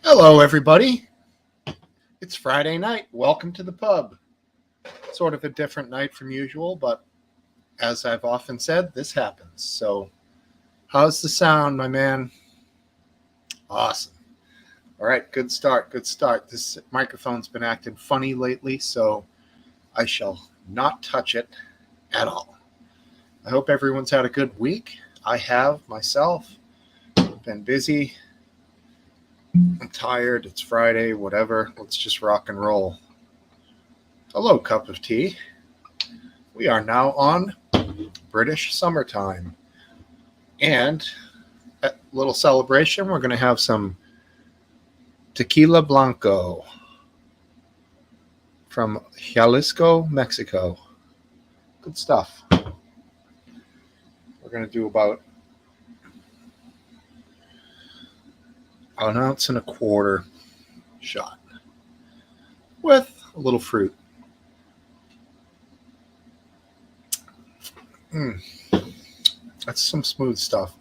Hello, everybody. It's Friday night. Welcome to the pub. Sort of a different night from usual, but as I've often said, this happens. So, how's the sound, my man? Awesome. All right, good start. Good start. This microphone's been acting funny lately, so I shall not touch it at all. I hope everyone's had a good week. I have myself. Been busy. I'm tired. It's Friday, whatever. Let's just rock and roll. Hello, cup of tea. We are now on British summertime. And a little celebration, we're going to have some tequila blanco from Jalisco, Mexico. Good stuff. We're going to do about an ounce and a quarter shot with a little fruit. That's some smooth stuff.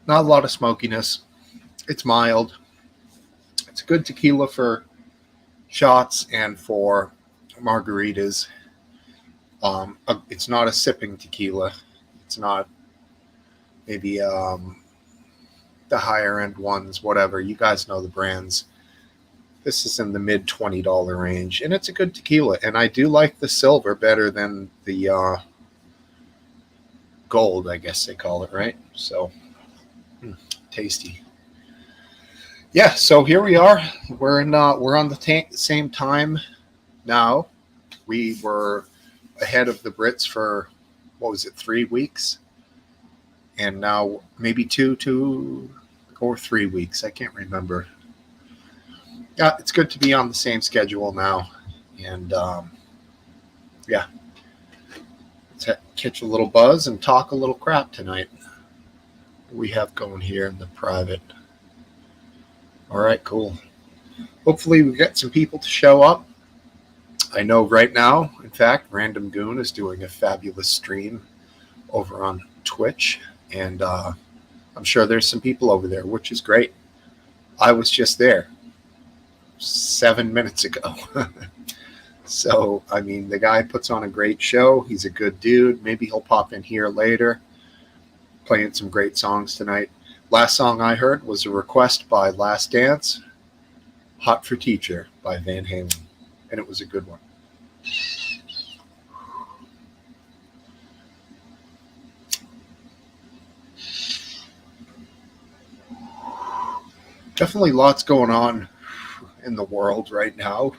Not a lot of smokiness. It's mild. It's good tequila for shots and for margaritas. It's not a sipping tequila. It's not maybe the higher end ones, whatever. You guys know the brands. This is in the mid $20 range, and it's a good tequila. And I do like the silver better than the gold, I guess they call it, right? So, tasty. Yeah, so here we are. We're on the same time now. We were ahead of the Brits for, 3 weeks? And now maybe two or 3 weeks. I can't remember. Yeah, it's good to be on the same schedule now. And yeah, let's catch a little buzz and talk a little crap tonight. What do we have going here in the private? All right, cool. Hopefully we get some people to show up. I know right now, in fact, Random Goon is doing a fabulous stream over on Twitch. And I'm sure there's some people over there, which is great. I was just there 7 minutes ago. So, I mean, the guy puts on a great show. He's a good dude. Maybe he'll pop in here later, playing some great songs tonight. Last song I heard was a request by Last Dance, Hot for Teacher by Van Halen. And it was a good one. Definitely lots going on in the world right now.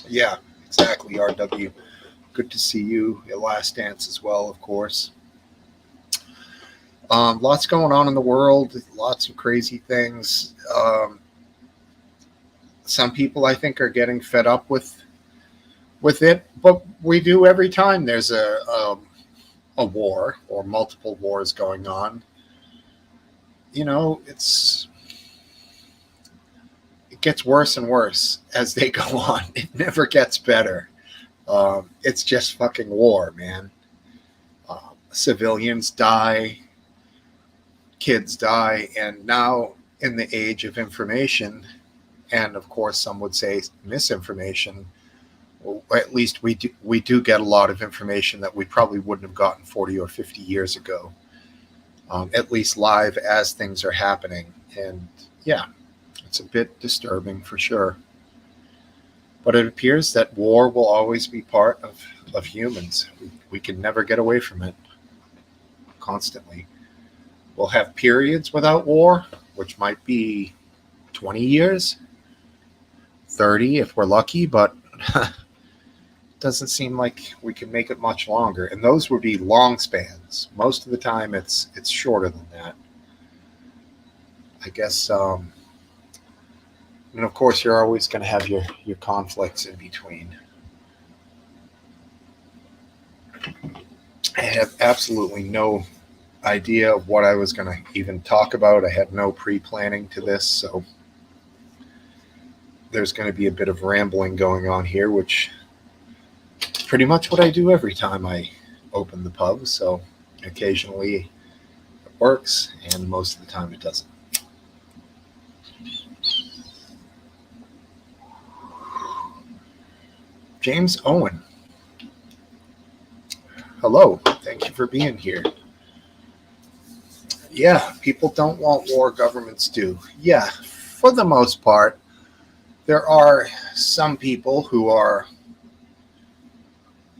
Yeah, exactly, RW. Good to see you at Last Dance as well, of course. Lots going on in the world, lots of crazy things. Some people, I think, are getting fed up with it, but we do every time there's a war or multiple wars going on. You know, it gets worse and worse as they go on. It never gets better. It's just fucking war, man. Civilians die, kids die, and now in the age of information, and of course some would say misinformation, well, at least we do get a lot of information that we probably wouldn't have gotten 40 or 50 years ago. At least live as things are happening. And yeah, it's a bit disturbing for sure. But it appears that war will always be part of humans. We can never get away from it constantly. We'll have periods without war, which might be 20 years, 30 if we're lucky, but doesn't seem like we can make it much longer. And those would be long spans. Most of the time it's shorter than that. I guess, and of course you're always going to have your conflicts in between. I have absolutely no idea of what I was going to even talk about. I had no pre-planning to this, so there's going to be a bit of rambling going on here, which pretty much what I do every time I open the pub. So occasionally works, and most of the time it doesn't. James Owen. Hello. Thank you for being here. Yeah, people don't want war, governments do. Yeah, for the most part. There are some people who are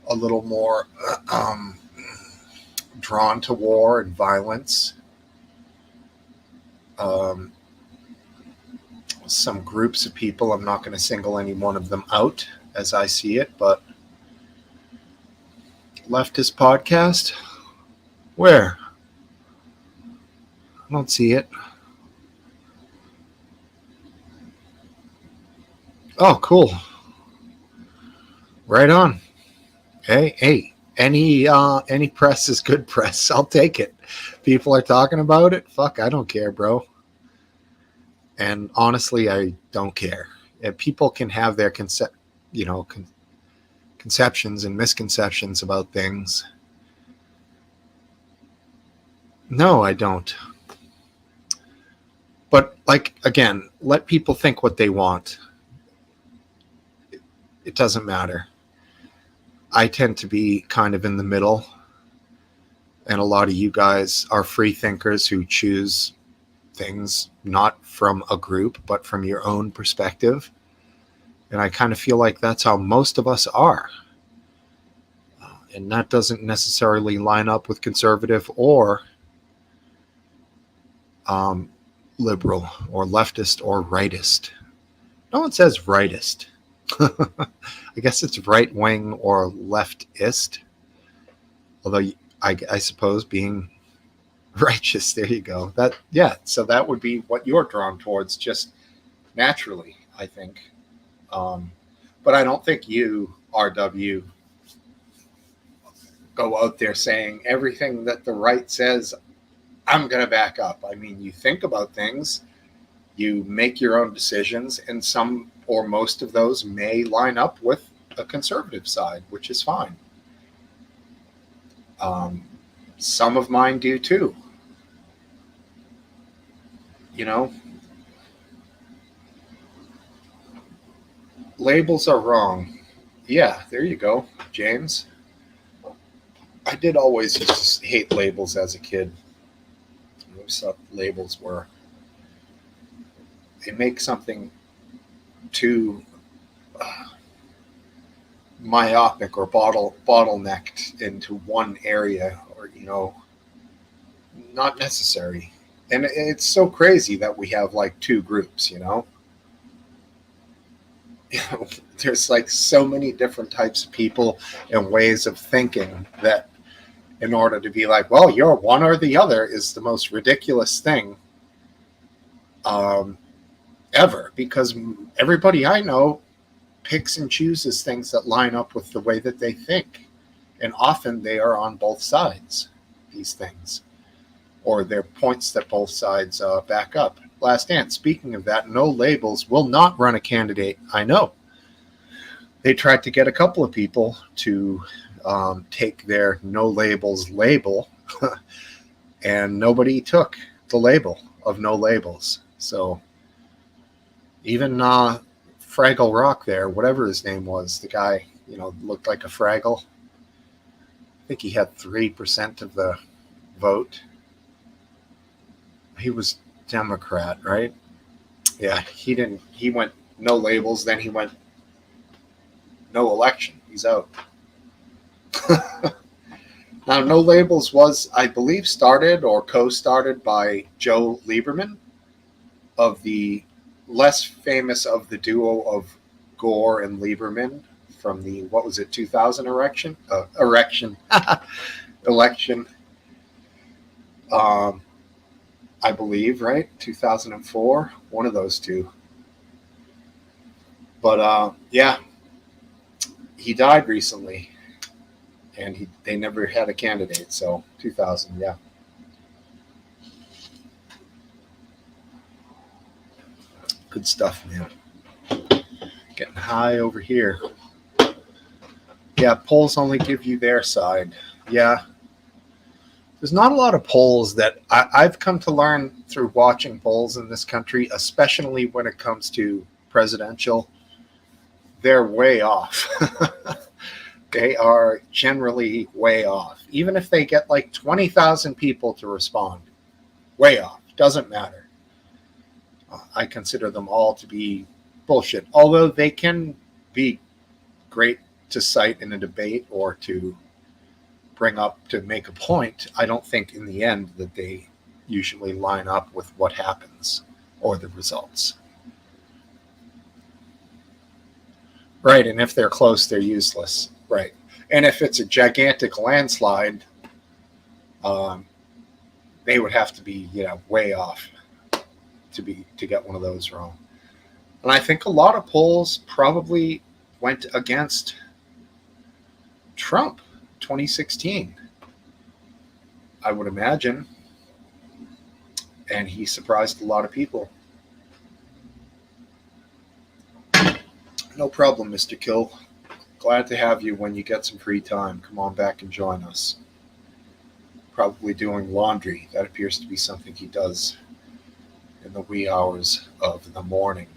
a little more drawn to war and violence. Some groups of people, I'm not going to single any one of them out as I see it, but leftist podcast? Where? I don't see it. Oh, cool. Right on. Hey, any press is good press. I'll take it. People are talking about it. Fuck, I don't care, bro. And honestly, I don't care. If people can have their conceptions and misconceptions about things. No, I don't. But again, let people think what they want. It doesn't matter. I tend to be kind of in the middle, and a lot of you guys are free thinkers who choose things not from a group, but from your own perspective. And I kind of feel like that's how most of us are. And that doesn't necessarily line up with conservative or liberal or leftist or rightist. No one says rightist. I guess it's right wing or leftist. Although I suppose being righteous, there you go. So that would be what you're drawn towards just naturally, I think. But I don't think you, RW, go out there saying everything that the right says, I'm going to back up. I mean, you think about things, you make your own decisions, and some or most of those may line up with a conservative side, which is fine. Some of mine do too. Labels are wrong. Yeah, there you go, James. I did always just hate labels as a kid. I always thought labels they make something too myopic or bottlenecked into one area, or not necessary. And it's so crazy that we have two groups. There's so many different types of people and ways of thinking that in order to be well, you're one or the other is the most ridiculous thing ever, because everybody I know picks and chooses things that line up with the way that they think. And often they are on both sides, these things, or they're points that both sides back up. Last dance. Speaking of that, no labels will not run a candidate. I know. They tried to get a couple of people to take their no labels label, and nobody took the label of no labels. So even Fraggle Rock there, whatever his name was, the guy, looked like a Fraggle. I think he had 3% of the vote. He was Democrat, right? Yeah, he went no labels, then he went no election. He's out. Now, no labels was, I believe, started or co-started by Joe Lieberman, of the less famous of the duo of Gore and Lieberman from the, 2000 election? Election. I believe, right? 2004, one of those two. But yeah, he died recently, and they never had a candidate. So 2000, yeah. Good stuff, man. Getting high over here. Yeah, polls only give you their side. Yeah. there's not a lot of polls that I've come to learn through watching polls in this country, especially when it comes to presidential. They're way off. They are generally way off. Even if they get like 20,000 people to respond, way off. Doesn't matter. I consider them all to be bullshit. Although they can be great to cite in a debate or to bring up to make a point, I don't think in the end that they usually line up with what happens or the results. Right, and if they're close, they're useless. Right, and if it's a gigantic landslide, they would have to be, way off to get one of those wrong. And I think a lot of polls probably went against Trump 2016, I would imagine. And he surprised a lot of people. No problem, Mr. Kill. Glad to have you when you get some free time. Come on back and join us. Probably doing laundry. That appears to be something he does in the wee hours of the morning.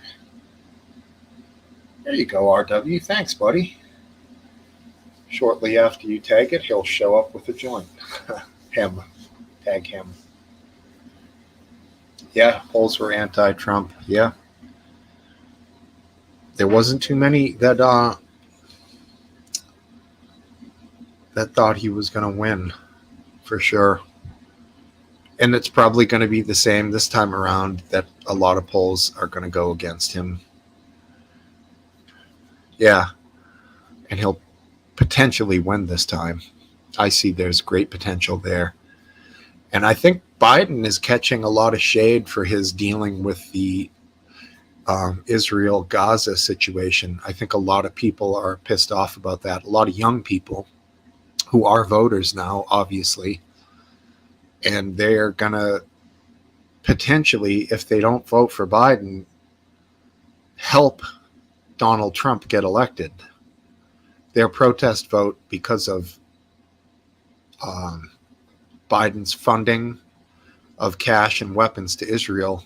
There you go, RW. Thanks, buddy. Shortly after you tag it, he'll show up with a joint. Him. Tag him. Yeah, polls were anti-Trump. Yeah. There wasn't too many that thought he was going to win, for sure. And it's probably going to be the same this time around, that a lot of polls are going to go against him. Yeah. And he'll potentially win this time. I see there's great potential there. And I think Biden is catching a lot of shade for his dealing with the Israel-Gaza situation. I think a lot of people are pissed off about that. A lot of young people who are voters now, obviously. And they're going to potentially, if they don't vote for Biden, help Donald Trump get elected. Their protest vote because of Biden's funding of cash and weapons to Israel,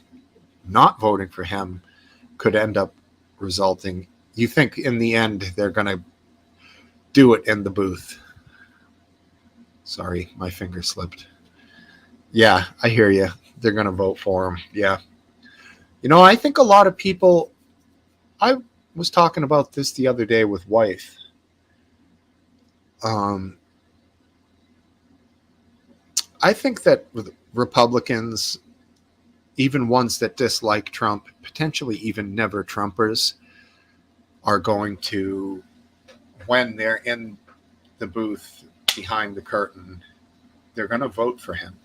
not voting for him, could end up resulting. You think in the end they're going to do it in the booth. Sorry, my finger slipped. Yeah, I hear you. They're going to vote for him. Yeah. I think a lot of people, I was talking about this the other day with wife. I think that Republicans, even ones that dislike Trump, potentially even never Trumpers, are going to, when they're in the booth behind the curtain, they're going to vote for him.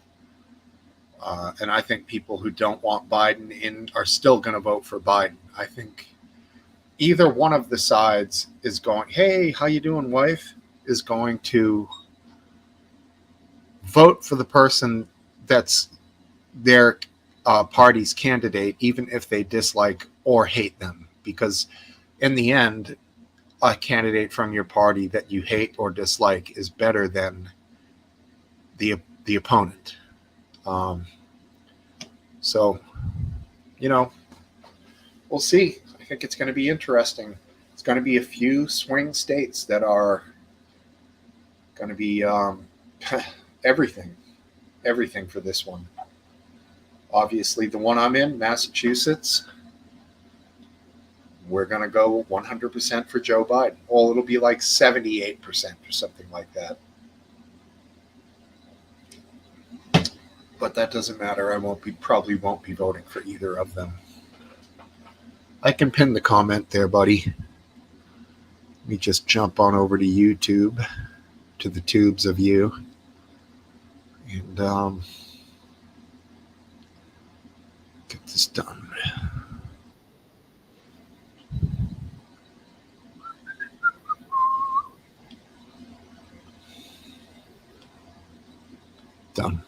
And I think people who don't want Biden in are still going to vote for Biden. I think either one of the sides is going, hey, how you doing, wife? Is going to vote for the person that's their party's candidate, even if they dislike or hate them. Because in the end, a candidate from your party that you hate or dislike is better than the opponent. So, we'll see. I think it's going to be interesting. It's going to be a few swing states that are going to be everything for this one. Obviously, the one I'm in, Massachusetts, we're going to go 100% for Joe Biden. Well, it'll be like 78% or something like that. But that doesn't matter. I probably won't be voting for either of them. I can pin the comment there, buddy. Let me just jump on over to YouTube, to the tubes of you. And get this done. Done.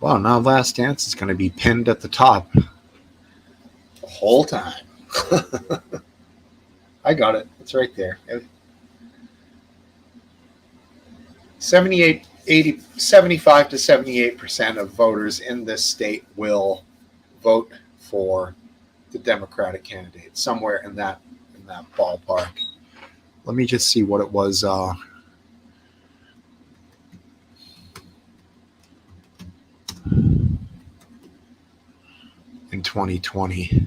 Well, now Last Dance is going to be pinned at the top the whole time. I got it. It's right there. 78, 80, 75 to 78% of voters in this state will vote for the Democratic candidate, somewhere in that ballpark. Let me just see what it was. In 2020.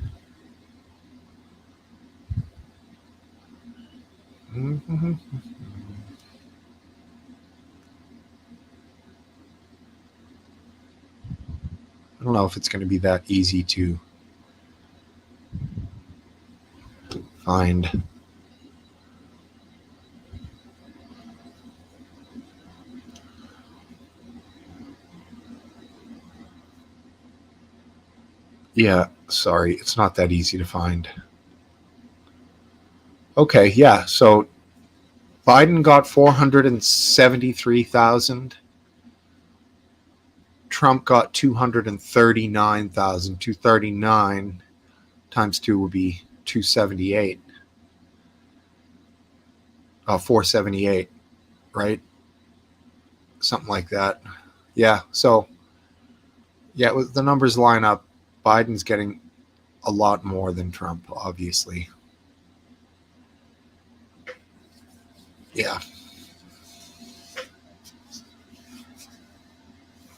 Mm-hmm. I don't know if it's going to be that easy to find. Yeah, sorry, it's not that easy to find. Okay, yeah, so Biden got 473,000. Trump got 239,000. 239 times 2 would be 278. 478, right? Something like that. Yeah, so yeah, the numbers line up. Biden's getting a lot more than Trump, obviously. Yeah.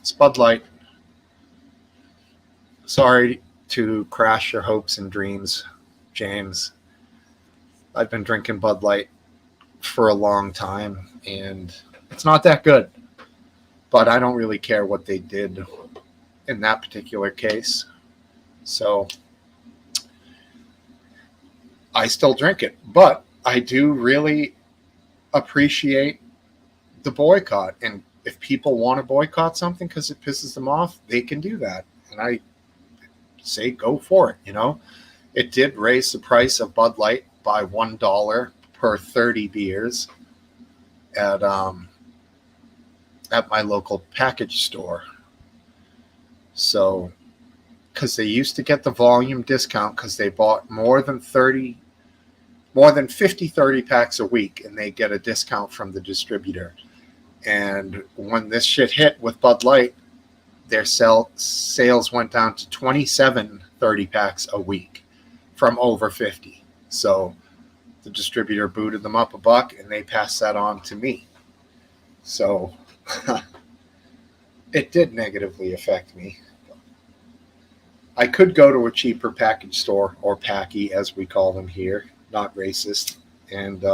It's Bud Light. Sorry to crash your hopes and dreams, James. I've been drinking Bud Light for a long time, and it's not that good. But I don't really care what they did in that particular case. So I still drink it. But I do really appreciate the boycott. And if people want to boycott something because it pisses them off, they can do that. And I say go for it, you know. It did raise the price of Bud Light by $1 per 30 beers at my local package store. So, because they used to get the volume discount because they bought more than 50 30 packs a week, and they get a discount from the distributor. And when this shit hit with Bud Light, their sales went down to 27 30 packs a week from over 50. So the distributor booted them up $1 and they passed that on to me. So it did negatively affect me. I could go to a cheaper package store, or packy as we call them here, not racist, and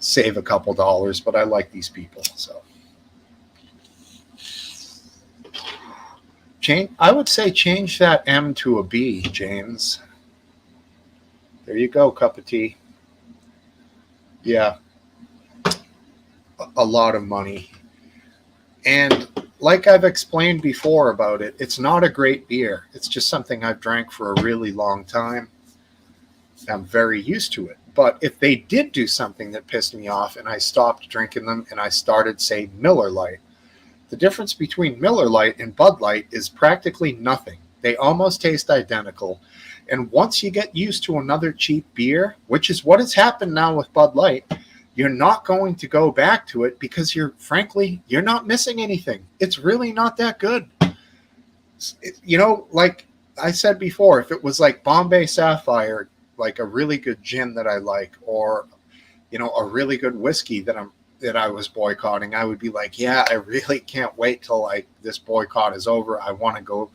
save a couple dollars, but I like these people. So I would say change that M to a B, James. There you go, cup of tea. Yeah, a lot of money. And like I've explained before about it, it's not a great beer. It's just something I've drank for a really long time. I'm very used to it. But if they did do something that pissed me off and I stopped drinking them and I started, say, Miller Lite, the difference between Miller Lite and Bud Light is practically nothing. They almost taste identical. And once you get used to another cheap beer, which is what has happened now with Bud Light, you're not going to go back to it because you're not missing anything. It's really not that good. You know, like I said before, if it was like Bombay Sapphire, like a really good gin that I like, or, you know, a really good whiskey that I was boycotting, I would be like, yeah, I really can't wait till like this boycott is over. I want to go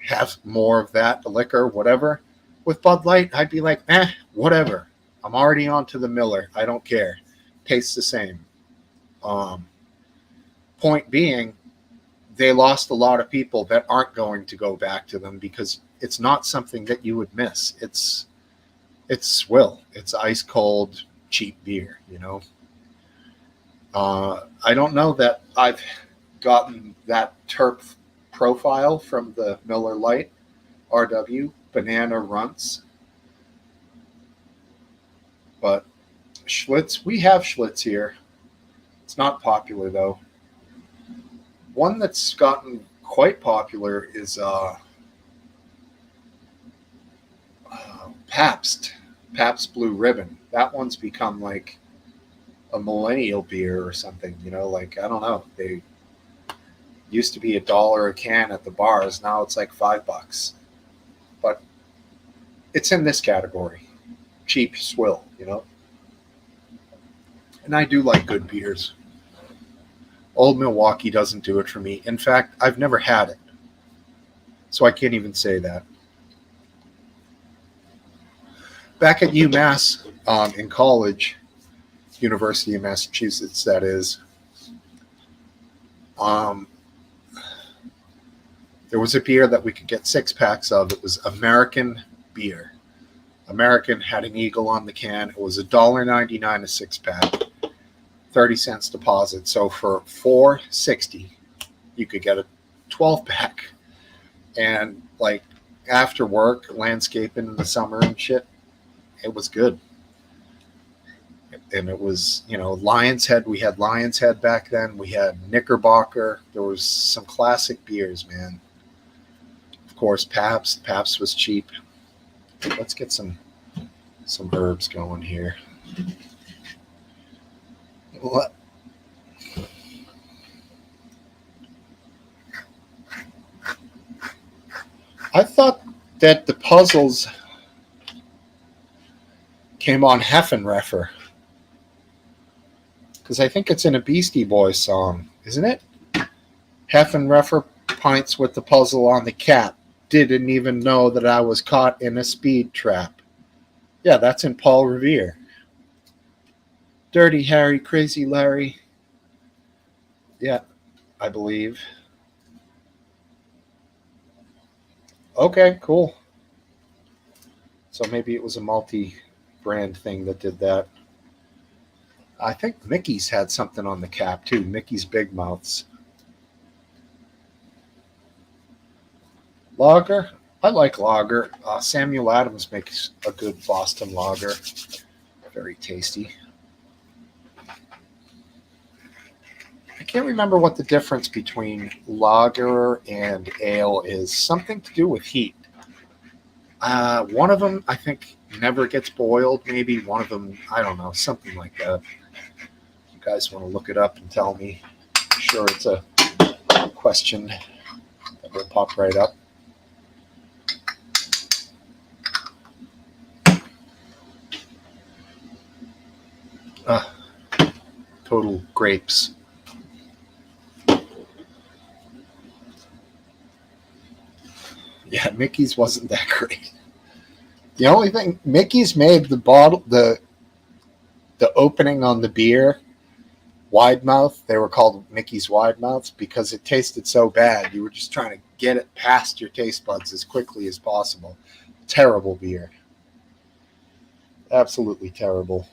have more of that, the liquor, whatever. With Bud Light, I'd be like, whatever. I'm already on to the Miller. I don't care. Tastes the same. Point being, they lost a lot of people that aren't going to go back to them because it's not something that you would miss. It's swill. It's ice cold, cheap beer, you know. I don't know that I've gotten that terp profile from the Miller Lite RW Banana Runts. But Schlitz, we have Schlitz here. It's not popular though. One that's gotten quite popular is Pabst Blue Ribbon. That one's become like a millennial beer or something. You know, like I don't know. They used to be $1 a can at the bars. Now it's like $5. But it's in this category, cheap swill. You know, and I do like good beers. Old Milwaukee doesn't do it for me. In fact, I've never had it, so I can't even say that. Back at UMass in college, University of Massachusetts, that is, um, there was a beer that we could get 6 packs of. It was American beer. American had an eagle on the can. It was $1.99 a 6 pack, 30 cents deposit. So for $4.60, you could get a 12 pack. And like after work, landscaping in the summer and shit, it was good. And it was, you know, Lion's Head. We had Lion's Head back then. We had Knickerbocker. There was some classic beers, man. Of course, Pabst. Pabst was cheap. Let's get some herbs going here. What? I thought that the puzzles came on Heffenreffer. Because I think it's in a Beastie Boys song, isn't it? Heffenreffer pints with the puzzle on the cap. Didn't even know that I was caught in a speed trap. Yeah, that's in Paul Revere. Dirty Harry, Crazy Larry. Yeah, I believe. Okay, cool. So maybe it was a multi-brand thing that did that. I think Mickey's had something on the cap too. Mickey's Big Mouths. Lager. I like lager. Samuel Adams makes a good Boston lager. Very tasty. I can't remember what the difference between lager and ale is. Something to do with heat. One of them, I think, never gets boiled. Maybe one of them, I don't know, something like that. You guys want to look it up and tell me? I'm sure it's a question that will pop right up. Total grapes. Yeah, Mickey's wasn't that great. The only thing, Mickey's made the bottle, the opening on the beer wide mouth. They were called Mickey's wide mouths because it tasted so bad. You were just trying to get it past your taste buds as quickly as possible. Terrible beer. Absolutely terrible.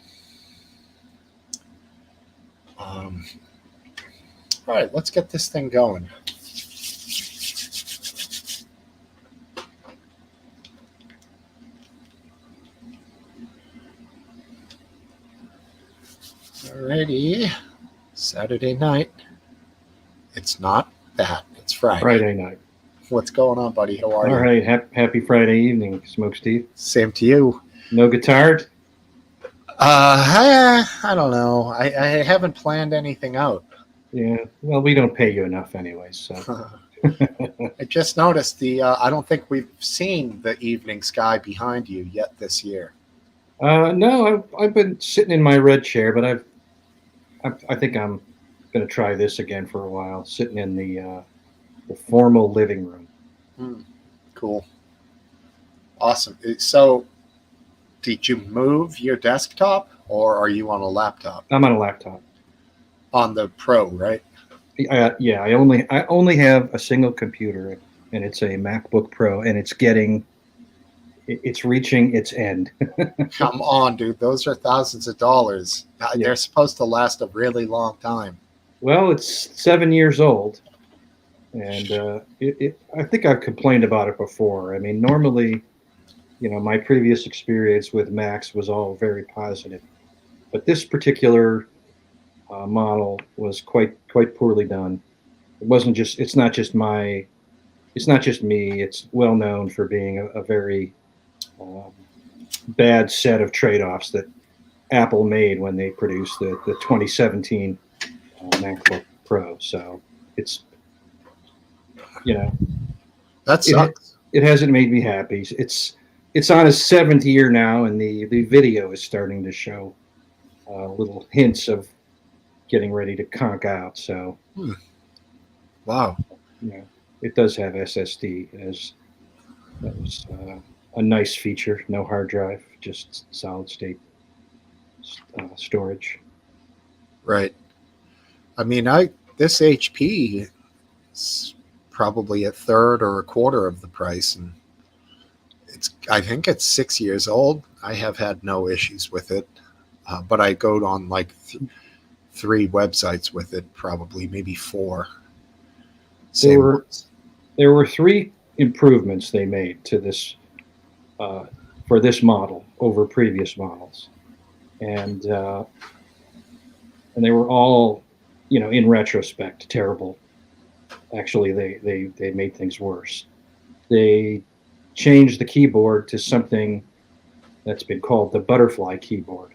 All right, let's get this thing going. Alrighty. Saturday night. It's not that. It's Friday. Friday night. What's going on, buddy? How are you? All right. Happy Friday evening, Smokesteve. Same to you. No guitar? I don't know. I haven't planned anything out. Yeah. Well, we don't pay you enough anyway, so. I just noticed I don't think we've seen the evening sky behind you yet this year. No, I've been sitting in my red chair, but I think I'm going to try this again for a while, sitting in the formal living room. Cool. Awesome. So, did you move your desktop, or are you on a laptop? I'm on a laptop. On the Pro, right? Yeah, I only have a single computer, and it's a MacBook Pro, and it's reaching its end. Come on, dude. Those are thousands of dollars. Yeah. They're supposed to last a really long time. Well, it's 7 years old, and I think I've complained about it before. I mean, normally, my previous experience with Macs was all very positive, but this particular model was quite poorly done. It's not just me. It's well known for being a very bad set of trade-offs that Apple made when they produced the 2017 MacBook Pro. So it's, you know, That it sucks. it hasn't made me happy. It's on its seventh year now, and the video is starting to show little hints of getting ready to conk out. So Wow. you know, it does have SSD as that was a nice feature. No hard drive, just solid state storage. Right. I mean, I this HP is probably a third or a quarter of the price, and I think it's 6 years old. I have had no issues with it, but I go on like three websites with it, probably maybe four. There Same were ones. there were three improvements they made to this uh, for this model over previous models, and they were all, in retrospect, terrible. Actually, they made things worse. They changed the keyboard to something that's been called the butterfly keyboard.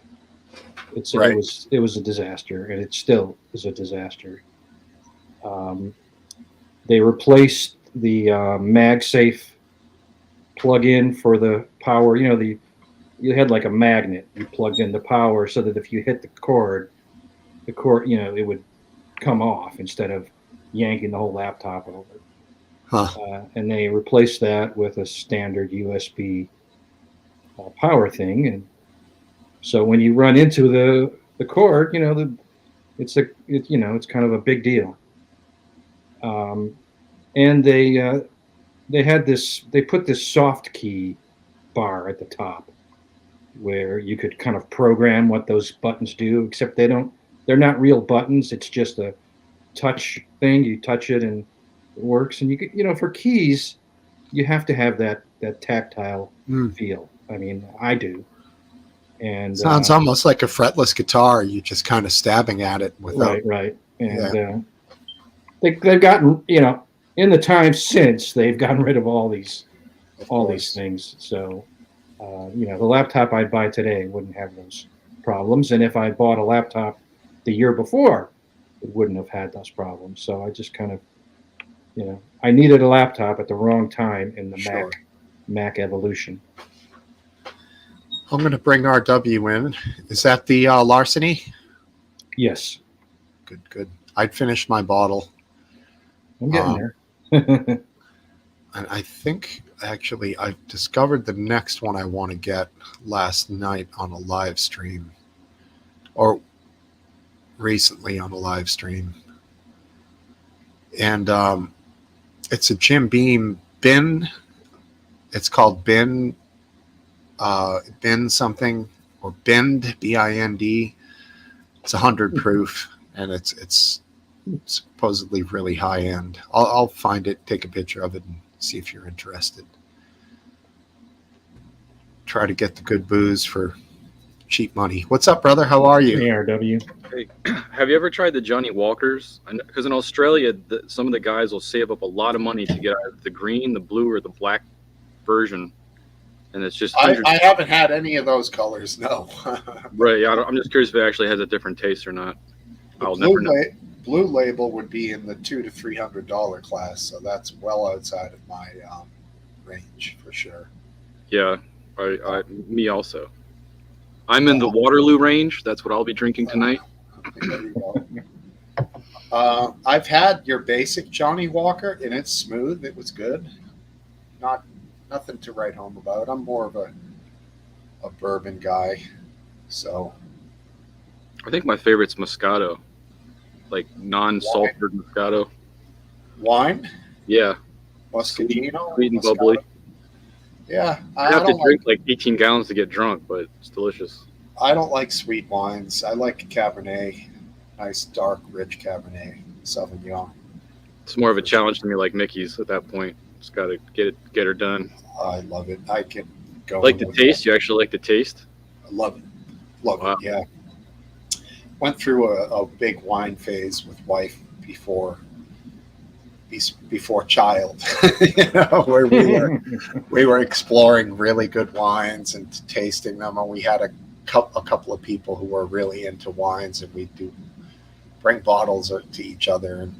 It Right. was a disaster, and it still is a disaster. Um, they replaced the MagSafe plug-in for the power. You had like a magnet you plugged in the power, so that if you hit the cord, it would come off instead of yanking the whole laptop over. Huh. And they replaced that with a standard USB power thing, and so when you run into the cord, it's kind of a big deal. Um, and they put this soft key bar at the top where you could kind of program what those buttons do, except they're not real buttons. It's just a touch thing. You touch it and it works. And for keys, you have to have that tactile Mm. feel. I mean, I do. And Sounds almost like a fretless guitar. You just kind of stabbing at it without. right. Yeah. And they've gotten, in the time since, they've gotten rid of all these Of course. things. So, the laptop I'd buy today wouldn't have those problems. And if I bought a laptop the year before, it wouldn't have had those problems. So I just kind of, I needed a laptop at the wrong time in the Sure. Mac evolution. I'm going to bring RW in. Is that the larceny? Yes, Good, good. I'd finished my bottle. I'm getting there. And I think actually I discovered the next one I want to get last night on a live stream, or recently on a live stream. And it's a Jim Beam bin. It's called bin something, or bind, BIND. It's 100 proof, and it's supposedly really high end. I'll find it, take a picture of it, and see if you're interested. Try to get the good booze for cheap money. What's up, brother? How are you? ARW. Hey, have you ever tried the Johnny Walkers? Because in Australia, some of the guys will save up a lot of money to get either the green, the blue, or the black version, and it's just I haven't had any of those colors. No. right. Yeah, I'm just curious if it actually has a different taste or not. I'll blue, never know. Blue label would be in the $200 to $300 class, so that's well outside of my range for sure. Yeah, me also. I'm in the Waterloo range. That's what I'll be drinking tonight. There you go. I've had your basic Johnny Walker, and it's smooth. It was good. Nothing to write home about. I'm more of a bourbon guy, so I think my favorite's Moscato, like non-sulfured Moscato. wine, Yeah, Muscatino, sweet and Moscato. bubbly. Yeah, I have to drink like 18 gallons to get drunk, but it's delicious. I don't like sweet wines. I like Cabernet, nice dark, rich Cabernet Sauvignon. It's more of a challenge to me, like Mickey's at that point. Just got to get her done. I love it. I can go. Like the taste? You actually like the taste? I love it. Love Wow. it. Yeah. Went through a big wine phase with wife before child, where we were exploring really good wines and tasting them, and we had a couple of people who are really into wines, and we do bring bottles to each other, and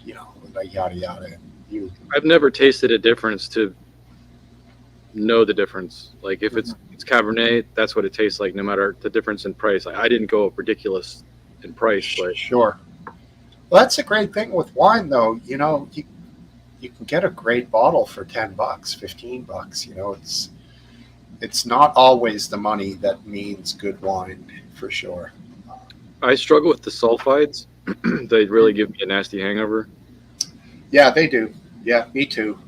yada yada. You I've never tasted a difference to know the difference. Like if it's Cabernet, that's what it tastes like, no matter the difference in price. I didn't go up ridiculous in price, but sure. Well, that's a great thing with wine, though. You can get a great bottle for $10, $15. It's not always the money that means good wine, for sure. I struggle with the sulfides. They really give me a nasty hangover. Yeah, they do. Yeah, me too.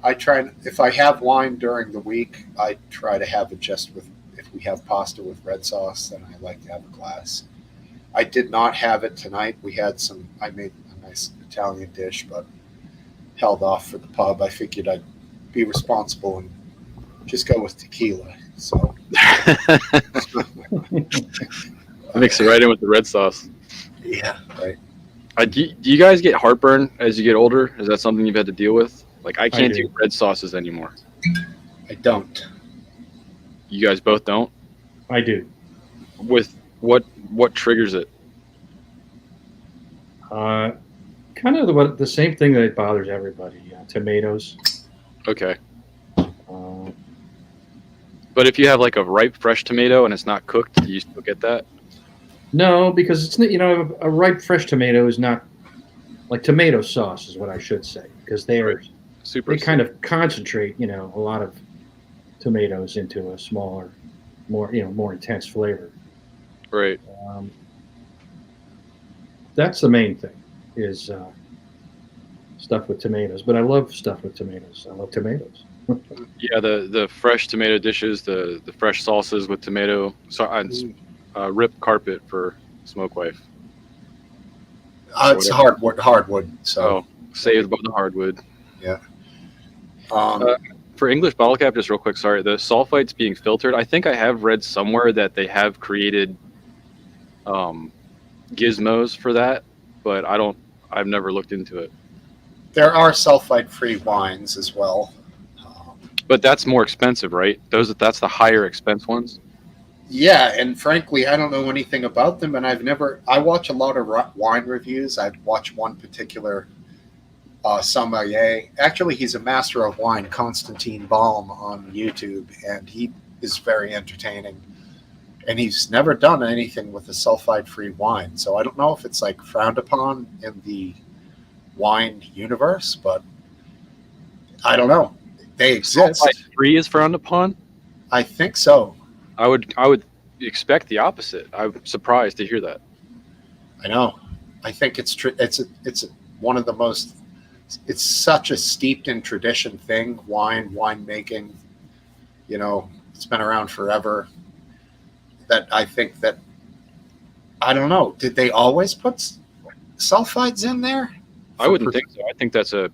I try, if I have wine during the week, I try to have it just with, if we have pasta with red sauce, then I like to have a glass. I did not have it tonight. I made a nice Italian dish, but held off for the pub. I figured I'd be responsible and just go with tequila. So Mix it right in with the red sauce. yeah, right. Do you guys get heartburn as you get older? Is that something you've had to deal with? Like I can't do. do red sauces anymore. I don't. You guys both don't? I do. With what triggers it? Kind of the same thing that bothers everybody. Tomatoes. Okay. Uh, But if you have like a ripe fresh tomato and it's not cooked, do you still get that? no, because it's a ripe fresh tomato is not like tomato sauce is what I should say, because they kind of concentrate a lot of tomatoes into a smaller, more intense flavor. Right. That's the main thing is stuff with tomatoes. But I love stuff with tomatoes. I love tomatoes. Yeah, the fresh tomato dishes, the fresh salsas with tomato. Rip carpet for Smoke Wife. It's hardwood. So Oh, saved by the hardwood. yeah. For English bottle cap, just real quick, sorry, the sulfites being filtered, I think I have read somewhere that they have created gizmos for that, but I've never looked into it. There are sulfite-free wines as well. But that's more expensive, right? That's the higher expense ones. Yeah, and frankly, I don't know anything about them, and I watch a lot of wine reviews. I've watched one particular sommelier. Actually, he's a master of wine, Konstantin Baum, on YouTube, and he is very entertaining. And he's never done anything with a sulfide-free wine, so I don't know if it's like frowned upon in the wine universe, but I don't know. They exist. Sulfite-free is frowned upon? I think so. I would expect the opposite. I'm surprised to hear that. I know. I think it's one of the most. It's such a steeped in tradition thing. Winemaking. It's been around forever. That I think that. I don't know. Did they always put sulfides in there? I wouldn't think so. I think that's a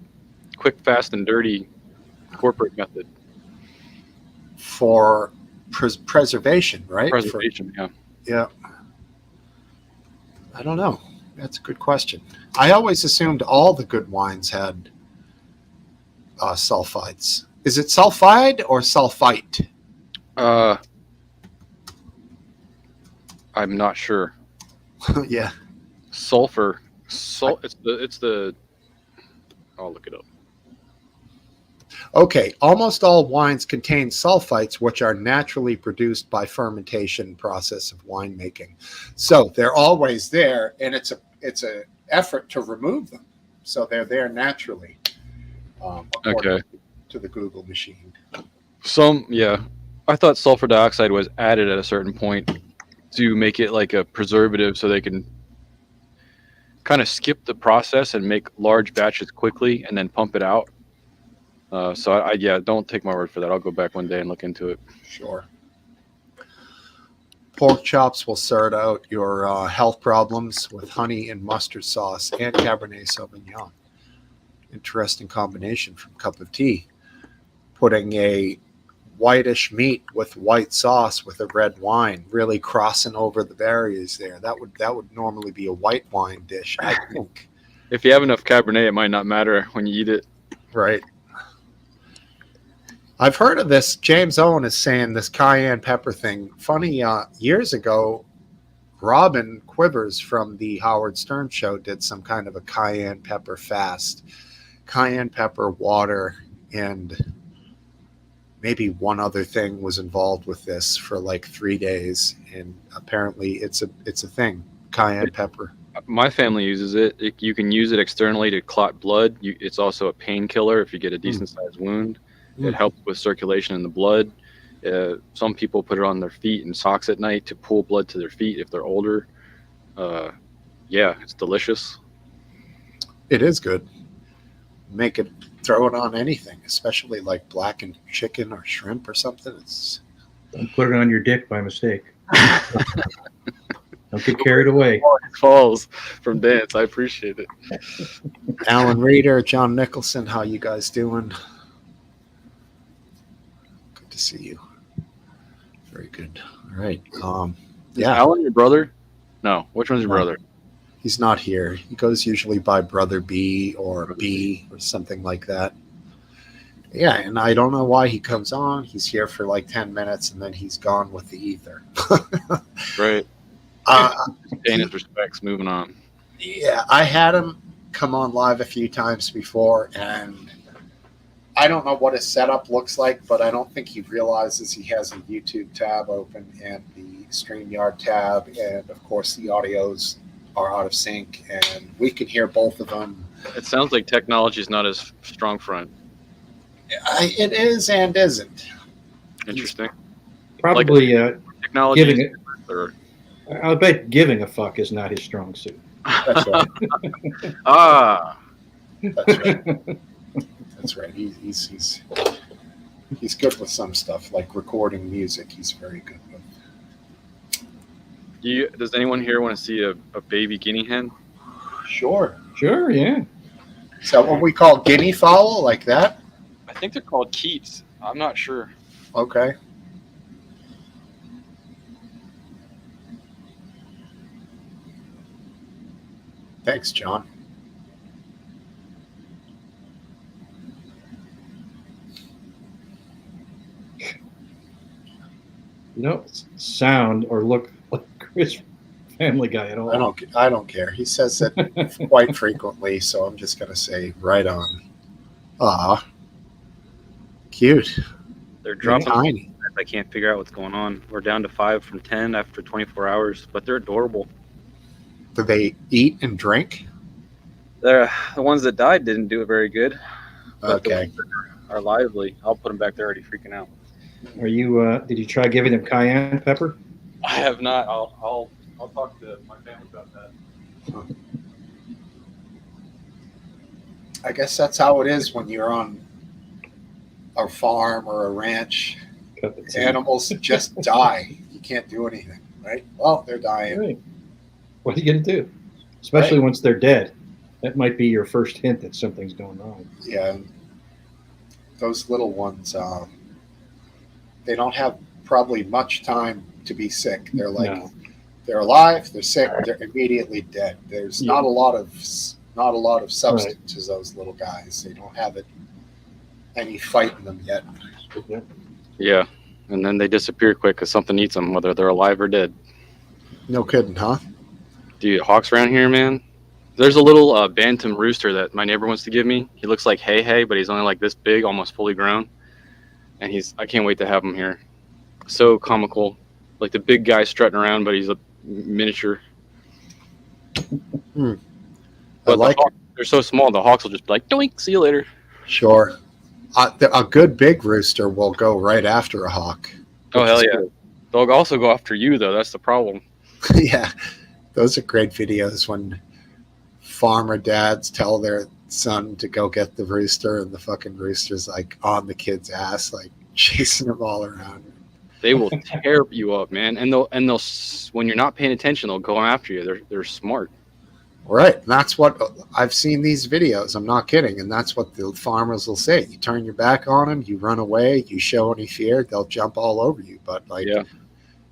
quick, fast, and dirty corporate method for preservation, right? Preservation, yeah. Yeah. I don't know. That's a good question. I always assumed all the good wines had sulfides. Is it sulfide or sulfite? I'm not sure. Yeah. Sulfur. It's the. I'll look it up. Okay, almost all wines contain sulfites, which are naturally produced by fermentation process of winemaking. So they're always there, and it's a effort to remove them. So they're there naturally. Okay. To the Google machine. I thought sulfur dioxide was added at a certain point to make it like a preservative, so they can kind of skip the process and make large batches quickly and then pump it out. Don't take my word for that. I'll go back one day and look into it. Sure. Pork chops will sort out your health problems with honey and mustard sauce and Cabernet Sauvignon. Interesting combination from Cup of Tea. Putting a whitish meat with white sauce with a red wine, really crossing over the barriers there. That would normally be a white wine dish, I think. If you have enough Cabernet, it might not matter when you eat it. Right. I've heard of this. James Owen is saying this cayenne pepper thing. Funny, years ago, Robin Quivers from the Howard Stern show did some kind of a cayenne pepper fast. Cayenne pepper, water, and maybe one other thing was involved with this for like 3 days. And apparently it's a thing. Cayenne pepper. My family uses it. You can use it externally to clot blood. It's also a painkiller if you get a decent sized wound. It helps with circulation in the blood. Some people put it on their feet and socks at night to pull blood to their feet if they're older. Yeah, it's delicious. It is good. Make it, throw it on anything, especially like blackened chicken or shrimp or something. Don't put it on your dick by mistake. Don't get carried away. Falls from dance. I appreciate it. Alan Reeder, John Nicholson, how you guys doing? Good to see you. Very good. All right. Yeah. Is Alan your brother? No. Which one's your brother? He's not here. He goes usually by Brother B or B or something like that. Yeah, and I don't know why he comes on. He's here for like 10 minutes and then he's gone with the ether. Right. Paying his respects, moving on. Yeah, I had him come on live a few times before, and I don't know what his setup looks like, but I don't think he realizes he has a YouTube tab open and the StreamYard tab, and of course the audios are out of sync, and we can hear both of them. It sounds like technology is not as strong front. It is and isn't. Interesting. Probably technology. Giving it. I bet giving a fuck is not his strong suit. That's right. That's right. That's right. He's good with some stuff, like recording music. He's very good with. Does anyone here want to see a baby guinea hen? Sure, yeah. Is that what we call guinea fowl, like that? I think they're called keats. I'm not sure. Okay. Thanks, John. You don't sound or look like Chris Family Guy at all. I don't care. He says it quite frequently, so I'm just gonna say right on. Ah, cute. They're dropping. Tiny. I can't figure out what's going on. We're down to 5 from 10 after 24 hours, but they're adorable. Do they eat and drink? The ones that died didn't do it very good. Okay. Are lively. I'll put them back there already freaking out. Are you? Did you try giving them cayenne pepper? I have not. I'll talk to my family about that. I guess that's how it is when you're on a farm or a ranch. Animals just die. You can't do anything, right? Well, they're dying. Right. What are you going to do? Especially once they're dead. That might be your first hint that something's going wrong. Yeah. Those little ones, they don't have probably much time to be sick. They're like, they're alive, they're sick, they're immediately dead. There's not a lot of substance to those little guys. They don't have any fight in them yet. Yeah, and then they disappear quick because something eats them, whether they're alive or dead. No kidding, huh? Dude, hawks around here, man. There's a little bantam rooster that my neighbor wants to give me. He looks like Hey, but he's only like this big, almost fully grown. And I can't wait to have him here. So comical. Like the big guy strutting around, but he's a miniature. But I like it. They're so small, the hawks will just be like, doink, see you later. Sure. A good big rooster will go right after a hawk. Oh, hell yeah. Cool. They'll also go after you, though. That's the problem. Yeah. Those are great videos when farmer dads tell their son to go get the rooster and the fucking rooster's like on the kid's ass, like chasing them all around. They will tear you up, man. And they'll when you're not paying attention, they'll go after you. They're smart. Right. And that's what I've seen these videos. I'm not kidding. And that's what the farmers will say. You turn your back on them, you run away, you show any fear, they'll jump all over you. But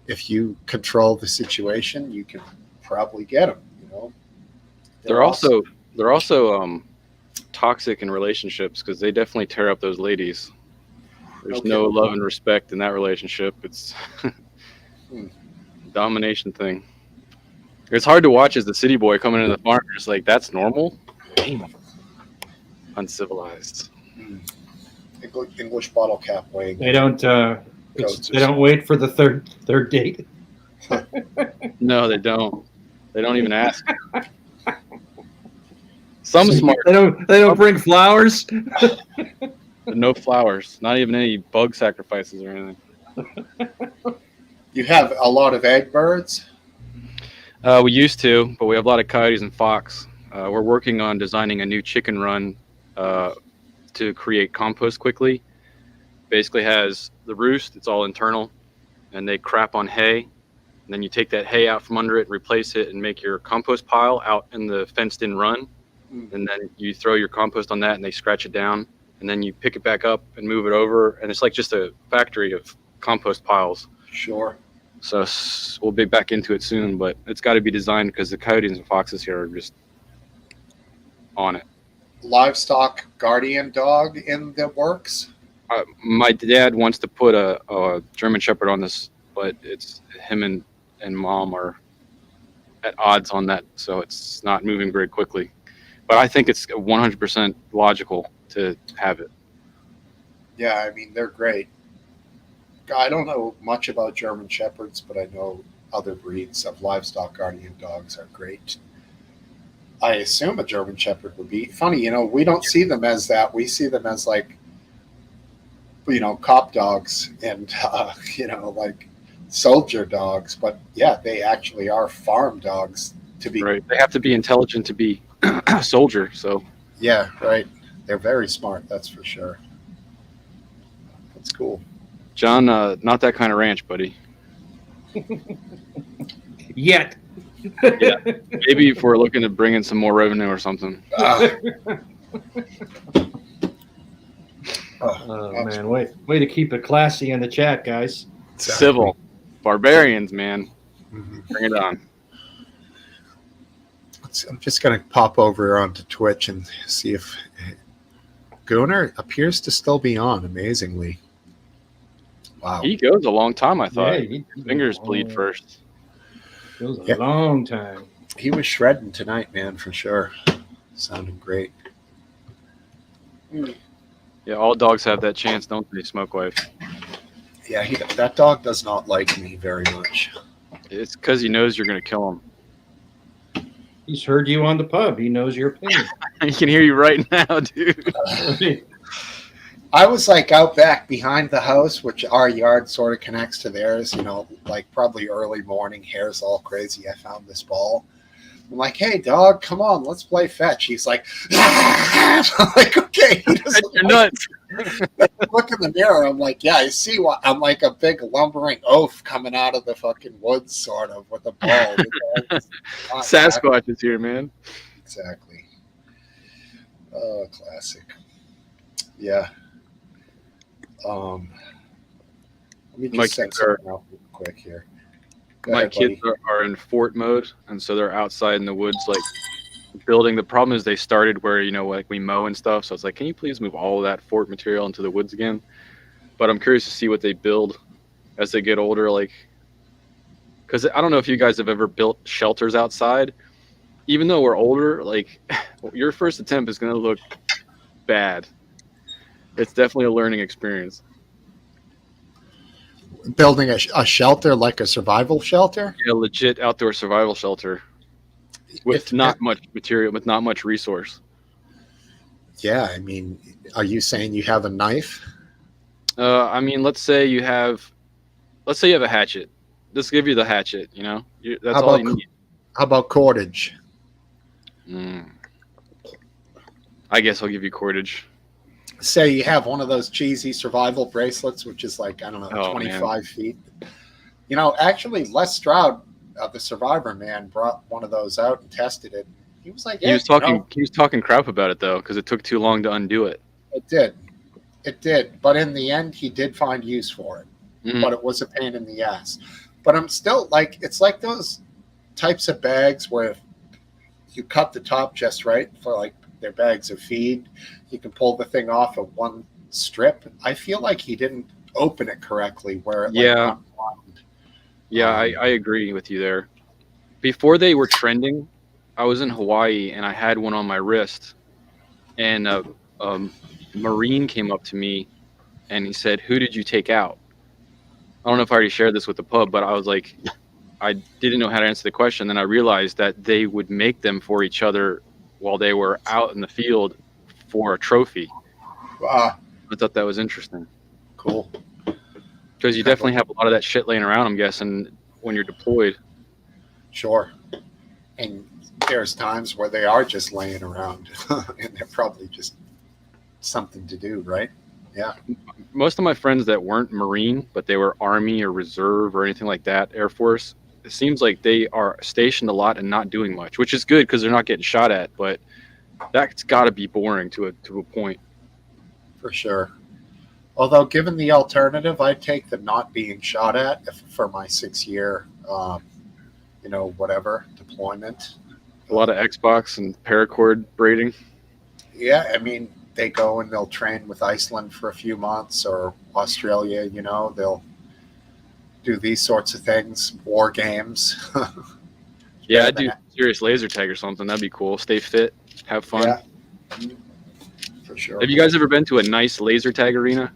if you control the situation, you can probably get them, you know. They're also toxic in relationships because they definitely tear up those ladies. There's Okay. no love and respect in that relationship. It's Hmm. domination thing. It's hard to watch as the city boy coming into the farm. Just like that's normal. Damn. Uncivilized. Hmm. English bottle cap weighing. They don't. Goats They don't wait for the third date. No, they don't. They don't even ask. Some smart, They don't. They don't bring flowers. but no flowers. Not even any bug sacrifices or anything. You have a lot of egg birds. We used to, but we have a lot of coyotes and fox. We're working on designing a new chicken run to create compost quickly. Basically has the roost, it's all internal, and they crap on hay. And then you take that hay out from under it, replace it, and make your compost pile out in the fenced-in run. And then you throw your compost on that, and they scratch it down. And then you pick it back up and move it over, and it's like just a factory of compost piles. Sure. So we'll be back into it soon, but it's got to be designed because the coyotes and foxes here are just on it. Livestock guardian dog in the works. My dad wants to put a German Shepherd on this, but it's him and mom are at odds on that, so it's not moving very quickly. But I think it's 100% logical to have it. Yeah, I mean, they're great. I don't know much about German Shepherds, but I know other breeds of livestock guardian dogs are great. I assume a German Shepherd would be funny. We don't see them as that. We see them as like, cop dogs and, like soldier dogs. But yeah, they actually are farm dogs to be. Right. They have to be intelligent to be a soldier. So Yeah, right. They're very smart. That's for sure. That's cool. John, not that kind of ranch, buddy. Yet. Yeah, maybe if we're looking to bring in some more revenue or something. Oh man, way to keep it classy in the chat, guys. Civil barbarians, man. Mhm. Bring it on. I'm just going to pop over onto Twitch and see if Gunnar appears to still be on, amazingly. Wow. He goes a long time, I thought. Yeah, Fingers bleed first. It was a Yeah. long time. He was shredding tonight, man, for sure. Sounding great. Yeah, all dogs have that chance, don't they, Smoke Wife? Yeah, that dog does not like me very much. It's because he knows you're going to kill him. He's heard you on the pub. He knows your opinion. He can hear you right now, dude. I was like out back behind the house, which our yard sort of connects to theirs, like probably early morning, hair's all crazy. I found this ball. I'm like, hey, dog, come on, let's play fetch. He's like, I'm like, okay. He doesn't You're like nuts. Look in the mirror. I'm like, yeah, I see what I'm like a big lumbering oaf coming out of the fucking woods, sort of, with a ball. Sasquatch is here, man. Exactly. Oh, classic. Yeah. Let me My just set kids are- something out real quick here. Go My ahead, kids buddy. are in fort mode, and so they're outside in the woods, like building. The problem is they started where like we mow and stuff. So it's like, can you please move all of that fort material into the woods again? But I'm curious to see what they build as they get older, like because I don't know if you guys have ever built shelters outside. Even though we're older, like your first attempt is going to look bad. It's definitely a learning experience. Building a shelter, like a survival shelter? Yeah, legit outdoor survival shelter with not much material, with not much resource. Yeah, I mean, are you saying you have a knife? I mean, let's say you have a hatchet. Let's give you the hatchet. That's all you need. How about cordage? I guess I'll give you cordage. Say you have one of those cheesy survival bracelets, which is like, I don't know, Oh, 25 feet. Actually, Les Stroud, the Survivor man, brought one of those out and tested it. He was like, yeah, He was talking crap about it though, because it took too long to undo it. It did. But in the end, he did find use for it. Mhm. But it was a pain in the ass. But I'm still like, it's like those types of bags where you cut the top just right for like their bags of feed. You can pull the thing off at one strip, I feel like he didn't open it correctly where it Yeah. went blind. Yeah, Um, I agree with you there. Before they were trending, I was in Hawaii and I had one on my wrist, and a Marine came up to me and he said, "Who did you take out?" I don't know if I already shared this with the pub, but I was like, I didn't know how to answer the question. Then I realized that they would make them for each other while they were out in the field for a trophy. ah, I thought that was interesting cool. because you definitely have a lot of that shit laying around, I'm guessing, when you're deployed. Sure. And there's times where they are just laying around and they're probably just something to do, right? Yeah. Most of my friends that weren't Marine, but they were Army or Reserve or anything like that, Air Force, it seems like they are stationed a lot and not doing much, which is good because they're not getting shot at. But that's got to be boring to a point. For sure. Although, given the alternative, I'd take the not being shot at for my 6 year, whatever deployment. A lot of Xbox and paracord braiding. Yeah, I mean, they go and they'll train with Iceland for a few months or Australia, they'll do these sorts of things, war games. Yeah, Better I'd than do serious laser tag or something. That'd be cool. Stay fit, have fun. Yeah, for sure. Have you guys ever been to a nice laser tag arena?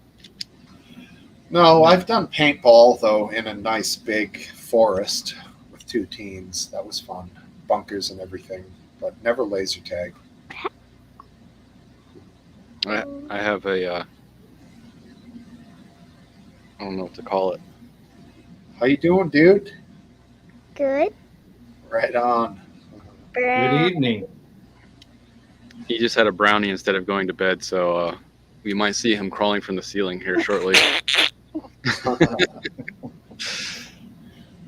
No, I've done paintball, though, in a nice big forest with 2 teams. That was fun. Bunkers and everything, but never laser tag. I have a, I don't know what to call it. How you doing, dude? Good. Right on. Good evening. He just had a brownie instead of going to bed, so we might see him crawling from the ceiling here shortly.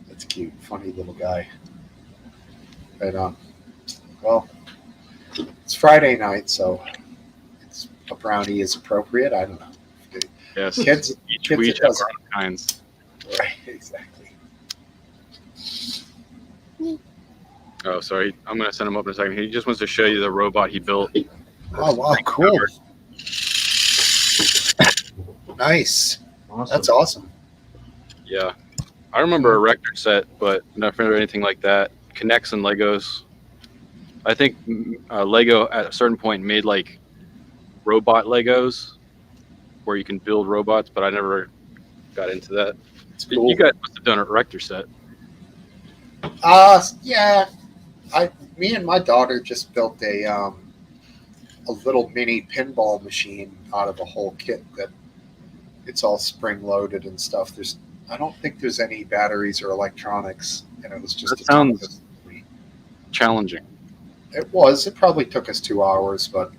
That's cute. Funny little guy. Right on. Well, it's Friday night, so a brownie is appropriate. I don't know. Yes, Kids, we each it have doesn't. our own kinds. Right, exactly. Oh, sorry. I'm going to send him up in a second. He just wants to show you the robot he built. Oh, wow, cool. Nice. Awesome. That's awesome. Yeah. I remember a Rector set, but never anything like that. Connects and Legos. I think Lego at a certain point made like robot Legos where you can build robots, but I never got into that. It's cool. You guys must have done a Rector set. Yeah. Me and my daughter just built a little mini pinball machine out of a whole kit that it's all spring loaded and stuff. I don't think there's any batteries or electronics, and it was just That a ton of sounds assembly. challenging. It probably took us 2 hours, but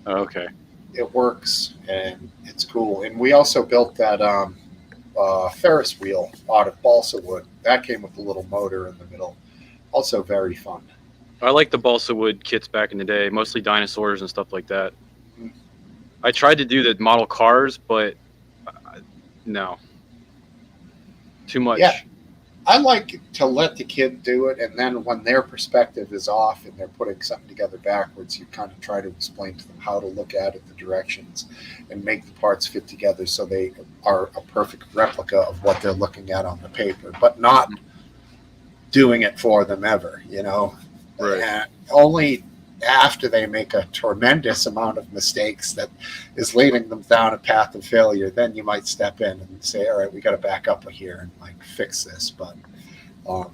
Oh, okay. it works and it's cool. And we also built that Ferris wheel out of balsa wood. That came with a little motor in the middle. Also very fun. I like the balsa wood kits back in the day, mostly dinosaurs and stuff like that. I tried to do the model cars, but no. Too much. Yeah. I like to let the kid do it, and then when their perspective is off and they're putting something together backwards, you kind of try to explain to them how to look at it, the directions, and make the parts fit together so they are a perfect replica of what they're looking at on the paper, but not doing it for them ever, Right. And only after they make a tremendous amount of mistakes that is leading them down a path of failure, then you might step in and say, all right, we got to back up here and like fix this. But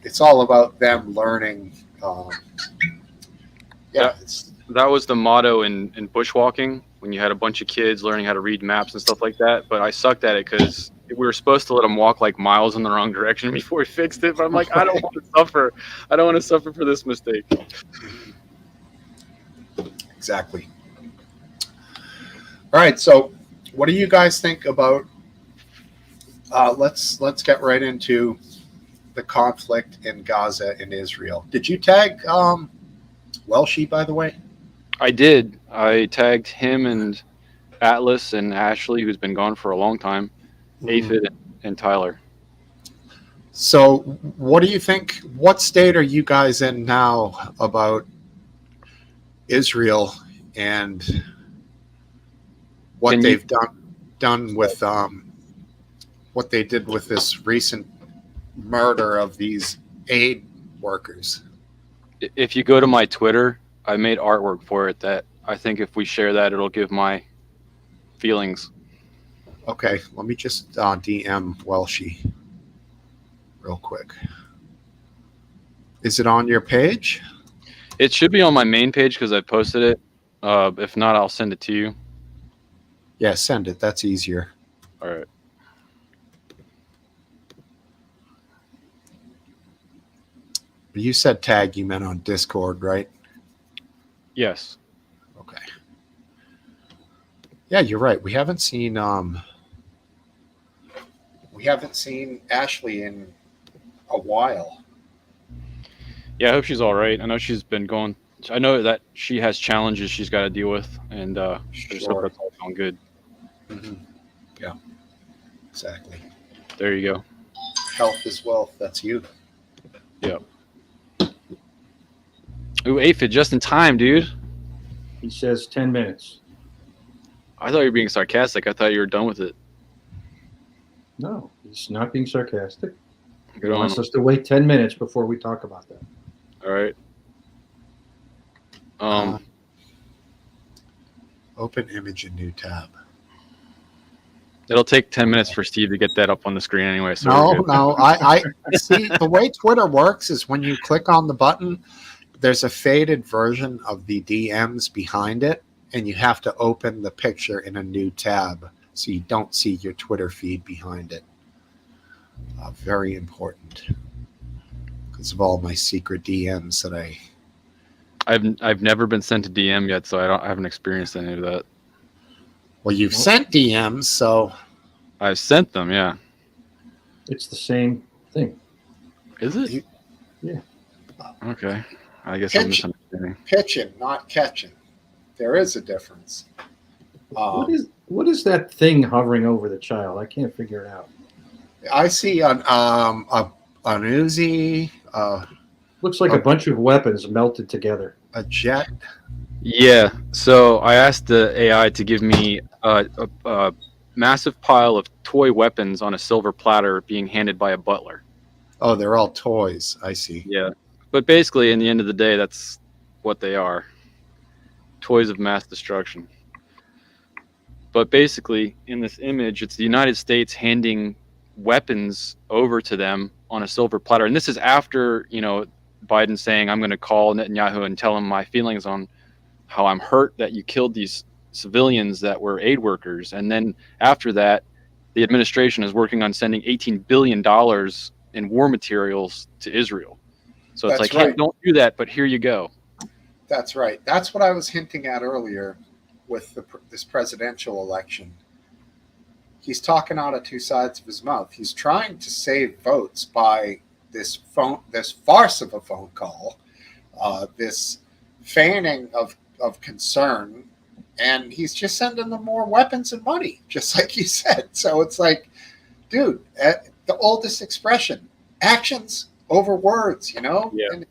it's all about them learning. That was the motto in bushwalking when you had a bunch of kids learning how to read maps and stuff like that. But I sucked at it because we were supposed to let them walk like miles in the wrong direction before we fixed it. But I'm like, I don't want to suffer. I don't want to suffer for this mistake. Exactly. All right. So, what do you guys think about? Let's get right into the conflict in Gaza and Israel. Did you tag Welshie, by the way? I did. I tagged him and Atlas and Ashley, who's been gone for a long time, Aphid and Tyler. So, what do you think? What state are you guys in now about Israel and what they've done? done with what they did with this recent murder of these aid workers. If you go to my Twitter, I made artwork for it that I think if we share that, it'll give my feelings. Okay, let me just DM Welshie real quick. Is it on your page? It should be on my main page because I posted it. If not, I'll send it to you. Yeah, send it. That's easier. All right. You said tag you meant on Discord, right? Yes. Okay. Yeah, you're right. We haven't seen Ashley in a while. Yeah, I hope she's all right. I know she's been going. I know that she has challenges she's got to deal with, and I just hope Sure. that's all going good. Mm-hmm. Yeah, exactly. There you go. Health is wealth. That's you. Yep. Ooh, Aphid, just in time, dude. He says 10 minutes. I thought you were being sarcastic. I thought you were done with it. No, he's not being sarcastic. He Good on wants him. us to wait 10 minutes before we talk about that. All right. Open image in new tab. It'll take 10 minutes for Steve to get that up on the screen anyway. So No, we're good. no. I see the way Twitter works is when you click on the button, there's a faded version of the DMs behind it, and you have to open the picture in a new tab so you don't see your Twitter feed behind it. Very important because of all my secret DMs that I've never been sent a DM yet, so I haven't experienced any of that. Well, you've sent DMs, so I've sent them, yeah. It's the same thing. Is it? Yeah. Okay. I guess I'm misunderstanding. pitching, not catching. There is a difference. What is that thing hovering over the child? I can't figure it out. I see an Uzi, Looks like a bunch of weapons melted together. a jet. Yeah. So I asked the AI to give me a massive pile of toy weapons on a silver platter being handed by a butler. Oh, they're all toys. I see. Yeah. But basically, in the end of the day, that's what they are. Toys of mass destruction. But basically, in this image, it's the United States handing weapons over to them on a silver platter. And this is after, Biden saying, I'm going to call Netanyahu and tell him my feelings on how I'm hurt that you killed these civilians that were aid workers. And then after that, the administration is working on sending $18 billion in war materials to Israel. So it's That's like, hey, right. don't do that, but here you go. That's right. That's what I was hinting at earlier with this presidential election. He's talking out of two sides of his mouth. He's trying to save votes by this farce of a phone call, this feigning of concern, and he's just sending them more weapons and money, just like you said. So it's like, dude, the oldest expression, actions over words, Yeah. And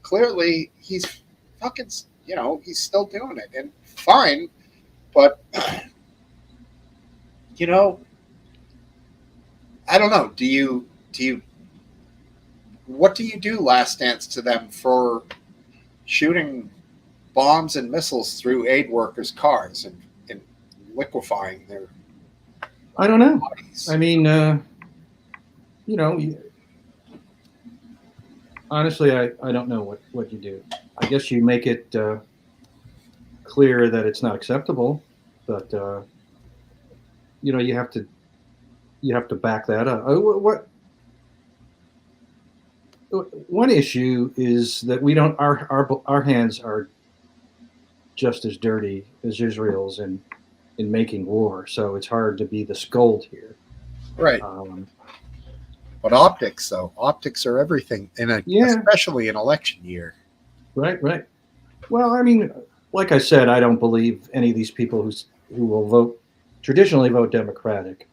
clearly he's fucking, he's still doing it, and fine, but I don't know. What do you do, last dance, to them for shooting bombs and missiles through aid workers' cars and liquefying their I don't know. bodies? I mean, honestly, I don't know what you do. I guess you make it clear that it's not acceptable, but you have to back that up. One issue is that we don't. Our hands are just as dirty as Israel's in making war, so it's hard to be the scold here. Right. But optics, though, optics are everything especially in election year. Right. Well, I mean, like I said, I don't believe any of these people who will traditionally vote Democratic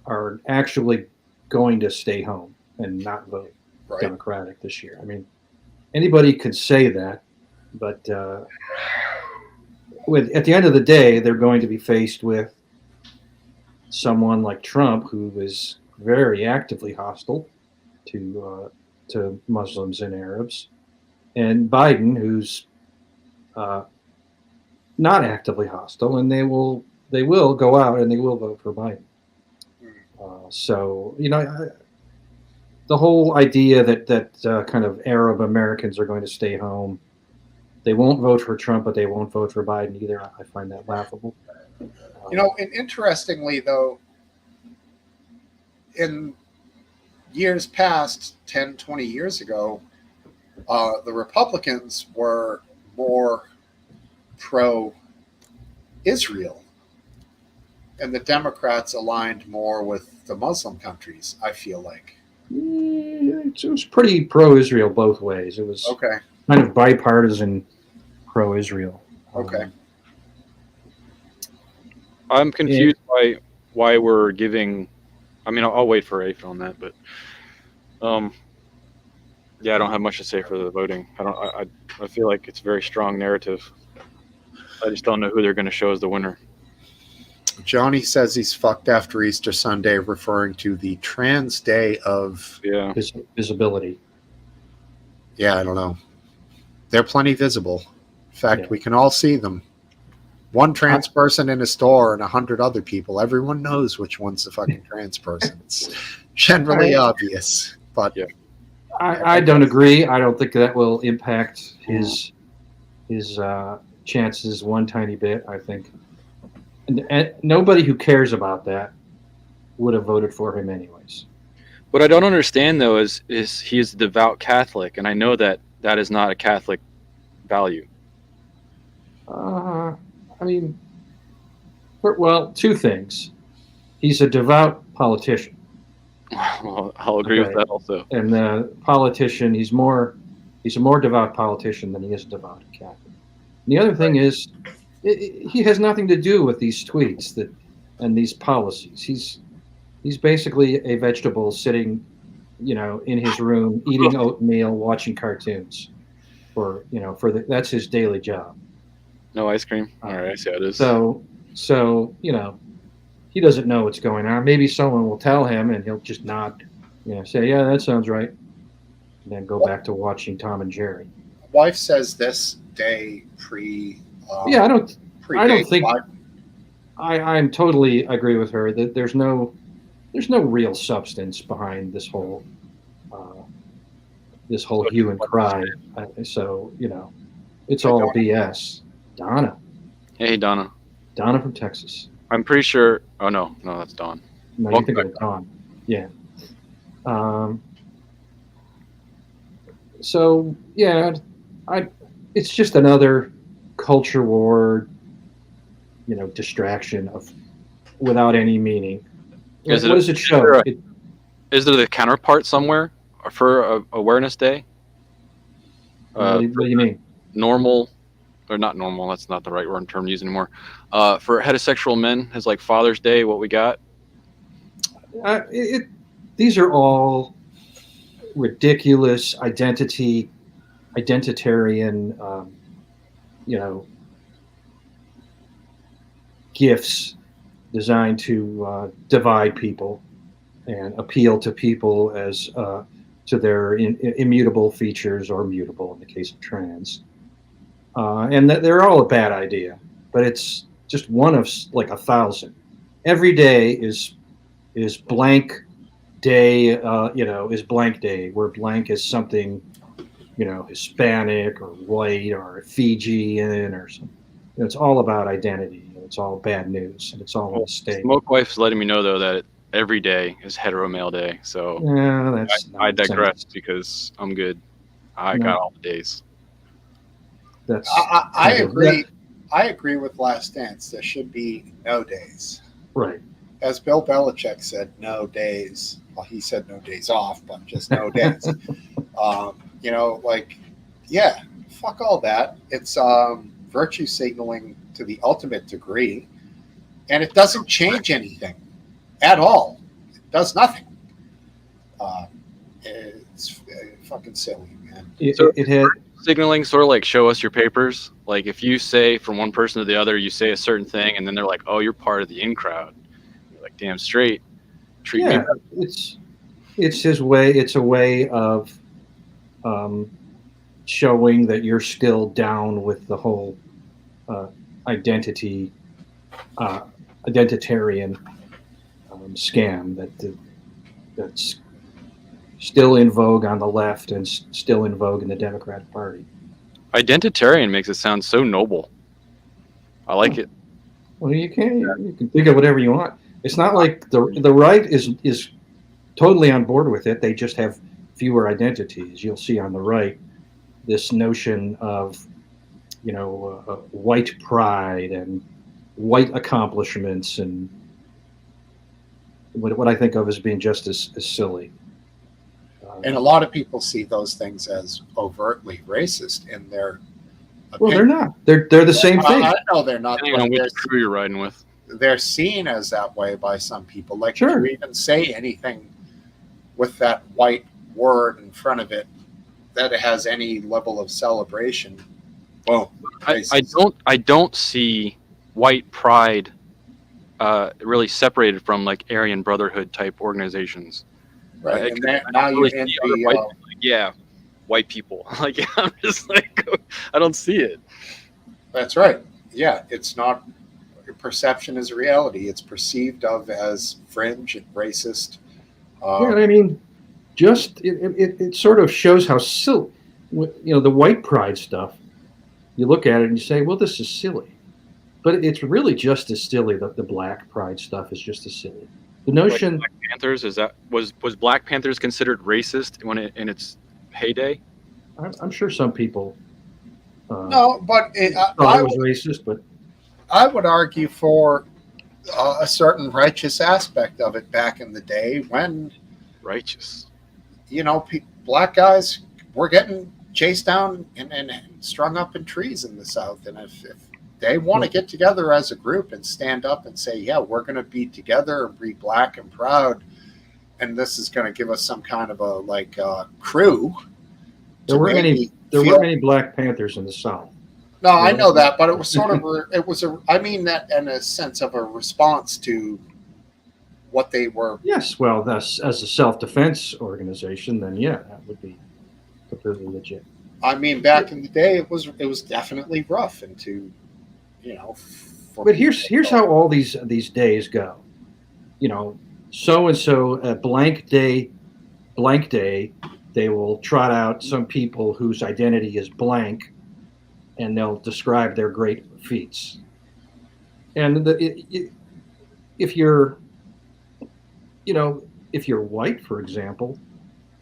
are actually going to stay home and not vote Democratic this year. I mean, anybody could say that, but at the end of the day, they're going to be faced with someone like Trump, who is very actively hostile to Muslims and Arabs, and Biden, who's not actively hostile, and they will go out and they will vote for Biden. So the whole idea that kind of Arab Americans are going to stay home, they won't vote for Trump, but they won't vote for Biden either. I find that laughable. And interestingly, though, in years past, 10, 20 years ago, the Republicans were more pro-Israel, and the Democrats aligned more with the Muslim countries, I feel like. It was pretty pro-Israel both ways. It was Okay. kind of bipartisan pro-Israel. Okay. I'm confused by why we're giving. I mean, I'll wait for Rafe on that, but yeah, I don't have much to say for the voting. I feel like it's a very strong narrative. I just don't know who they're going to show as the winner. Johnny says he's fucked after Easter Sunday, referring to the trans day of visibility. Yeah, I don't know. They're plenty visible. In fact, we can all see them. One trans person in a store and 100 other people. Everyone knows which one's the fucking trans person. It's generally obvious. But yeah. I don't agree. I don't think that will impact his chances one tiny bit. I think and nobody who cares about that would have voted for him anyways. What I don't understand, though, is he is a devout Catholic, and I know that is not a Catholic value. I mean, well, two things. He's a devout politician. Well, I'll agree with that also. And the politician, he's a more devout politician than he is a devout Catholic. And the other thing is, he has nothing to do with these tweets and these policies. He's basically a vegetable sitting, in his room eating oatmeal, watching cartoons. That's his daily job. No ice cream. All right, I see how it is. So he doesn't know what's going on. Maybe someone will tell him, and he'll just nod, say, "Yeah, that sounds right," and then go back to watching Tom and Jerry. Wife says this day pre. I don't think. I'm totally agree with her that there's no real substance behind this whole hue and cry. So it's all BS. Donna. Hey, Donna. Donna from Texas. I'm pretty sure. Oh no, that's Dawn. No, you think of Dawn. Yeah. So yeah, it's just another culture war, distraction without any meaning. What does it show? Is there the counterpart somewhere for Awareness Day? What do you mean? Normal, or not normal? That's not the right word term to use anymore. For heterosexual men, is like Father's Day. What we got? These are all ridiculous identitarian, gifts designed to divide people and appeal to people as to their immutable features, or mutable in the case of trans. And they're all a bad idea, but it's just one of like 1,000. Every day is blank day, is blank day, where blank is something, Hispanic or white or Fijian or something. It's all about identity. It's all bad news, and it's all a mistake. Smoke Wife's letting me know, though, that every day is hetero male day. So yeah, I digress because I'm good. I got all the days. I agree. I agree with Last Dance. There should be no days. Right. As Bill Belichick said, no days. Well, he said no days off, but just no days. Fuck all that. It's virtue signaling to the ultimate degree, and it doesn't change anything at all. It does nothing. It's fucking silly, man. It had signaling sort of like show us your papers. Like if you say from one person to the other, you say a certain thing, and then they're like, "Oh, you're part of the in crowd." You're like, damn straight. Treat me Yeah, better. it's his way. It's a way of showing that you're still down with the whole uh, identity, uh, identitarian scam that's still in vogue on the left and still in vogue in the Democratic Party. Identitarian makes it sound so noble. I like it. Well, you can think of whatever you want. It's not like the right is totally on board with it. They just have fewer identities. You'll see on the right this notion of white pride and white accomplishments and what I think of as being just as silly. And a lot of people see those things as overtly racist in their Well, they're opinion. not. They're the same thing. I know they're not. Depending on which crew you're riding with. They're seen as that way by some people. Like Sure. if you even say anything with that white word in front of it that it has any level of celebration, boom. I don't see white pride really separated from like Aryan Brotherhood type organizations. Right. And I now don't you're really in see other the white people, like, yeah, white people. Like I'm just like I don't see it. that's right. Yeah, it's not perception is reality. It's perceived of as fringe and racist. Yeah, I mean, just it sort of shows how silly, the white pride stuff. You look at it and you say, well, this is silly, but it's really just as silly. The black pride stuff is just as silly. The notion, Like Black Panthers was Black Panthers considered racist in its heyday? I'm sure some people No, but thought it was racist, but I would argue for a certain righteous aspect of it back in the day when, Righteous. black guys were getting chased down and strung up in trees in the South. And if they want to get together as a group and stand up and say, yeah, we're going to be together and be black and proud, and this is going to give us some kind of a crew. there weren't many Black Panthers in the South. No, I know that, but it was sort of I mean that in a sense of a response to what they were. Yes, well, that's as a self-defense organization, then yeah, that would be completely legit. I mean, back in the day, it was definitely rough and But here's how all these days go. So and so blank day, they will trot out some people whose identity is blank, and they'll describe their great feats. And if you're white, for example,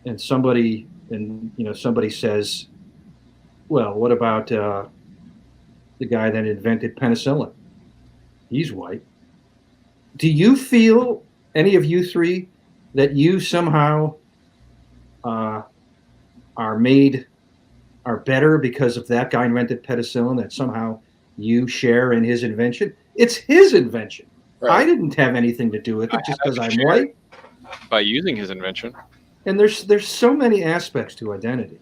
and somebody says, well, what about the guy that invented penicillin? He's white. Do you feel, any of you three, that you somehow are better because of that guy invented penicillin, that somehow you share in his invention? It's his invention. Right. I didn't have anything to do with it just because I'm white. By using his invention. And there's so many aspects to identity.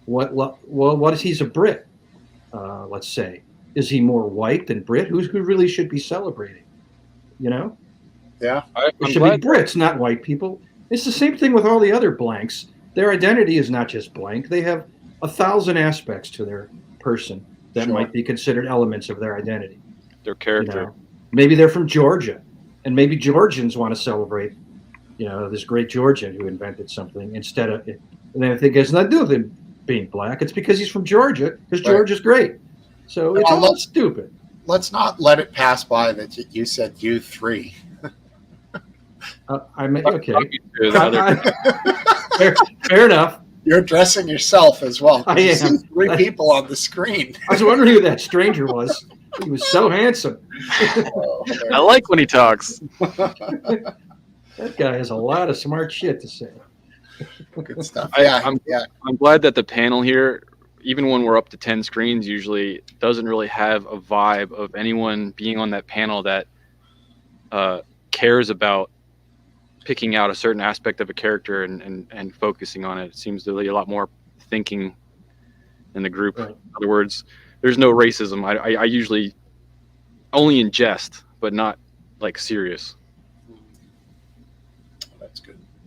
What is he's a Brit? Let's say, is he more white than Brit? Who really should be celebrating? Yeah. It should be Brits, not white people. It's the same thing with all the other blanks. Their identity is not just blank. They have 1,000 aspects to their person that might be considered elements of their identity. Their character. Maybe they're from Georgia, and maybe Georgians want to celebrate, this great Georgian who invented something instead of. And then I think it has nothing to do with him being black. It's because he's from Georgia, because Georgia's great. So it's all stupid. Let's not let it pass by that you said you three. Okay. Fair enough. You're addressing yourself as well. I am. 3 people on the screen. I was wondering who that stranger was. He was so handsome. I like when he talks. That guy has a lot of smart shit to say. Good stuff. I'm glad that the panel here, even when we're up to 10 screens, usually doesn't really have a vibe of anyone being on that panel that cares about picking out a certain aspect of a character and focusing on it. It seems to be a lot more thinking in the group. Right. In other words, there's no racism. I usually only in jest, but not like serious.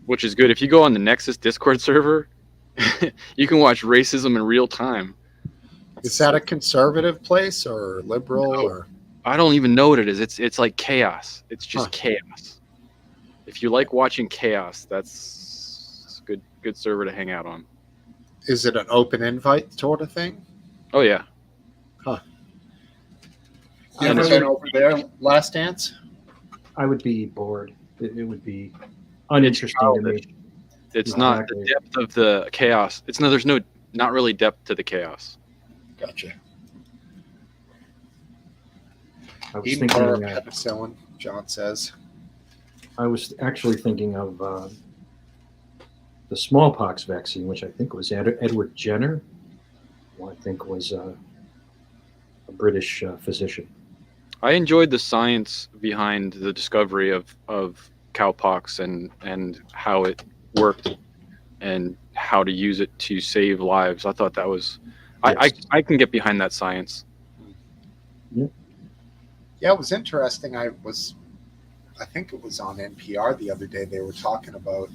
which is good. If you go on the Nexus Discord server, you can watch racism in real time. Is that a conservative place or liberal No. or? I don't even know what it is. It's like chaos. It's just Huh. chaos. If you like watching chaos, that's good server to hang out on. Is it an open invite sort of thing? Oh yeah. You And ever it's- been over there, Last Dance? I would be bored. It would be uninteresting to me. It's not the Exactly. depth of the chaos. There's not really depth to the chaos. Gotcha. I was Eat thinking. more penicillin, John says. I was actually thinking of the smallpox vaccine, which I think was Edward Jenner, who I think was a British physician. I enjoyed the science behind the discovery of cowpox and how it worked and how to use it to save lives. I thought that was I can get behind that science. Yeah, it was interesting. I think it was on NPR the other day. They were talking about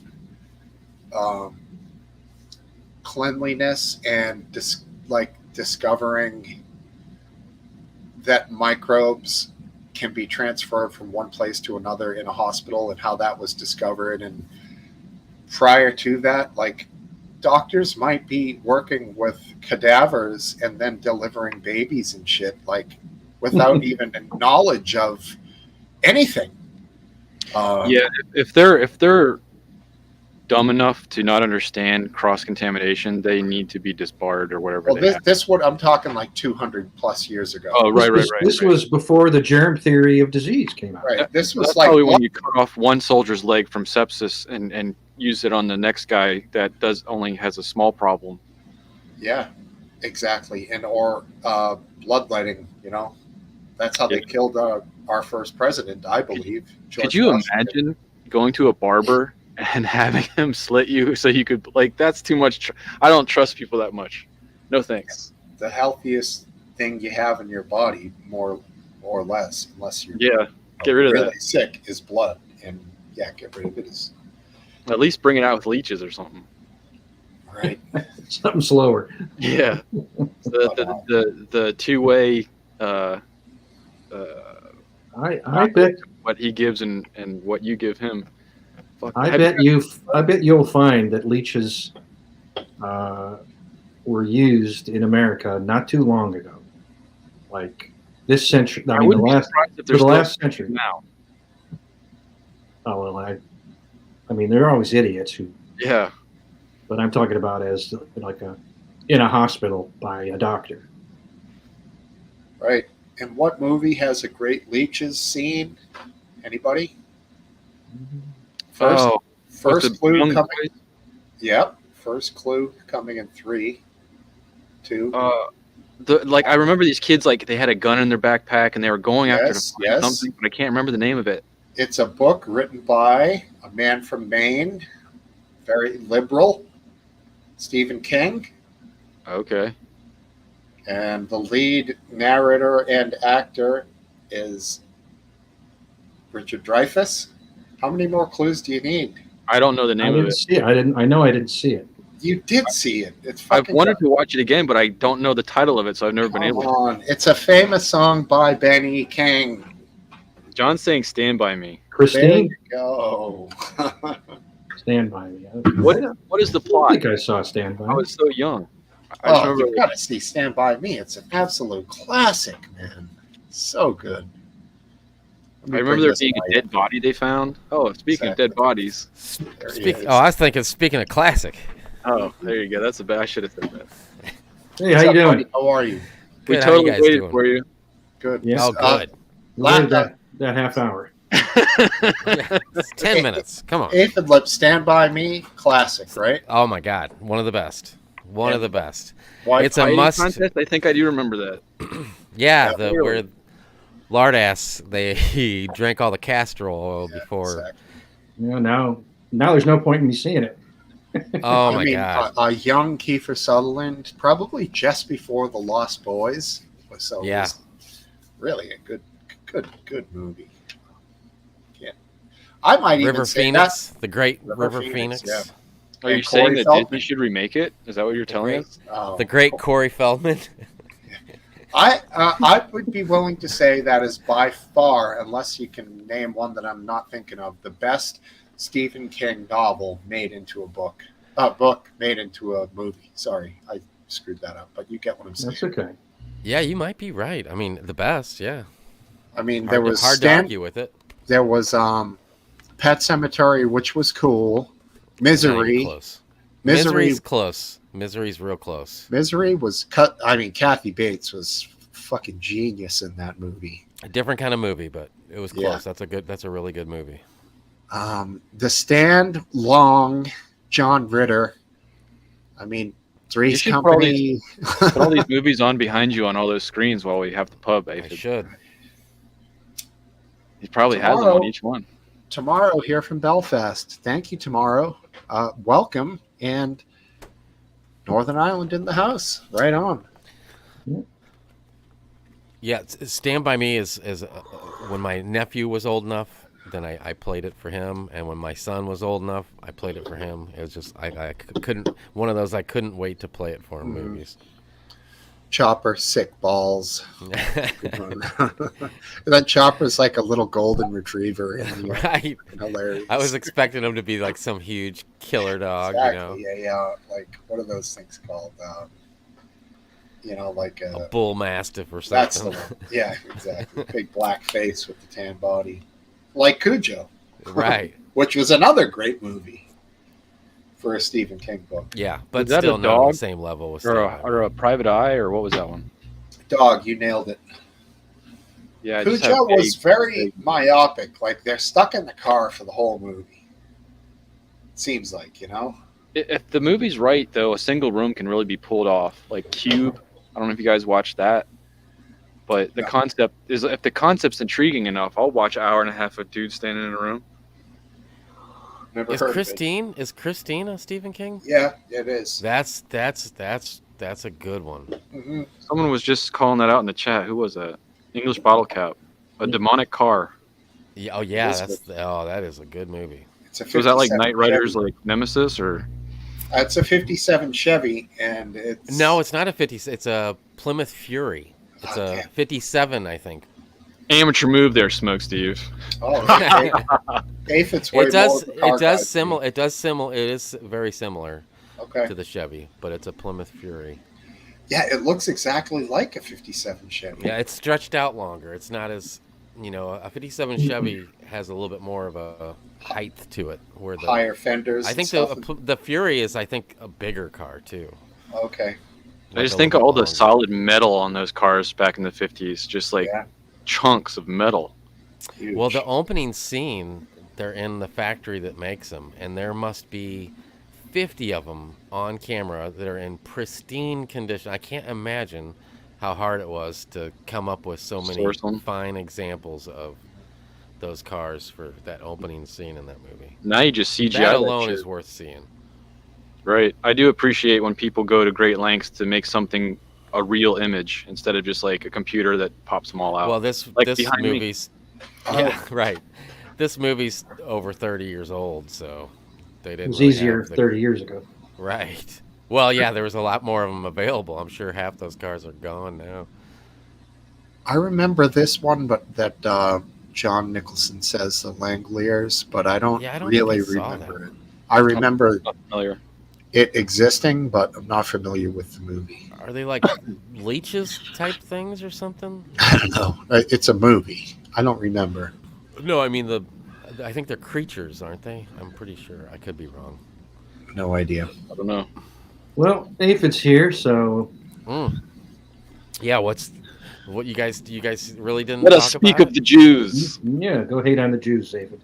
cleanliness and discovering that microbes can be transferred from one place to another in a hospital and how that was discovered. And prior to that, like, doctors might be working with cadavers and then delivering babies and shit, like, without even knowledge of anything. Yeah, if they're dumb enough to not understand cross contamination, they need to be disbarred or whatever. Well, this what I'm talking like 200 plus years ago. Oh, right. This was before the germ theory of disease came out. Right. This was That's like probably when you cut off one soldier's leg from sepsis and use it on the next guy that only has a small problem. Yeah, exactly. And or bloodletting. That's how they killed our first president, I believe. Could you imagine going to a barber and having him slit you so you could, like, that's too much. I don't trust people that much. No thanks. The healthiest thing you have in your body, more or less, unless you're get rid of really that. sick, is blood. And yeah, get rid of it. At least bring it out with leeches or something. Right. Something slower. Yeah. The two-way I bet what he gives and what you give him. Fuck. I bet you'll find that leeches were used in America not too long ago, like this century. I mean, the last century. Now. Oh well, I mean, there are always idiots who. Yeah. But I'm talking about as like in a hospital by a doctor. Right. And what movie has a great leeches scene? Anybody? First clue coming. Yep. First clue coming in 3, 2. I remember these kids, like, they had a gun in their backpack and they were going after Yes. something, but I can't remember the name of it. It's a book written by a man from Maine, very liberal, Stephen King. Okay. And the lead narrator and actor is Richard Dreyfuss. How many more clues do you need? I don't know the name of it. See it. I know I didn't see it. You did see it. It's I've fucking wanted to watch it again, but I don't know the title of it, so I've never been able to. on. It's a famous song by Benny King. John's saying "Stand by Me." There Christine, you go. Stand by Me. What is the I plot? think I saw Stand by I Me. was so young. I just Oh, remember you gotta see Stand By Me. It's an absolute classic, man. So good. I remember there being a dead body they found. Oh, speaking of dead bodies. I was thinking, speaking of classic. Oh, there you go. That's a bad. I should have said that. Hey, how you doing? How are you? We Good, how you totally guys waited doing? for you. Good. Yes. Oh, good. Where did that half hour? It's 10 minutes. Come on. Eighth and Lip, Stand By Me, classic, right? Oh, my God. One of the best. One of the best. Why? It's a Fighting must. contest? I think I do remember that. Yeah, Yeah, where Lardass, he drank all the castor oil before. Exactly. Now there's no point in me seeing it. Oh, I my mean, God. a young Kiefer Sutherland, probably just before The Lost Boys. So it was really a good movie. Yeah. I might River even say Phoenix, that. the great River River Phoenix, Phoenix. yeah. Are you And saying Corey that Feldman. Disney should remake it? Is that what you're telling great- us? Oh, The great Corey Feldman. I would be willing to say that is by far, unless you can name one that I'm not thinking of, the best Stephen King novel made into a book. Book made into a movie. Sorry, I screwed that up, but you get what I'm saying. That's okay. Yeah, you might be right. I mean, the best. Yeah, I mean, hard, to, hard to argue with it. There was Pet Cemetery, which was cool. Not even Misery. close. Misery. Misery's close. Misery's real close. Misery was cut. I mean, Kathy Bates was fucking genius in that movie. A different kind of movie, but it was close. Yeah. That's a really good movie. The Stand, Long, John Ritter. I mean, Three's You should Company. Put all these movies on behind you on all those screens while we have the pub. I Aphid. should. He probably has them on each one. Tomorrow here from Belfast. Thank you, Tomorrow. Welcome, and Northern Ireland in the house. Right on. Yeah, Stand By Me is when my nephew was old enough, then I played it for him, and when my son was old enough, I played it for him. It was just I couldn't, one of those I couldn't wait to play it for him movies. Chopper, sick balls. That Chopper's like a little golden retriever. And, Right. Hilarious. I was expecting him to be like some huge killer dog, exactly. Yeah. Like, what are those things called? Like a bull mastiff or that's something. the one. Yeah, exactly. Big black face with the tan body. Like Cujo. Right. Which was another great movie for a Stephen King book. Yeah, but Was that still a not on the dog? same level with Or a Private Eye, or what was that one? Dog, you nailed it. Yeah, I just Cujo have was vague- very myopic. Like, they're stuck in the car for the whole movie. Seems like, If the movie's right, though, a single room can really be pulled off. Like Cube. I don't know if you guys watched that, but the concept is, if the concept's intriguing enough, I'll watch an hour and a half of dudes standing in a room. Never Is heard Christine a Stephen King? of it. Yeah, it is. That's a good one. Mm-hmm. Someone was just calling that out in the chat. Who was that? English Bottle Cap. A demonic car. Yeah, oh yeah, It is that is a good movie. It's a So was that like 57 Knight Rider's Chevy. like Nemesis, or? It's a 57 Chevy, and it's... No, it's not a 50. It's a Plymouth Fury. It's Okay. a 57, I think. Amateur move there, Smokesteve. Oh, Aphid's way It does. more of a car It guy does than me. similar. It does similar. It is very similar Okay. to the Chevy, but it's a Plymouth Fury. Yeah, it looks exactly like a 57 Chevy. Yeah, it's stretched out longer. It's not as a 57 Chevy has a little bit more of a height to it. Where the Higher fenders. I think and the Fury is a bigger car too. stuff. Okay. I just think of all the solid metal on those cars back in the 50s, just like Yeah. chunks of metal. Huge. Well, the opening scene, they're in the factory that makes them, and there must be 50 of them on camera that are in pristine condition. I can't imagine how hard it was to come up with so many Source them. fine examples of those cars for that opening scene in that movie. Now you just CGI That that alone shit. is worth seeing. Right. I do appreciate when people go to great lengths to make something a real image instead of just like a computer that pops them all out. Well, this Like behind me. movie's yeah, right. This movie's over 30 years old, so they It didn't. was really easier have the- 30 years ago. Right. Well, yeah, there was a lot more of them available. I'm sure half those cars are gone now. I remember this one, but that John Nicholson says the Langoliers, but I don't, Yeah, I don't really think I saw remember it. I remember Not familiar. it existing, but I'm not familiar with the movie. Are they like leeches type things or something? I don't know. It's a movie. I don't remember. No, I mean I think they're creatures, aren't they? I'm pretty sure. I could be wrong. No idea. I don't know. Well, Aphid's here, so Yeah, what you guys really didn't Let talk us speak about of the Jews. yeah, go hate on the Jews, Aphid.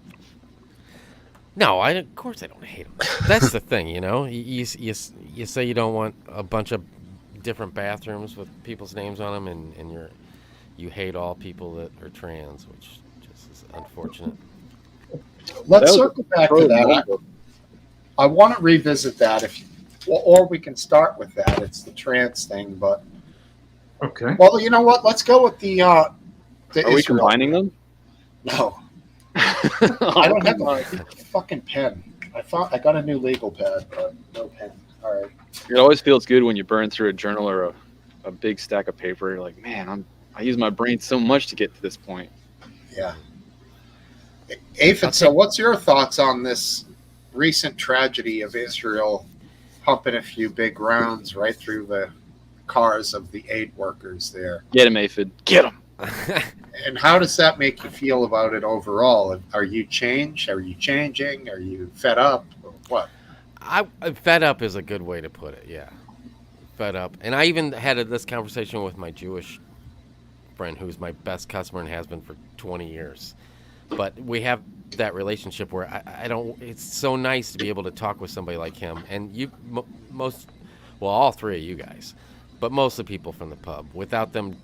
No, of course I don't hate them. That's the thing, You say you don't want a bunch of different bathrooms with people's names on them, and you hate all people that are trans, which just is unfortunate. Let's That was circle back to that. I want to revisit that, or we can start with that. It's the trans thing, but Okay. well, you know what? Let's go with the Are we Israel. combining them? No. I don't have a fucking pen. I thought I got a new legal pad, but no pen. All right. It always feels good when you burn through a journal or a big stack of paper. You're like, man, I use my brain so much to get to this point. Yeah. Aphid, so what's your thoughts on this recent tragedy of Israel pumping a few big rounds right through the cars of the aid workers there? Get him, Aphid. Get him. And how does that make you feel about it overall? Are you changed? Are you changing? Are you fed up? Or what? Fed up is a good way to put it. Yeah, fed up. And I even had this conversation with my Jewish friend, who's my best customer and has been for 20 years. But we have that relationship where I don't. It's so nice to be able to talk with somebody like him. And all three of you guys, but most of the people from the pub. Without them,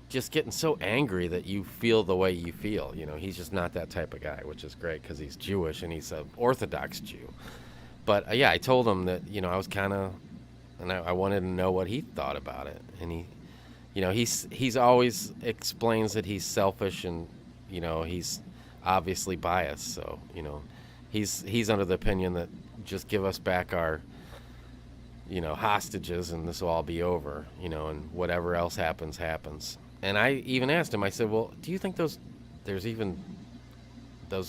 just getting so angry that you feel the way you feel. He's just not that type of guy, which is great because he's Jewish and he's an Orthodox Jew. But yeah, I told him that I was kind of, and I wanted to know what he thought about it. And he's always explains that he's selfish and he's obviously biased. So he's under the opinion that just give us back our hostages and this will all be over. And whatever else happens. And I even asked him, I said, well, do you think those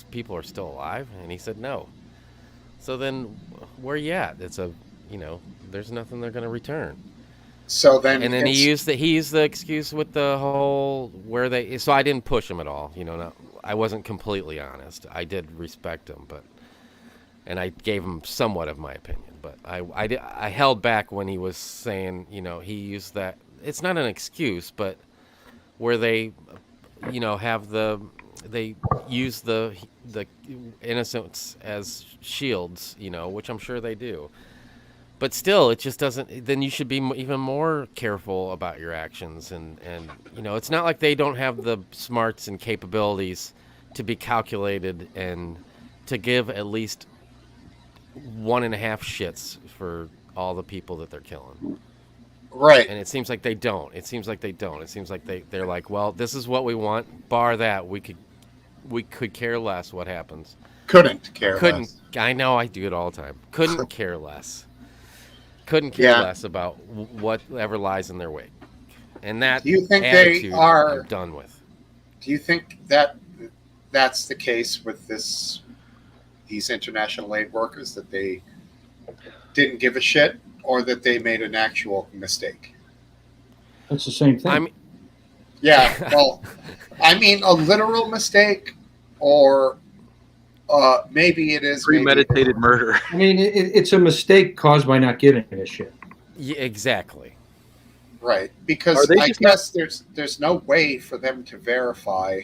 people are still alive? And he said, no. So then where you at? It's there's nothing they're going to return. So then, and then he used the excuse with the whole so I didn't push him at all. I wasn't completely honest. I did respect him, and I gave him somewhat of my opinion, but I held back when he was saying, he used that. It's not an excuse, but where they, they use the innocents as shields, which I'm sure they do. But still, it just doesn't. Then you should be even more careful about your actions, and it's not like they don't have the smarts and capabilities to be calculated and to give at least 1.5 shits for all the people that they're killing. Right. And it seems like they don't. It seems like they're like, well, this is what we want. Bar that, we could care less what happens. Couldn't care less. I know, I do it all the time. Couldn't care less. Couldn't care less about whatever lies in their wake. And that do you think attitude they are I'm done with. Do you think that that's the case with these international aid workers, that they didn't give a shit, or that they made an actual mistake? That's the same thing. Well, I mean a literal mistake, or maybe it is premeditated murder. I mean, it's a mistake caused by not giving a shit. Yeah, exactly. Right, because I guess there's no way for them to verify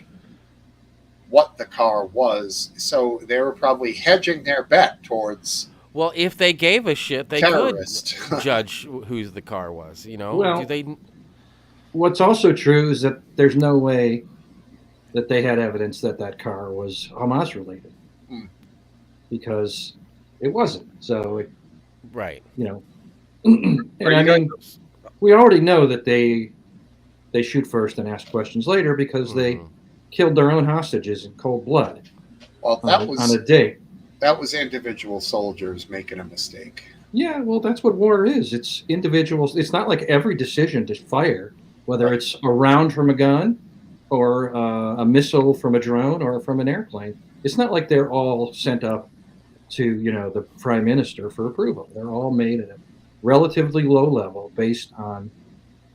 what the car was, so they were probably hedging their bet towards. Well, if they gave a shit, they terrorist. Could judge who the car was. Well, what's also true is that there's no way that they had evidence that car was Hamas related, because it wasn't. So, right. And I mean, we already know that they shoot first and ask questions later because they killed their own hostages in cold blood. Well, on a date. That was individual soldiers making a mistake. Yeah, well, that's what war is. It's individuals. It's not like every decision to fire, whether it's a round from a gun or a missile from a drone or from an airplane. It's not like they're all sent up to, the prime minister for approval. They're all made at a relatively low level based on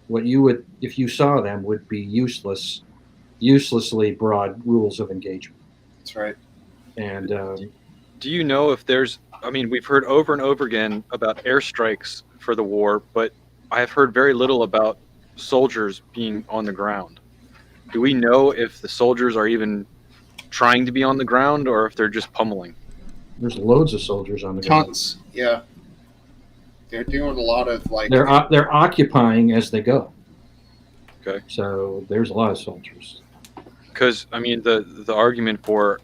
what you would, if you saw them, would be uselessly broad rules of engagement. That's right. And do you know if there's, we've heard over and over again about airstrikes for the war, but I have heard very little about soldiers being on the ground. Do we know if the soldiers are even trying to be on the ground or if they're just pummeling? There's loads of soldiers on the ground. Tons, yeah. They're doing a lot of They're occupying as they go. Okay. So there's a lot of soldiers. Because the argument for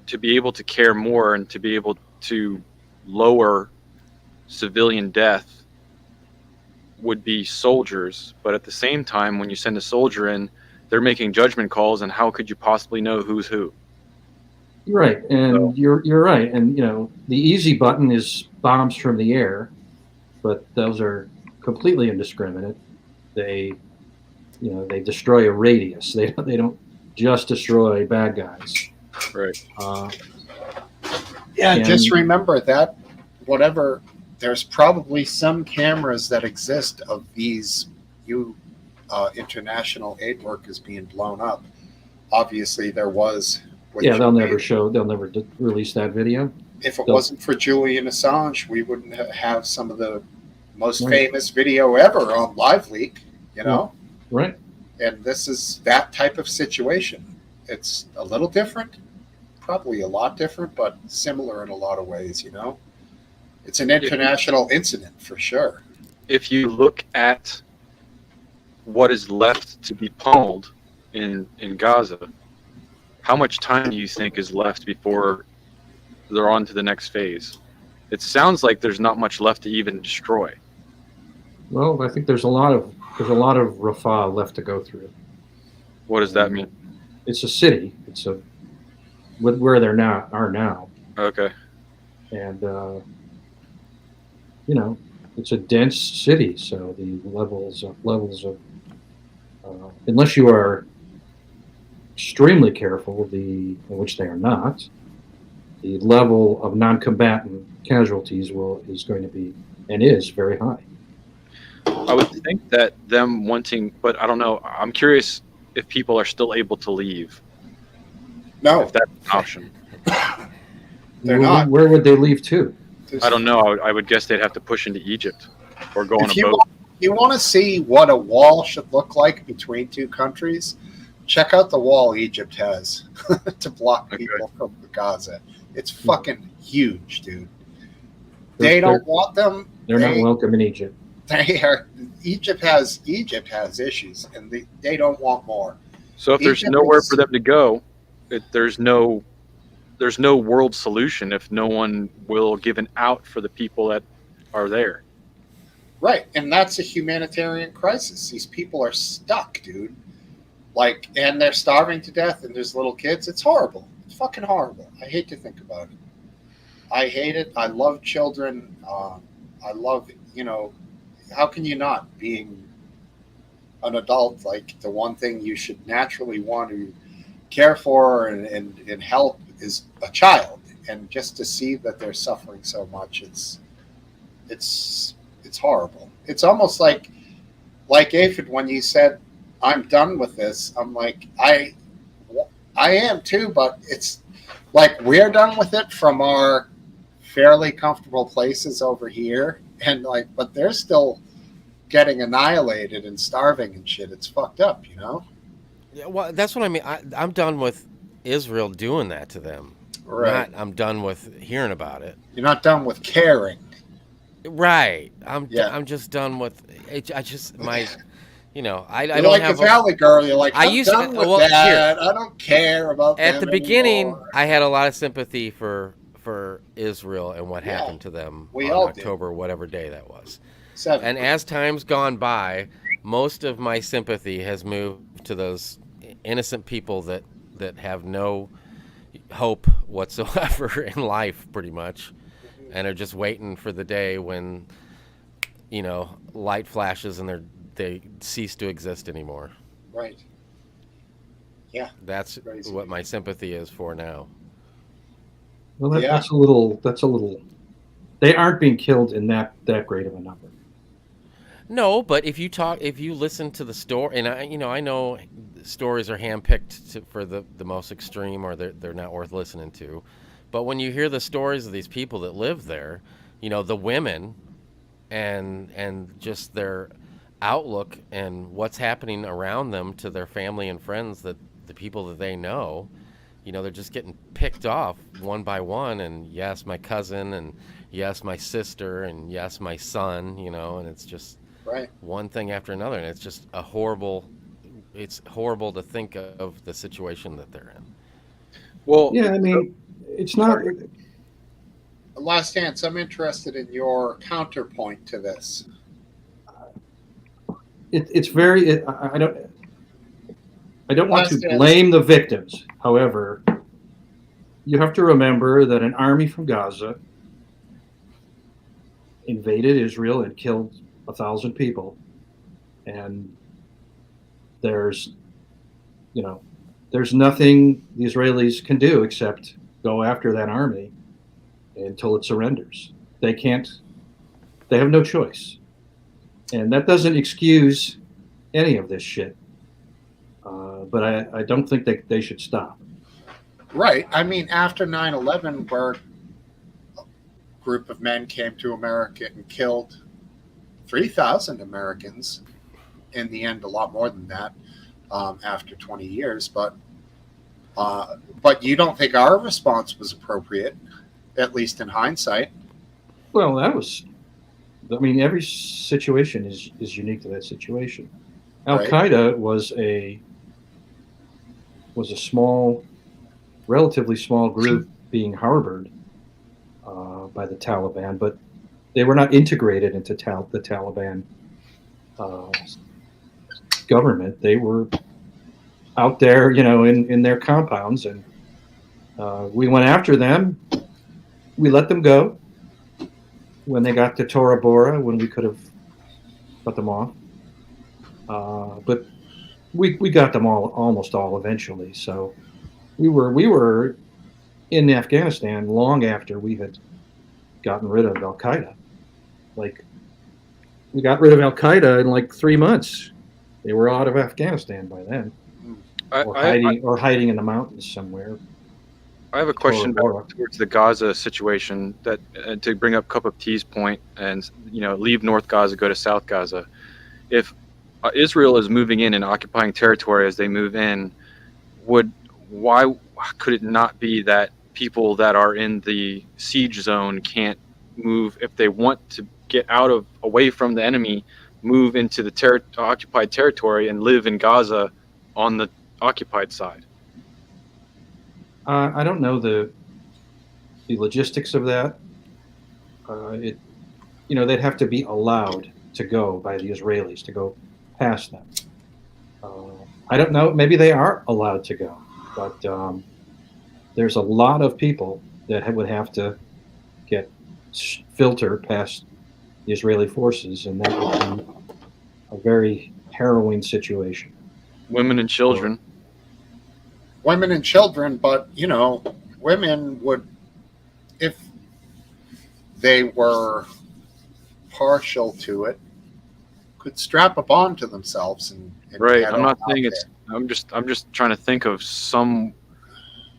to be able to care more and to be able to lower civilian death would be soldiers, but at the same time, when you send a soldier in, they're making judgment calls, and how could you possibly know who's who? Right, and So- you're right, and the easy button is bombs from the air, but those are completely indiscriminate. They they destroy a radius. They don't just destroy bad guys. Right. Uh, Yeah, just and remember that whatever, there's probably some cameras that exist of these you international aid workers being blown up. Obviously, there was. With yeah, Julian. they'll never release that video. If it They'll- wasn't for Julian Assange, we wouldn't have some of the most Right. famous video ever on Live Leak. Right. And this is that type of situation. It's a little different, probably a lot different, but similar in a lot of ways. It's an international incident for sure. If you look at what is left to be pummeled in Gaza, how much time do you think is left before they're on to the next phase? It sounds like there's not much left to even destroy. Well, I think there's a lot of Rafah left to go through. What does that mean? It's a city. It's where they're now, Okay. and it's a dense city. So the levels of unless you are extremely careful, which they are not, the level of non-combatant casualties is going to be and is very high. I would think that them wanting, but I don't know. I'm curious if people are still able to leave, No, if that's an option. They're not. Where would they leave to? I don't know. I would guess they'd have to push into Egypt or go on a If boat. you want to see what a wall should look like between two countries, check out the wall Egypt has to block Okay. people from Gaza. It's fucking huge, dude. They don't want them. They're not welcome in Egypt. They are. Egypt has issues, and they don't want more. So if there's Egypt nowhere is- for them to go, there's no world solution if no one will give an out for the people that are there. Right, and that's a humanitarian crisis. These people are stuck, dude. And they're starving to death, and there's little kids. It's horrible. It's fucking horrible. I hate to think about it. I hate it. I love children. I love, how can you not, being an adult, the one thing you should naturally want to care for and help is a child. And just to see that they're suffering so much, it's horrible. It's almost like Aphid, when you said, I'm done with this, I'm like, I am too, but it's like we're done with it from our fairly comfortable places over here, and but they're still getting annihilated and starving and shit. It's fucked up, Yeah, well, that's what I mean. I'm done with Israel doing that to them. Right. I'm done with hearing about it. You're not done with caring. Right. I'm Yeah. just done with it. I just I You're don't like have a Valley girl. You're like, I I'm used to- done with well, that. I don't care about at them the beginning. anymore. I had a lot of sympathy for Israel and what Yeah, happened to them we on all did. October, whatever day that was. 7. And as time's gone by, most of my sympathy has moved to those innocent people that have no hope whatsoever in life, pretty much, and are just waiting for the day when light flashes and they cease to exist anymore. Right. Yeah. That's Crazy. what my sympathy is for now. Well, Yeah. that's a little. They aren't being killed in that great of a number. No, but if you listen to the story, and I know stories are handpicked for the most extreme, or they're not worth listening to. But when you hear the stories of these people that live there, the women, and just their outlook and what's happening around them to their family and friends, that the people that they know, they're just getting picked off one by one. And yes, my cousin, and yes, my sister, and yes, my son, and it's just Right. one thing after another. And it's just it's horrible to think of the situation that they're in. Well, Yeah, I mean, it's not. Last Dance, I'm interested in your counterpoint to this. It's very. I don't want Last to Dance. blame the victims. However, you have to remember that an army from Gaza invaded Israel and killed 1,000 people, and there's, you know, there's nothing the Israelis can do except go after that army until it surrenders. They can't. They have no choice, and that doesn't excuse any of this shit. But I don't think they should stop. Right. I mean, after 9/11, where a group of men came to America and killed 3,000 Americans, in the end, a lot more than that, after 20 years. But you don't think our response was appropriate, at least in hindsight? Well, that was. I mean, every situation is unique to that situation. Al Right. Qaeda was a small, relatively small group being harbored by the Taliban, but they were not integrated into the Taliban uh, government. They were out there, in their compounds, and we went after them. We let them go when they got to Tora Bora, when we could have cut them off. But we got them almost all eventually. So we were in Afghanistan long after we had gotten rid of Al Qaeda. Like, we got rid of Al Qaeda in like 3 months. They were out of Afghanistan by then, or hiding in the mountains somewhere. I have a question Tora Bora. towards the Gaza situation, that to bring up Cup of Tea's point, and leave North Gaza, go to South Gaza. If Israel is moving in and occupying territory as they move in, why could it not be that people that are in the siege zone can't move if they want to get away from the enemy, move into the occupied territory and live in Gaza on the occupied side? I don't know the logistics of that. They'd have to be allowed to go by the Israelis, to go past them. I don't know. Maybe they are allowed to go, but there's a lot of people that would have to get filter past the Israeli forces, and that would be a very harrowing situation. Women and children. Women and children, but women would, if they were partial to it, could strap a bond to themselves and Right. head I'm not on saying out it's. I'm just trying to think of some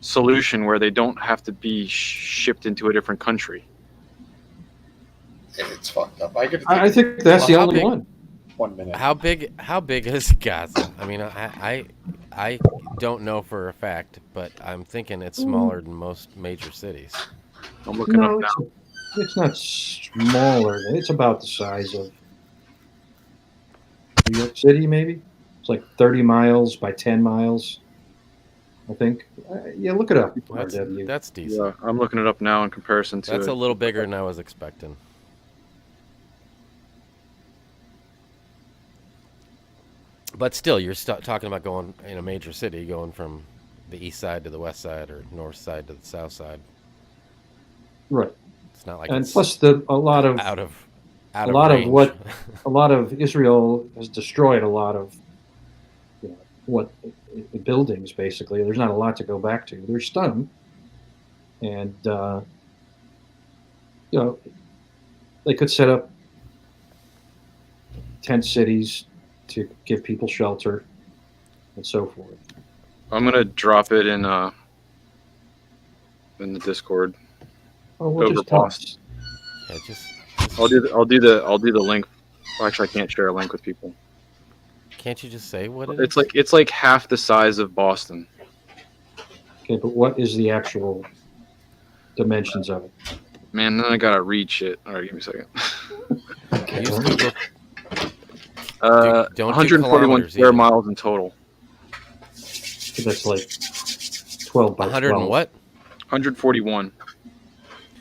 solution where they don't have to be shipped into a different country. there. It's fucked up. I think that's the how only big- one. 1 minute. How big is Gaza? I mean, I don't know for a fact, but I'm thinking it's smaller than most major cities. I'm looking No, up now. it's not smaller. It's about the size of New York City, maybe. It's like 30 miles by 10 miles, I think. Yeah, look it up. RW. That's decent. Yeah, I'm looking it up now in comparison to. That's it. a little bigger than I was expecting. But still, you're talking about going in a major city, going from the east side to the west side or north side to the south side. Right. It's not like And it's plus, a lot of range. a lot of Israel has destroyed a lot of the buildings. Basically, there's not a lot to go back to. There's some, and they could set up tent cities to give people shelter and so forth. I'm gonna drop it in the Discord. Oh, well, Over just tell Boston. us. Yeah, just I'll do the link. Well, actually, I can't share a link with people. can't you just say what it It's is? it's like half the size of Boston. Okay, but what is the actual dimensions of it? Man, then I gotta read shit. All right, give me a second. Use Google. Don't do 141 kilometers square either. miles in total. That's like 12 by 100 12. and what? 141.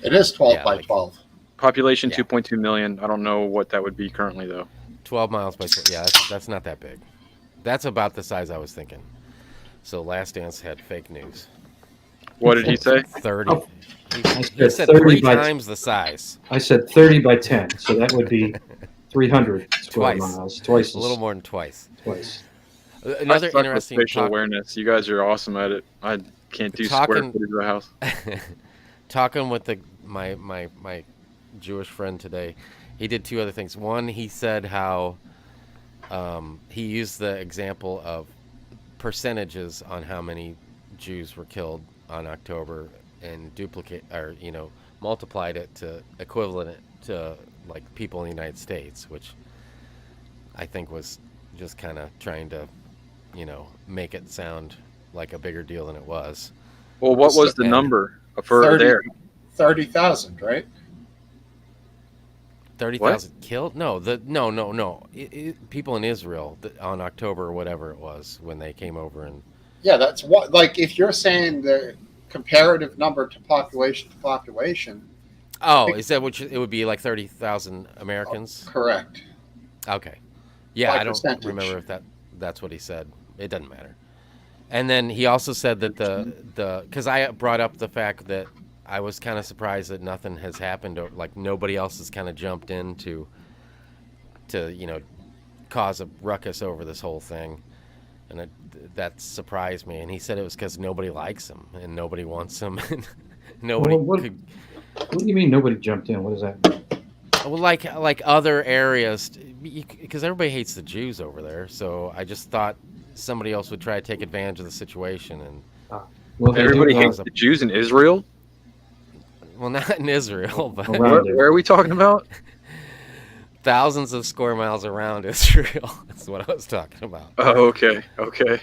It is 12 Yeah, by like- 12. Population Yeah. 2.2 million. I don't know what that would be currently though. 12 miles by 12. Yeah, that's not that big. That's about the size I was thinking. So Last Dance had fake news. What did he say? 30. Oh, He, I he said said 30 three by times the size. I said 30 by 10, so that would be 300 square Twice. miles, twice A little as more than twice. twice. I Another suck with interesting spatial awareness. You guys are awesome at it. I can't do square Talking- footage of a house. talking with my Jewish friend today, he did two other things. One, he said how he used the example of percentages on how many Jews were killed on October and multiplied it to equivalent it to like people in the United States, which I think was just kind of trying to make it sound like a bigger deal than it was. Well, what was the And- number for 30 there? 30,000, right? 30,000 killed? No, no. People in Israel on October or whatever it was when they came over and Yeah, that's what. Like, if you're saying the comparative number to population, is that which it would be like 30,000 Americans? correct. Okay, yeah, By I don't percentage. remember if that's what he said. It doesn't matter. And then he also said that the because I brought up the fact that I was kind of surprised that nothing has happened, or like nobody else has kind of jumped in to cause a ruckus over this whole thing, and that surprised me. And he said it was because nobody likes him and nobody wants him, and nobody What could. do you mean nobody jumped in? What does that mean? Well, like other areas, because everybody hates the Jews over there. So I just thought somebody else would try to take advantage of the situation, and Well, they Everybody do, hates the Jews in Israel. well, not in Israel, but Around Where are we talking about? thousands of square miles around Israel. That's what I was talking about. Oh, okay, okay.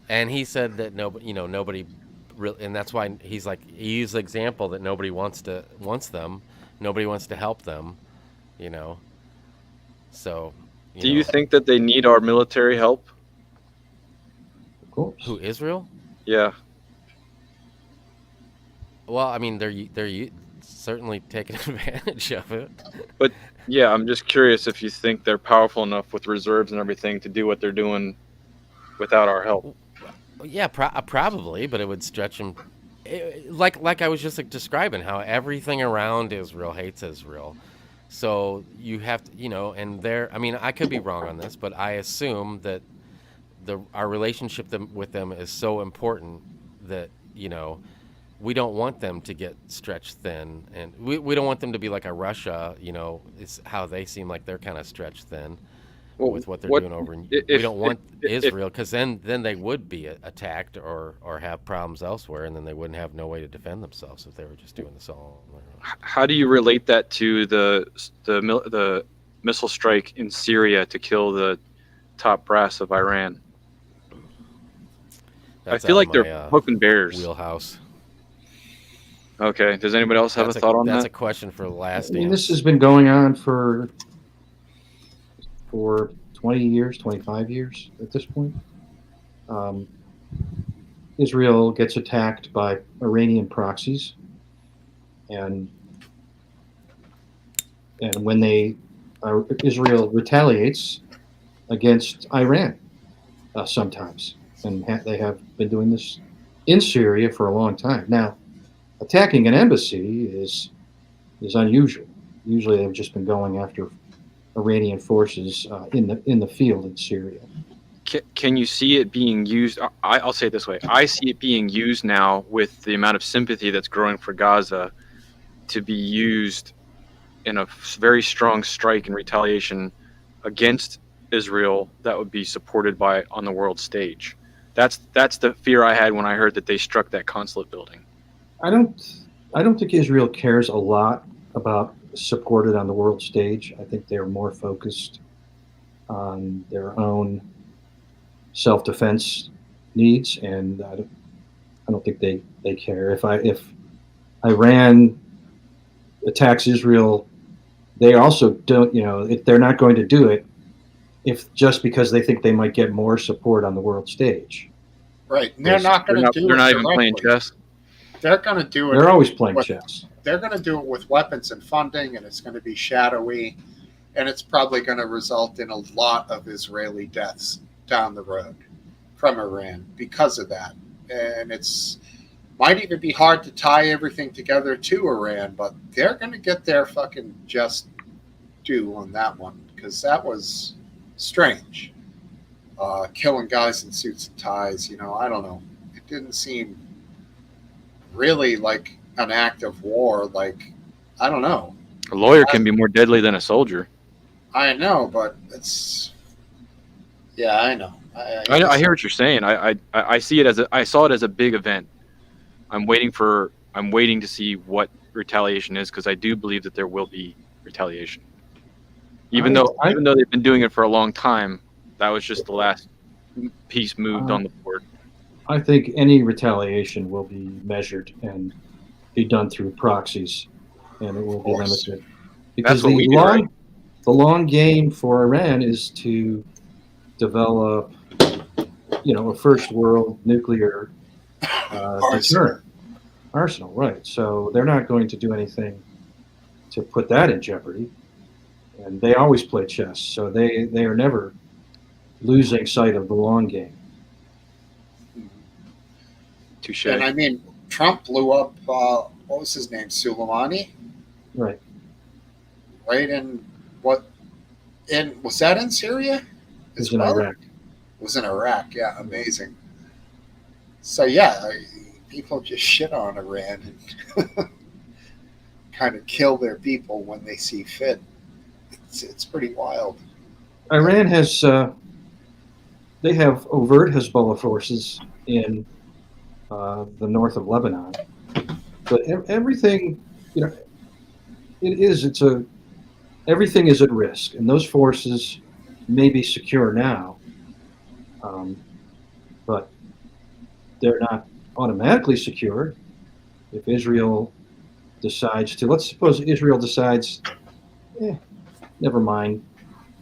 And he said that nobody really, and that's why he's like, he used the example that nobody wants them, nobody wants to help them, So, Do you think that they need our military help? of course. who Israel? Yeah. Well, I mean, they're certainly taking advantage of it. Yeah, I'm just curious if you think they're powerful enough with reserves and everything to do what they're doing without our help. Yeah, probably, but it would stretch them. Like I was just describing how everything around Israel hates Israel. So you have to, and I mean, I could be wrong on this, but I assume that our relationship with them is so important that, we don't want them to get stretched thin, and we don't want them to be like a Russia, it's how they seem like they're kind of stretched thin with what they're doing over in. We don't want Israel, because then they would be attacked or have problems elsewhere, and then they wouldn't have no way to defend themselves if they were just doing this all on their own. How do you relate that to the missile strike in Syria to kill the top brass of Iran? That's I feel out like of they're my, poking bears. wheelhouse. Okay. Does anybody else have a thought on That's that? a question for the last I mean, dance. this has been going on for 20 years, 25 years at this point. Israel gets attacked by Iranian proxies, and when Israel retaliates against Iran sometimes, and they have been doing this in Syria for a long time. Now, attacking an embassy is unusual. Usually, they've just been going after Iranian forces in the field in Syria. Can you see it being used? I'll say it this way. I see it being used now with the amount of sympathy that's growing for Gaza to be used in a very strong strike and retaliation against Israel that would be supported on the world stage. That's the fear I had when I heard that they struck that consulate building. I don't think Israel cares a lot about supported on the world stage. I think they're more focused on their own self-defense needs, and I don't think they care. If Iran attacks Israel, they also don't. They're not going to do it just because they think they might get more support on the world stage. Right. And they're not going to do it. They're not even directly. playing chess. They're going to do it. They're always playing chess. They're going to do it with weapons and funding, and it's going to be shadowy, and it's probably going to result in a lot of Israeli deaths down the road from Iran because of that. And it's Might even be hard to tie everything together to Iran, but they're going to get their fucking just due on that one because that was strange. Killing guys in suits and ties, I don't know. It didn't seem really like an act of war. Like, I don't know. A lawyer can be more deadly than a soldier. I know, but it's yeah, I know. I hear what you're saying. I see it as I saw it as a big event. I'm waiting to see what retaliation is because I do believe that there will be retaliation. Even though they've been doing it for a long time, that was just the last piece moved on the board. I think any retaliation will be measured and be done through proxies, and it will be limited. Because That's what we do, right? The long game for Iran is to develop, a first world nuclear deterrent arsenal, right? So they're not going to do anything to put that in jeopardy, and they always play chess, so they are never losing sight of the long game. Touche. And I mean, Trump blew up. What was his name? Soleimani, Right. right? And what? And was that in Syria? It's in Iraq. It was in Iraq. Yeah, amazing. So yeah, people just shit on Iran and kind of kill their people when they see fit. It's pretty wild. Iran has they have overt Hezbollah forces in the north of Lebanon, but everything, everything is at risk, and those forces may be secure now, but they're not automatically secure. If Israel decides to, let's suppose Israel decides, never mind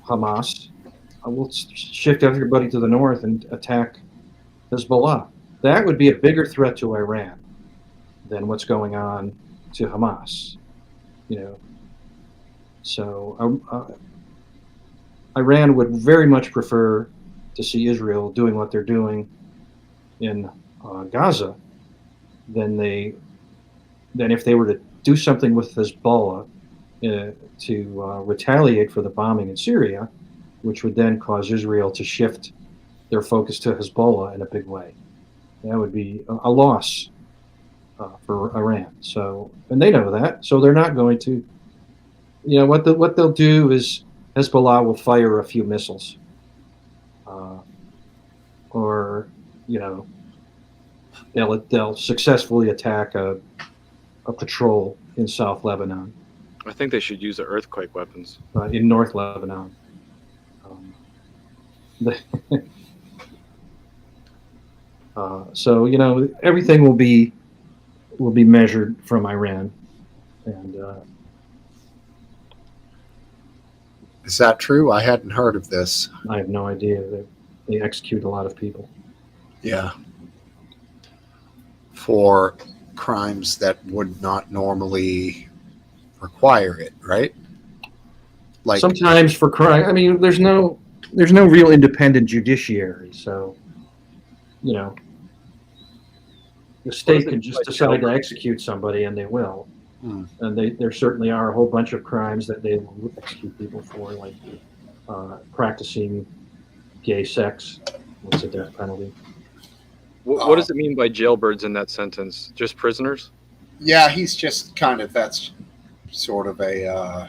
Hamas, we'll shift everybody to the north and attack Hezbollah. That would be a bigger threat to Iran than what's going on to Hamas. So Iran would very much prefer to see Israel doing what they're doing in Gaza than if they were to do something with Hezbollah to retaliate for the bombing in Syria, which would then cause Israel to shift their focus to Hezbollah in a big way. That would be a loss for Iran. So, and they know that, so they're not going to. What they'll do is Hezbollah will fire a few missiles, or they'll successfully attack a patrol in South Lebanon. I think they should use the earthquake weapons In North Lebanon. So everything will be measured from Iran, and Is that true? I hadn't heard of this. I have no idea. They execute a lot of people. Yeah. For crimes that would not normally require it, right? Like Sometimes for crime. I mean, there's no real independent judiciary, so the state can just decide to execute somebody, and they will. And there certainly are a whole bunch of crimes that they will execute people for, like practicing gay sex. What's a death penalty? What does it mean by jailbirds in that sentence? Just prisoners? Yeah, he's just that's sort of a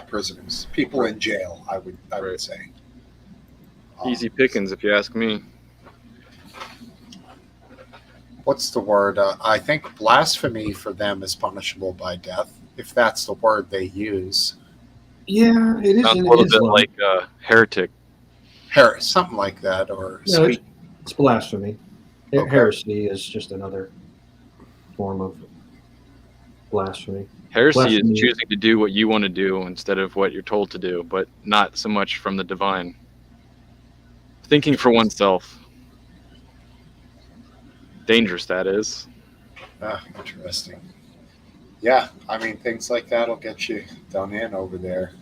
prisoners, people in jail. I would say easy pickings, if you ask me. What's the word? I think blasphemy for them is punishable by death, if that's the word they use. Yeah, it is. Sounds a little bit like heretic. Something like that, or it's blasphemy. Okay. Heresy is just another form of blasphemy. Heresy is choosing to do what you want to do instead of what you're told to do, but not so much from the divine. Thinking for oneself. Dangerous, that is. Interesting. Yeah, I mean, things like that will get you done in over there.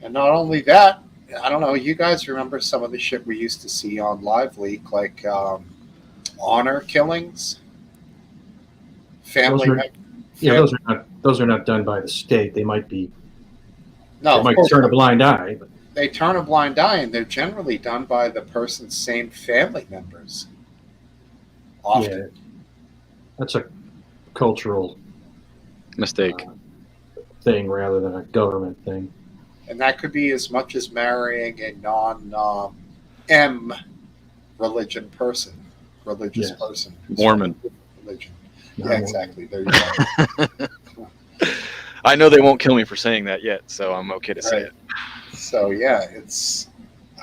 And not only that, I don't know, you guys remember some of the shit we used to see on Live Leak, like honor killings? family. are- mem- Yeah, fam- those are not done by the state. They might no, of course turn a not. blind eye. But They turn a blind eye, and they're generally done by the person's same family members. Often, yeah, that's a cultural Mistake. thing rather than a government thing. and that could be as much as marrying a non-M religion person, religious Yes. person, Mormon. religion. Not Yeah, more- exactly. There you go. I know they won't kill me for saying that yet, so I'm okay to say Right. it. So yeah,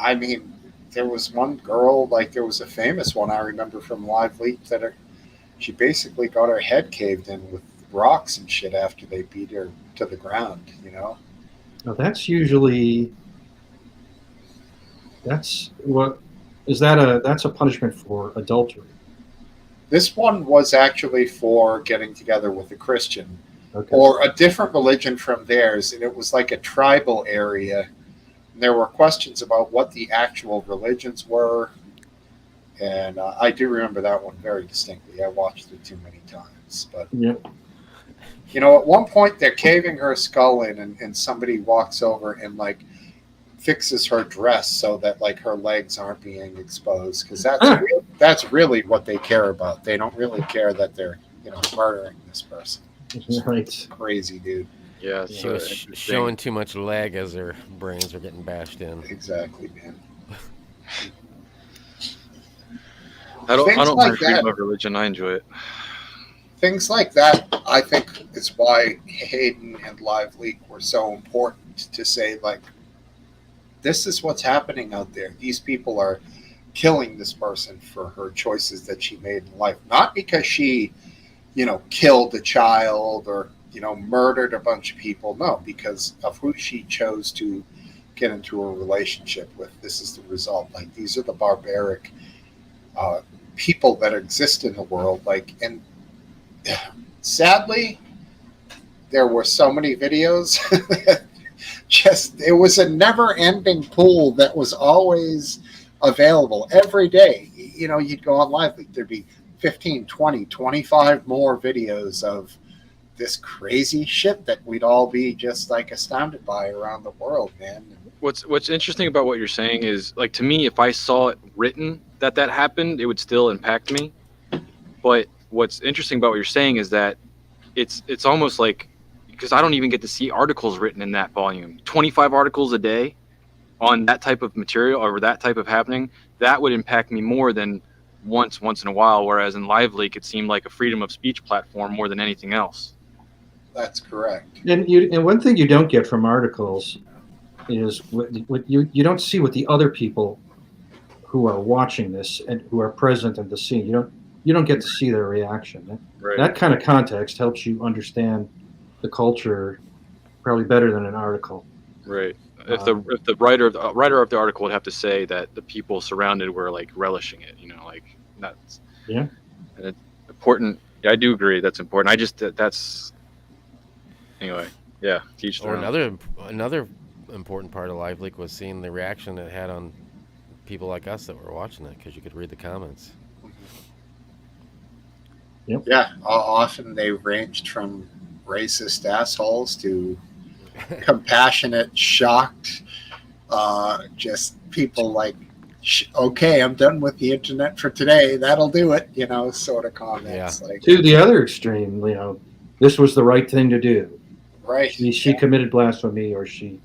I mean, there was one girl, like there was a famous one I remember from Live Leak that she basically got her head caved in with rocks and shit after they beat her to the ground. You know, Now that's usually that's what is that a that's a punishment for adultery. this one was actually for getting together with a Christian Okay. or a different religion from theirs, and it was like a tribal area. And there were questions about what the actual religions were, and I do remember that one very distinctly. I watched it too many times, but Yep. you know, at one point they're caving her skull in, and somebody walks over and like fixes her dress so that like her legs aren't being exposed, because that's really what they care about. They don't really care that they're murdering this person. Right. Crazy dude. Yeah, She so was interesting. showing too much leg as her brains were getting bashed in. Exactly, man. I don't Things mind like freedom that. of religion. I enjoy it. Things like that, I think, is why Hayden and Live Leak were so important to say, like, this is what's happening out there. These people are killing this person for her choices that she made in life, not because she, killed a child or murdered a bunch of people. No, because of who she chose to get into a relationship with. This is the result. Like, these are the barbaric people that exist in the world. Like, and sadly, there were so many videos. It was a never-ending pool that was always available every day. You'd go on Live Leak, there'd be 15, 20, 25 more videos of this crazy shit that we'd all be just like astounded by around the world, man. What's interesting about what you're saying is, like, to me, if I saw it written that happened, it would still impact me. But what's interesting about what you're saying is that it's almost like, because I don't even get to see articles written in that volume. 25 articles a day on that type of material or that type of happening, that would impact me more than once in a while. Whereas in Live Leak, it seemed like a freedom of speech platform more than anything else. That's correct. And one thing you don't get from articles is what you don't see what the other people who are watching this and who are present at the scene. You don't get to see their reaction. Right. That kind of context helps you understand the culture probably better than an article. Right. If the writer of the article would have to say that the people surrounded were like relishing it, like that's Yeah. And it's important. Yeah, I do agree. That's important. I just that's anyway. Yeah. Teach their Or own. another important part of Live Leak was seeing the reaction it had on people like us that were watching it, because you could read the comments. Yeah, often they ranged from racist assholes to compassionate, shocked, just people like, okay, I'm done with the internet for today. That'll do it, sort of comments. Yeah. Like, To the other extreme, this was the right thing to do. right. She committed blasphemy, or she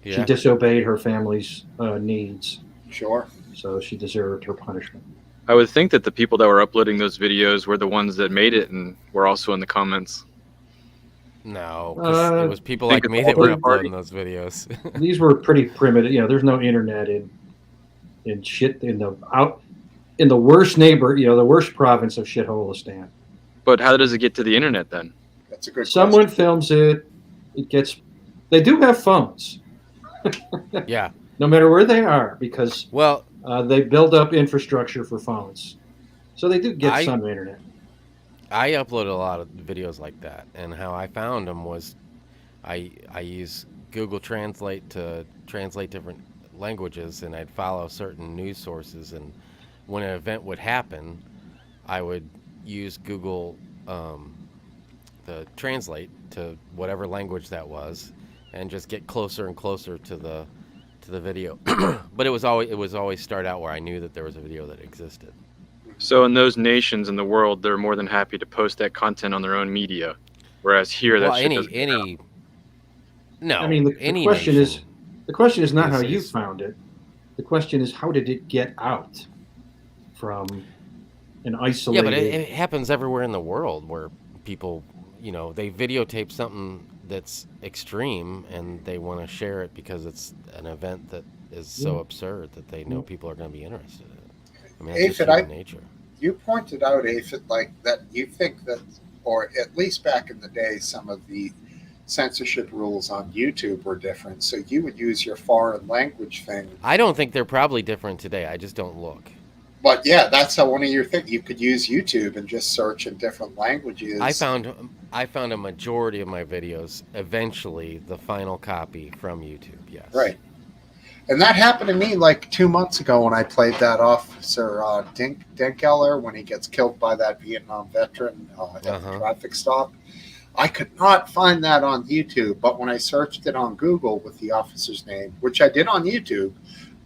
Yeah. disobeyed her family's needs, Sure. so she deserved her punishment. I would think that the people that were uploading those videos were the ones that made it and were also in the comments. No, 'cause it was people think like it's me all that were third party. uploading those videos. These were pretty primitive. There's no internet in shit in the worst the worst province of Shitholistan. But how does it get to the internet then? That's a good Someone question. films it. It gets. They do have phones, Yeah. no matter where they are, because Well, they build up infrastructure for phones, so they do get I- some internet. I uploaded a lot of videos like that, and how I found them was I use Google Translate to translate different languages, and I'd follow certain news sources, and when an event would happen, I would use Google the translate to whatever language that was, and just get closer and closer to the video. But it was always start out where I knew that there was a video that existed. So in those nations in the world, they're more than happy to post that content on their own media, whereas here that Well, shit doesn't count. no, I mean, the any question nation is not how you is- found it. The question is, how did it get out from an Yeah, isolated? but it happens everywhere in the world where people, they videotape something that's extreme and they want to share it because it's an event that is so absurd that they know people are going to be interested in it. I mean, that's just Aphid, human nature. you pointed out, Aphid, like that you think that, or at least back in the day, some of the censorship rules on YouTube were different. So you would use your foreign language thing. I don't think they're probably different today. I just don't look. But yeah, that's how one of your things. You could use YouTube and just search in different languages. I found a majority of my videos eventually the final copy from YouTube. Yes. Right. And that happened to me like 2 months ago when I played that officer Dinkeller when he gets killed by that Vietnam veteran at the traffic stop. I could not find that on YouTube, but when I searched it on Google with the officer's name, which I did on YouTube,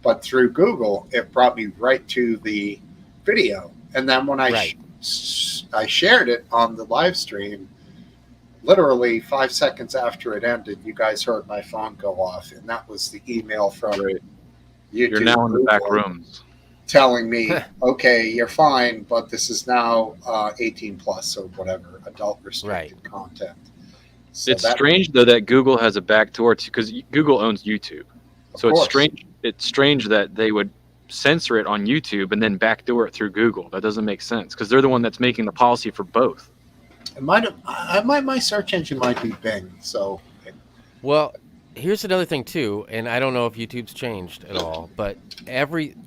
but through Google, it brought me right to the video. And then when I shared it on the live stream, literally 5 seconds after it ended, you guys heard my phone go off, and that was the email from YouTube. You're now in the back rooms. Telling me, okay, you're fine, but this is now 18 plus or whatever, adult restricted content. So it's strange though that Google has a backdoor because Google owns YouTube, so it's strange. It's strange that they would censor it on YouTube and then backdoor it through Google. That doesn't make sense because they're the one that's making the policy for both. My search engine might be Bing. So, well, here's another thing too, and I don't know if YouTube's changed at all, but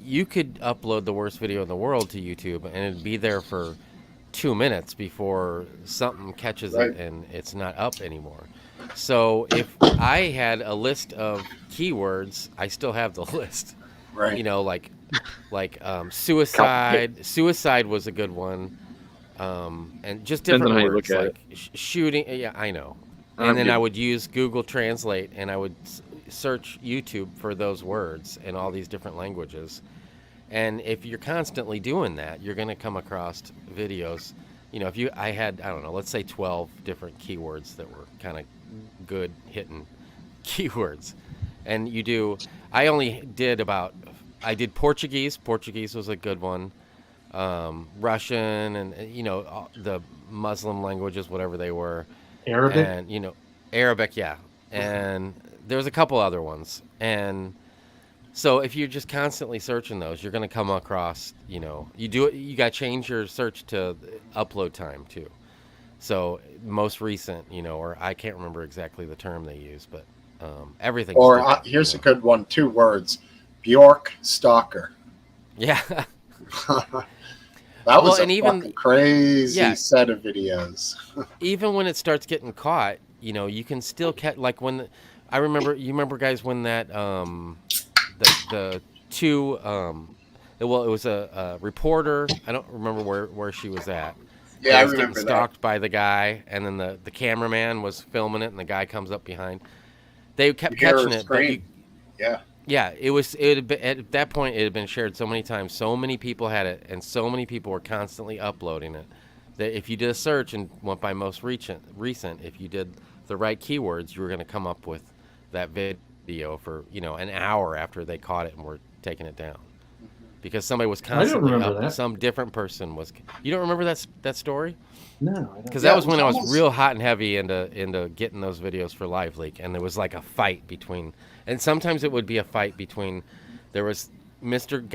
you could upload the worst video in the world to YouTube and it'd be there for 2 minutes before something catches it and it's not up anymore. So if I had a list of keywords, I still have the list. Right. Like suicide. Suicide was a good one. And just different words like shooting. Yeah, I know. And then I would use Google Translate and I would search YouTube for those words in all these different languages. And if you're constantly doing that, you're going to come across videos. I had, I don't know, let's say 12 different keywords that were kind of good hitting keywords. And I did Portuguese. Portuguese was a good one. Russian and, the Muslim languages, whatever they were. Arabic? And, Arabic, yeah. And there's a couple other ones. And so if you're just constantly searching those, you're going to come across, you got to change your search to upload time too. So most recent, or I can't remember exactly the term they use, but everything. Or here's a good one, 2 words, Bjork Stalker. Yeah. That was a crazy set of videos. Even when it starts getting caught, you can still catch, like when, you remember guys when that, the two, it was a reporter, I don't remember where she was at. Yeah, I was remember getting stalked by the guy, and then the cameraman was filming it, and the guy comes up behind. They kept catching it, but yeah, at that point it had been shared so many times, so many people had it, and so many people were constantly uploading it that if you did a search and went by most recent, if you did the right keywords, you were going to come up with that video for an hour after they caught it and were taking it down. Because somebody was constantly up. Some different person was. You don't remember that story? No. Because that was when I was real hot and heavy into getting those videos for Live Leak, and there was like a fight between. And sometimes it would be a fight between. There was Mr.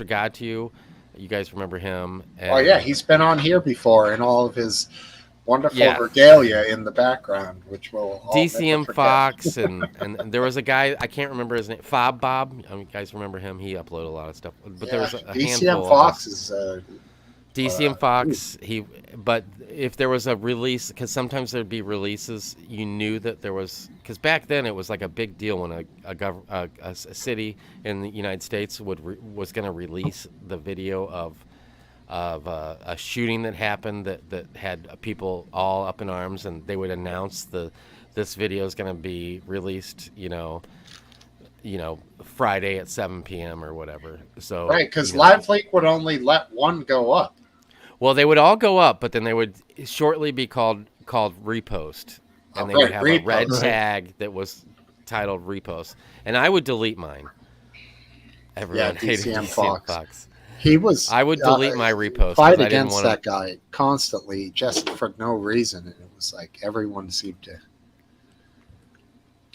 God to You. You guys remember him? And, he's been on here before in all of his wonderful regalia in the background, which will all DCM Fox and there was a guy, I can't remember his name, Fob Bob. You guys remember him? He uploaded a lot of stuff, but there was a handful. DCM Fox is DCM Fox. But if there was a release, because sometimes there'd be releases, you knew that there was, because back then it was like a big deal when a city in the United States was going to release the video of of a shooting that happened that had people all up in arms, and they would announce this video is going to be released, Friday at 7 p.m. or whatever. So Right, because Live Leak would only let one go up. well, they would all go up, but then they would shortly be called repost, and they would have a red repost. tag that was titled repost, and I would delete mine. Everyone hated DCM DCM Fox. He was. I would delete my repost. 'cause Fight I didn't against want that guy constantly, just for no reason, and it was like everyone seemed to.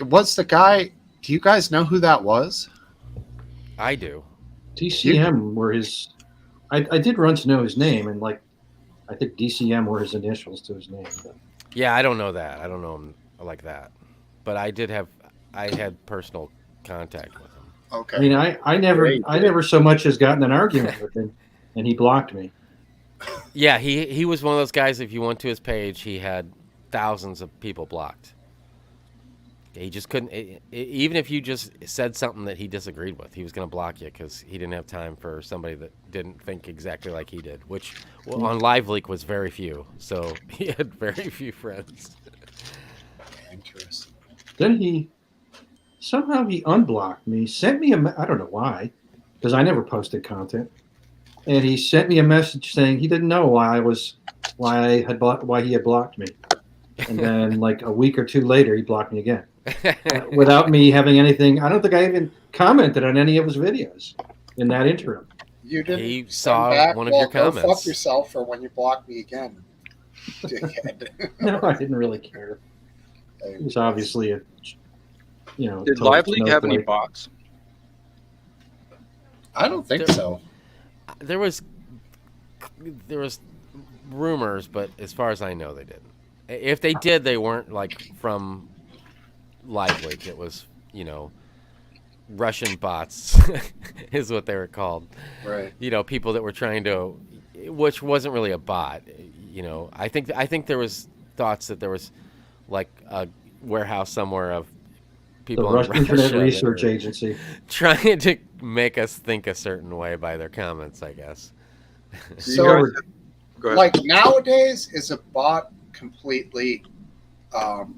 Was the guy? Do you guys know who that was? I do. DCM were his. I did run to know his name, and like, I think DCM were his initials to his name. But. Yeah, I don't know that. I don't know him like that, but I had personal contact with him. Okay. I mean, I never so much as gotten an argument with him, and he blocked me. Yeah, he was one of those guys. If you went to his page, he had thousands of people blocked. He just couldn't. Even if you just said something that he disagreed with, he was going to block you because he didn't have time for somebody that didn't think exactly like he did. Which on Live Leak was very few, so he had very few friends. Interesting. Then he unblocked me, sent me I don't know why, because I never posted content, and he sent me a message saying he didn't know why he had blocked me, and then like a week or two later he blocked me again. Without me having anything. I don't think I even commented on any of his videos in that interim. You didn't. He saw back, one of your go comments. fuck yourself for when you block me again. No, I didn't really care. It was obviously Did Live Leak have any bots? I don't think so. There was rumors, but as far as I know, they didn't. If they did, they weren't like from Live Leak. It was, Russian bots is what they were called. Right. People that were trying to, which wasn't really a bot. I think there was thoughts that there was like a warehouse somewhere of people the in Russia Internet Research Agency trying to make us think a certain way by their comments, I guess. So, Go ahead. like nowadays, is a bot completely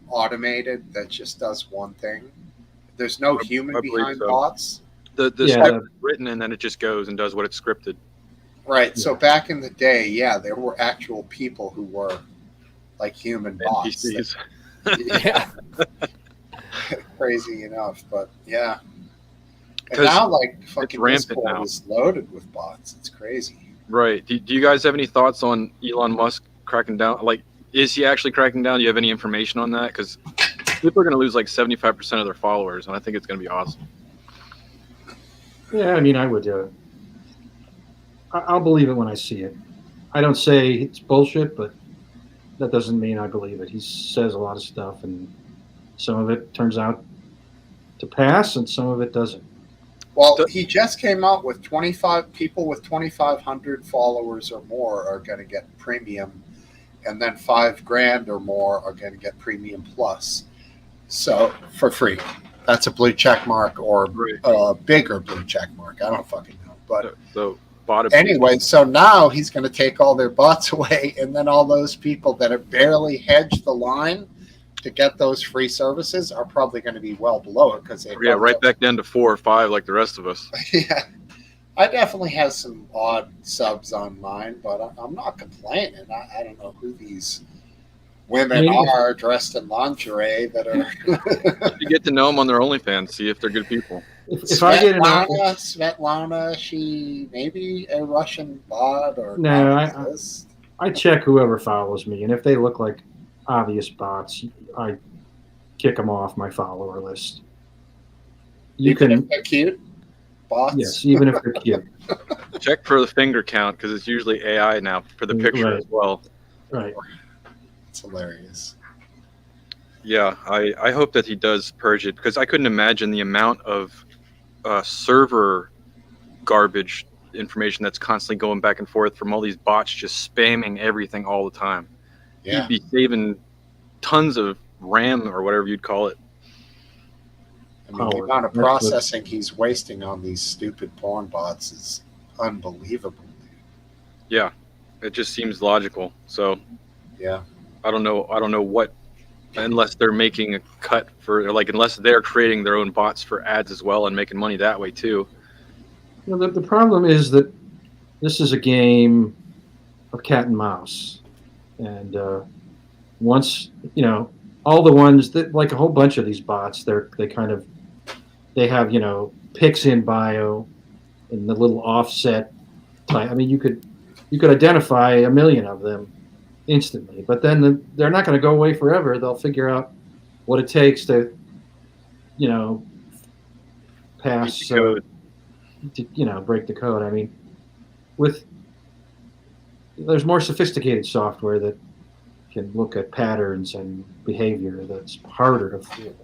automated that just does one thing? There's no human I believe behind so. bots? The script is written and then it just goes and does what it's scripted. Right. Yeah. So back in the day, there were actual people who were like human bots. NPCs. Yeah. Crazy enough, but yeah. And 'Cause now, like, fucking rampant Discord now. is loaded with bots. It's crazy. Right. Do you guys have any thoughts on Elon Musk cracking down? Like, is he actually cracking down? Do you have any information on that? Because people are going to lose like 75% of their followers, and I think it's going to be awesome. Yeah, I mean, I would. I'll believe it when I see it. I don't say it's bullshit, but that doesn't mean I believe it. He says a lot of stuff, and some of it turns out to pass, and some of it doesn't. Well, he just came out with 25 people with 2,500 followers or more are going to get premium, and then $5,000 or more are going to get premium plus. So for free, that's a blue check mark or a bigger blue check mark. I don't fucking know, but So bot anyway. So now he's going to take all their bots away, and then all those people that have barely hedged the line to get those free services are probably going to be well below it because they right back down to 4 or 5 like the rest of us. Yeah, I definitely have some odd subs on mine, but I'm not complaining. I don't know who these women are dressed in lingerie that are. You get to know them on their OnlyFans, see if they're good people. If I get an Svetlana, she maybe a Russian bot or No, not. I check whoever follows me, and if they look like obvious bots, I kick them off my follower list. Even if they're cute bots. Yes, even if they're cute. Check for the finger count because it's usually AI now for the picture as well. Right. It's hilarious. Yeah, I hope that he does purge it because I couldn't imagine the amount of server garbage information that's constantly going back and forth from all these bots just spamming everything all the time. Yeah. He'd be saving tons of RAM or whatever you'd call it. I mean, the amount of processing he's wasting on these stupid porn bots is unbelievable. Yeah, it just seems logical. So Yeah. I don't know. I don't know what, unless they're making a cut for, like, unless they're creating their own bots for ads as well and making money that way too. You know, the problem is that this is a game of cat and mouse, and once all the ones that like a whole bunch of these bots, they have pics in bio and the little offset type. I mean, you could identify a million of them instantly, but then they're not going to go away forever. They'll figure out what it takes to you know Beat pass the code. break the code. I mean, with there's more sophisticated software that can look at patterns and behavior that's harder to fool.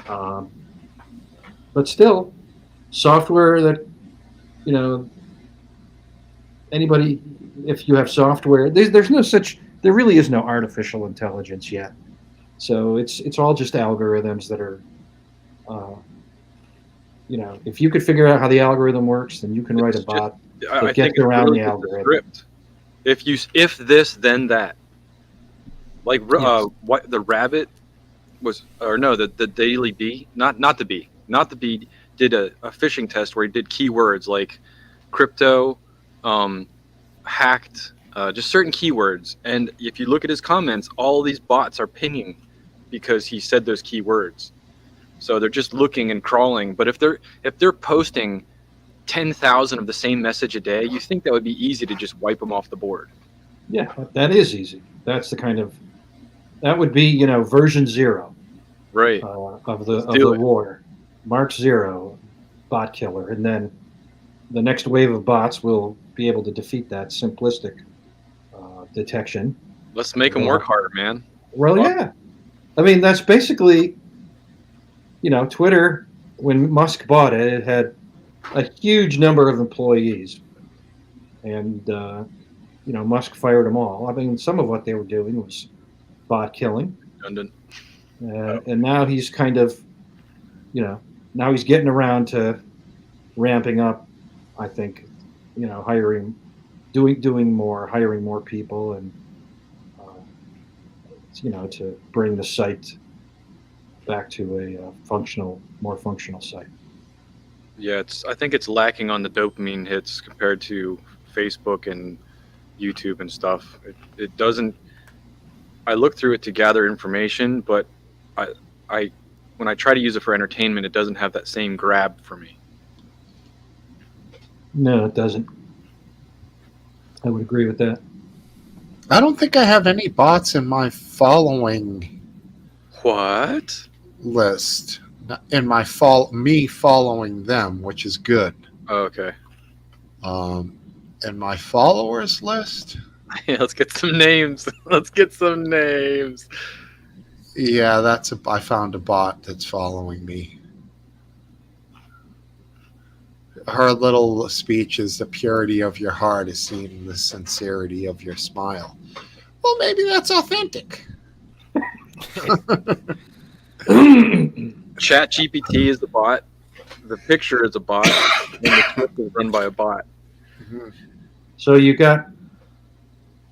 Um, but still, software that you know anybody, if you have software, there's no such, there really is no artificial intelligence yet. So it's all just algorithms that are, uh, if you could figure out how the algorithm works, then you can write a It's just, bot I that think gets it's around really the just a algorithm. script. If this then that, like Yes. what the rabbit was, or no, the daily bee, not the bee, not the bee, did a phishing test where he did keywords like crypto, hacked, just certain keywords. And if you look at his comments, all these bots are pinging because he said those keywords. So they're just looking and crawling. But if they're posting 10,000 of the same message a day, you think that would be easy to just wipe them off the board. Yeah, that is easy. That's that would be version 0 Right. of Let's the do it. war, Mark 0, bot killer, and then the next wave of bots will be able to defeat that simplistic detection. Let's make them work harder, man. Well, Fuck. yeah. I mean, that's basically, Twitter, when Musk bought it, it had a huge number of employees. And, Musk fired them all. I mean, some of what they were doing was bot killing. Redundant. And now he's kind of, now he's getting around to ramping up, I think, hiring, doing more, hiring more people, and to bring the site back to a more functional site. Yeah, I think it's lacking on the dopamine hits compared to Facebook and YouTube and stuff. It doesn't. I look through it to gather information, but I when I try to use it for entertainment, it doesn't have that same grab for me. No, it doesn't. I would agree with that. I don't think I have any bots in my following What? list. In my me following them, which is good. Oh, okay. In my followers list, Yeah, let's get some names. Let's get some names. yeah, I found a bot that's following me. Her little speech is the purity of your heart is seen in the sincerity of your smile. Well, maybe that's authentic. Chat GPT is the bot. The picture is a bot, and the script is run by a bot. So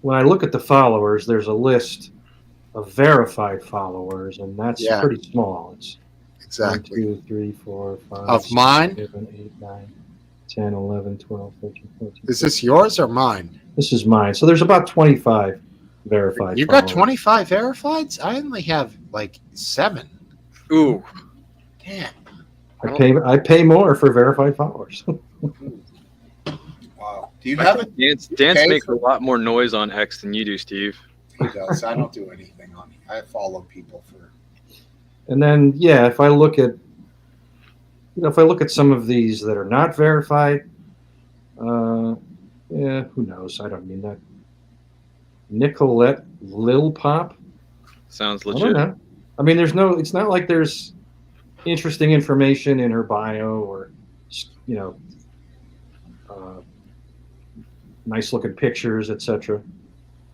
when I look at the followers, there's a list of verified followers, and that's pretty small. It's Exactly. 1, 2, 3, 4, 5, Of 6, mine? 7, 8, 9, 10, 11, 12, 13, 14. Is this yours or mine? This is mine. So there's about 25 verified. You got followers. 25 verifieds? I only have like 7. Ooh. Damn. I pay more for verified followers. Wow. Do you have it? Dance Okay. makes a lot more noise on X than you do, Steve. He does. I don't do anything on it. I follow people for. And then, yeah, if I look at some of these that are not verified, yeah, who knows? I don't mean that. Nicolette Lil Pop. Sounds I don't legit. know. I mean, it's not like there's interesting information in her bio or, nice looking pictures, etc.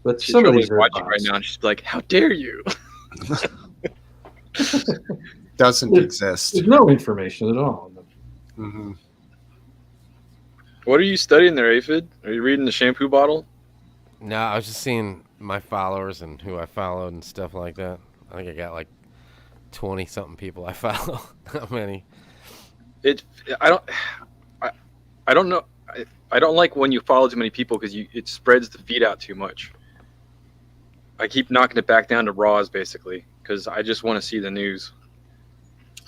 But She's some of probably these are watching right bots. now, and she's like, "How dare you!" Doesn't exist. There's no information at all. Mm-hmm. What are you studying there, Aphid? Are you reading the shampoo bottle? No, I was just seeing my followers and who I followed and stuff like that. I think I got like 20 something people I follow. How many? It. I don't. I, I don't know. I don't like when you follow too many people because it spreads the feed out too much. I keep knocking it back down to raws basically because I just want to see the news.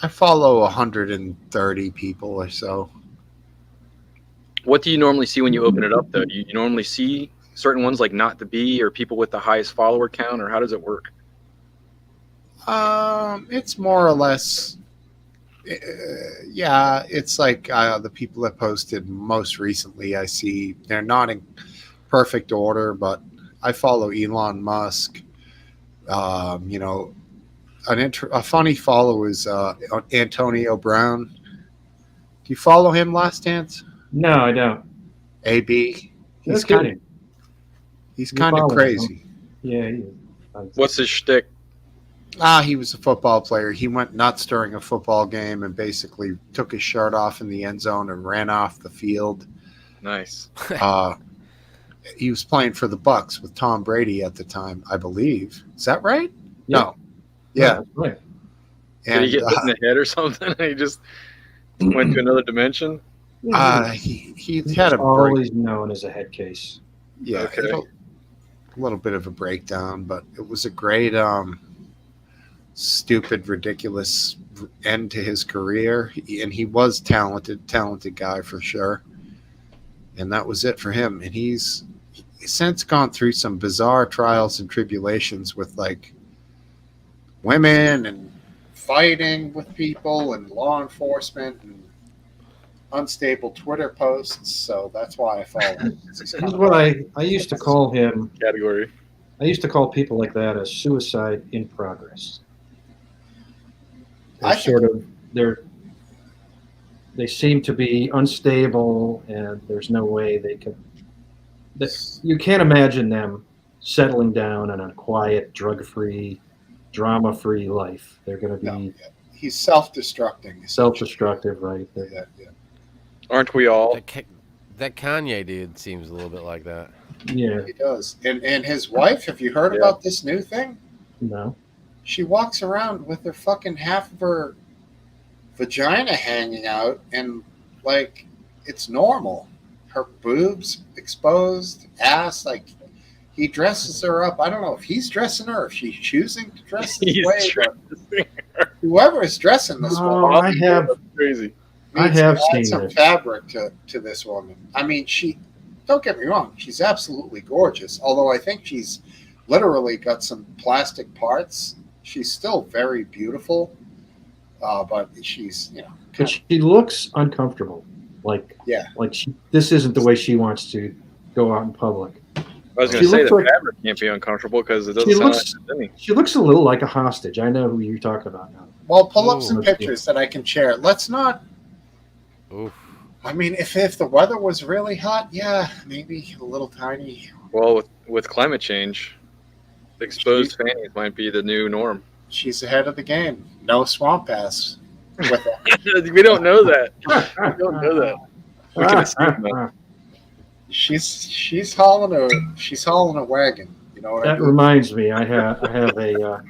I follow 130 people or so. What do you normally see when you open it up though? Do you normally see certain ones like Not the Bee or people with the highest follower count, or how does it work? It's more or less, yeah. It's like the people that posted most recently. I see they're not in perfect order, but I follow Elon Musk. You know, a funny follow is Antonio Brown. Do you follow him, Last Dance? No, I don't. AB. No He's kidding. He's You kind of follow him, crazy. Yeah, he is. What's his shtick? He was a football player. He went nuts during a football game and basically took his shirt off in the end zone and ran off the field. Nice. He was playing for the Bucks with Tom Brady at the time, I believe. Is that right? Yeah. No. Yeah. No, right. Did he And get hit in the head or something? He just went to another dimension. he He's had a break. always known as a head case. Yeah, Okay. a little bit of a breakdown, but it was a great, stupid, ridiculous end to his career. And he was talented guy for sure. And that was it for him. And he's since gone through some bizarre trials and tribulations with like women and fighting with people and law enforcement and unstable Twitter posts. So that's why I follow him. This is what I used to call him. Category. I used to call people like that a suicide in progress. I They seem to be unstable, and there's no way they can. You can't imagine them settling down in a quiet, drug-free, drama-free life. They're going to be No, he's self-destructing. self-destructive, right? Yeah. Aren't we all? That Kanye dude seems a little bit like that. Yeah, He does. And his wife, have you heard Yeah. about this new thing? no. She walks around with her fucking half of her vagina hanging out, and like it's normal. Her boobs exposed, ass, like he dresses her up. I don't know if he's dressing her, if she's choosing to dress this He's way, but dressing whoever is dressing this Oh, woman I have. That's crazy. I needs have to add seen some this. fabric to this woman. I mean, don't get me wrong, she's absolutely gorgeous. Although I think she's literally got some plastic parts. She's still very beautiful, but she's But she looks uncomfortable. Like, Yeah. like this isn't the way she wants to go out in public. I was going She to say looks the like- fabric can't be uncomfortable because it doesn't She sound looks- like Jimmy. She looks a little like a hostage. I know who you're talking about now. Well, pull up some Ooh. pictures that I can share. Let's not. Oof. I mean, if the weather was really hot, yeah, maybe a little tiny. Well, with climate change, exposed fannies might be the new norm. She's ahead of the game. No swamp ass. With it. We don't know that. We don't know that. We can assume that. She's hauling a wagon. You know what I That mean? reminds me, I have a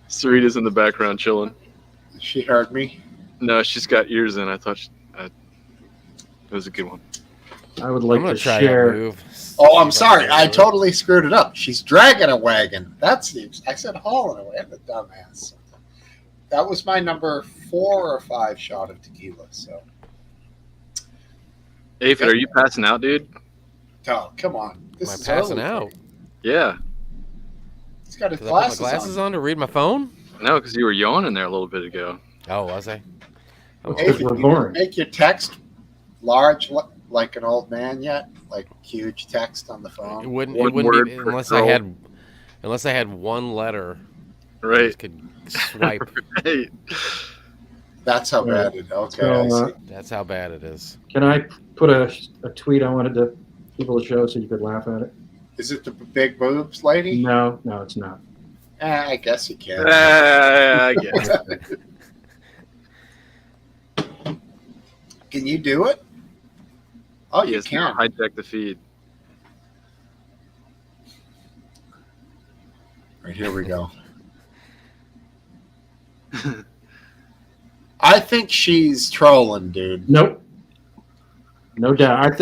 Sarita's in the background chilling. She heard me. No, she's got ears in. I thought it was a good one. I would I'm like gonna to try share. that move. Oh, I'm sorry. I totally screwed it up. She's dragging a wagon. I said hauling a wagon. I'm a dumbass. That was my number 4 or 5 shot of tequila. So, Aphid, are you passing out, dude? oh, come on. Am This I is passing early. out? Yeah. He's got his Because I put my glasses, glasses on. on to read my phone? No, because you were yawning there a little bit ago. Oh, was I? Oh, Hey, Hey, we're you boring. make your text large like an old man yet? Like huge text on the it phone? wouldn't. One It wouldn't word be per unless girl. I had one letter. I Right. just could swipe. Right. That's how Right. bad it is. Okay, So, I see. That's how bad it is. Can I put a tweet I wanted to people to show so you could laugh at it? Is it the big boobs lady? No, it's not. I guess you can. I guess. Can you do it? Oh, you Yes, can. hijack the feed. Right, here we go. I think she's trolling, dude. Nope. No doubt.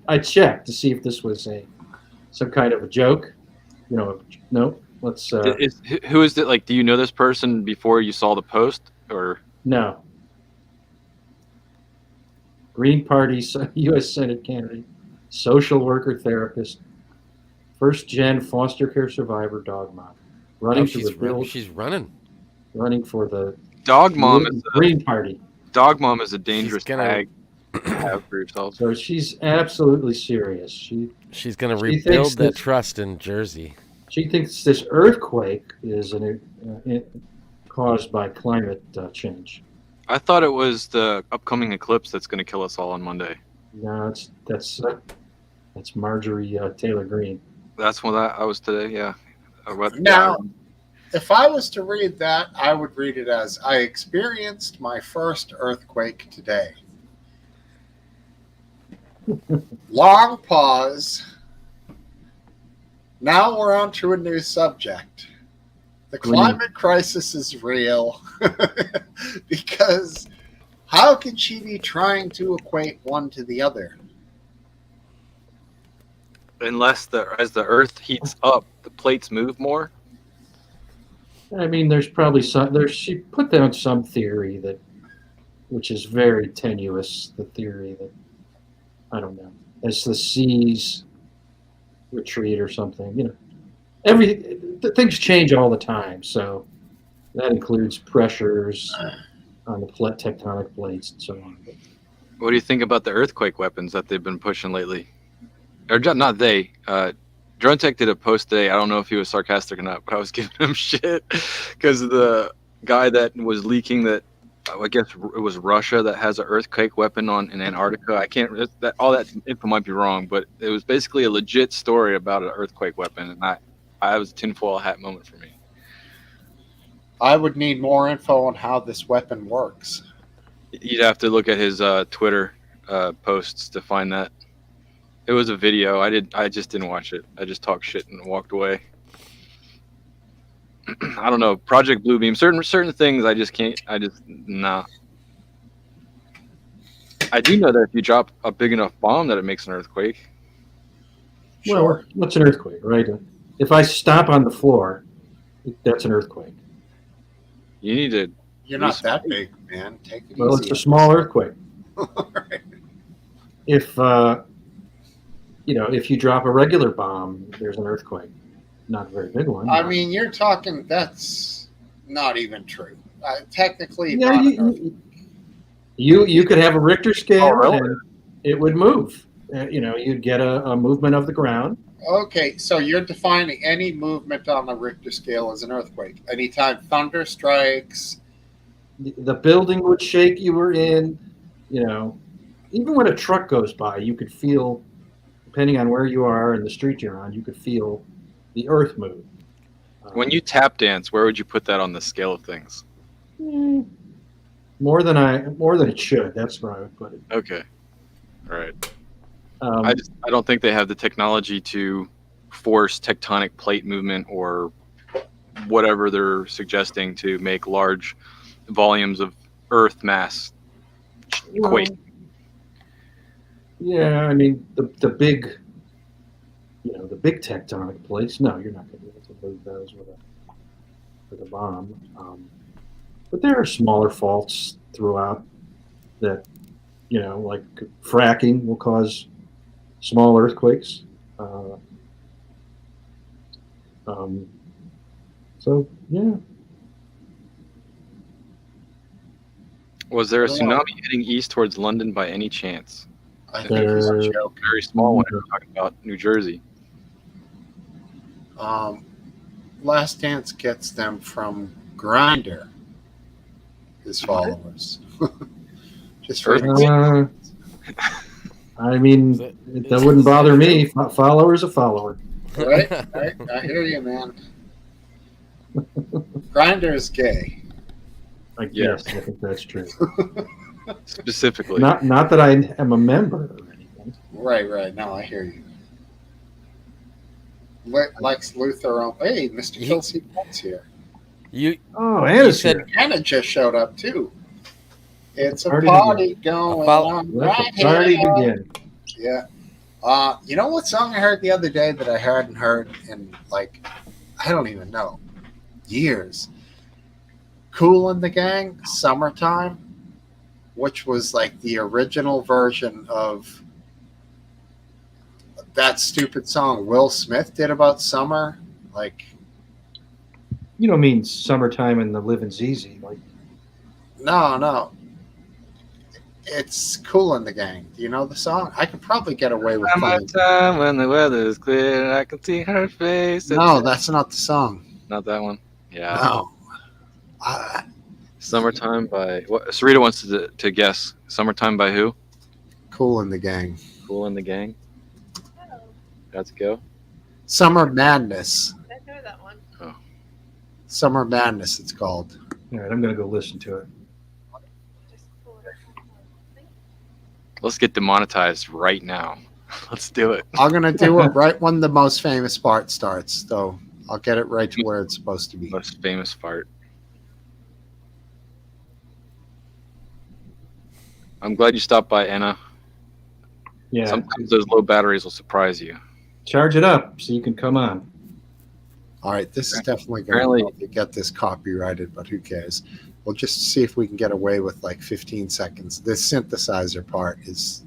I checked to see if this was some kind of a joke. Nope. Let's Who is it? Like, do you know this person before you saw the post, or no. Green Party U.S. Senate candidate, social worker, therapist, first gen foster care survivor, dog mom, running for the bill, she's running. running for the Dog Mom is Green Party. Dog Mom is a dangerous gonna- tag to have for yourself. So she's absolutely serious. She's going to She rebuild thinks that this- trust in Jersey. She thinks this earthquake is caused by climate change. I thought it was the upcoming eclipse that's going to kill us all on Monday. No, that's Marjorie Taylor Greene. That's what I was today. Yeah. Now, if I was to read that, I would read it as I experienced my first earthquake today. Long pause. Now we're on to a new subject. The climate crisis is real because how can she be trying to equate one to the other? Unless as the Earth heats up, the plates move more. I mean, there's probably she put down some theory which is very tenuous. The theory that, I don't know, as the seas retreat or something, things change all the time. So that includes pressures on the tectonic plates and so on. What do you think about the earthquake weapons that they've been pushing lately? Or not they. Drone Tech did a post today. I don't know if he was sarcastic or not, but I was giving him shit because the guy that was leaking that, I guess it was Russia that has an earthquake weapon in Antarctica. I can't. All that info might be wrong, but it was basically a legit story about an earthquake weapon, and I was a tinfoil hat moment for me. I would need more info on how this weapon works. You'd have to look at his Twitter posts to find that. It was a video. I just didn't watch it. I just talked shit and walked away. I don't know. Project Bluebeam. Certain things I just can't. Nah. I do know that if you drop a big enough bomb, that it makes an earthquake. Well, what's an earthquake, right? If I stop on the floor, that's an earthquake. You need to. You're not that big, man. Take it Well, easy. it's a small earthquake. Right. If if you drop a regular bomb, there's an earthquake. Not a very big one. I mean, you're talking. That's not even true. Technically, yeah, not an earthquake. you could have a Richter scale, Oh, really? and it would move. You'd get a movement of the ground. Okay, so you're defining any movement on the Richter scale as an earthquake. Anytime thunder strikes. The building would shake you were in. Even when a truck goes by, you could feel, depending on where you are and the street you're on, you could feel the earth move. When you tap dance, where would you put that on the scale of things? More than it should. That's where I would put it. Okay. All right. Um, I don't think they have the technology to force tectonic plate movement or whatever they're suggesting to make large volumes of earth mass quake. Yeah, I mean the big, the big tectonic plates. No, you're not going to be able to move those with a bomb. But there are smaller faults throughout that, like fracking will cause small earthquakes. So yeah. Was there a tsunami heading east towards London by any chance? I think he's a joke. Very small one. We're talking about New Jersey. Last Dance gets them from Grindr. His followers. Just for I mean, that wouldn't bother me. Follower's a follower. right? I hear you, man. Grindr is gay. I guess. I think that's true. specifically. Not that I am a member or anything. Right. No, I hear you. Lex Luthor. Hey, Mr. You- Kelsey Pence here. You Oh, you Anna's said here. Anna just showed up too. It's a Party party going fol- on Let right the party here. begin. Yeah. You know what song I heard the other day that I hadn't heard in like I don't even know years. Cool and the Gang, Summertime, which was like the original version of that stupid song Will Smith did about summer. Like, You don't mean summertime and the living's easy. Like, no. It's Cool in the Gang. Do you know the song? I could probably get away with playing. Summertime when the weather is clear and I can see her face. No, that's not the song. Not that one. Yeah. No. Summertime by what? Sarita wants to guess. Summertime by who? Cool in the Gang. Cool in the Gang. Let's go. Summer Madness. I know that one. Summer Madness, it's called. all right, I'm going to go listen to it. Just pull it up. Let's get demonetized right now. Let's do it. I'm going to do it right when the most famous part starts, though. I'll get it right to where it's supposed to be. Most famous fart. I'm glad you stopped by, Anna. Yeah, Sometimes those low batteries will surprise you. charge it up so you can come on. All right, this is definitely Apparently- going to get this copyrighted, but who cares? We'll just see if we can get away with like 15 seconds. This synthesizer part is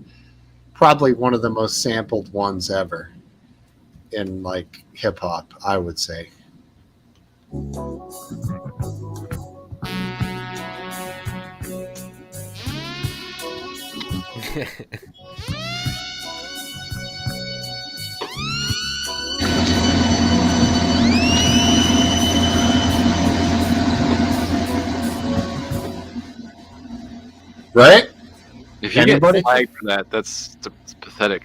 probably one of the most sampled ones ever in like hip hop, I would say. Right? If you Anybody? get flagged for that, that's pathetic.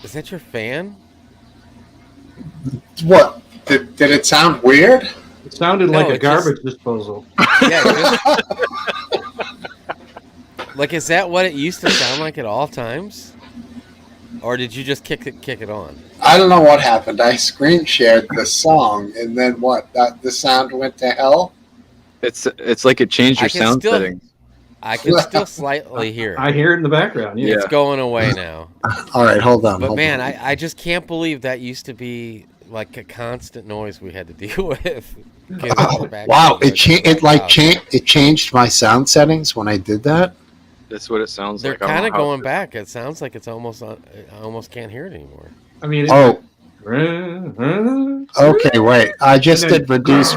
is that your fan? What? Did it sound weird? It sounded No, like a it just- garbage disposal. Yeah. just- like, is that what it used to sound like at all times? Or did you just kick it on? I don't know what happened. I screen shared the song, and then what? The sound went to hell? It's like it changed I your can sound still- settings. I can still slightly hear it. I hear it in the background. Yeah. Yeah. It's going away now. All right, hold on. But hold man, on. I just can't believe that used to be like a constant noise we had to deal with. Getting Oh, back wow! to It changed my sound settings when I did that. That's what it sounds They're like. I don't kind of know how going it- back. It sounds like it's almost. I almost can't hear it anymore. I mean, Oh, it, okay. Wait, I just did reduce.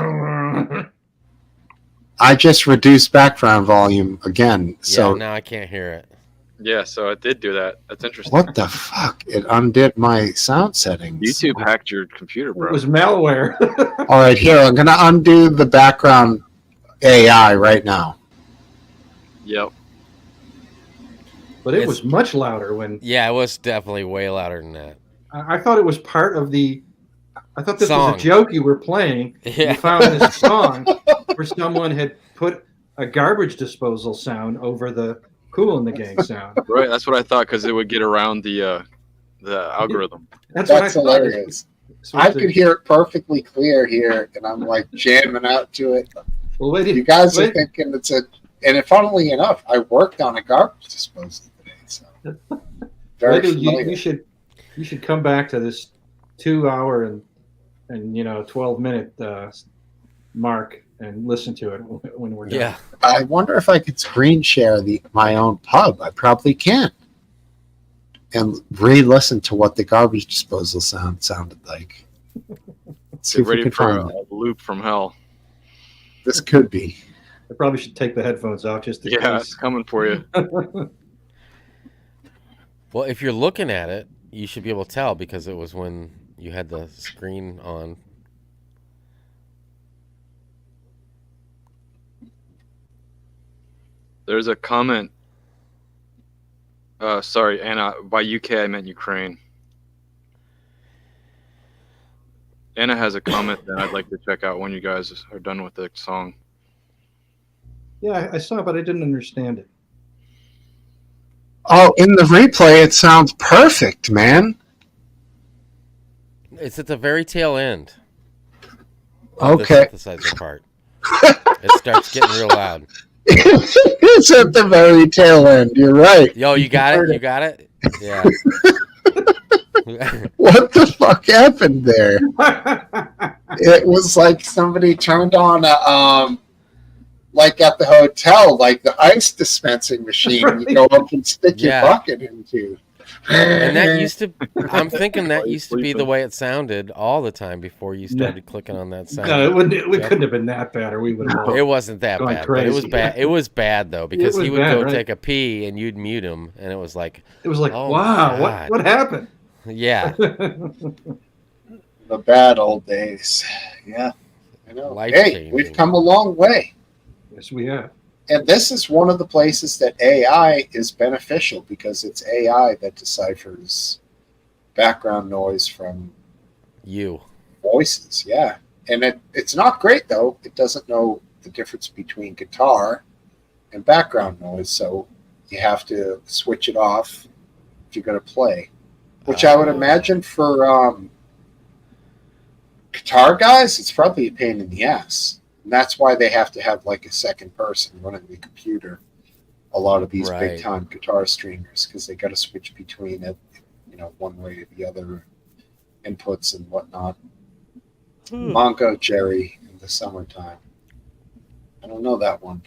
I just reduced background volume again. So Yeah, now I can't hear it. Yeah, so it did do that. That's interesting. what the fuck? It undid my sound settings. YouTube hacked your computer, It bro. was malware. All right, here I'm gonna undo the background AI right now. Yep. But it It's- was much louder when Yeah, it was definitely way louder than that. I thought it was part of the. I thought this Song. was a joke you were playing. Yeah. You found this song where someone had put a garbage disposal sound over the Cool in the Gang sound. Right. That's what I thought because it would get around the algorithm. That's what I That's thought. hilarious. I could hear it perfectly clear here, and I'm like jamming out to it. Well, wait, You guys are wait. thinking it's a, and funnily enough, I worked on a garbage disposal today, so very Wait, familiar. you should come back to this 2 hour and 12-minute mark and listen to it when we're done. Yeah. I wonder if I could screen share my own pub. I probably can, and re-listen to what the garbage disposal sounded like. See Get if we ready can for find a that. loop from hell. This could be. I probably should take the headphones off just in Yeah, case. it's coming for you. Well, if you're looking at it, you should be able to tell because it was when you had the screen on. There's a comment. Sorry, Anna. By UK, I meant Ukraine. Anna has a comment that I'd like to check out when you guys are done with the song. Yeah, I saw it, but I didn't understand it. Oh, in the replay, it sounds perfect, man. It's at the very tail end of the Okay. synthesizer part. It starts getting real loud. It's at the very tail end. You're right. Yo, you got it? You got it? Yeah. What the fuck happened there? It was like somebody turned on a like at the hotel, like the ice dispensing machine. You go up and stick your Yeah. bucket into. And that used to, I'm thinking that used to be the way it sounded all the time before you started clicking on that sound. No, it wouldn't. It couldn't have been that bad, or we would have. It wasn't that Going bad, but it was crazy. bad. It was bad though because was he would bad, go right? take a pee and you'd mute him, and it was like, It was like, Oh, wow, God. what happened? yeah, The bad old days. Yeah. I know. Hey, Life-changing. we've come a long way. Yes, we have. And this is one of the places that AI is beneficial because it's AI that deciphers background noise from you. voices. Yeah. And it's not great, though. It doesn't know the difference between guitar and background noise. So you have to switch it off if you're going to play, which I would imagine for guitar guys, it's probably a pain in the ass. And that's why they have to have like a second person running the computer. A lot of these Right. big time guitar streamers, because they got to switch between it, one way or the other, inputs and whatnot. Mongo Jerry in the summertime. I don't know that one.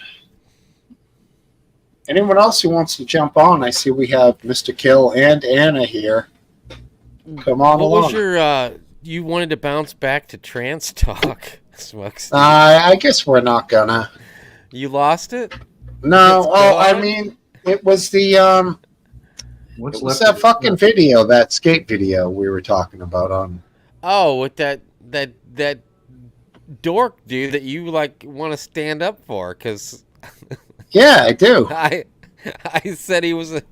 Anyone else who wants to jump on? I see we have Mr. Kill and Anna here. Come on What along. was your? You wanted to bounce back to trance talk, Smokesteve. I guess we're not gonna. You lost it. No. It's Oh, I gone? mean, it was the What's it was left that of it? fucking video, that skate video we were talking about on. Oh, with that dork dude that you like want to stand up for because Yeah, I do. I said he was a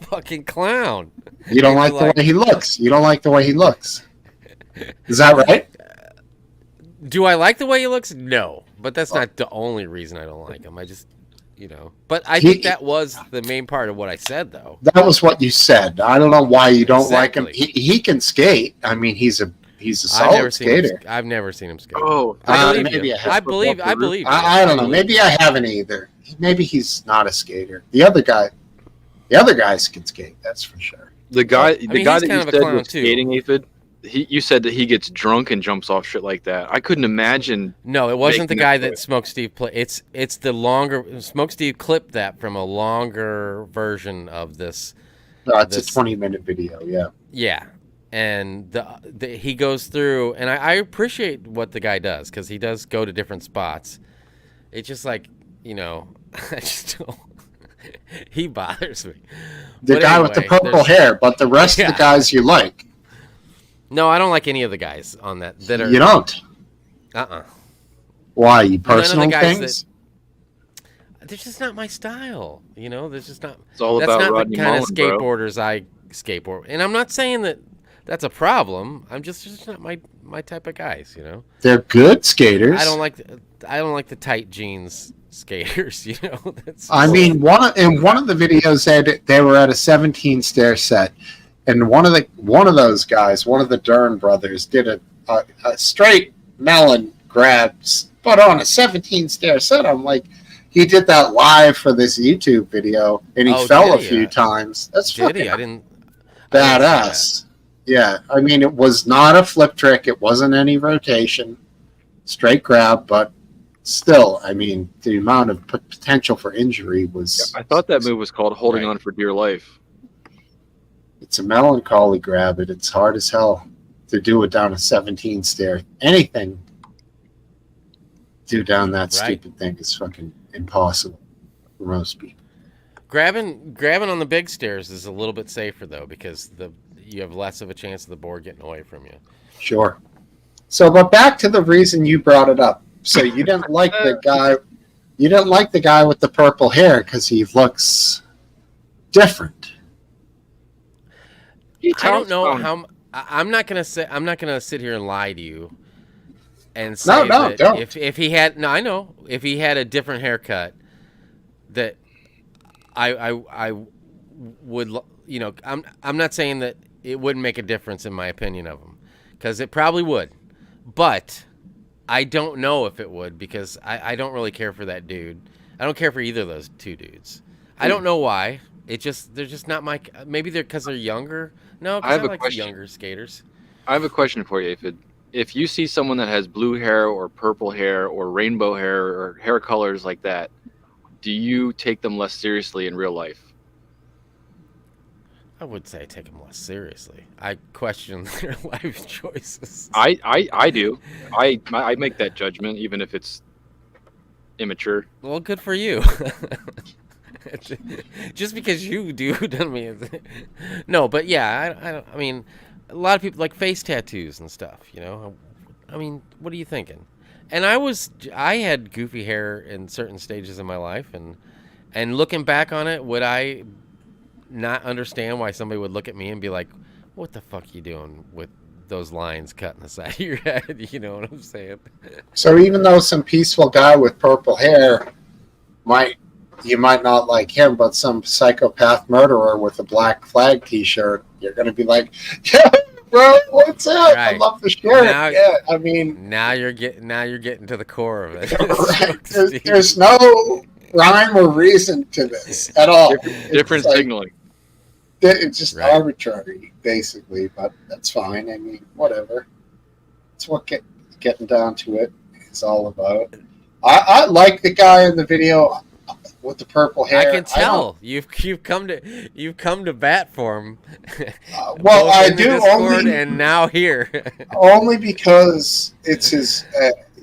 fucking clown. You don't like You're the like- way he looks. You don't like the way he looks. Is that right? Do I like the way he looks? No, but that's not the only reason I don't like him. I just, but I think that was the main part of what I said, though. That was what you said. I don't know why you don't like him. Exactly. He can skate. I mean, he's a I've solid never seen him. skater. I've never seen him skate. Oh, I believe maybe you. I have. I believe you. I don't know. Maybe I haven't either. Maybe he's not a skater. The other guys can skate. That's for sure. the guy, mean, the guy he's that kind you of a said clown, was too. skating, Aphid. You said that he gets drunk and jumps off shit like that. I couldn't imagine. No, it wasn't the Making guy that that Smokesteve played. It's the longer. Smokesteve clipped that from a longer version of this. No, it's This- a 20-minute video. Yeah. Yeah, and he goes through, and I appreciate what the guy does because he does go to different spots. It's just like I just don't. He bothers me. The But guy with the anyway, purple there's- hair, but the rest of Yeah. the guys you like. No, I don't like any of the guys on that are. You don't. Why? You None of the personal guys things? They're just not my style. There's just not. It's all That's about not Rodney the kind Mullen, of bro. skateboarders I skateboard, and I'm not saying that that's a problem. I'm just not my type of guys. They're good skaters. I don't like the tight jeans skaters. That's I mean, one of the videos said they were at a 17 stair set, and one of those guys, one of the Dern brothers, did a straight melon grab, but on a 17 stair set. I'm like, he did that live for this YouTube video, and he Oh, fell a did he? few times. That's did fucking he? I didn't see badass. Yeah, I mean, it was not a flip trick. It wasn't any rotation, straight grab, but still, I mean, the amount of potential for injury was. I thought that move was called holding Right. on for dear life. It's a melancholy grab. It's hard as hell to do it down a 17 stair. Anything do down that Right. stupid thing is fucking impossible for most people. Grabbing on the big stairs is a little bit safer though because you have less of a chance of the board getting away from you. Sure. So, but back to the reason you brought it up. So you didn't like the guy. You didn't like the guy with the purple hair because he looks different. I don't know how. I'm not gonna say. I'm not gonna sit here and lie to you, and say No, that don't. if he had. No, I know. If he had a different haircut, that I I'm not saying that it wouldn't make a difference in my opinion of him, because it probably would, but I don't know if it would, because I don't really care for that dude. I don't care for either of those two dudes. I don't know why. They're just not my. Maybe they're because they're younger. No, I because have I a like the question. younger skaters. I have a question for you. If you see someone that has blue hair or purple hair or rainbow hair or hair colors like that, do you take them less seriously in real life? I would say take them less seriously. I question their life choices. I do. I make that judgment even if it's immature. Well, good for you. Just because you do doesn't mean no. But yeah, I mean, a lot of people like face tattoos and stuff. I mean, what are you thinking? And I had goofy hair in certain stages of my life, and looking back on it, would I not understand why somebody would look at me and be like, "What the fuck you doing with those lines cut in the side of your head?" You know what I'm saying? So even though some peaceful guy with purple hair you might not like him, but some psychopath murderer with a Black Flag T-shirt, you're going to be like, "Yeah, bro, what's up? I Right. love the shirt." Now- Yeah, I mean, Now you're getting to the core of it. right? There's no rhyme or reason to this at all. Different It's signaling. It's just Right. arbitrary, basically, but that's fine. I mean, whatever. It's what getting down to it is all about. I like the guy in the video with the purple hair. I can tell you've come to bat for him. Well, Both I in the do Discord only and now here. only because it's his.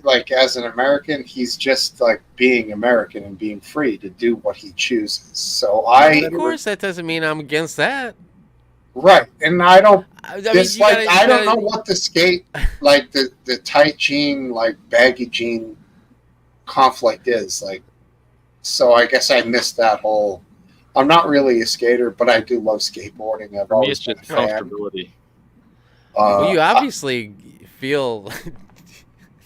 Like as an American, he's just like being American and being free to do what he chooses. So Of course, that doesn't mean I'm against that. right, and I don't I mean, dislike. I don't know gotta- what the skate like the tight jean like baggy jean conflict is like. So I guess I missed that whole. I'm not really a skater, but I do love skateboarding. I've For me, always it's been just a fan. comfortability. Well, you obviously feel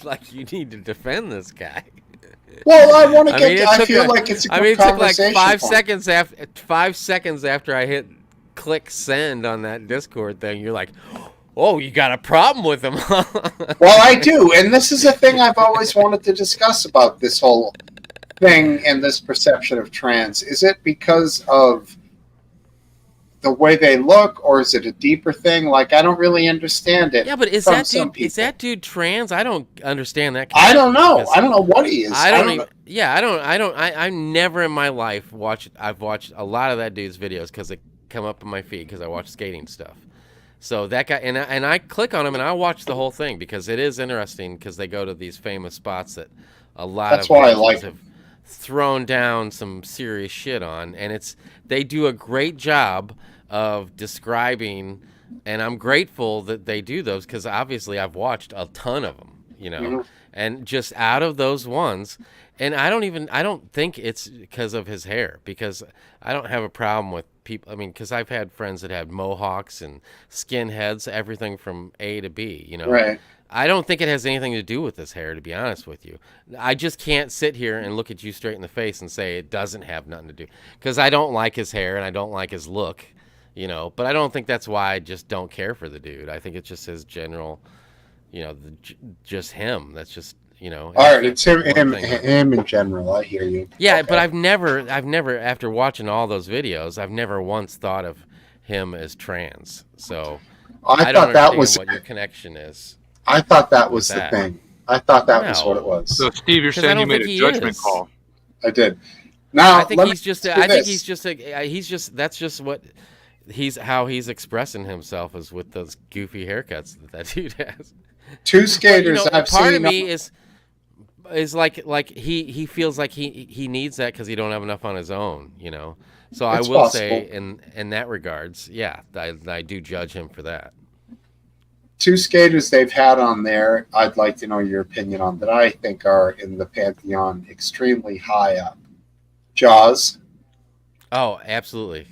like you need to defend this guy. Well, I want to I get. mean, it I took feel a- like it's a good I mean, it took like conversation. 5 point. seconds after 5 seconds after I hit click send on that Discord thing. You're like, "Oh, you got a problem with him?" Well, I do, and this is a thing I've always wanted to discuss about this whole thing and this perception of trans. Is it because of the way they look, or is it a deeper thing? Like, I don't really understand it. Yeah, but is from that some dude? Is people. that dude trans? I don't understand that. I don't know. because I don't know what he is. I don't know. even. Yeah, I never in my life watched. I've watched a lot of that dude's videos because they come up in my feed because I watch skating stuff. So that guy and I click on him and I watch the whole thing because it is interesting because they go to these famous spots that a lot That's of why I legends like have thrown down some serious shit on, and they do a great job of describing, and I'm grateful that they do those because obviously I've watched a ton of them, Mhm. and just out of those ones, and I don't think it's because of his hair, because I don't have a problem with people. I mean, because I've had friends that had mohawks and skinheads, everything from A to B, Right. I don't think it has anything to do with his hair, to be honest with you. I just can't sit here and look at you straight in the face and say it doesn't have nothing to do, because I don't like his hair and I don't like his look, but I don't think that's why I just don't care for the dude. I think it's just his general, just him. That's just, All right. It's him. one Him. thing. Him in general. I hear you. Yeah, Okay. but I've never, after watching all those videos, I've never once thought of him as trans. So I don't thought that understand was. what your connection is. I thought that was with the that. thing. I thought that was No. what it was. So, Steve, you're 'Cause I saying you don't made think a he judgment is. call. I did. Now I think let me he's just. do I think this. he's just. He's just. That's just what. How he's expressing himself is with those goofy haircuts that dude has. Two But, skaters I've part seen. of me is like he feels like he needs that because he don't have enough on his own. So I It's will possible. say in that regards, yeah, I do judge him for that. Two skaters they've had on there. I'd like to know your opinion on that. I think are in the pantheon extremely high up. Jaws. Oh, absolutely.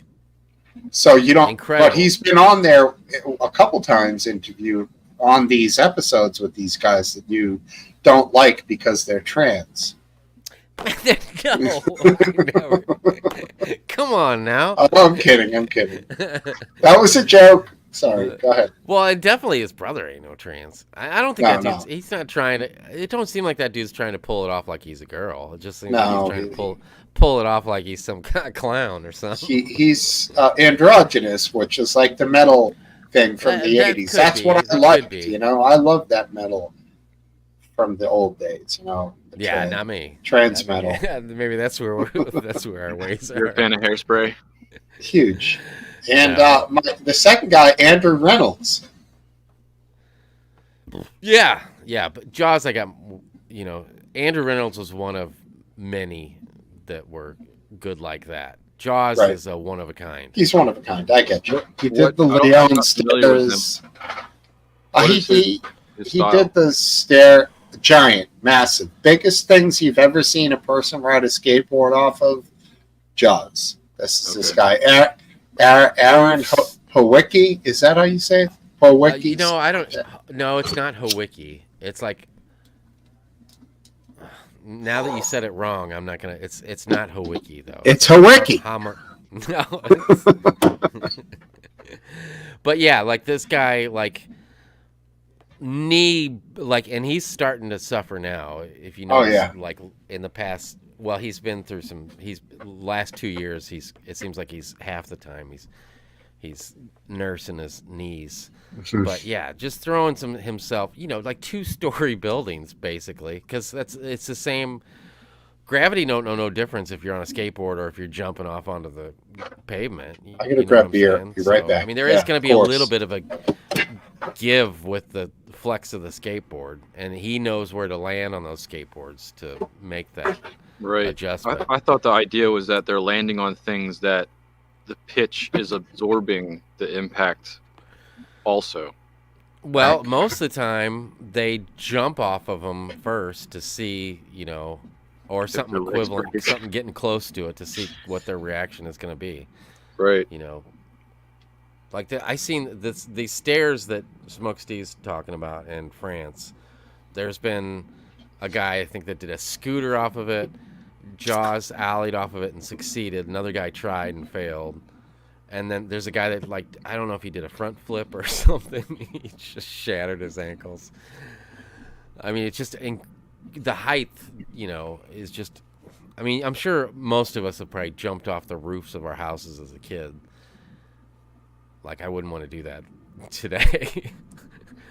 So you don't. Incredible. But he's been on there a couple times, interviewed on these episodes with these guys that you don't like because they're trans. No, I never. Come on now. Oh, I'm kidding. I'm kidding. That was a joke. Sorry. Go ahead. Well, and definitely his brother ain't no trans. I don't think No, that dude's. no. He's not trying to. It don't seem like that dude's trying to pull it off like he's a girl. It just seems like No, he's trying to pull it off like he's some kind of clown or something. he's androgynous, which is like the metal thing from the That 80s. could That's be. what I It could liked. be. You know, I love that metal from the old days. You know, the Yeah, not me. trans I mean, metal. maybe that's where that's where our ways You're a are. fan of Hairspray? Huge. And No. the second guy, Andrew Reynolds. Yeah, but Jaws, I got. Andrew Reynolds was one of many that were good like that. Jaws Right. is a one of a kind. He's one of a kind. I get you. He did What- the I don't- I'm Leon not familiar with him. stairs. What He, is his- he, His he style. did the stair, giant, massive, biggest things you've ever seen a person ride a skateboard off of. Jaws. This is this guy, Aaron Howicki. Is that how you say it? Howicki. I don't. No, it's not Howicki. It's like. Now that you said it wrong, I'm not gonna. It's not Howicki though. It's Howicki. No. But yeah, like this guy, like and he's starting to suffer now. If you know, Oh, yeah. like in the past, well, he's been through some. Last 2 years. It seems like he's half the time he's nursing his knees. But yeah, just throwing some himself, like 2-story buildings basically, because it's the same. Gravity don't know no difference if you're on a skateboard or if you're jumping off onto the pavement. I gotta grab beer. Be right back. I mean, there is Yeah, going to be of a course. little bit of a give with the flex of the skateboard, and he knows where to land on those skateboards to make that Right. adjustment. I thought the idea was that they're landing on things that the pitch is absorbing the impact also. Well, most of the time they jump off of them first to see, or something their legs equivalent, break. something getting close to it to see what their reaction is going to be. Right. Like I seen these stairs that Smokesteve's talking about in France. There's been a guy I think that did a scooter off of it. Jaws allied off of it and succeeded. Another guy tried and failed. And then there's a guy that, like, I don't know if he did a front flip or something. He just shattered his ankles. I mean, it's just the height, is just. I mean, I'm sure most of us have probably jumped off the roofs of our houses as a kid. Like, I wouldn't want to do that today.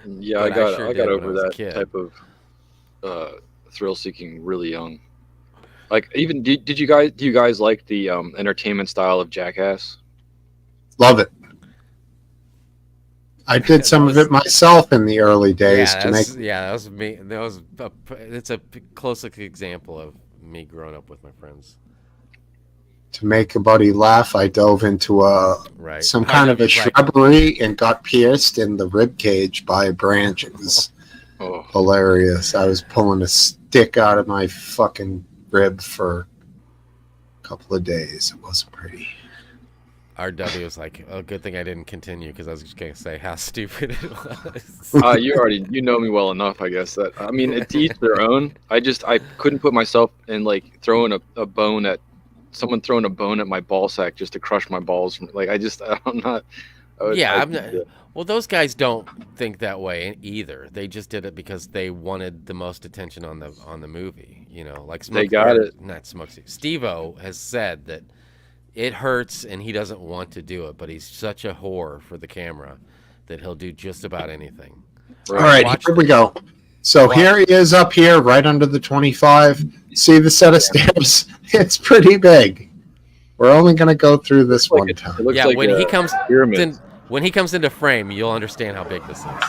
Yeah, But I got sure did when I over was a that kid. type of thrill seeking really young. Like, even do you guys like the entertainment style of Jackass? Love it. I did some of it myself in the early days to make. that was me. It's a close example of me growing up with my friends. To make a buddy laugh, I dove into Right. some Part kind of a it's like- shrubbery and got pierced in the rib cage by a branch. It was Oh, hilarious. I was pulling a stick out of my fucking rib for a couple of days. It wasn't pretty. RW was like, "Oh, good thing I didn't continue because I was just gonna say how stupid it was." you know me well enough, I guess. That I mean, to each their own. I couldn't put myself in like throwing a bone at someone throwing a bone at my ball sack just to crush my balls. I'm not. I'm not. Well, those guys don't think that way either. They just did it because they wanted the most attention on the movie. Like They got it. Not Smokesteve. Steve-O has said that it hurts and he doesn't want to do it, but he's such a whore for the camera that he'll do just about anything. All right, Watch here we go. So Watch. here he is up here, right under the 25. See the set of stairs? It's pretty big. We're only going to go through this one time. It looks Yeah, like when a he comes pyramid. when he comes into frame, you'll understand how big this is.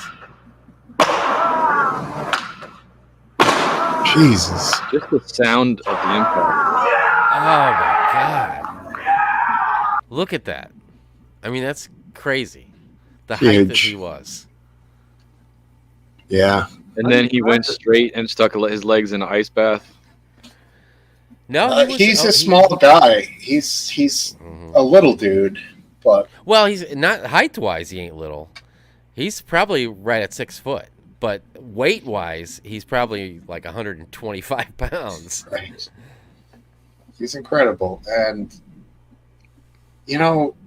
Jesus. Just the sound of the impact. Oh my god! Look at that. I mean, that's crazy. The height that Huge. he was. Yeah. And then he went straight and stuck his legs in an ice bath. No, He's a small guy. He's Mhm. a little dude, but Well, he's not height-wise. He ain't little. He's probably right at 6 foot, but weight-wise, he's probably like 125 pounds. right. He's incredible. And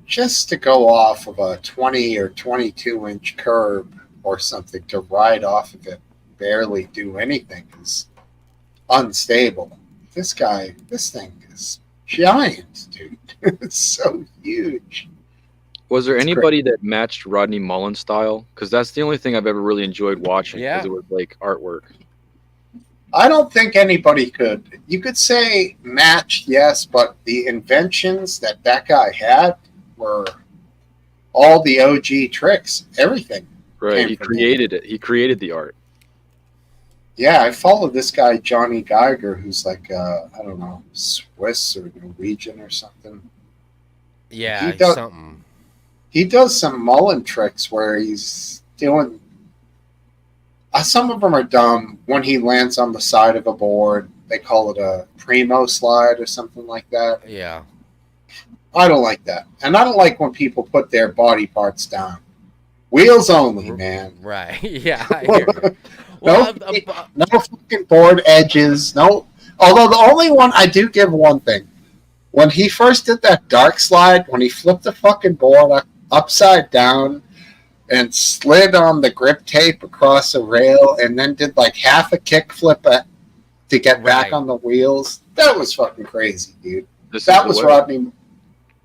just to go off of a 20 or 22-inch curb or something to ride off of it, barely do anything is unstable. This thing is giant, dude. It's so huge. Was there It's anybody that matched Rodney Mullen's style? Because that's the only thing I've ever really enjoyed watching. Yeah. Because it was like artwork. I don't think anybody could. You could say matched, yes, but the inventions that guy had were all the OG tricks, everything. Right. Came He from created it. He created the art. Yeah, I follow this guy, Johnny Geiger, who's like, I don't know, Swiss or Norwegian or something. Yeah, He does- something. He does some Mullen tricks where he's doing. Some of them are dumb. When he lands on the side of a board, they call it a primo slide or something like that. Yeah. I don't like that. And I don't like when people put their body parts down. Wheels only, man. Right. Yeah, I hear you. No, no fucking board edges. No. Although the only one I do give one thing. When he first did that dark slide, when he flipped the fucking board upside down and slid on the grip tape across a rail and then did like half a kick flip to get back Right. on the wheels, that was fucking crazy, dude. This That is was the way. Rodney.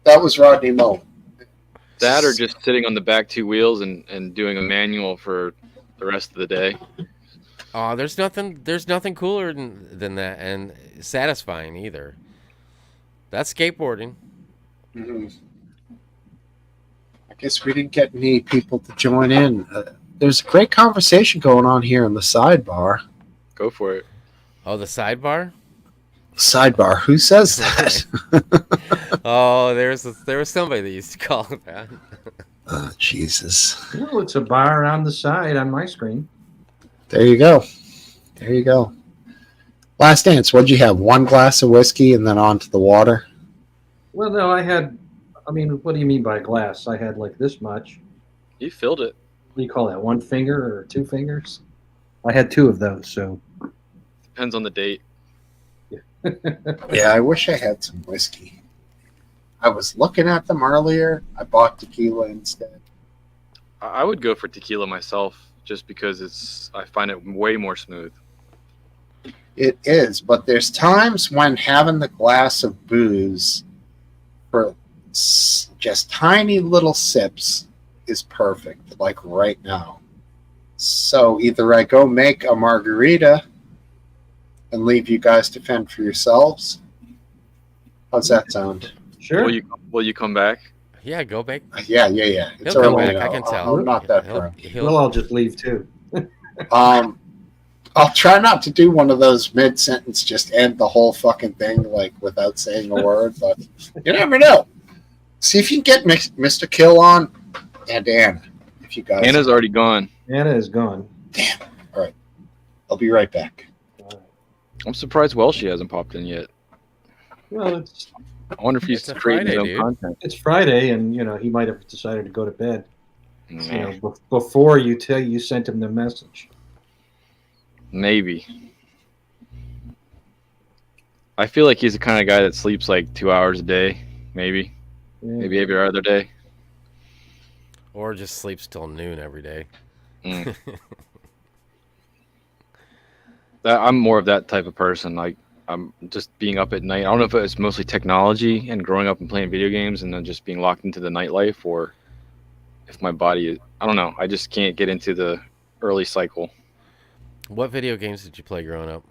That was Rodney Mullen. That or just sitting on the back two wheels and doing a manual for the rest of the day. Oh, there's nothing cooler than that, and satisfying either. That's skateboarding. Mhm. I guess we didn't get any people to join in. There's a great conversation going on here in the sidebar. Go for it. Oh, the sidebar. Sidebar. Who says that? Oh, there was somebody that used to call it that. Oh, Jesus. Well, it's a bar on the side on my screen. There you go. There you go. Last dance. What'd you have? One glass of whiskey and then on to the water? Well, no, I mean, what do you mean by glass? I had like this much. You filled it. What do you call that? One finger or two fingers? I had two of those, so. Depends on the date. Yeah, I wish I had some whiskey. I was looking at them earlier. I bought tequila instead. I would go for tequila myself, just because I find it way more smooth. It is, but there's times when having the glass of booze for just tiny little sips is perfect, like right now. So either I go make a margarita and leave you guys to fend for yourselves. How's that sound? Sure. Will you come back? Yeah, go back. Yeah. It's He'll come early. back. I can tell. I'm not that He'll- drunk. Well, I'll just leave too. I'll try not to do one of those mid-sentence, just end the whole fucking thing like without saying a word, but you never know. See if you can get Mr. Kill on and Anna, if you guys. Anna's already gone. Anna is gone. Damn. All right. I'll be right back. I'm surprised Welshie hasn't popped in yet. Well, it's I wonder if he's It's a creating his Friday, own dude. content. Friday, and he might have decided to go to bed. Yeah, Before you sent him the message. maybe. I feel like he's the kind of guy that sleeps like 2 hours a day, maybe. Yeah. Maybe every other day. Or just sleeps till noon every day. Mm. I'm more of that type of person. Like, I'm just being up at night. I don't know if it's mostly technology and growing up and playing video games and then just being locked into the nightlife, or if my body is, I don't know. I just can't get into the early cycle. What video games did you play growing up?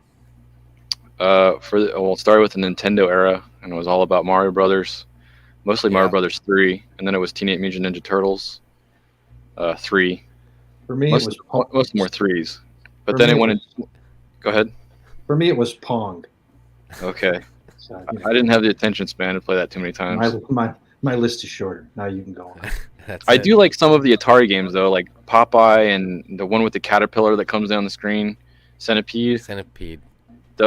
It started with the Nintendo era, and it was all about Mario Brothers, mostly Mario Yeah. Brothers 3, and then it was Teenage Mutant Ninja Turtles 3. For me, Most it was of them were 3s, but For then me, it went in. Go ahead. For me, it was Pong. Okay, So, I didn't have the attention span to play that too many times. my list is shorter. Now you can go on. That's I it. do like some of the Atari games though, like Popeye and the one with the caterpillar that comes down the screen, Centipede. Centipede.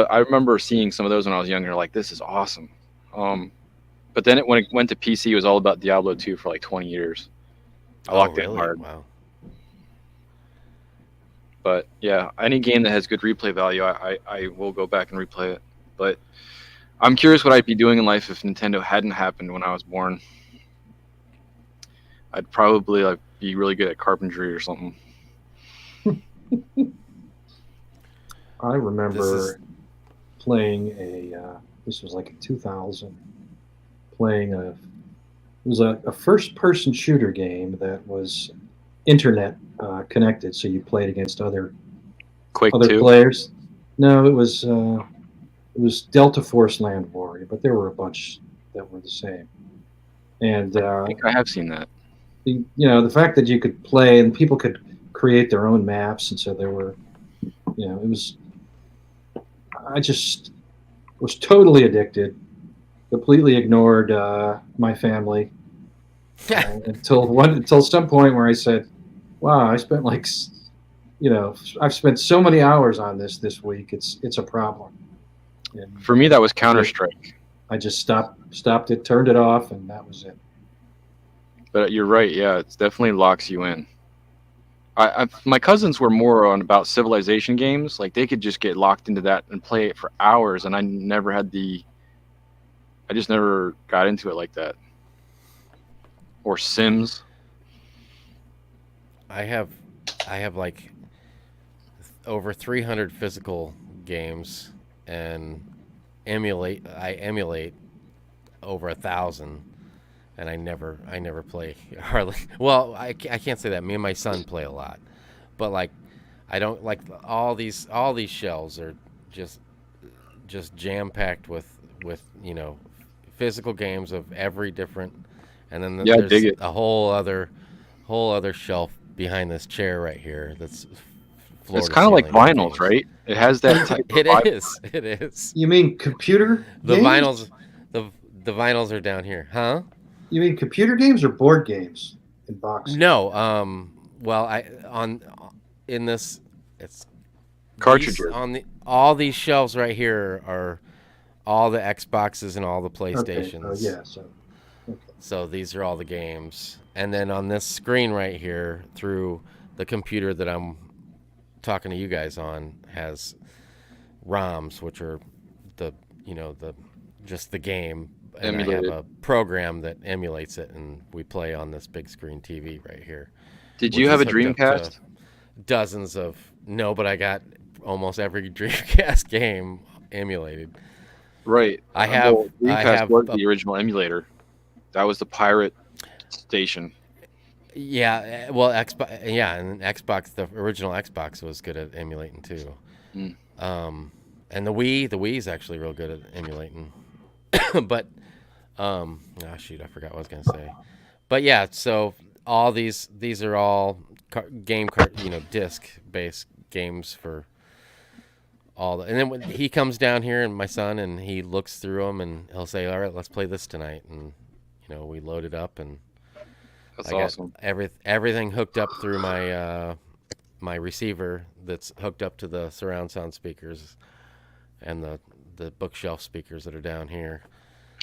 I remember seeing some of those when I was younger. Like, this is awesome. But then when it went to PC, it was all about Diablo 2 for like 20 years. I locked it hard. Wow. But yeah, any game that has good replay value, I will go back and replay it. But I'm curious what I'd be doing in life if Nintendo hadn't happened when I was born. I'd probably like be really good at carpentry or something. I remember This is playing this was like in 2000, playing it was a first person shooter game that was internet connected, so you played against Quake other 2. players. No, it was Delta Force Land Warrior, but there were a bunch that were the same. And I think I have seen that. the fact that you could play and people could create their own maps, and so there were, it was. I just was totally addicted. Completely ignored my family until some point where I said, "Wow, I spent I've spent so many hours on this week. It's a problem." And For me, that was Counter Strike. I just stopped it, turned it off, and that was it. But you're right. Yeah, it definitely locks you in. My cousins were more on about Civilization games. Like they could just get locked into that and play it for hours, and I just never got into it like that. Or Sims. I have like over 300 physical games, and I emulate over 1,000, and I never play hardly. Well, I can't say that. Me and my son play a lot, but like I don't like all these shelves are just jam packed with physical games of every different, and then Yeah, I there's dig it. a whole other shelf behind this chair right here that's floor It's to kind of like ceiling vinyls, games. right? It has that type of It vibe. is. You mean computer The games? vinyls, the vinyls are down here, huh? You mean computer games or board games in boxes? No, well, in this, it's Cartridges. all these shelves right here are all the Xboxes and all the Okay. PlayStations. Yeah. So. Okay. So these are all the games, and then on this screen right here, through the computer that I'm talking to you guys on, has ROMs, which are the just the game, and Emulated. I have a program that emulates it, and we play on this big screen TV right here. Did which you have a is hooked up to Dreamcast? Dozens of but I got almost every Dreamcast game emulated. Right. I have Dreamcast was the original emulator. That was the pirate station. Yeah, well, Xbox, yeah, and Xbox, the original Xbox was good at emulating too. Mm. And the Wii is actually real good at emulating. But, shoot, I forgot what I was gonna say. But yeah, so all these are all disc-based games for all the. And then when he comes down here, and my son, and he looks through them, and he'll say, "All right, let's play this tonight," and we load it up and. That's I awesome. got everything hooked up through my my receiver that's hooked up to the surround sound speakers and the bookshelf speakers that are down here.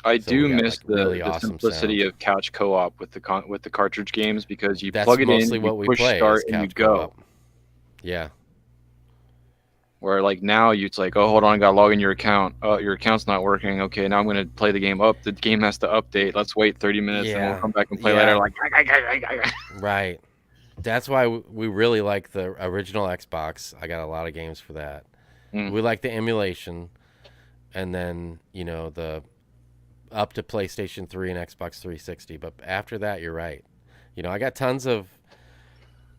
I So do we got, miss like, really the awesome simplicity sound. of couch co-op with the cartridge games because you That's plug it in, mostly you what we push play. start, Is and you couch go. co-op. Yeah. Where like now it's like, oh, hold on, I gotta log in your account. Oh, your account's not working. Okay, now I'm gonna play the game. The game has to update. Let's wait 30 minutes and Yeah. we'll come back and play Yeah. later. Like, Right. That's why we really like the original Xbox. I got a lot of games for that. Mm. We like the emulation, and then the up to PlayStation 3 and Xbox 360. But after that, you're right. I got tons of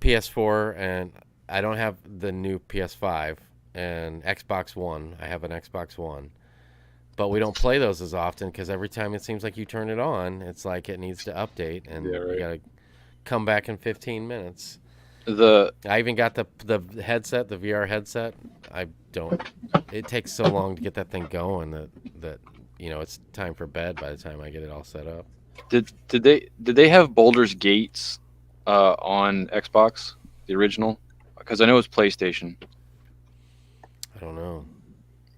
PS4, and I don't have the new PS5 and Xbox One. I have an Xbox One. But we don't play those as often because every time it seems like you turn it on, it's like it needs to update, and Yeah, right. you got to come back in 15 minutes. the I even got the headset, the VR headset. It takes so long to get that thing going that it's time for bed by the time I get it all set up. did they have Baldur's Gates on Xbox, the original? Because I know it's PlayStation. I don't know.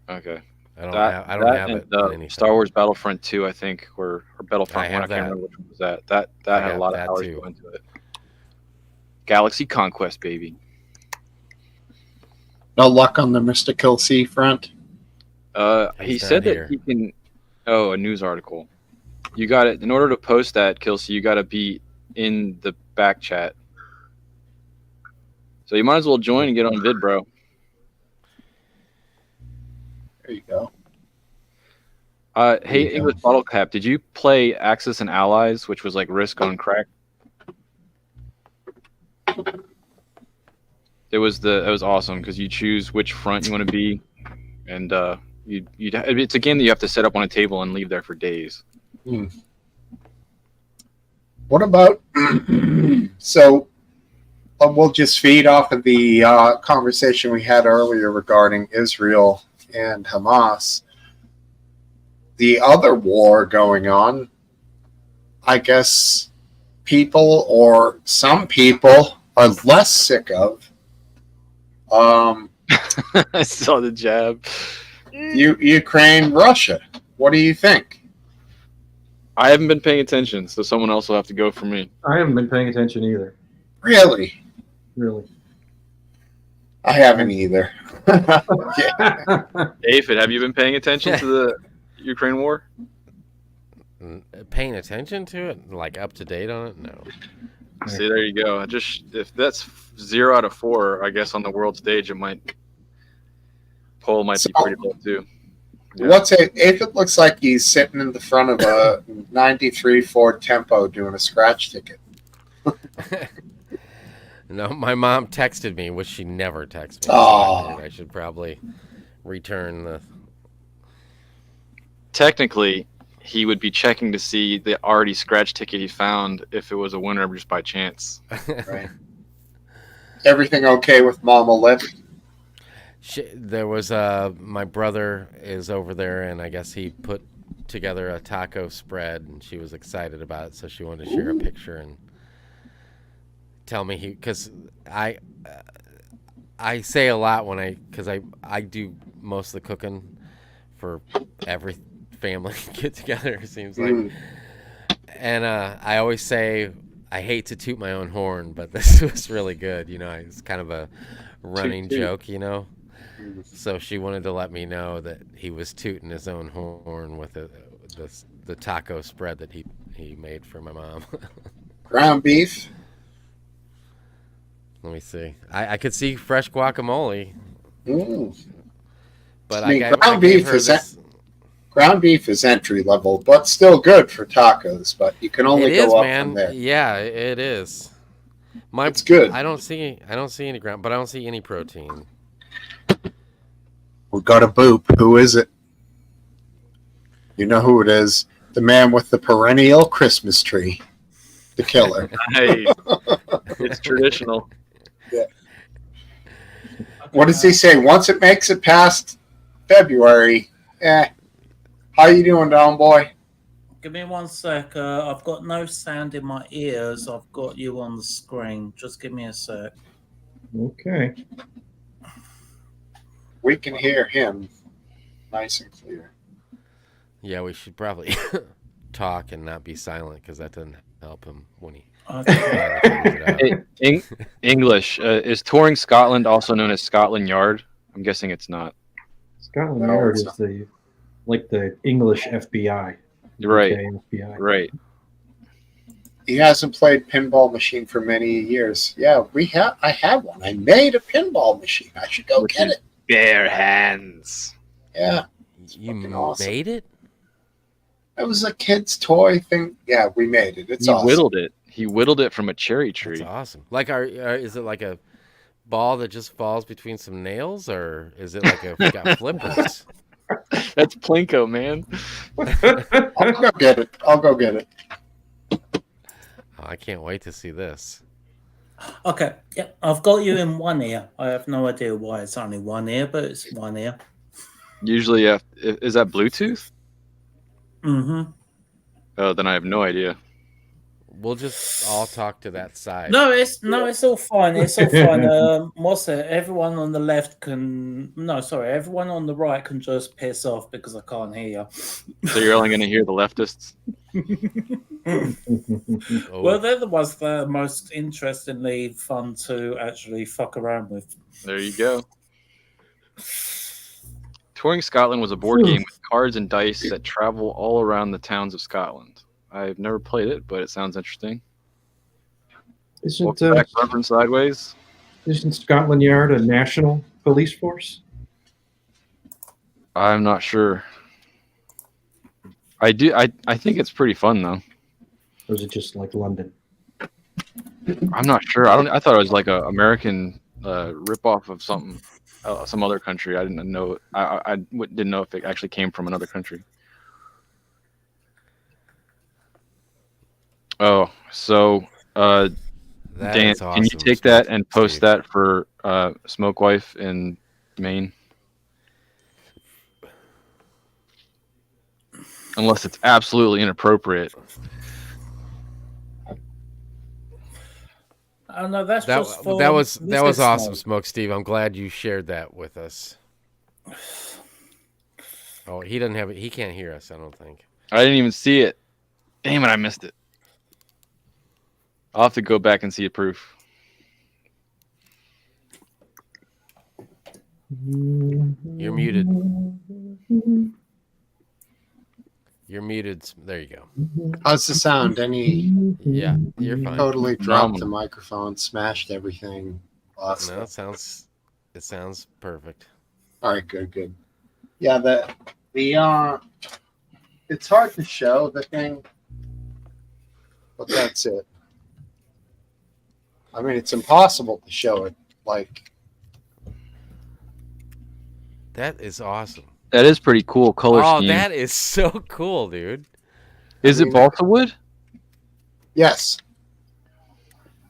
Okay. I don't That have and it in anything. Star Wars Battlefront 2, I think, or Battlefront I 1. I have can't that. remember which one was that. That I had a got lot of that hours too. go into it. Galaxy Conquest, baby. No luck on the Mystical Sea front. He He's said not that here. he can. Oh, a news article. You got it. In order to post that, Kelsey, you got to beat in the back chat. So you might as well join and get on vid, bro. There you go. Hey, you go. English Bottle Cap, did you play Axis and Allies, which was like Risk on crack? It was awesome because you choose which front you want to be, and it's a game that you have to set up on a table and leave there for days. What about so? We'll just feed off of the conversation we had earlier regarding Israel and Hamas. The other war going on, I guess people or some people are less sick of. I saw the jab. Ukraine, Russia. What do you think? I haven't been paying attention, so someone else will have to go for me. I haven't been paying attention either. Really? Really. I haven't either. Aphid, have you been paying attention to the Ukraine war? Paying attention to it, like up to date on it? No. See, there you go. Just if that's 0 out of 4, I guess on the world stage, poll might be pretty low too. Yeah. What's it? If it looks like he's sitting in the front of a '93 Ford Tempo doing a scratch ticket. No, my mom texted me, which she never texts me. Oh. So I should probably return the. Technically, he would be checking to see the already scratch ticket he found if it was a winner just by chance. Right. Everything okay with Mama Lip? There was my brother is over there, and I guess he put together a taco spread, and she was excited about it, so she wanted to share a picture and tell me because I say a lot because I do most of the cooking for every family get together, it seems like. And I always say I hate to toot my own horn, but this was really good. It's kind of a running joke, So she wanted to let me know that he was tooting his own horn with the taco spread that he made for my mom. Ground beef? Let me see. I could see fresh guacamole. But ground beef is entry level, but still good for tacos. But you can only go up from there. Yeah, it is. It's good. I don't see any ground, but I don't see any protein. We got a boop. Who is it? You know who it is. The man with the perennial Christmas tree. The killer. Hey, it's traditional. Yeah. What does he say? Once it makes it past February, how you doing, down boy? Give me 1 sec. I've got no sound in my ears. I've got you on the screen. Just give me a sec. Okay. We can hear him nice and clear. Yeah, we should probably talk and not be silent because that doesn't help him when he. English is touring Scotland also known as Scotland Yard? I'm guessing it's not. Scotland Yard is the English FBI. Right. UK FBI. Right. He hasn't played pinball machine for many years. Yeah, I have one. I made a pinball machine. I should go get it. Bare hands. Yeah. You awesome. made it? It was a kid's toy thing. Yeah, we made it. It's awesome. Whittled it. He whittled it from a cherry tree. That's awesome. Like, is it like a ball that just falls between some nails, or is it like got flippers? That's Plinko, man. I'll go get it. Oh, I can't wait to see this. Okay, yeah, I've got you in one ear. I have no idea why it's only one ear, but it's one ear. Usually, is that Bluetooth? Mm-hmm. Oh, then I have no idea. We'll just all talk to that side. No, it's all fine. It's all fine. What's it? Everyone on the left can. No, sorry. Everyone on the right can just piss off because I can't hear you. So you're only going to hear the leftists? Well, they're the ones that are most interestingly fun to actually fuck around with. There you go. Touring Scotland was a board game with cards and dice that travel all around the towns of Scotland. I've never played it, but it sounds interesting. Isn't Welcome back, Reverend Sideways. isn't Scotland Yard a national police force? I'm not sure. I do. I think it's pretty fun though. Or is it just like London? I'm not sure. I don't. I thought it was like a American ripoff of something, some other country. I didn't know. Didn't know if it actually came from another country. Oh, so That Dan, is can you awesome, take that and post Steve. that for Smoke Wife in Maine? Unless it's absolutely inappropriate. Oh no, that's That just for that was awesome, mode. Smokesteve. I'm glad you shared that with us. Oh, he doesn't have it. He can't hear us. I don't think. I didn't even see it. Damn it! I missed it. I'll have to go back and see a proof. You're muted. You're muted. There you go. How's the sound? Any Yeah, you're fine. totally dropped the Phenomenal. microphone, smashed everything. Lost No, it. it sounds perfect. All right, good. Yeah, the it's hard to show the thing, but that's it. I mean, it's impossible to show it. Like, That is awesome. That is pretty cool color Oh, scheme. that is so cool, dude. Is I it mean, balsa wood? yes,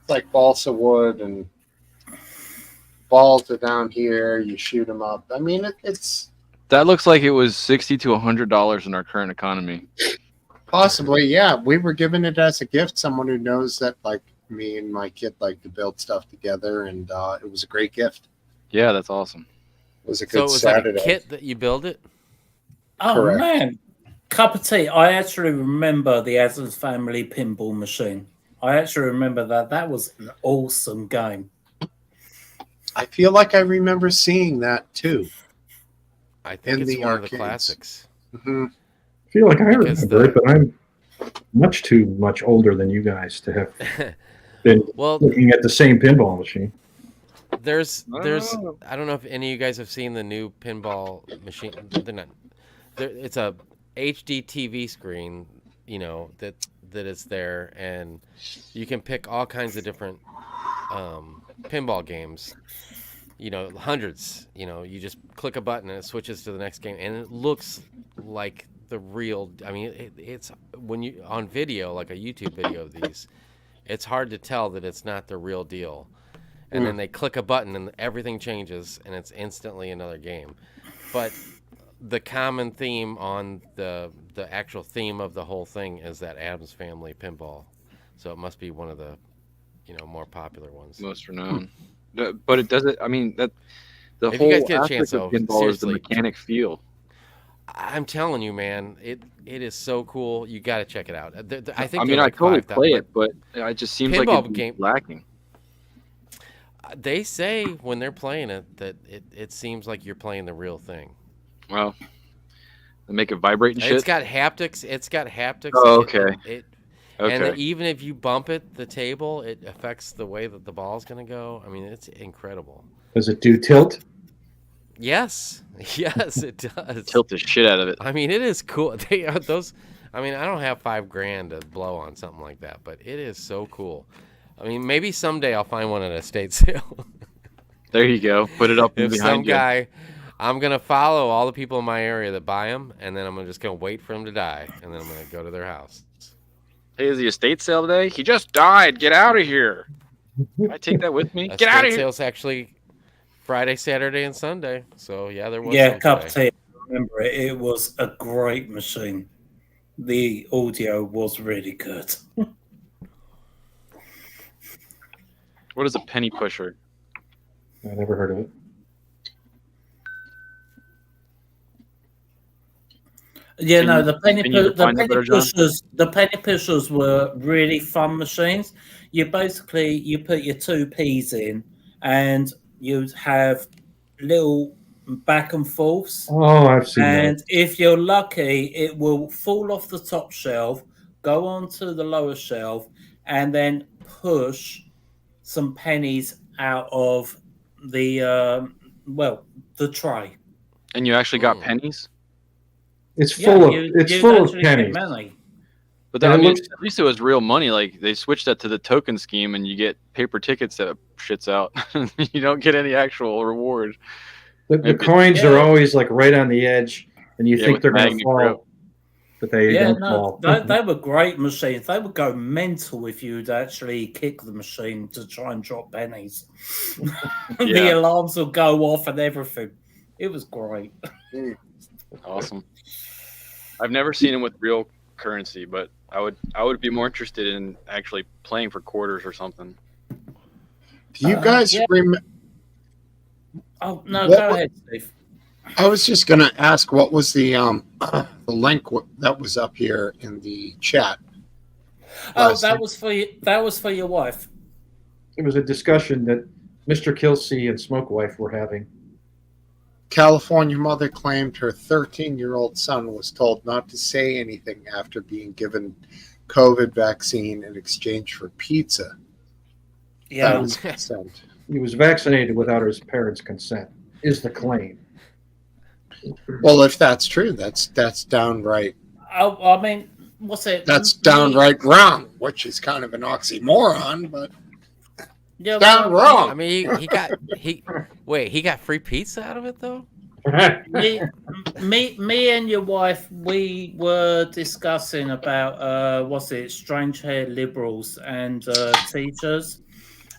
it's like balsa wood and balls are down here. You shoot them up. I mean, it's That looks like it was $60 to $100 in our current economy. possibly, yeah. We were given it as a gift. Someone who knows that, like me and my kid, like to build stuff together, and it was a great gift. Yeah, that's awesome. It was a So good it was Saturday. like a kit that you build it. Oh Correct. man, cup of tea. I actually remember the Adams Family pinball machine. I actually remember that. That was an awesome game. I feel like I remember seeing that too. I think In it's the one of the arcades. classics. hmm I feel like I Because remember it, but I'm much too much older than you guys to have been Well, looking at the same pinball machine. there's Oh. I don't know if any of you guys have seen the new pinball machine. They're not. It's a HD TV screen, that is there, and you can pick all kinds of different pinball games. Hundreds. You just click a button and it switches to the next game, and it looks like the real. I mean, it's when you on video, like a YouTube video of these, it's hard to tell that it's not the real deal. And then they click a button and everything changes, and it's instantly another game. But the common theme on the actual theme of the whole thing is that Adams Family pinball. So it must be one of the more popular ones. Most renowned. But it doesn't. I mean, that the If you whole guys get a aspect chance, of though, pinball is the seriously. mechanic feel. I'm telling you, man, it is so cool. You got to check it out. I think I they're mean, I like totally 5,000, play but it, but it just seems like pinball it's game- lacking. they say when they're playing it that it seems like you're playing the real thing. Well, they make it vibrate and shit. It's got haptics. Oh, It- okay. It, Okay. And even if you bump the table, it affects the way that the ball's going to go. I mean, it's incredible. Does it do tilt? Yes, yes, it does. Tilt the shit out of it. I mean, it is cool. They are those. I mean, I don't have $5,000 to blow on something like that, but it is so cool. I mean, maybe someday I'll find one at a estate sale. There you go. Put it up If some behind you. guy, I'm gonna follow all the people in my area that buy them, and then I'm just gonna wait for them to die, and then I'm gonna go to their house. Hey, is the estate sale today? He just died. Get out of here. Can I take that with me? Get out of Estate here. sale's actually Friday, Saturday, and Sunday. So yeah, there was Yeah, some cup of today. tea. I remember it. It was a great machine. The audio was really good. What is a penny pusher? I never heard of it. Yeah, Can no, you- the penny can you define that better, John? pushers. The penny pushers were really fun machines. You put your 2p's in, and you'd have little back and forths. Oh, I've seen And that. if you're lucky, it will fall off the top shelf, go onto the lower shelf, and then push some pennies out of the the tray. And you actually got Mm. pennies? It's full of you'd full of actually get pennies. money. But And that, I it mean, looks- at least it was real money. Like they switched that to the token scheme, and you get paper tickets that shits out. You don't get any actual reward. The Maybe- coins are Yeah. always like right on the edge, and you Yeah, think with they're going to magnet grip. fall, but they Yeah, don't no, fall. they were great machines. They would go mental if you'd actually kick the machine to try and drop pennies. The Yeah. alarms would go off and everything. It was great. Awesome. I've never seen them with real currency, but I would be more interested in actually playing for quarters or something. Do you guys yeah. remember? Oh no, What- go ahead, Steve. I was just going to ask, what was the link that was up here in the chat? Oh, last that night? was for you. That was for your wife. It was a discussion that Mr. Kilsey and Smokewife were having. California mother claimed her 13-year-old son was told not to say anything after being given COVID vaccine in exchange for pizza. Yeah, That was consent. He was vaccinated without his parents' consent, is the claim. Well, if that's true, that's downright I mean, what's it? that's downright wrong, which is kind of an oxymoron, but Yeah, down wrong. I mean, he got free pizza out of it though. me and your wife, we were discussing about strange haired liberals and teachers,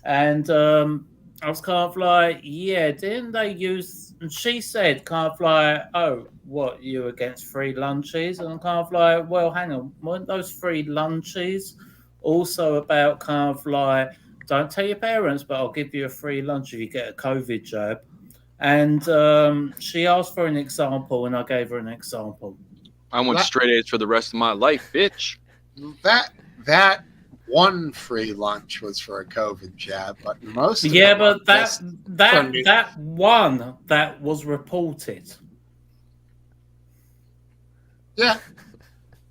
and I was kind of like, yeah, didn't they use? And she said, kind of like, oh, what, you against free lunches? And I'm kind of like, well, hang on, weren't those free lunches also about kind of like, don't tell your parents, but I'll give you a free lunch if you get a COVID jab? And she asked for an example, and I gave her an example. I want That- straight A's for the rest of my life, bitch. That one free lunch was for a COVID jab, but most of Yeah, them but are that just that for- that one that was reported. Yeah.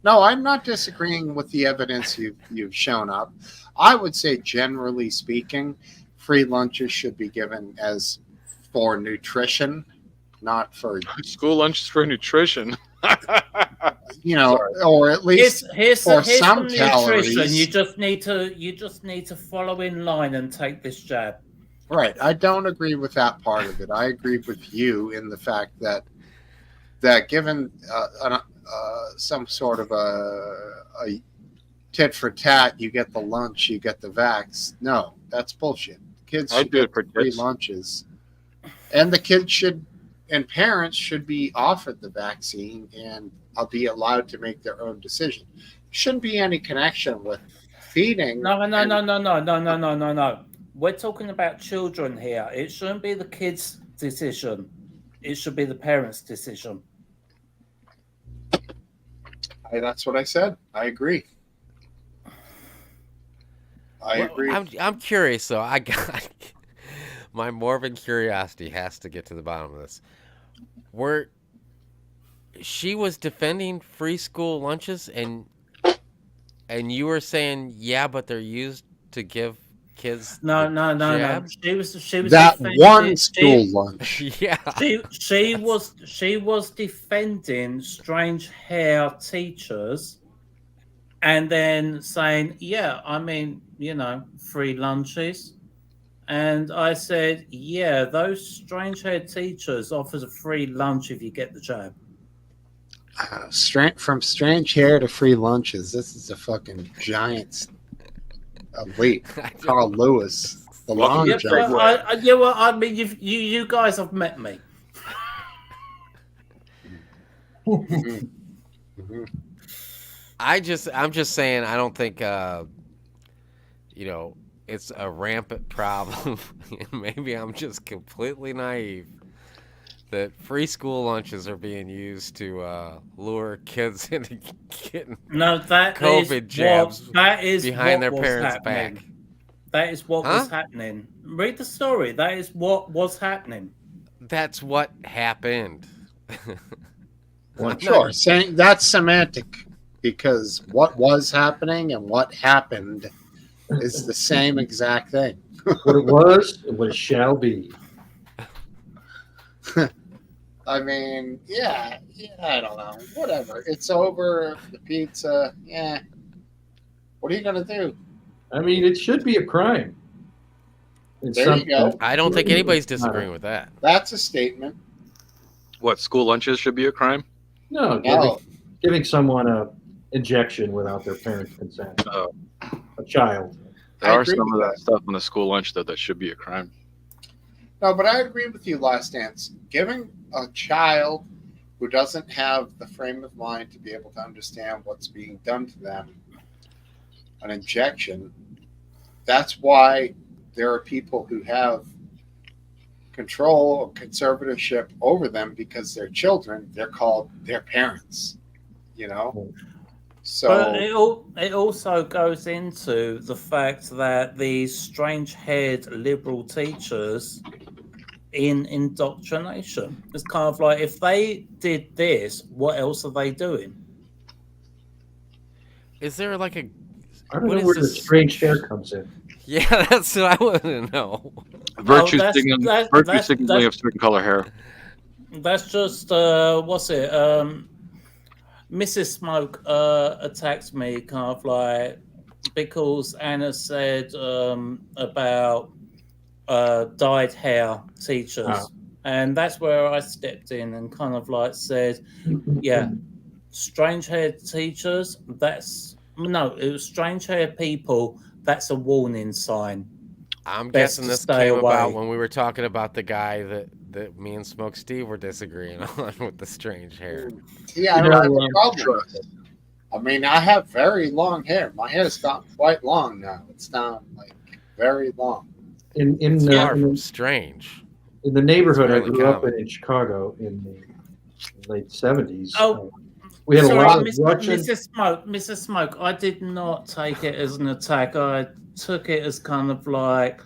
No, I'm not disagreeing with the evidence you've shown up. I would say, generally speaking, free lunches should be given as for nutrition, not for School lunches for nutrition. or at least Here's for here's some some nutrition. calories. You just need to follow in line and take this jab. right. I don't agree with that part of it. I agree with you in the fact that given some sort of a tit for tat, you get the lunch, you get the vax. No, that's bullshit. Kids I'd should do it get for free tits. lunches, and the kids should and parents should be offered the vaccine and be allowed to make their own decision. Shouldn't be any connection with feeding. No. and- We're talking about children here. It shouldn't be the kids' decision. It should be the parents' decision. That's what I said. I agree. I Well, agree. I'm curious though. I got my morbid curiosity has to get to the bottom of this. Where she was defending free school lunches, and you were saying, yeah, but they're used to give kids. No. jab? She was that defending- one school lunch. Yeah. She was defending strange hair teachers, and then saying, yeah, I mean, free lunches. And I said, yeah, those strange hair teachers offers a free lunch if you get the jab. From strange hair to free lunches. This is a fucking giant elite. Carl Lewis, the long Yeah, jump. well, I mean, you guys have met me. Mhm. I'm just saying I don't think it's a rampant problem. Maybe I'm just completely naive that free school lunches are being used to lure kids into getting No, that COVID jabs is behind what their was parents' happening. back. That is what Huh? was happening. Read the story. That is what was happening. That's what happened. Well, sure. Saying that's semantic because what was happening and what happened is the same exact thing. What it was and what it shall be. I mean, yeah, I don't know. Whatever. It's over. The pizza. Yeah. What are you gonna do? I mean, it should be a crime. In There some you go. sense. I don't think anybody's disagreeing with that. That's a statement. What, school lunches should be a crime? No, No. giving someone a injection without their parents' consent. Oh. A child. There I are agree some of with that stuff on the school lunch that should be a crime. No, but I agree with you, Last Dance. Giving a child who doesn't have the frame of mind to be able to understand what's being done to them an injection, that's why there are people who have control or conservatorship over them because they're children. They're called their parents, you know? But So, it also goes into the fact that these strange-haired liberal teachers in indoctrination. It's kind of like if they did this, what else are they doing? Is there like a? I don't What know is where the this? strange hair comes in. Yeah, that's what I want to know. Virtue that's- signaling, that- virtue that's- signaling that's- of certain color hair. That's just what's it? Mrs. Smoke attacked me kind of like because Anna said about dyed hair teachers. Ah. And that's where I stepped in and kind of like said, yeah, strange haired teachers, it was strange haired people, that's a warning sign. I'm Best guessing to this stay came about away. when we were talking about the guy that me and Smokesteve were disagreeing on with the strange hair. yeah, I You don't have know, a problem with it. I mean, I have very long hair. My hair's gotten quite long now. It's down like very long. In It's far from in strange. the neighborhood I fairly grew up common. in Chicago in the late 70s, Oh, we had a Sorry, lot of Mr. Russian. Mrs. Smoke, I did not take it as an attack. I took it as kind of like,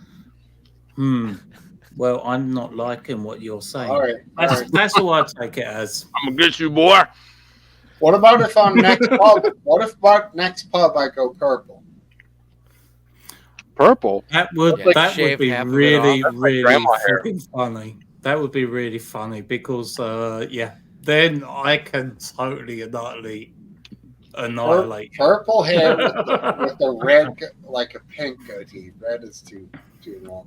well, I'm not liking what you're saying. All right. All right. That's all I take it as. I'm gonna get you, boy. What about if on next pub? What if about next pub I go purple? Purple. That would Yeah, shave be half of it really, off. That's like really grandma hair. fucking funny. That would be really funny because, then I can totally and utterly annihilate you. Purple hair with the red, like a pink goatee. Red is too long.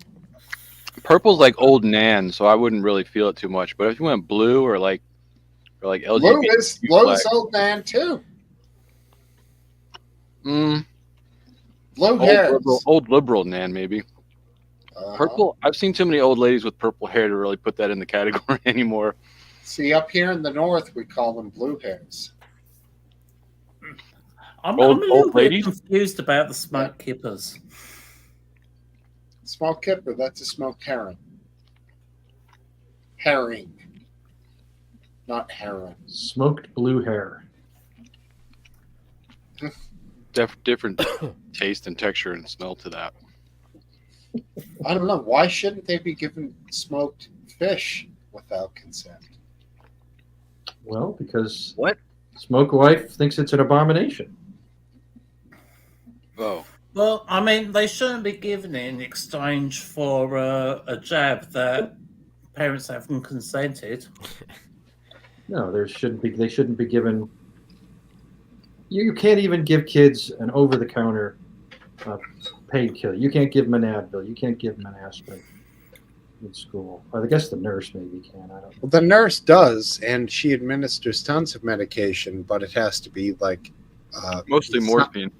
Purple's like old Nan, so I wouldn't really feel it too much. But if you went blue or like Blue LGBT, is old man too. Blue hair. old liberal Nan maybe. Purple. I've seen too many old ladies with purple hair to really put that in the category anymore. See, up here in the north, we call them blue hairs. I'm Old- a little old bit ladies? confused about the smoke kippers. Smoked kipper, that's a smoked herring. Herring. Not heron. Smoked blue hair. Different taste and texture and smell to that. I don't know. Why shouldn't they be given smoked fish without consent? Well, because What? Smoke Wife thinks it's an abomination. Oh, Well, I mean, they shouldn't be given it in exchange for a jab that parents haven't consented. No, they shouldn't be given. You can't even give kids an over-the-counter painkiller. You can't give them an Advil. You can't give them an aspirin in school. I guess the nurse maybe can. I don't know. Well, the nurse does, and she administers tons of medication, but it has to be like mostly it's morphine.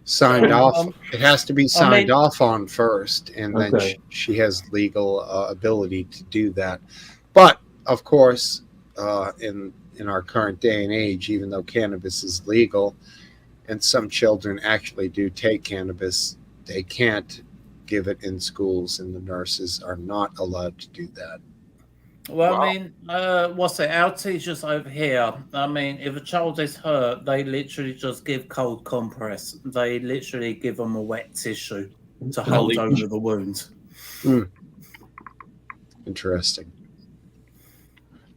signed off. It has to be signed mean- off on first, and then Okay. she has legal ability to do that. But of course, in our current day and age, even though cannabis is legal, and some children actually do take cannabis, they can't give it in schools, and the nurses are not allowed to do that. Well, Wow. I mean, what's it? Our teachers over here, I mean, if a child is hurt, they literally just give cold compress. They literally give them a wet tissue to hold leech. over the wound. Interesting.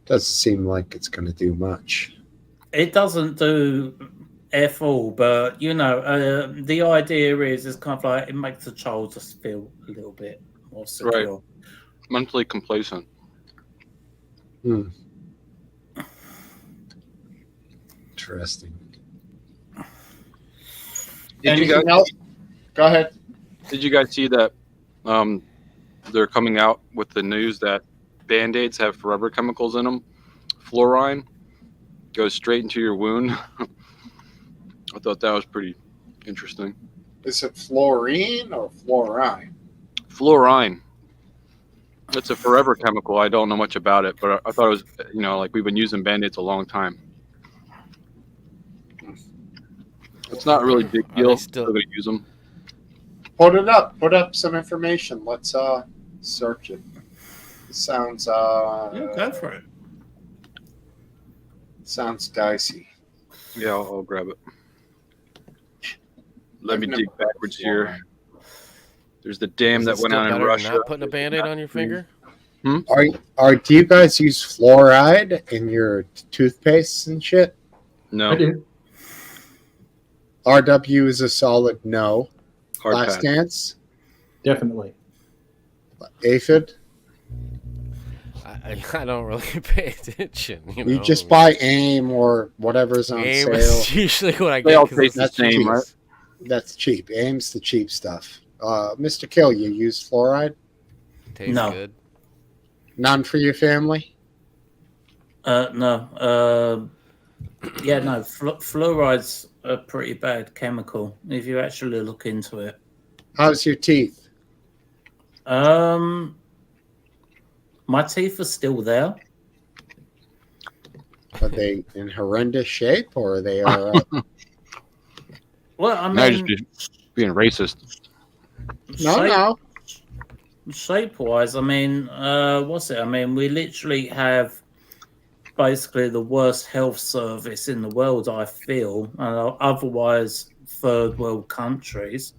Doesn't seem like it's going to do much. It doesn't do F all, but the idea is it's kind of like it makes the child just feel a little bit more secure. Mentally complacent. Interesting. Did you guys? Anything else? Go ahead. Did you guys see that? They're coming out with the news that Band-Aids have forever chemicals in them. Fluorine goes straight into your wound. I thought that was pretty interesting. Is it fluorine or fluorine? Fluorine. It's a forever chemical. I don't know much about it, but I thought it was, like we've been using Band-Aids a long time. It's not a really big Are deal. they Still still- going to use them. Put it up. Put up some information. Let's search it. It sounds Go for it. sounds dicey. Yeah, I'll grab it. Let me dig backwards here. There's the dam Is that it went still on in better than Russia. not putting a Band-Aid on your finger? Do you guys use fluoride in your toothpastes and shit? No, I do. RW is a solid no. hard Last pass. Dance, Definitely. Aphid. I don't really pay attention. You just buy AIM or whatever's on Aim sale. is usually what I They get all 'cause taste it's the same, cheap. right? That's cheap. AIM's the cheap stuff. Mr. Kill, you use fluoride? Tastes No. good. None for your family? No. Fluoride's a pretty bad chemical if you actually look into it. How's your teeth? My teeth are still there. Are they in horrendous shape or are they all right? Well, I Now you're mean, just being racist. No. shape-wise, I mean, what's it? I mean, we literally have basically the worst health service in the world, I feel, otherwise third world countries.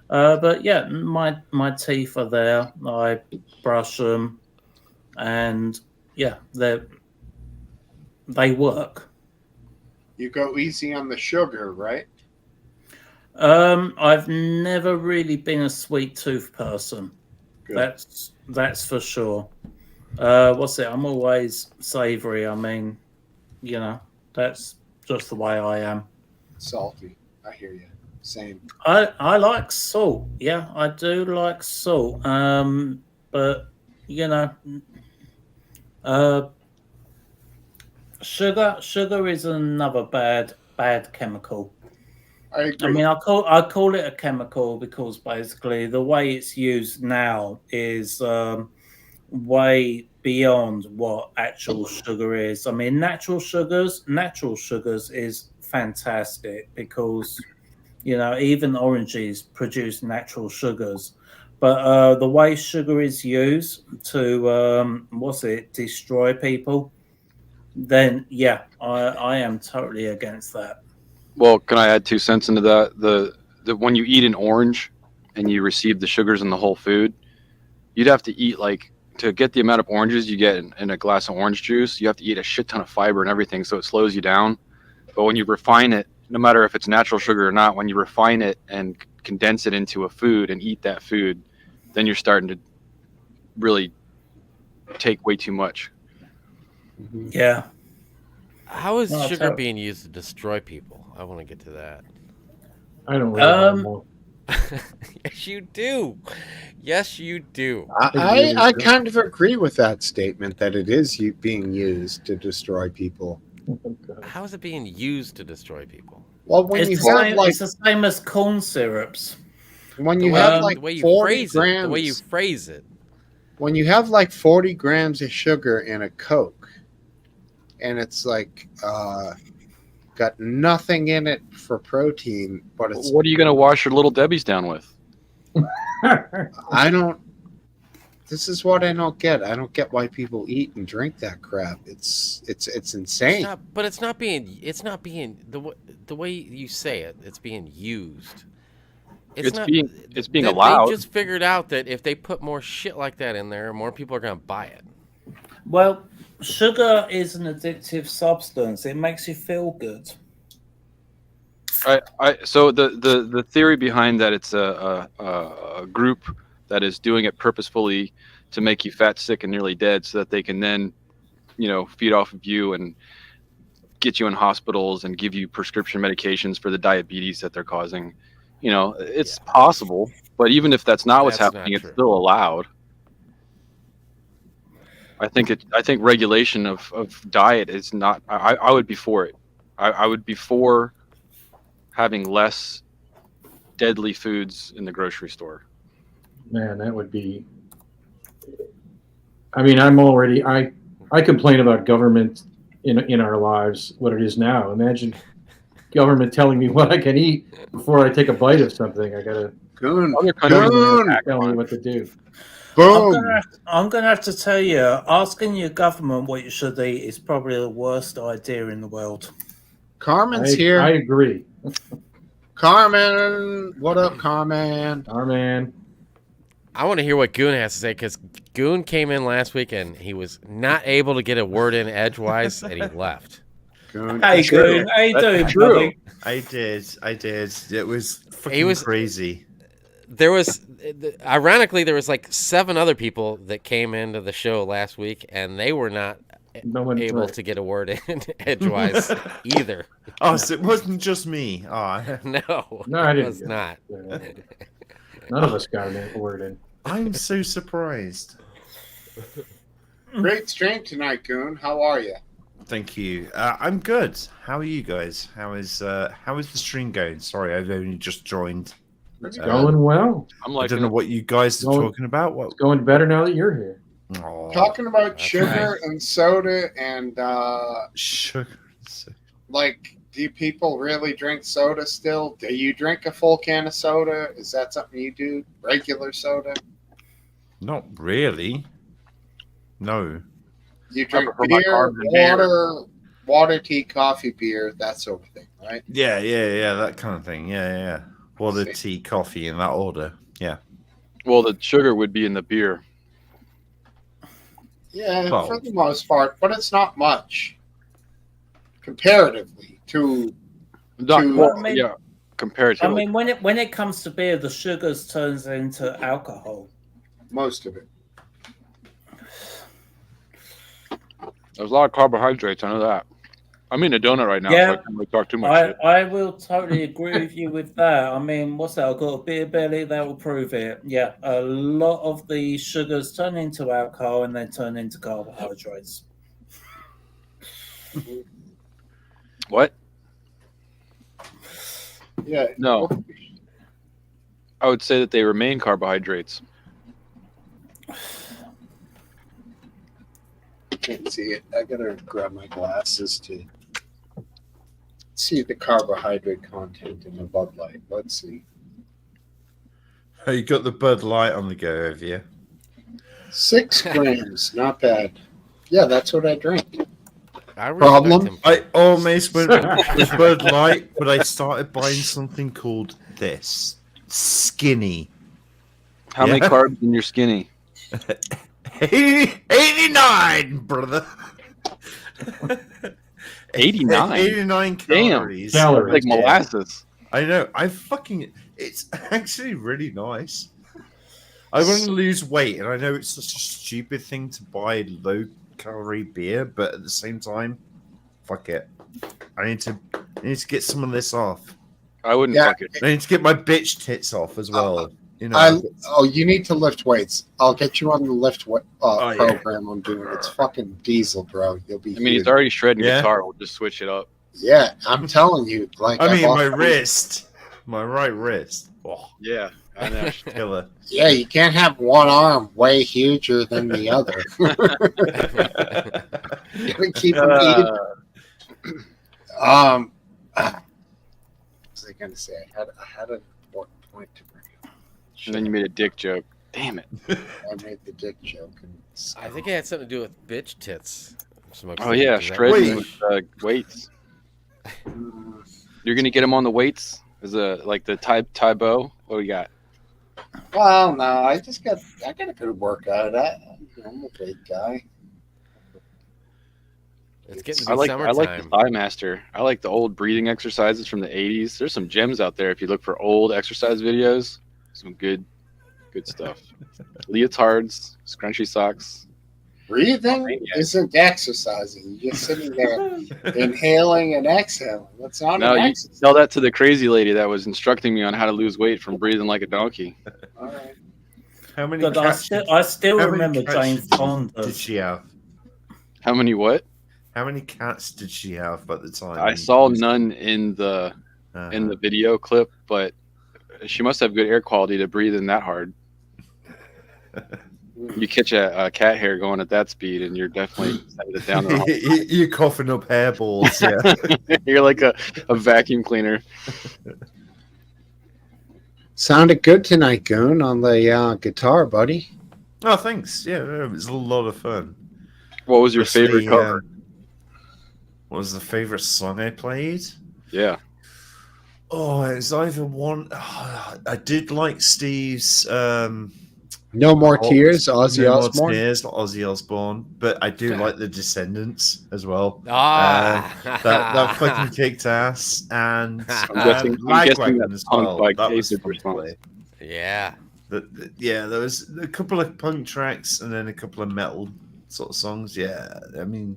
But yeah, my teeth are there. I brush them, and yeah, they work. You go easy on the sugar, right? I've never really been a sweet tooth person. Good. That's for sure. What's it? I'm always savory. I mean, that's just the way I am. Salty. I hear you. Same. I like salt. Yeah, I do like salt. But sugar is another bad chemical. I agree. I mean, I call it a chemical because basically the way it's used now is way beyond what actual sugar is. I mean, natural sugars is fantastic because even oranges produce natural sugars. But the way sugar is used to destroy people, then yeah, I am totally against that. Well, can I add 2 cents into that? The when you eat an orange and you receive the sugars in the whole food, you'd have to eat to get the amount of oranges you get in a glass of orange juice, you have to eat a shit ton of fiber and everything, so it slows you down. But when you refine it, no matter if it's natural sugar or not, when you refine it and condense it into a food and eat that food, then you're starting to really take way too much. Yeah. How is No, sugar so- being used to destroy people? I want to get to that. I don't really know. Yes, you do. Yes, you do. I kind of agree with that statement that it is being used to destroy people. How is it being used to destroy people? Well, when It's you the, have same, like it's the same as corn syrups. when The you way, have um, like the way you 40 phrase grams, it. The way you phrase it. when you have like 40 grams of sugar in a Coke, and it's like got nothing in it for protein, but it's What are you going to wash your little Debbie's down with? I don't. This is what I don't get. I don't get why people eat and drink that crap. It's insane. It's not being the way you say it. It's being used. It's not, being they allowed. just figured out that if they put more shit like that in there, more people are going to buy it. Well, sugar is an addictive substance. It makes you feel good. So the theory behind that, it's a group that is doing it purposefully to make you fat, sick, and nearly dead, so that they can then, feed off of you and get you in hospitals and give you prescription medications for the diabetes that they're causing. It's possible, but even if that's not what's That's not happening, it's true. still allowed. I think regulation of diet is not. I would be for it. I would be for having less deadly foods in the grocery store. Man, that would be. I mean, I complain about government in our lives, what it is now. Imagine government telling me what I can eat before I take a bite of something. I gotta Goon. Other countries Goon. tell me what to do. Boom. I'm gonna have to tell you, asking your government what you should eat is probably the worst idea in the world. Carmen's I here. agree. Carmen. What up, Carmen? Our man. I want to hear what Goon has to say, because Goon came in last week and he was not able to get a word in edgewise, and he left. Goon. Hey, true. Goon, how you That's doing, true. buddy? I did. It was fucking was- crazy. There was, ironically, there was like 7 other people that came into the show last week, and they were not No one able to get a word in edgewise either. Oh, so it wasn't just me. Oh, No, No, I it didn't was get not. None of us got a word in. I'm so surprised. Great stream tonight, Goon. How are you? Thank you. I'm good. How are you guys? How is the stream going? Sorry, I've only just joined. It's going well. I'm I like, don't know what you guys are Going- talking about. What? It's going better now that you're here. Oh, Talking about That's sugar and soda and sugar. like, do people really drink soda still? Do you drink a full can of soda? Is that something you do? Regular soda? Not really. No. You drink prefer my beer, carbon beer. water, tea, coffee, beer, that sort of thing, right? Yeah, that kind of thing. Yeah. Water, tea, coffee in that order. Yeah. well, the sugar would be in the beer. Yeah, Well- for the most part, but it's not much comparatively to. Not, To- well, I mean- yeah, comparatively. I mean, when it comes to beer, the sugars turns into alcohol. Most of it. There's a lot of carbohydrates. I know that. I'm eating a donut right now, so Yeah. I can't really talk too much shit. I will totally agree with you with that. I mean, what's that? I've got a beer belly, that will prove it. Yeah, a lot of the sugars turn into alcohol and then turn into carbohydrates. What? Yeah. No. I would say that they remain carbohydrates. Can't see it. I gotta grab my glasses to see the carbohydrate content in the Bud Light. Let's see. Oh, you got the Bud Light on the go, have you? 6 grams, not bad. Yeah, that's what I drink. I respect Problem? him. I almost went with Bud Light, but I started buying something called this Skinny. How many Yeah. carbs in your skinny? 89, brother. 89? 89 Damn. calories. Calories. Like molasses. I know. It's actually really nice. I want to lose weight, and I know it's such a stupid thing to buy low-calorie beer, but at the same time, fuck it. I need to get some of this off. I wouldn't Yeah. fuck it. I need to get my bitch tits off as well. You know. You need to lift weights. I'll get you on the lift Oh, yeah. program I'm doing. It's fucking diesel, bro. You'll be. I mean, he's huge. already shredding Yeah. guitar. We'll just switch it up. Yeah, I'm telling you. Like, I mean, bought- my wrist, my right wrist. Oh, Yeah. I know. killer. Yeah, you can't have one arm way huger than the other. You gotta keep them even. What was I gonna say? I had an important point to bring up. And then you made a dick joke. Damn it. I made the dick joke. And I think it had something to do with bitch tits. Oh, yeah. Is that Shredding right? with weights. You're going to get him on the weights? Is like the Tybo? What do we got? Well, no, I got a good workout. I'm a big guy. It's getting to I be like summertime. the Thigh Master. I like the old breathing exercises from the 80s. There's some gems out there if you look for old exercise videos. Some good stuff. Leotards, scrunchy socks. Breathing Maniac. isn't exercising. You're just sitting there inhaling and exhaling. That's not No, an you exercise. tell that to the crazy lady that was instructing me on how to lose weight from breathing like a donkey. All right. How many But cats? I still how many remember cats Jane did Fonda. she have? How many what? How many cats did she have at the time? I saw none in the Uh-huh. video clip, but she must have good air quality to breathe in that hard. You catch a cat hair going at that speed, and you're definitely sending it down the wrong. You're coughing up hairballs, yeah. You're like a vacuum cleaner. Sounded good tonight, Goon, on the guitar, buddy. Oh, thanks. Yeah, it was a lot of fun. What was your Especially, favorite cover? What was the favorite song I played? Yeah. Oh, it's either one. I did like Steve's. No More Oh, Tears, Ozzy No More Osbourne. Tears, not Ozzy Osbourne, but I do like the Descendants as well. Ah, That fucking kicked ass, and I'm guessing Lagwagon that's as punk well. by That was Casey's fun to response. play. yeah. Yeah, there was a couple of punk tracks and then a couple of metal sort of songs. Yeah, I mean,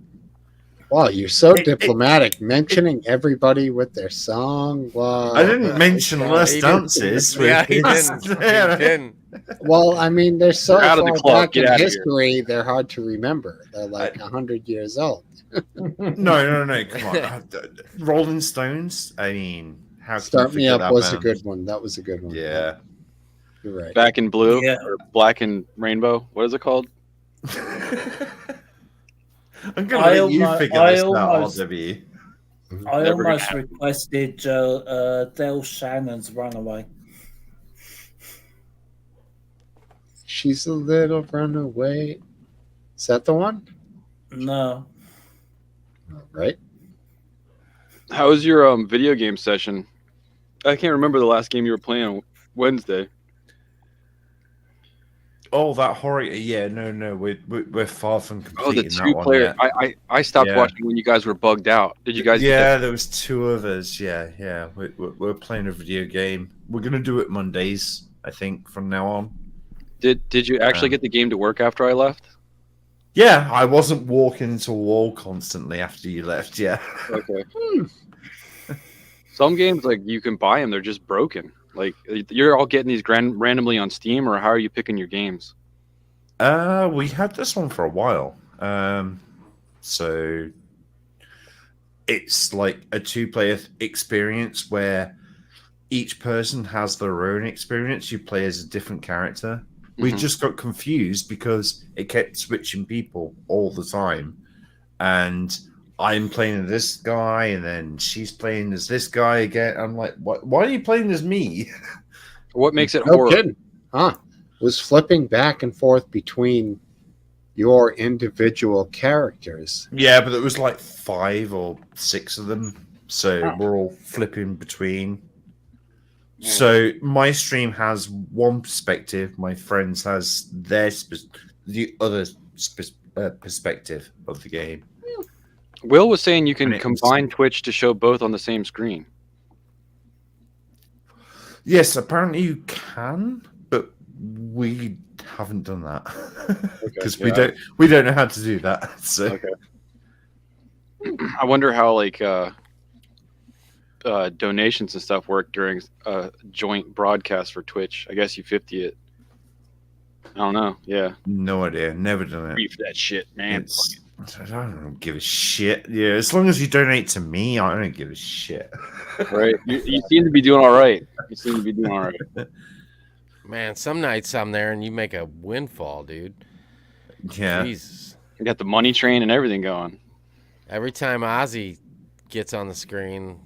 Wow, you're so It- diplomatic, mentioning everybody with their song. Wow. I didn't mention okay. Les He didn't- Dances. Yeah, he with- didn't. He didn't. Well, I mean, they're so You're out of the far club. back Get in out of here. history, they're hard to remember. They're like 100 years old. No, come on. Rolling Stones. I mean, how can Start you Me forget Up that was a band? good one. That was a good one. Yeah. You're right. Back in blue Yeah. or black and rainbow. What is it called? I'm gonna let you figure this out, almost- RW. I Never gonna almost happen. requested Del Shannon's Runaway. She's a little runaway. Is that the one? No. Right? How was your video game session? I can't remember the last game you were playing on Wednesday. Oh, that horror. Yeah, no, we're far from Oh, the completing that one 2-player. yet. I stopped Yeah. watching when you guys were bugged out. Did you guys? Yeah, there was two of us. Yeah. We're playing a video game. We're gonna do it Mondays, I think, from now on. Did you actually get the game to work after I left? Yeah, I wasn't walking into a wall constantly after you left. Yeah. Okay. Some games, like, you can buy them; they're just broken. Like, you're all getting these randomly on Steam, or how are you picking your games? We had this one for a while. So it's like a two-player experience where each person has their own experience. You play as a different character. We Mhm. just got confused because it kept switching people all the time. And I'm playing as this guy, and then she's playing as this guy again. I'm like, why are you playing as me? What makes it No horror? kidding. Huh. Was flipping back and forth between your individual characters. Yeah, but there was like 5 or 6 of them. So Oh. we're all flipping between. Yeah. So my stream has one perspective. My friends has the other perspective of the game. Will was saying you can And it was- combine Twitch to show both on the same screen. Yes, apparently you can, but we haven't done that because yeah. we don't know how to do that. So Okay. I wonder how, like, donations and stuff work during a joint broadcast for Twitch. I guess you 50 it. I don't know. Yeah. no idea. Never done it. Beef that shit, man. I don't give a shit. Yeah, as long as you donate to me, I don't give a shit. Right. You seem to be doing all right. You seem to be doing all right. Man, some nights I'm there and you make a windfall, dude. Yeah. Jesus. You got the money train and everything going. Every time Ozzy gets on the screen,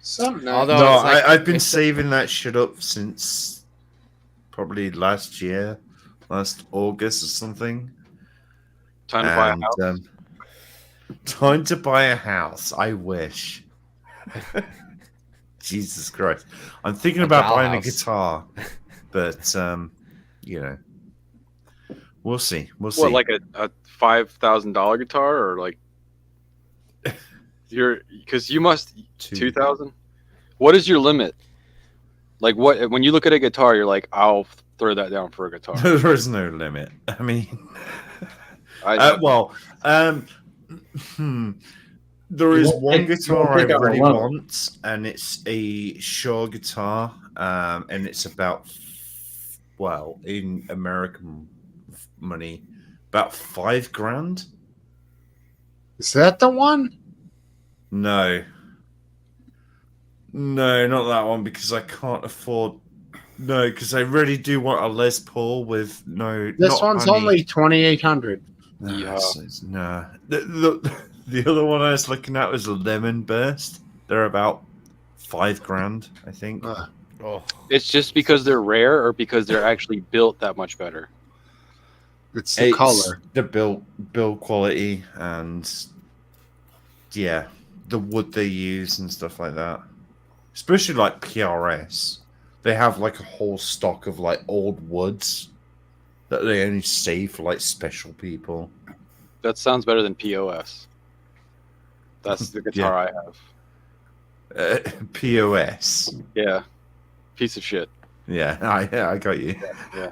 Something. Although- No, it's like- I've been it's- saving that shit up since probably last year, last August or something. Time to buy a And, house. time to buy a house. I wish. Jesus Christ. I'm thinking A about buying a dollhouse. guitar, but you know, We'll see. We'll see. What, like a $5,000 guitar, or like because you must 2,000? What is your limit? Like, what, when you look at a guitar, you're like, I'll throw that down for a guitar. There is no limit. I mean, I there You is won't one pick- you guitar won't I pick out a really lover. want, and it's a Shaw guitar, and it's about, well, in American money, about $5,000. Is that the one? No, not that one, because I can't afford. No, because I really do want a Les Paul with This not one's honey. only 2,800. Yeah. No. The other one I was looking at was a Lemon Burst. They're about $5,000, I think. Oh, it's just because they're rare, or because they're actually built that much better. It's the color. the build quality, and yeah, the wood they use and stuff like that. Especially like PRS, they have like a whole stock of like old woods that they only save for like special people. That sounds better than POS. That's the guitar I have. POS. Yeah, piece of shit. Yeah, I got you. Yeah.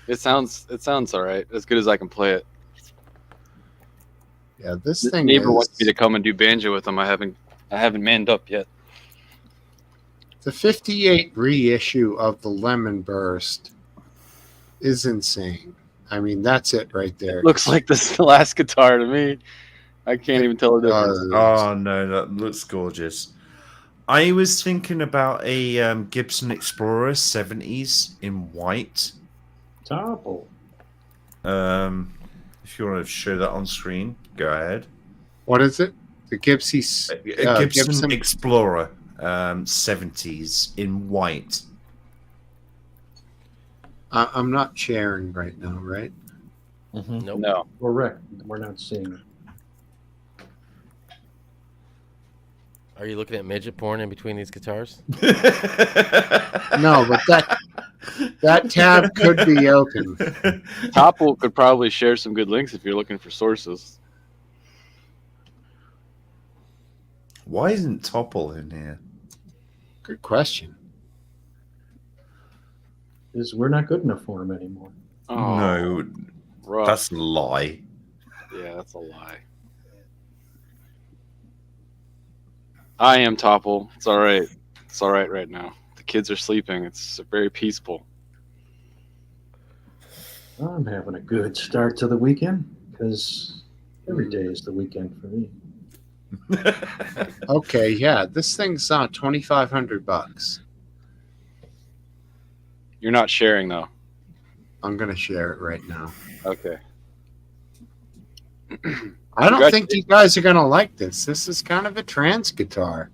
It sounds all right. As good as I can play it. Yeah, this This thing neighbor is wants me to come and do banjo with him. I haven't manned up yet. the 58 reissue of the Lemon Burst is insane. I mean, that's it right there. It looks like the last guitar to me. I can't even tell the difference. Oh no, that looks gorgeous. I was thinking about a Gibson Explorer 70s in white. Topple. If you want to show that on screen, go ahead. What is it? The Gibson Explorer 70s in white. I'm not sharing right now, right? nope. No. Correct. We're not seeing it. Are you looking at midget porn in between these guitars? No, but that tab could be open. Topple could probably share some good links if you're looking for sources. Why isn't Topple in here? Good question. Is we're not good enough for him anymore. Oh, No, rough. that's a lie. Yeah, that's a lie. I am Topple. It's all right. It's all right now. The kids are sleeping. It's very peaceful. I'm having a good start to the weekend because every day is the weekend for me. Okay, yeah, this thing's $2,500. You're not sharing though. I'm gonna share it right now. Okay. I don't think you guys are gonna like this. This is kind of a trance guitar.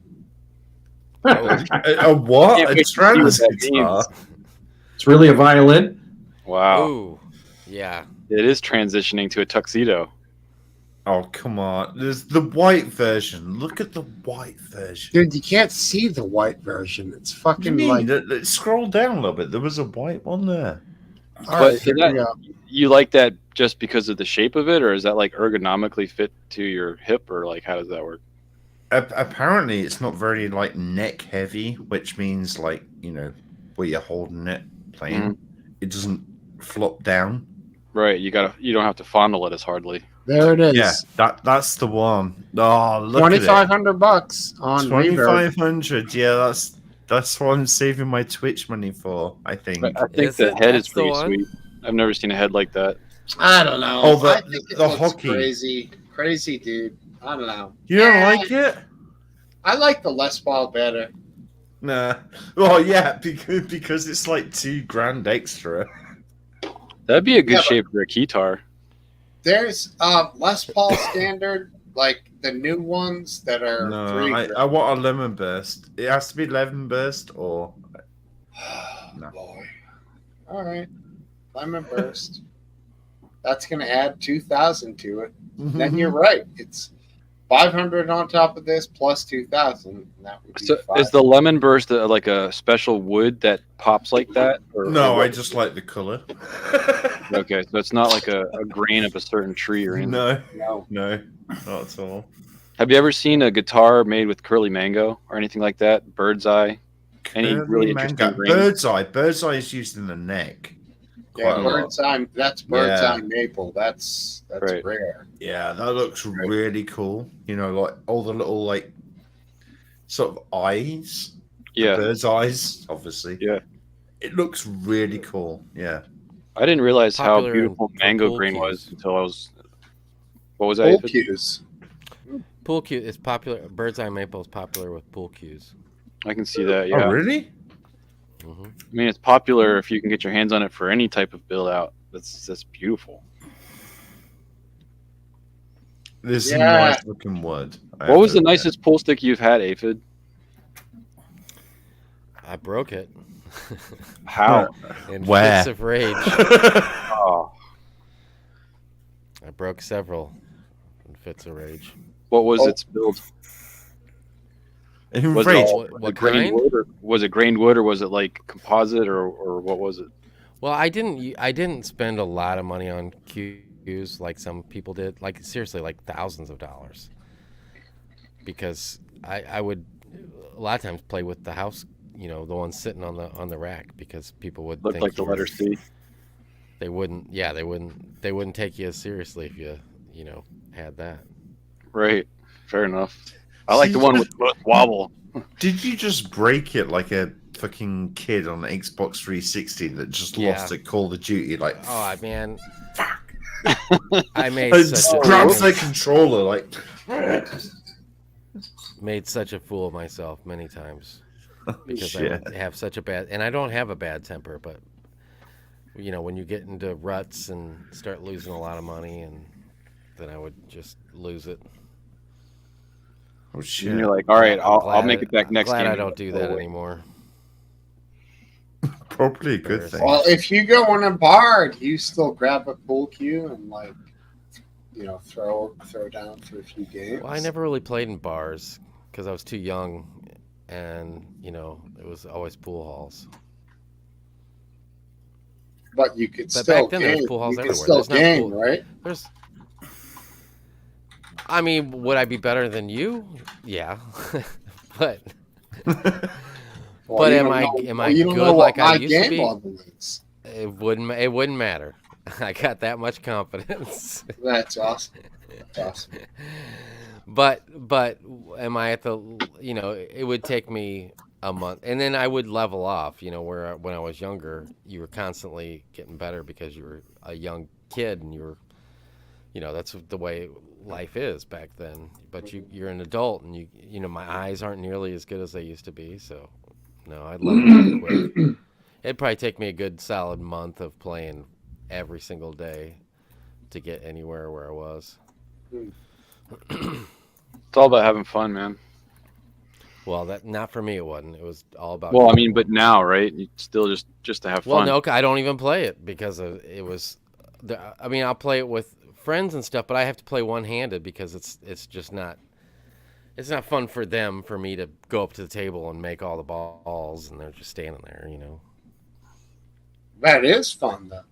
A what? Can't A wait to see trans what that guitar? It's really a violin. Wow. Ooh, yeah. It is transitioning to a tuxedo. Oh, come on. There's the white version. Look at the white version. Dude, you can't see the white version. It's What do you fucking mean? like. Scroll down a little bit. There was a white one there. All right, But here that- we go. You like that just because of the shape of it, or is that like ergonomically fit to your hip, or like how does that work? Apparently, it's not very like neck heavy, which means like where you're holding it, playing. It doesn't flop down. Right. You don't have to fondle it as hardly. There it is. Yeah, that's the one. Oh, look at it. $2,500 on Reverb. 2,500. Yeah, that's what I'm saving my Twitch money for. I think. But I think Is the it? head is That's the pretty one? sweet. I've never seen a head like that. I don't know. Oh, the- I think it the looks hockey. crazy, dude. I don't know. You don't like it? I like the Les Paul better. Nah. Well, yeah, because it's like $2,000 extra. That'd be a good Yeah, but- shape for a guitar. There's Les Paul standard, like the new ones that are No, $3,000. I want a lemon burst. It has to be lemon burst or No. Boy. All right. Lemon Burst. That's going to add 2,000 to it. Then you're right. It's 500 on top of this plus 2,000. That would be So five. is the lemon burst like a special wood that pops like that? Or No, I what? just like the color. Okay, so it's not like a grain of a certain tree or anything. No, No. no, not at all. Have you ever seen a guitar made with curly mango or anything like that? Bird's eye? Any really interesting grain? Bird's eye. Bird's eye is used in the neck. Yeah, Quite a lot. bird's eye. That's bird's Yeah. eye maple. That's Right. rare. Yeah, that looks really cool. You know, like all the little like sort of eyes. Yeah. Bird's eyes, obviously. Yeah. It looks really cool. Yeah. I didn't realize how Popular in beautiful mango pool grain cues. was until I was. What was that? Pool Ethan? cues. Pool cue is popular. Bird's eye maple is popular with pool cues. I can see that. Yeah. Oh, really? Hmm. I mean, it's popular if you can get your hands on it for any type of build out. That's beautiful. This is a Yeah. nice looking wood. What was the nicest pool stick you've had, Aphid? I broke it How? in Where? fits of rage. Oh, I broke several in fits of rage. what was Oh. its build? In Was rage. it, What- was what it grained kind? wood, or was it grained wood, or was it like composite, or what was it? Well, I didn't spend a lot of money on cues like some people did. Like seriously, like thousands of dollars. Because I would a lot of times play with the house, the one sitting on the rack, because people would Looked think like the you were- letter C. They wouldn't. Yeah, they wouldn't take you as seriously if you had that. Right. Fair enough. I like See, the one with most wobble. Did you just break it like a fucking kid on an Xbox 360 that just Yeah. lost at Call of Duty? Like, Oh man, I made and such grabs a the controller like. made such a fool of myself many times because Shit. I would have such a bad, and I don't have a bad temper, but when you get into ruts and start losing a lot of money, and then I would just lose it. Oh And shit! you're like, all right, I'm I'll glad make it back I'm next glad game. I don't do that Oh, wait. anymore. Probably a good thing. Well, if you go in a bar, do you still grab a pool cue and throw down for a few games? Well, I never really played in bars because I was too young, and it was always pool halls. But you could But still back then, there was game. pool halls You could everywhere. still There's not game, pool- right? I mean, would I be better than you? Yeah, but Well, But you am don't I- know- am I you don't good know what like I my used to game be? level is. it wouldn't matter. I got that much confidence. That's awesome. That's awesome. But am I at the it would take me a month, and then I would level off. Where when I was younger, you were constantly getting better because you were a young kid, and you were that's the way life is back then. But you're an adult, and my eyes aren't nearly as good as they used to be. So no, I'd level off quick. It'd probably take me a good solid month of playing every single day to get anywhere where I was. It's all about having fun, man. Well, that not for me. It wasn't. It was all about. Well, I mean, but now, right? You still just to have Well, fun. no, I don't even play it because it was. I mean, I'll play it with friends and stuff, but I have to play one-handed because it's just not. It's not fun for them for me to go up to the table and make all the balls, and they're just standing there, That is fun, though.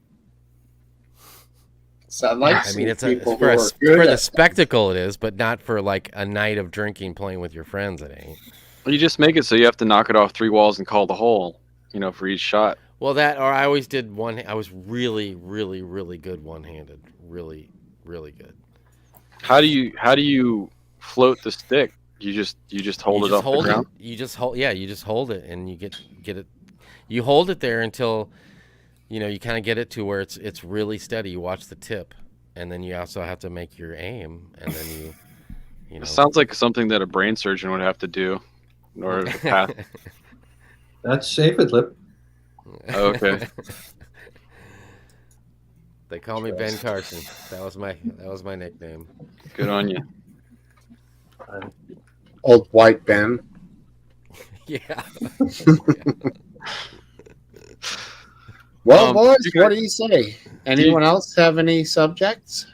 So I like I mean, it's people for, who are good for the at- spectacle it is, but not for like a night of drinking playing with your friends. It ain't. You just make it so you have to knock it off 3 walls and call the hole, for each shot. Well, that or I always did one. I was really, really, really good one-handed. Really, really good. How do you float the stick? You just hold it off the ground. You just hold. Yeah, you just hold it, and you get it. You hold it there until, you kind of get it to where it's really steady. You watch the tip, and then you also have to make your aim, and then you It sounds like something that a brain surgeon would have to do in order to pass. That's safe at lip. Okay. They call me Ben Carson. That was my nickname. Good on you. Old white Ben. Yeah. Well, boys, you what do you say? Anyone else have any subjects?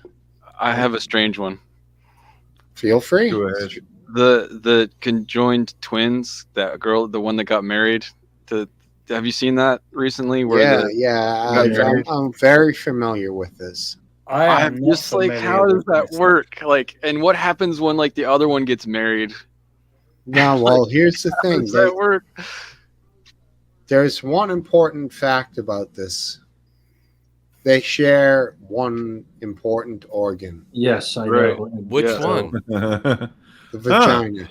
I have a strange one. Feel free. Go ahead. The conjoined twins, that girl, the one that got married to. Have you seen that recently? Where Yeah, the yeah. Yeah. I'm very familiar with this. I am I'm not just like, familiar how does with that this. work? Like, and what happens when like the other one gets married? No, well, here's the How thing. does that work? There's one important fact about this. They share one important organ, Yes, I Right. know. Which Yeah. one? the vagina.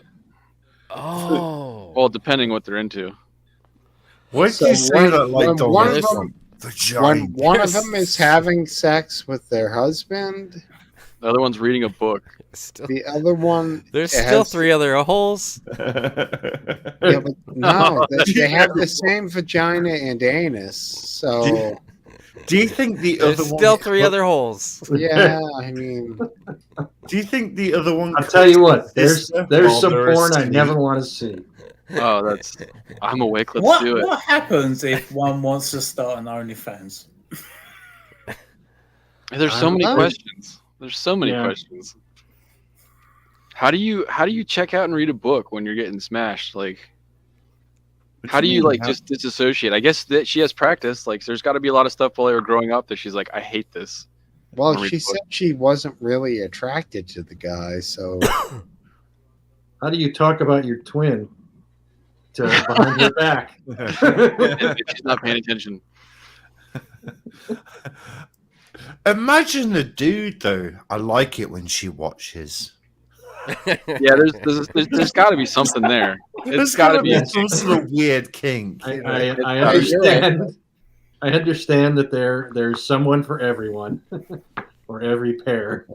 Oh. Well, depending what they're into. Why So do you say when- that like when Donald one of Trump? When one of them is having sex with their husband, The other one's reading a book. Still, the other one there's has- still 3 other holes. Yeah, but no, they have the same vagina and anus. So Do you think the There's other one? still 3 other holes. yeah, I mean, Do you think the other one? I'll tell you what. There's Sister, some father, porn I asleep. never want to see. Oh, that's. I'm awake. Let's do it. What happens if one wants to start an OnlyFans? There's I so don't many know. questions. There's so many Yeah. questions. How do you check out and read a book when you're getting smashed? Like, What how do you mean? like just disassociate? I guess that she has practice. Like, there's got to be a lot of stuff while they were growing up that she's like, I hate this. well, Wanna read she the book? said she wasn't really attracted to the guy, so How do you talk about your twin to behind her back? If she's not paying attention. Imagine the dude though. I like it when she watches. Yeah, there's got to be something there. There's gotta gotta be- be some sort of weird kink. I, you know? I right. understand. I understand that there's someone for everyone, for every pair.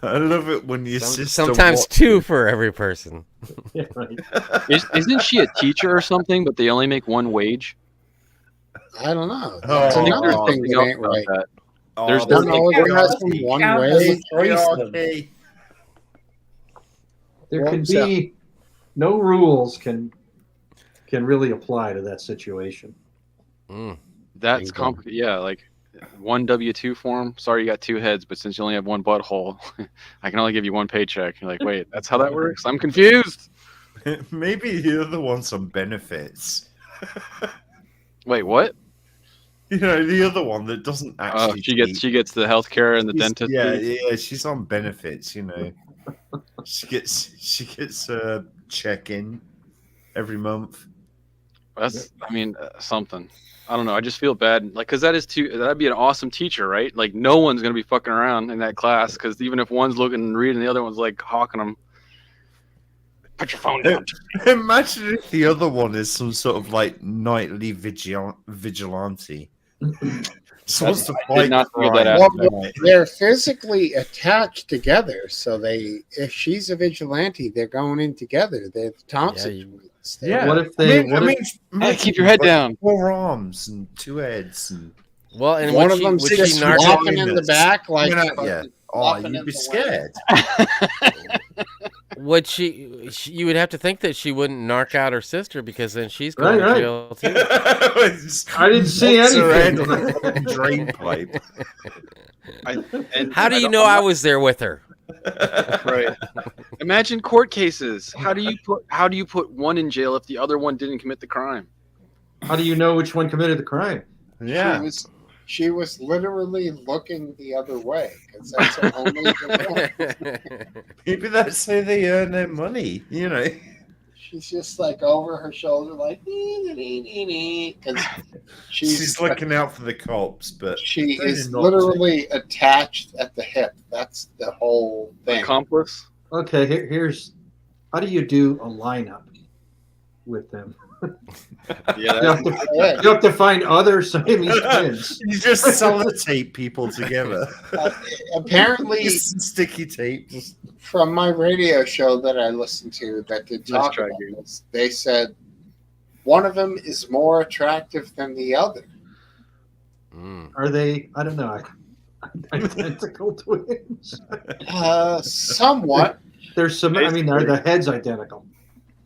I love it when your sister Sometimes watches. 2 for every person. Yeah, right. Isn't she a teacher or something? But they only make one wage. I don't know. Oh, That's I think another there's thing Something that else ain't about right. that. Oh, There's One like- orgasm, one Count as a way. threesome. There Well, can so- be no rules can really apply to that situation. Mm. That's Bingo. complicated. Yeah, like one W-2 form. Sorry, you got 2 heads, but since you only have one butthole, I can only give you one paycheck. You're like, wait, that's how that works? I'm confused. Maybe the other one's some benefits. Wait, what? You know, the other one that doesn't Oh, actually. she gets the health care and the She's- dentist. Yeah, fee? yeah, she's on benefits. You know, she gets a check in every month. That's, I mean, something. I don't know. I just feel bad, like, because that'd be an awesome teacher, right? Like, no one's gonna be fucking around in that class, because even if one's looking and reading, the other one's like hawking them. Put your phone down. Imagine if the other one is some sort of like nightly vigilante. Just wants to I did fight not feel crime that at Well, night. they're physically attached together, so if she's a vigilante, they're going in together. They're the Thompson you- twins. Yeah. What if they? Hey, keep your head down. 4 arms and 2 heads. And Well, and One would of she, them would she just narc walking in the back like yeah. fucking Oh, flopping you'd in be the scared. Would she? You would have to think that she wouldn't narc out her sister, because then she's going Right, to jail too. I didn't see Walks around anything. on a fucking drain pipe. How do you know I was there with her? Right. Imagine court cases. How do you put one in jail if the other one didn't commit the crime? How do you know which one committed the crime? Yeah. She was literally looking the other way because that's her only defense. Maybe that's how they earn their money, you know. She's just like over her shoulder, like because She's looking out for the cops, but she really is not literally attached at the hip. That's the whole thing. Accomplice? Okay, here's how do you do a lineup with them? Yeah, You have to, you have to find other Siamese twins. you just sellotape people together. Apparently, Just some sticky tape. from my radio show that I listened to that did Nice talk try, about dude. this, they said one of them is more attractive than the other. Mm. Are they? I don't know. Identical twins. Somewhat. There's some. I mean, are the heads identical?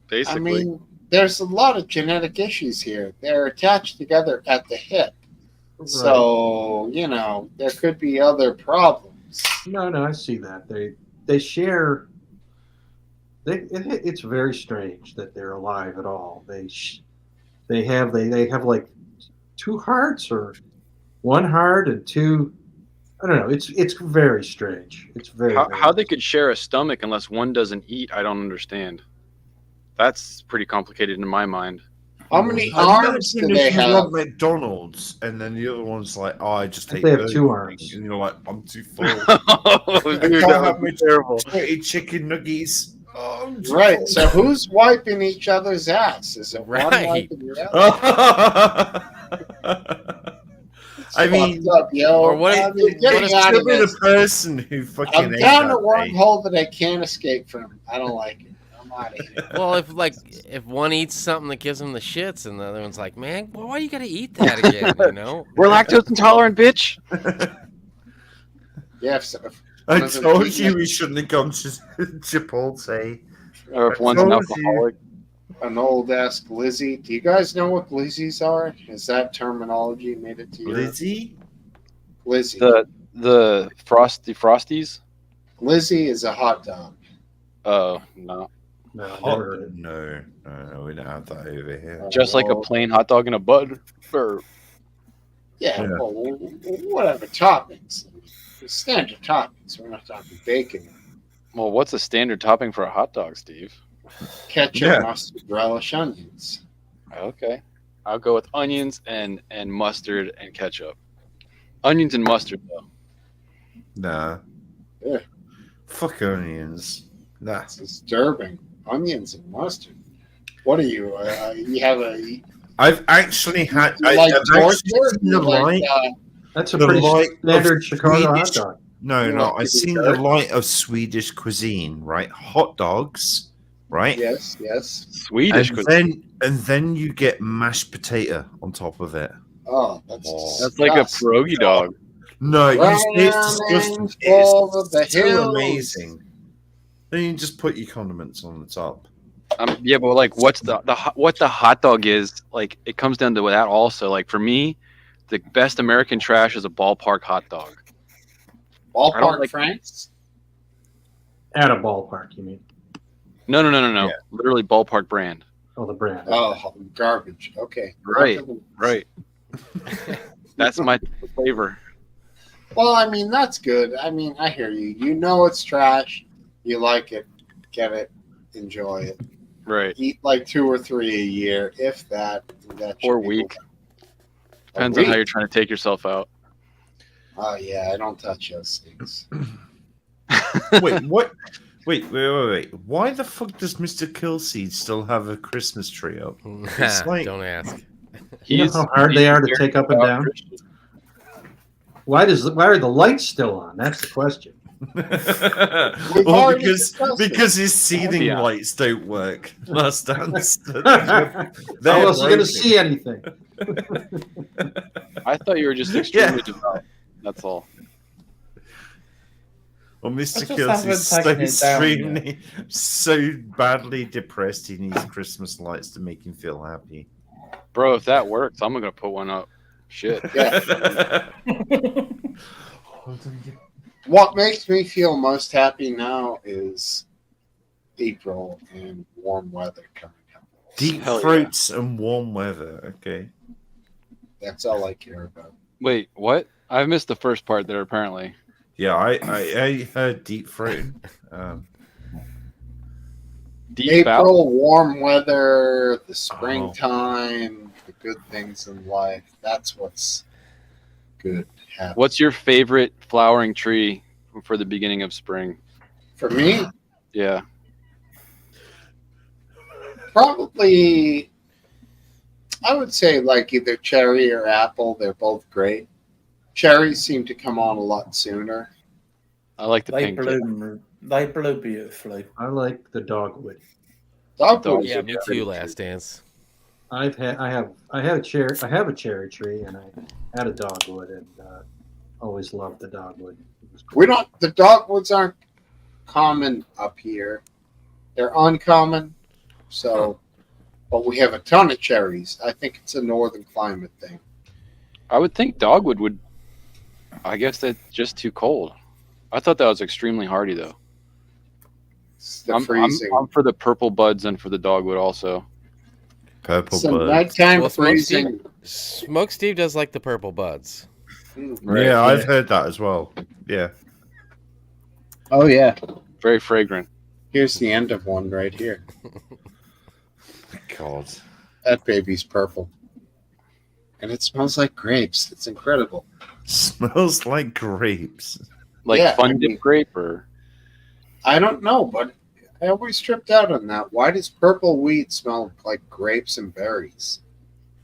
basically. I mean, there's a lot of genetic issues here. They're attached together at the hip. So, there could be other problems. No, I see that they share It's very strange that they're alive at all. They have like two hearts or one heart and two. I don't know. It's very strange. It's very How very. they could share a stomach unless one doesn't eat, I don't understand. That's pretty complicated in my mind. How many I arms do imagine they if you have? want McDonald's, and then the other one's like, "Oh, I just I ate think they have Burger two King," arms. and you're like, "I'm too full. Oh, I dude, can't that have would my be terrible. 20 chicken nuggets." Oh, I'm too Right. full. So who's wiping each other's ass? Is it one Right. wiping the other? I mean, Fucked up, yo. Or what I if- mean, what get if- me out of still the this. person who fucking I'm ate down a that day. wormhole that I can't escape from. I don't like it. I'm out of here. Well, if one eats something that gives them the shits, and the other one's like, man, well, why you gotta eat that again? You know? We're lactose intolerant, bitch. Yeah, if I one of them told eats you it. we shouldn't have gone to Chipotle. Or if I one's an told you. alcoholic. An old ass glizzy. Do you guys know what glizzies are? Is that terminology made it to you? Lizzie? Glizzy. The frosties. Glizzy is a hot dog. Oh no, No, Hot, never heard it. no, we don't have that over here. just like a plain hot dog in a bud. Or Yeah, Yeah. well, whatever toppings. Standard toppings. We're not talking bacon. well, what's a standard topping for a hot dog, Steve? Ketchup, Yeah. mustard, relish, onions. Okay, I'll go with onions and mustard and ketchup. Onions and mustard though. Nah. Yeah. Fuck onions. Nah. It's disturbing. Onions and mustard. What are you? You have a I've actually had. you like I've torture? actually seen You the like, light. That's a The pretty light standard of Chicago hot Swedish- dog. No, You no. like I've to be seen the dark? light of Swedish cuisine, right? Hot dogs, right? yes, yes. Swedish And cuisine. then you get mashed potato on top of it. Oh, that's Oh. That's like a disgusting. pierogi dog. No, you Running say it's disgusting. over the It's so hills. amazing. Then you just put your condiments on the top. Yeah, but like, what's what the hot dog is? Like, it comes down to that also. Like for me, the best American trash is a ballpark hot dog. I don't Ballpark like- Franks. At a ballpark, you mean? No. Yeah. Literally ballpark brand. Oh, the brand. Oh, garbage. Okay. Right. Right. That's my flavor. Well, I mean, that's good. I mean, I hear you. You know it's trash. You like it. Get it. Enjoy it. Right. Eat like 2 or 3 a year, if that. That should Or be week. cool. Depends A on how week? you're trying to take yourself out. Oh, yeah. I don't touch those things. Wait, what? Wait. Why the fuck does Mr. Killseed still have a Christmas tree up? It's like- Don't ask. You know how hard they are to take up and down? Why are the lights still on? That's the question. We've well, already because discussed it. his seething Yeah. lights don't work. Last dance. How else are you going to see anything? I thought you were just extremely devout. That's all. Well, Mr. I just Killseed's haven't taken it so down extremely, so badly depressed. He needs Christmas lights to make him feel happy. Bro, if that works, I'm gonna put one up. Shit. Yeah. What makes me feel most happy now is April and warm weather coming up. Deep Hell yeah. throats and warm weather. Okay. That's all I care about. Wait, what? I missed the first part there. Apparently. Yeah, I heard deep throat. Deep out. April, warm weather, the springtime, the good things in life. That's what's good happening. What's your favorite flowering tree for the beginning of spring? For me, Yeah. probably, I would say like either cherry or apple. They're both great. Cherries seem to come on a lot sooner. I like the They pink. bloom. They bloom beautifully. I like the dogwood. Dogwood. Yeah, me too. Last dance. I have a cherry tree, and I had a dogwood, and always loved the dogwood. It was cool. We don't. The dogwoods aren't common up here. They're uncommon. So, but we have a ton of cherries. I think it's a northern climate thing. I would think dogwood would. I guess that's just too cold. I thought that was extremely hardy though. It's the I'm freezing. for the purple buds and for the dogwood also. Purple Some bird. nighttime Well, freezing. Smoke Steve does like the purple buds. Right. Yeah, I've heard that as well. Yeah. Oh yeah. Very fragrant. Here's the end of one right here. God. That baby's purple. And it smells like grapes. It's incredible. Smells like grapes. Like Yeah, fun I dip mean- grape or I don't know, but I always tripped out on that. Why does purple weed smell like grapes and berries?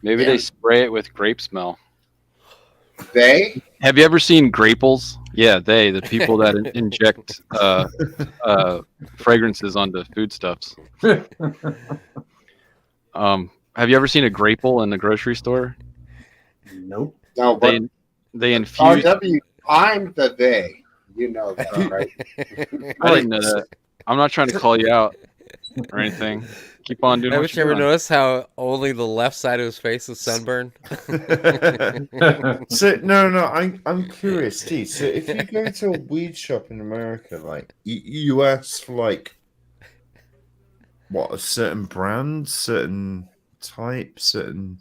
maybe Yeah. they spray it with grape smell. They? Have you ever seen grapels? Yeah, the people that inject fragrances onto foodstuffs. Have you ever seen a grapel in the grocery store? Nope. No, but They infuse. RW, I'm the they. You know that, right? I didn't know that. I'm not trying to call you out or anything. Keep on doing what Haven't you you're ever doing. noticed how only the left side of his face is sunburned? So no, I'm curious, Steve. So if you go to a weed shop in America, like you ask for like what a certain brand, certain type, certain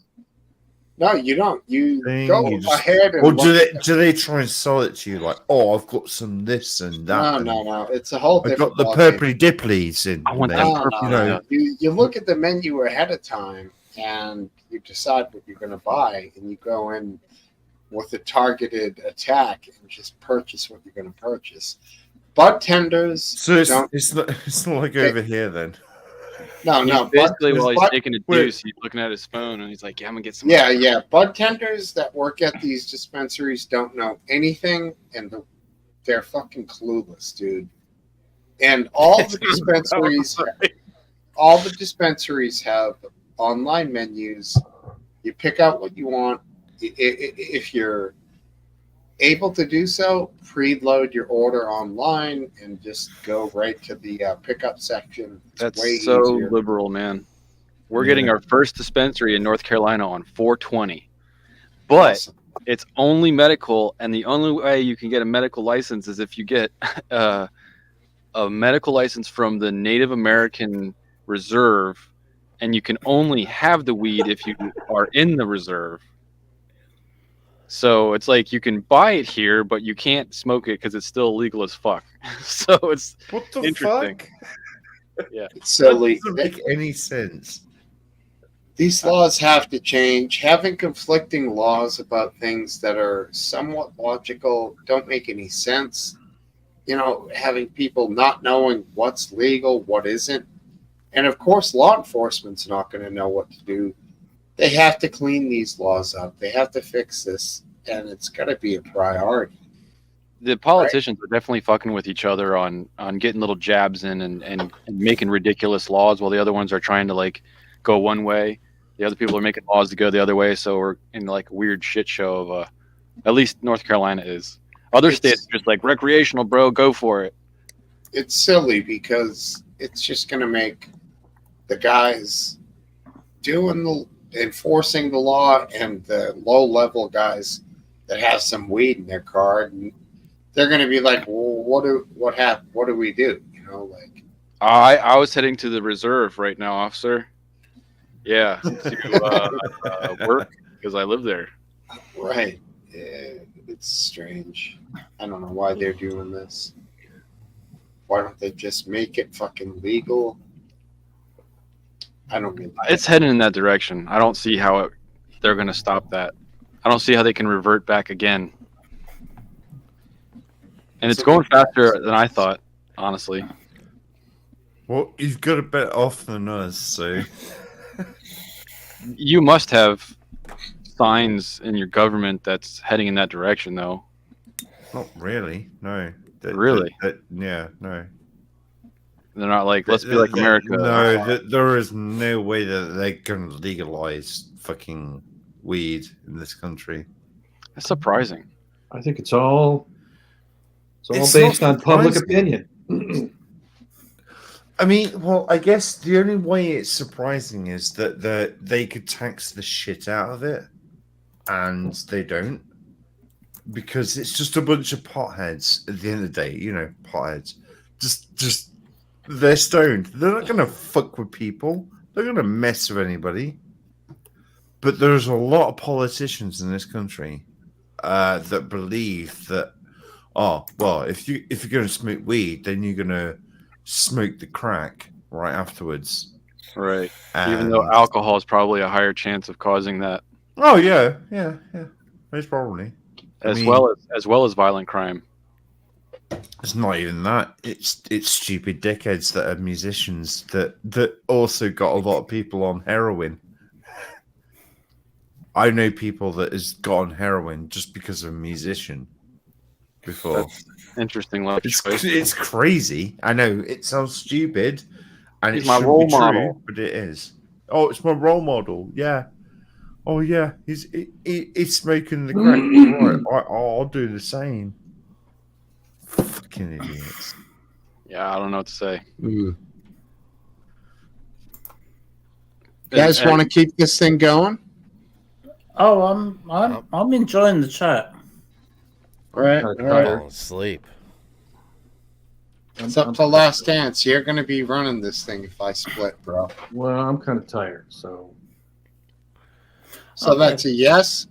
No, you don't. You thing, go you just- ahead and or do look. they try and sell it to you like, oh, I've got some this and that. No. It's a whole I different got the ballgame. purpley dipplies in. I want mate. them No, purple. no, you know. no. You look at the menu ahead of time and you decide what you're going to buy, and you go in with a targeted attack and just purchase what you're going to purchase. Bud tenders. So it's don't. it's not like over here then. No. Basically, bud- while he's bud- taking a wait. deuce, he's looking at his phone and he's like, "Yeah, I'm gonna get some." Yeah. Bud tenders that work at these dispensaries don't know anything, and they're fucking clueless, dude. And all the dispensaries have online menus. You pick out what you want. If you're able to do so, preload your order online and just go right to the pickup section. It's That's way so easier. liberal, man. We're Yeah. getting our first dispensary in North Carolina on 420, but Awesome. it's only medical, and the only way you can get a medical license is if you get a medical license from the Native American Reserve, and you can only have the weed if you are in the reserve. So it's like you can buy it here, but you can't smoke it because it's still illegal as fuck. So it's What the Interesting. fuck? It's silly. That doesn't make any sense. These laws have to change. Having conflicting laws about things that are somewhat logical don't make any sense. You know, having people not knowing what's legal, what isn't. And of course, law enforcement's not going to know what to do. They have to clean these laws up. They have to fix this, and it's got to be a priority. the politicians are definitely fucking with each other on getting little jabs in and making ridiculous laws while the other ones are trying to like go one way. The other people are making laws to go the other way. So we're in like a weird shit show of at least North Carolina is. Other states are just like recreational, bro, go for it. It's silly because it's just going to make the guys enforcing the law and the low level guys that have some weed in their car, and they're going to be like, well, what happened? What do we do? You know, like, I was heading to the reserve right now, officer. Yeah, to work because I live there. right. Yeah, it's strange. I don't know why they're doing this. Why don't they just make it fucking legal? I don't get that. It's heading in that direction. I don't see how they're going to stop that. I don't see how they can revert back again. And it's going faster than I thought, honestly. Well, you've got a bit off than us, so You must have signs in your government that's heading in that direction, though. not really. No. Really? Yeah, no. They're not like, let's be like America. No, there is no way that they're going to legalize fucking weed in this country. That's surprising. I think it's all It's based not on public surprising. opinion. I mean, well, I guess the only way it's surprising is that they could tax the shit out of it, and they don't, because it's just a bunch of potheads. At the end of the day, you know, potheads just They're stoned. They're not gonna fuck with people. They're gonna mess with anybody. But there's a lot of politicians in this country that believe that, oh well, if you're gonna smoke weed, then you're gonna smoke the crack right afterwards. Right. Even though And alcohol is probably a higher chance of causing that, oh yeah, most probably. as well as violent crime. It's not even that. It's stupid dickheads that are musicians that also got a lot of people on heroin. I know people that has got on heroin just because of a musician before. That's interesting life choice. It's crazy. I know it sounds stupid, and He's it my shouldn't role be true, model. but it is. Oh, it's my role model. Yeah. Oh yeah, he's smoking the crack. Right, I'll do the same. Fucking idiots. Yeah, I don't know what to say. You guys want to keep this thing going? Oh, I'm enjoying the chat. All right. Kinda All right. tired. Falling asleep. It's up to Last Dance. You're going to be running this thing if I split, bro. Well, I'm kind of tired, so So Okay. that's a yes.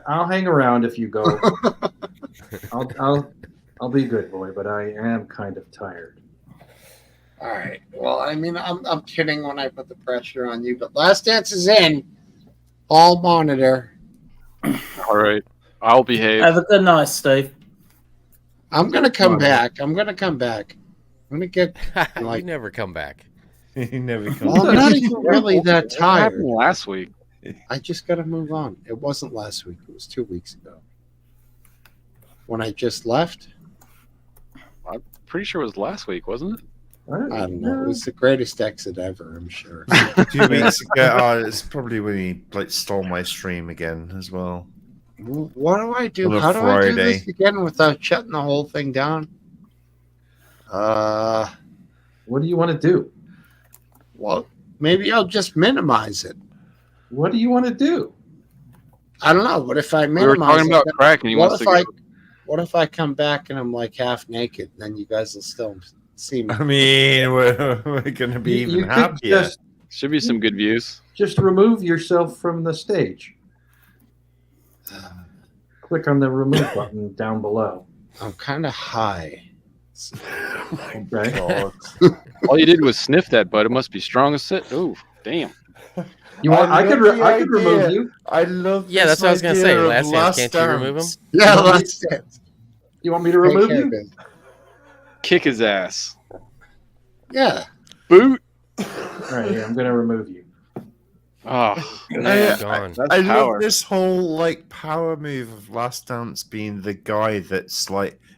I'll hang around if you go. I'll be a good boy, but I am kind of tired. All right. Well, I mean, I'm kidding when I put the pressure on you, but Last Dance is in. All monitor. All right, I'll behave. Have a good night, Steve. I'm gonna come Monitor. back. I'm gonna get. You Like- never come back. He never comes. Well, I'm not even really that What tired. happened last week? I just got to move on. It wasn't last week. It was 2 weeks ago. When I just left, Pretty sure it was last week, wasn't it? I don't know. It was the greatest exit ever, I'm sure. 2 weeks ago, it's probably when he stole my stream again as well. What do I do? On a How do I do this Friday. again without shutting the whole thing down? What do you want to do? Well, maybe I'll just minimize it. What do you want to do? I don't know. What if I We were minimize talking about it? crack, and he What wants if to I, go. what if I come back and I'm like half naked? Then you guys will still see me. I mean, we're going to be You even could happier. Should be some good views. Just remove yourself from the stage. Click on the remove button down below. I'm kind of high. Right? God. All you did was sniff that, bud. It must be strong as shit. Ooh, damn. You want? I could. love the I could remove idea. you. I love Yeah, this that's what I was gonna idea say. of Last Dance, can't you remove him? Dance. Yeah, No, Last Dance. You want me to remove Take care, you? guys. Kick his ass. Yeah. Boot. All right, yeah, I'm going to remove you. Oh, Yeah. Gone. that's I power. love this whole power move of Last Dance being the guy that's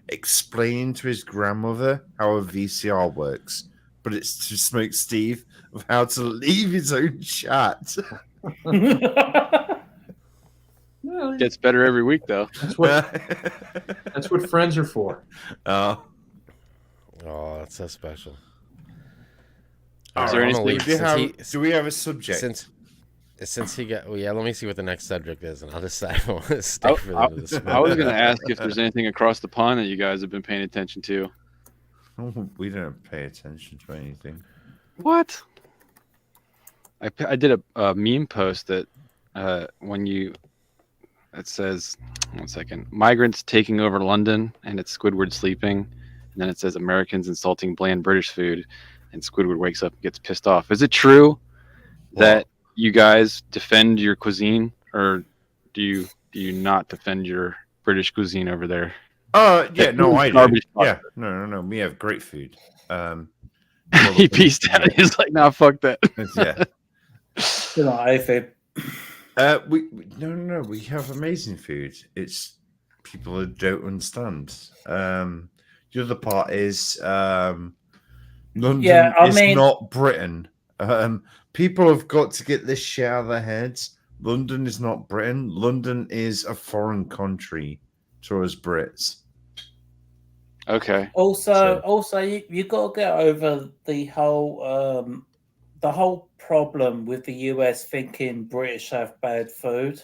explaining to his grandmother how a VCR works, but it's to Smokesteve of how to leave his own chat. Well, Gets better every week, though. that's what friends are for. Oh. Oh, that's so special. Is Alright, there I'm gonna anything- leave Do we, since have, he- do we have a subject? since he got. Well, yeah, let me see what the next subject is, and I'll decide if I want to stay for the end of this. I was going to ask if there's anything across the pond that you guys have been paying attention to. Oh, we don't pay attention to anything. What? I did a meme post that it says, 1 second, migrants taking over London, and it's Squidward sleeping, and then it says Americans insulting bland British food, and Squidward wakes up and gets pissed off. Is it true that you guys defend your cuisine, or do you not defend your British cuisine over there? Yeah, no, I do. Garbage Yeah, no. We have great food. He pieced out. He's like, nah, fuck that. Yeah. Good night, Aphid. No. We have amazing food. It's people that don't understand. The other part is London Yeah, I is mean- not Britain. People have got to get this shit out of their heads. London is not Britain. London is a foreign country to us Brits. Okay. Also, you got to get over the whole problem with the US thinking British have bad food,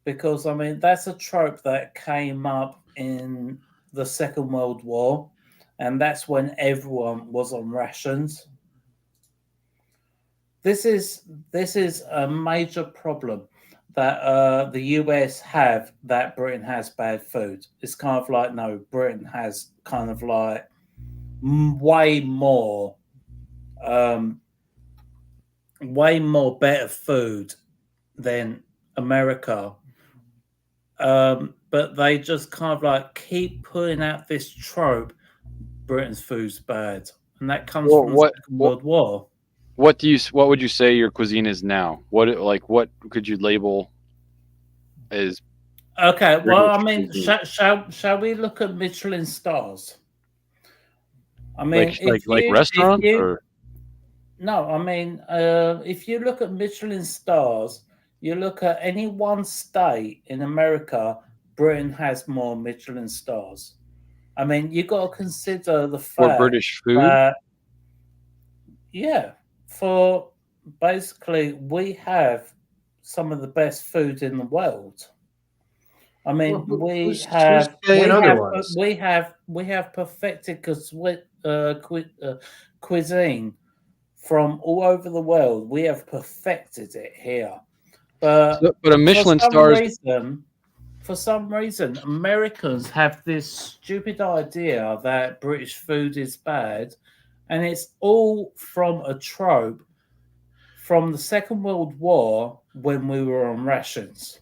because that's a trope that came up in the Second World War, and that's when everyone was on rations. This is a major problem that the US have, that Britain has bad food. It's kind of like, no, Britain has kind of like way more um, better food than America. But they just kind of like keep putting out this trope: Britain's food's bad, and that comes Well, from the Second World War. What would you say your cuisine is now? What could you label as Okay, well, I British mean, cuisine? shall we look at Michelin stars? I mean, Like if restaurants you or no, I mean, if you look at Michelin stars, you look at any one state in America, Britain has more Michelin stars. I mean, you got to consider the for fact British food? that, yeah, for basically, we have some of the best food in the world. I mean, Who's saying otherwise? we have perfected cuisine from all over the world. We have perfected it here, but But a Michelin stars. for some reason, Americans have this stupid idea that British food is bad, and it's all from a trope from the Second World War when we were on rations.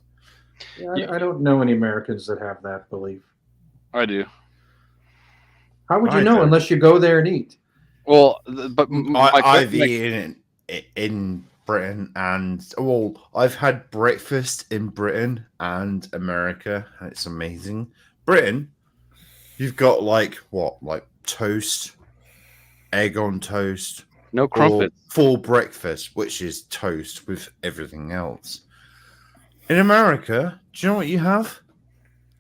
Yeah, I don't know any Americans that have that belief. I do. How would you I know don't. unless you go there and eat? Well, but I've eaten in Britain, and I've had breakfast in Britain and America. And it's amazing. Britain, you've got like toast, egg on toast, no or crumpets. full breakfast, which is toast with everything else. In America, do you know what you have?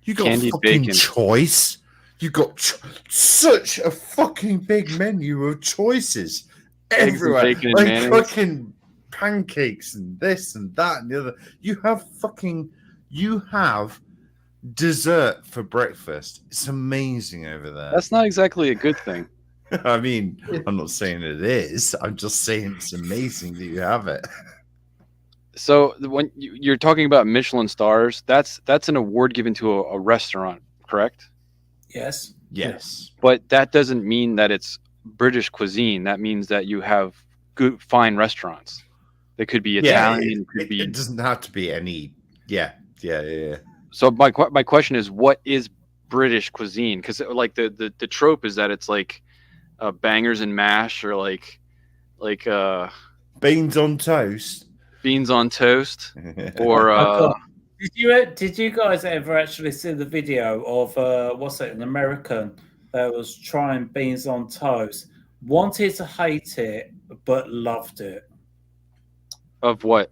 You got Candied fucking bacon. choice. You got such a fucking big menu of choices Eggs and everywhere, bacon and like mayonnaise. fucking pancakes and this and that and the other. You have dessert for breakfast. It's amazing over there. That's not exactly a good thing. I mean, I'm not saying it is. I'm just saying it's amazing that you have it. So when you're talking about Michelin stars, that's an award given to a restaurant, correct? Yes. Yes. But that doesn't mean that it's British cuisine. That means that you have good, fine restaurants. They could be Italian. It doesn't have to be any. Yeah. So my question is, what is British cuisine? Because like the trope is that it's like bangers and mash, or like Beans on toast. beans on toast, or Did you guys ever actually see the video of an American that was trying beans on toast, wanted to hate it but loved it? of what?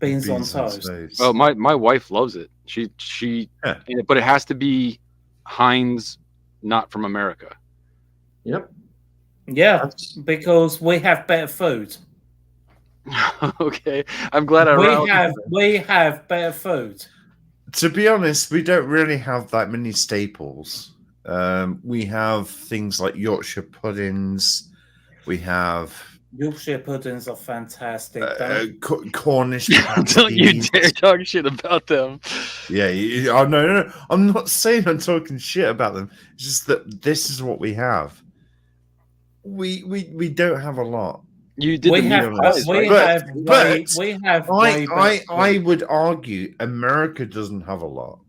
Beans on toast. Oh, my wife loves it. She Yeah. But it has to be Heinz, not from America. Yep. Yeah, because we have better food. Okay, I'm glad We have better food. To be honest, we don't really have that many staples. We have things like Yorkshire puddings. We have Yorkshire puddings are fantastic. Cornish. Don't you dare talk shit about them. Yeah. Oh no. I'm not saying I'm talking shit about them. It's just that this is what we have. We don't have a lot. You did We the have, meat pies, we right? have, way, we have. way better I food. would argue America doesn't have a lot.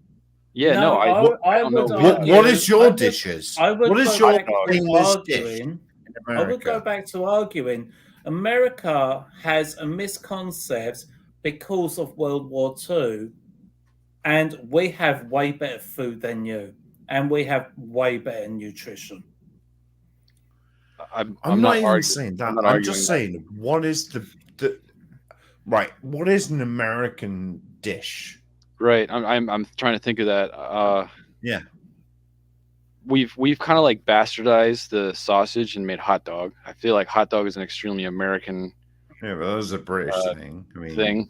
Yeah, no, I I don't would know. argue. What is your dishes? I would What is go your back to famous dish arguing. in I would go America? back to arguing. America has a misconcept because of World War II, and we have way better food than you, and we have way better nutrition. I'm not even arguing. saying that. I'm not I'm arguing just that. saying, what is the right? What is an American dish? Right. I'm trying to think of that. Yeah. We've kind of like bastardized the sausage and made hot dog. I feel like hot dog is an extremely American Yeah, but that was a British thing. I mean, thing,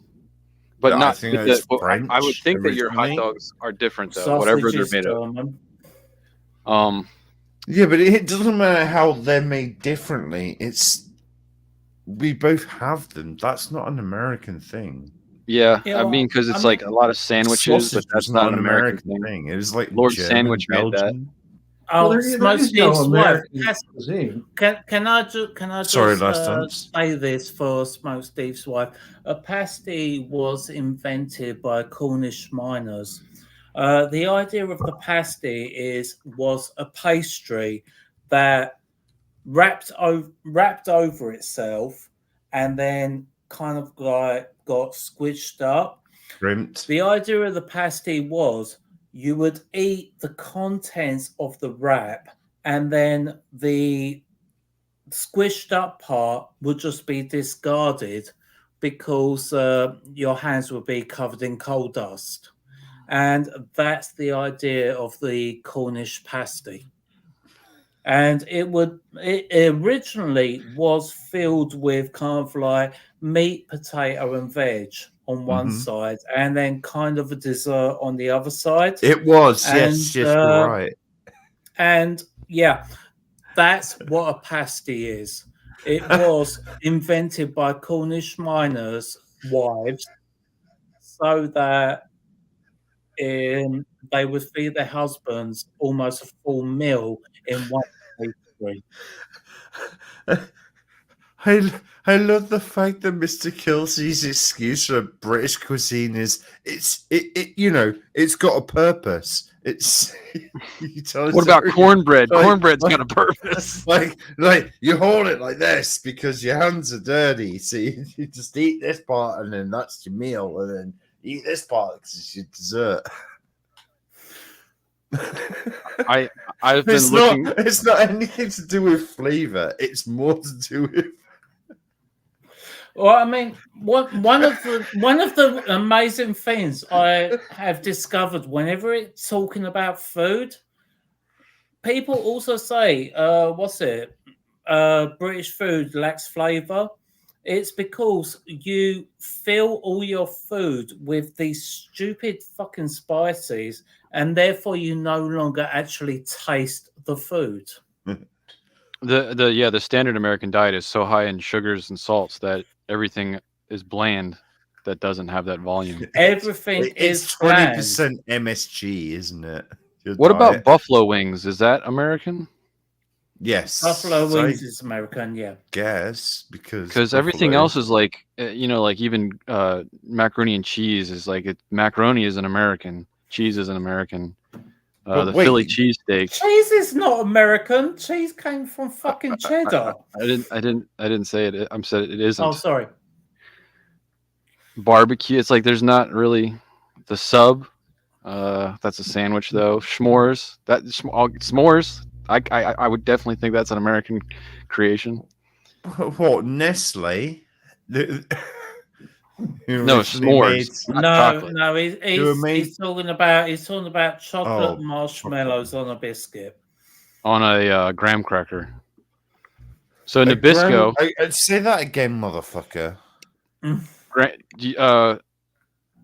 but I not. think but it's I would French think that your hot originally. dogs are different though, whatever they're made of. Yeah, but it doesn't matter how they're made differently. We both have them. That's not an American thing. Yeah, Yeah, I mean, well, because I it's mean, like a lot of sandwiches, but Sausage was that's not not an an American American thing. thing. It was like Lord German, Sandwich made that. Belgian. Well, oh, there is no Smokesteve's wife. American cuisine. Can I Sorry, just last dance. say this for Smokesteve's wife? A pasty was invented by Cornish miners. The idea of the pasty was a pastry that wrapped over itself and then kind of like got squished up. Crimped. The idea of the pasty was you would eat the contents of the wrap and then the squished up part would just be discarded because your hands would be covered in coal dust. And that's the idea of the Cornish pasty. And it originally was filled with kind of like meat, potato, and veg on one Hmm. side, and then kind of a dessert on the other side. It was. And Yes, you're right. and yeah, that's what a pasty is. It was invented by Cornish miners' wives so that they would feed their husbands almost a full meal in one pastry. I love the fact that Mr. Kelsey's excuse for British cuisine is it's got a purpose. It's you tell us What about everything. cornbread? Like- Cornbread's like- got a purpose. Like you hold it like this because your hands are dirty, so you just eat this part and then that's your meal, and then eat this part because it's your dessert. I've been looking. It's not anything to do with flavor. It's more to do with. Well, I mean, one of the amazing things I have discovered whenever it's talking about food, people also say, "What's it? British food lacks flavor." It's because you fill all your food with these stupid fucking spices, and therefore you no longer actually taste the food. The standard American diet is so high in sugars and salts that everything is bland that doesn't have that volume. Everything is It's bland. 20% MSG, isn't it? Your What about diet? buffalo wings? Is that American? Yes, Buffalo I wings is American, yeah. guess because Because everything buffalo- else is like, like even macaroni and cheese is like macaroni is an American, cheese is an American. But The wait. Philly cheesesteak. Cheese is not American. Cheese came from fucking cheddar. I didn't say it. I'm said it isn't. Oh, sorry. Barbecue. It's like there's not really the sub. That's a sandwich though. S'mores. S'mores. I would definitely think that's an American creation. What Nestle? No, s'mores. Not chocolate. No, he's talking about chocolate Oh, marshmallows on a biscuit. On a graham cracker. So Nabisco. Say that again, motherfucker.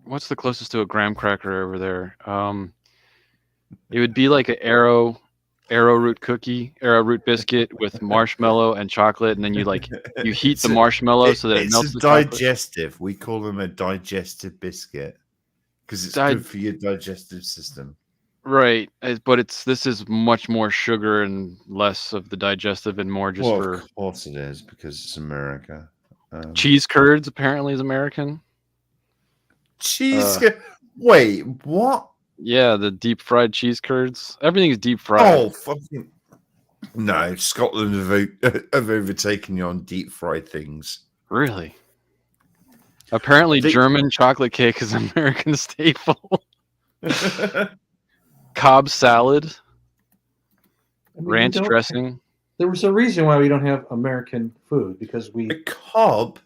What's the closest to a graham cracker over there? It would be like an arrowroot biscuit with marshmallow and chocolate, and then you heat the marshmallow so that it melts It's a the chocolate. digestive. We call them a digestive biscuit because it's good for your digestive system. Right, but this is much more sugar and less of the digestive and more just for. Of course it is because it's America. Cheese curds apparently is American. Cheese. Wait, what? Yeah, the deep fried cheese curds. Everything's deep fried. Oh, fucking no! Scotland have overtaken you on deep fried things. Really? Apparently, German chocolate cake is an American staple. Cobb salad, ranch dressing. There was a reason why we don't have American food because a cob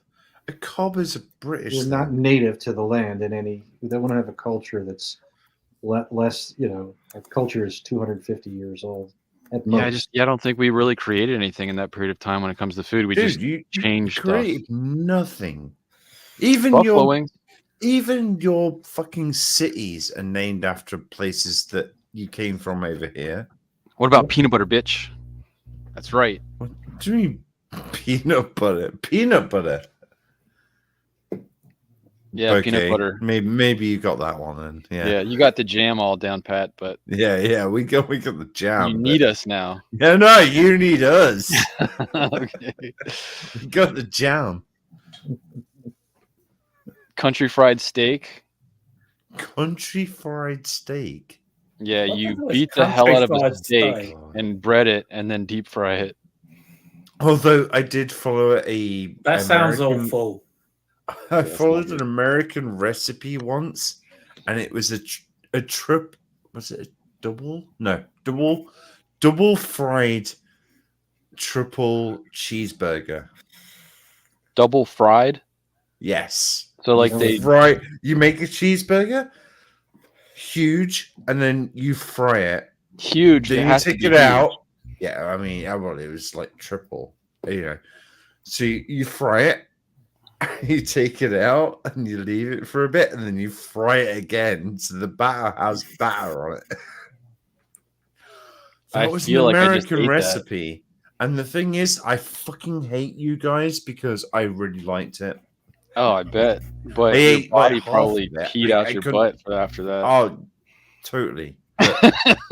is a British. We're not native to the land in any. We don't want to have a culture that's less. Our culture is 250 years old at most. I don't think we really created anything in that period of time when it comes to food. We just changed created stuff. Nothing. Even Buffalo wings. Even your fucking cities are named after places that you came from over here. What about peanut butter, bitch? That's right. What do you mean peanut butter? Peanut butter. Yeah, peanut butter. Maybe you got that one then. Yeah. Yeah, you got the jam all down pat, but Yeah. We got the jam. you but- need us now. No, you need us. Okay. We got the jam. Country fried steak. Country fried steak. Yeah, What the you hell is beat the hell out of a country fried steak steak? and bread it and then deep fry it. Although I did follow a That sounds American- awful. I that's followed not an good. American recipe once, and it was a trip. Was it a double? No, double fried triple cheeseburger. Double fried. Yes. So like You they Right. You make a cheeseburger, huge, and then you fry it. huge. It Then you has to take be it huge. out. Yeah, I mean, well, it was like triple. So you fry it. You take it out and you leave it for a bit, and then you fry it again, so the batter has batter on it. I That was an feel like I just American ate that. recipe, and the thing is, I fucking hate you guys because I really liked it. Oh, I bet. But I your ate, like, body half probably of it. peed I out your couldn't- butt for after that. Oh, totally.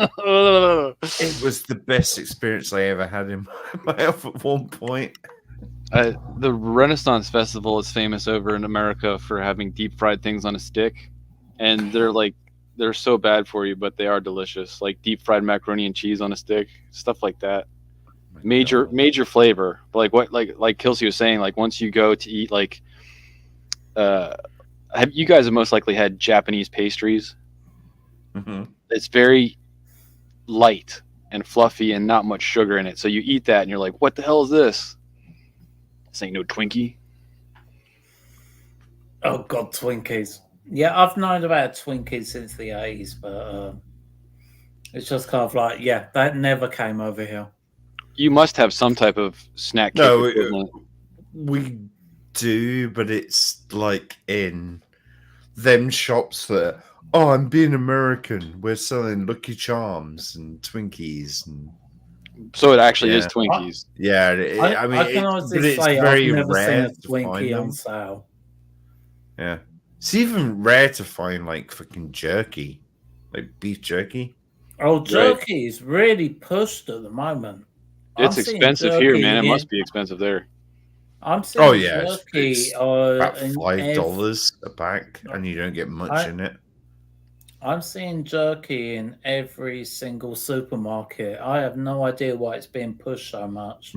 It was the best experience I ever had in my life at one point. The Renaissance Festival is famous over in America for having deep fried things on a stick, and they're so bad for you, but they are delicious. Like deep fried macaroni and cheese on a stick, stuff like that. Major flavor. Like what like Kelsey was saying, like once you go to eat like you guys have most likely had Japanese pastries. Mhm. It's very light and fluffy and not much sugar in it. So you eat that and you're like, what the hell is this? This ain't no Twinkie. Oh God, Twinkies. Yeah, I've known about Twinkies since the 80s, but it's just kind of like, yeah, that never came over here. You must have some type of snack cake No, equivalent. we do, but it's like in them shops that, oh, I'm being American. We're selling Lucky Charms and Twinkies, and So it actually is Yeah. Twinkies. yeah, I mean, I can but honestly it's say very I've never seen rare a to find Twinkie them. on sale. Yeah, it's even rare to find like fucking jerky, like beef jerky. Oh, jerky is really pushed at the moment. It's I'm seeing expensive here, man. It jerky must be expensive there. I'm seeing Oh yeah, jerky it's about in $5 a pack, and you don't get much in it. I'm seeing jerky in every single supermarket. I have no idea why it's being pushed so much.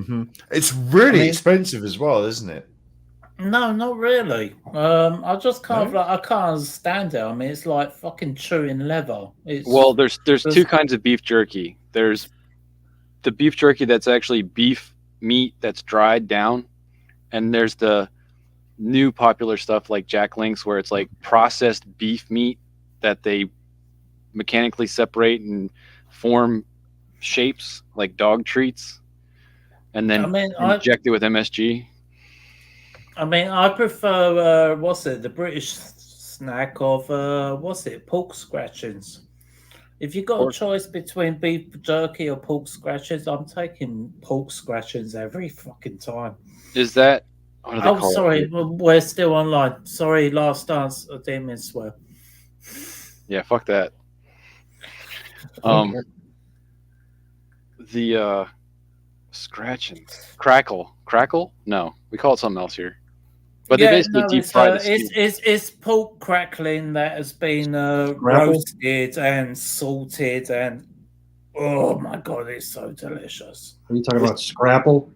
It's really I mean- expensive as well, isn't it? No, not really. I just kind of No? like I can't understand it. I mean, it's like fucking chewing leather. It's Well, there's There's- two kinds of beef jerky. There's the beef jerky that's actually beef meat that's dried down, and there's the new popular stuff like Jack Link's where it's like processed beef meat that they mechanically separate and form shapes like dog treats, and then I mean, inject it with MSG. I prefer the British snack of pork scratchings. If you got Pork- a choice between beef jerky or pork scratchings, I'm taking pork scratchings every fucking time. Is that? What do they Oh, call sorry, it? we're still online. Sorry, last dance. I didn't mean to swear. Yeah, fuck that. The scratching crackle. No, we call it something else here. But they basically deep fry the skin. it's pork crackling that has been Scrapple? roasted and salted, and oh my god, it's so delicious. Are you talking about Scrapple?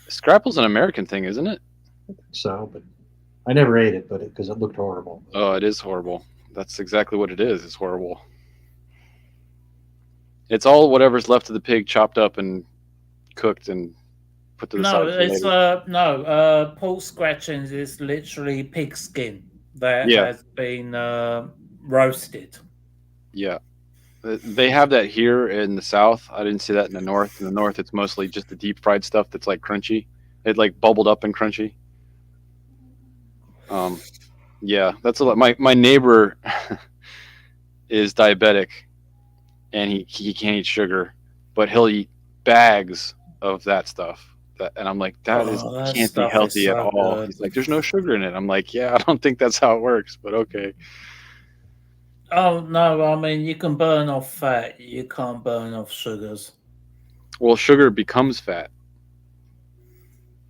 Scrapple's an American thing, isn't it? So, but I never ate it, but because it looked horrible. Oh, it is horrible. That's exactly what it is. It's horrible. It's all whatever's left of the pig chopped up and cooked and put to the No, side. for it's later. pork scratchings is literally pig skin that Yeah. has been roasted. Yeah. They have that here in the South. I didn't see that in the North. In the North, it's mostly just the deep fried stuff that's like crunchy. It like bubbled up and crunchy. Yeah, that's a lot. My neighbor is diabetic, and he can't eat sugar. but he'll eat bags of that stuff. And I'm like, that That can't be stuff is healthy at so all. good. He's like, there's no sugar in it. I'm like, yeah, I don't think that's how it works, but okay. Oh no, I mean you can burn off fat, you can't burn off sugars. Well, sugar becomes fat.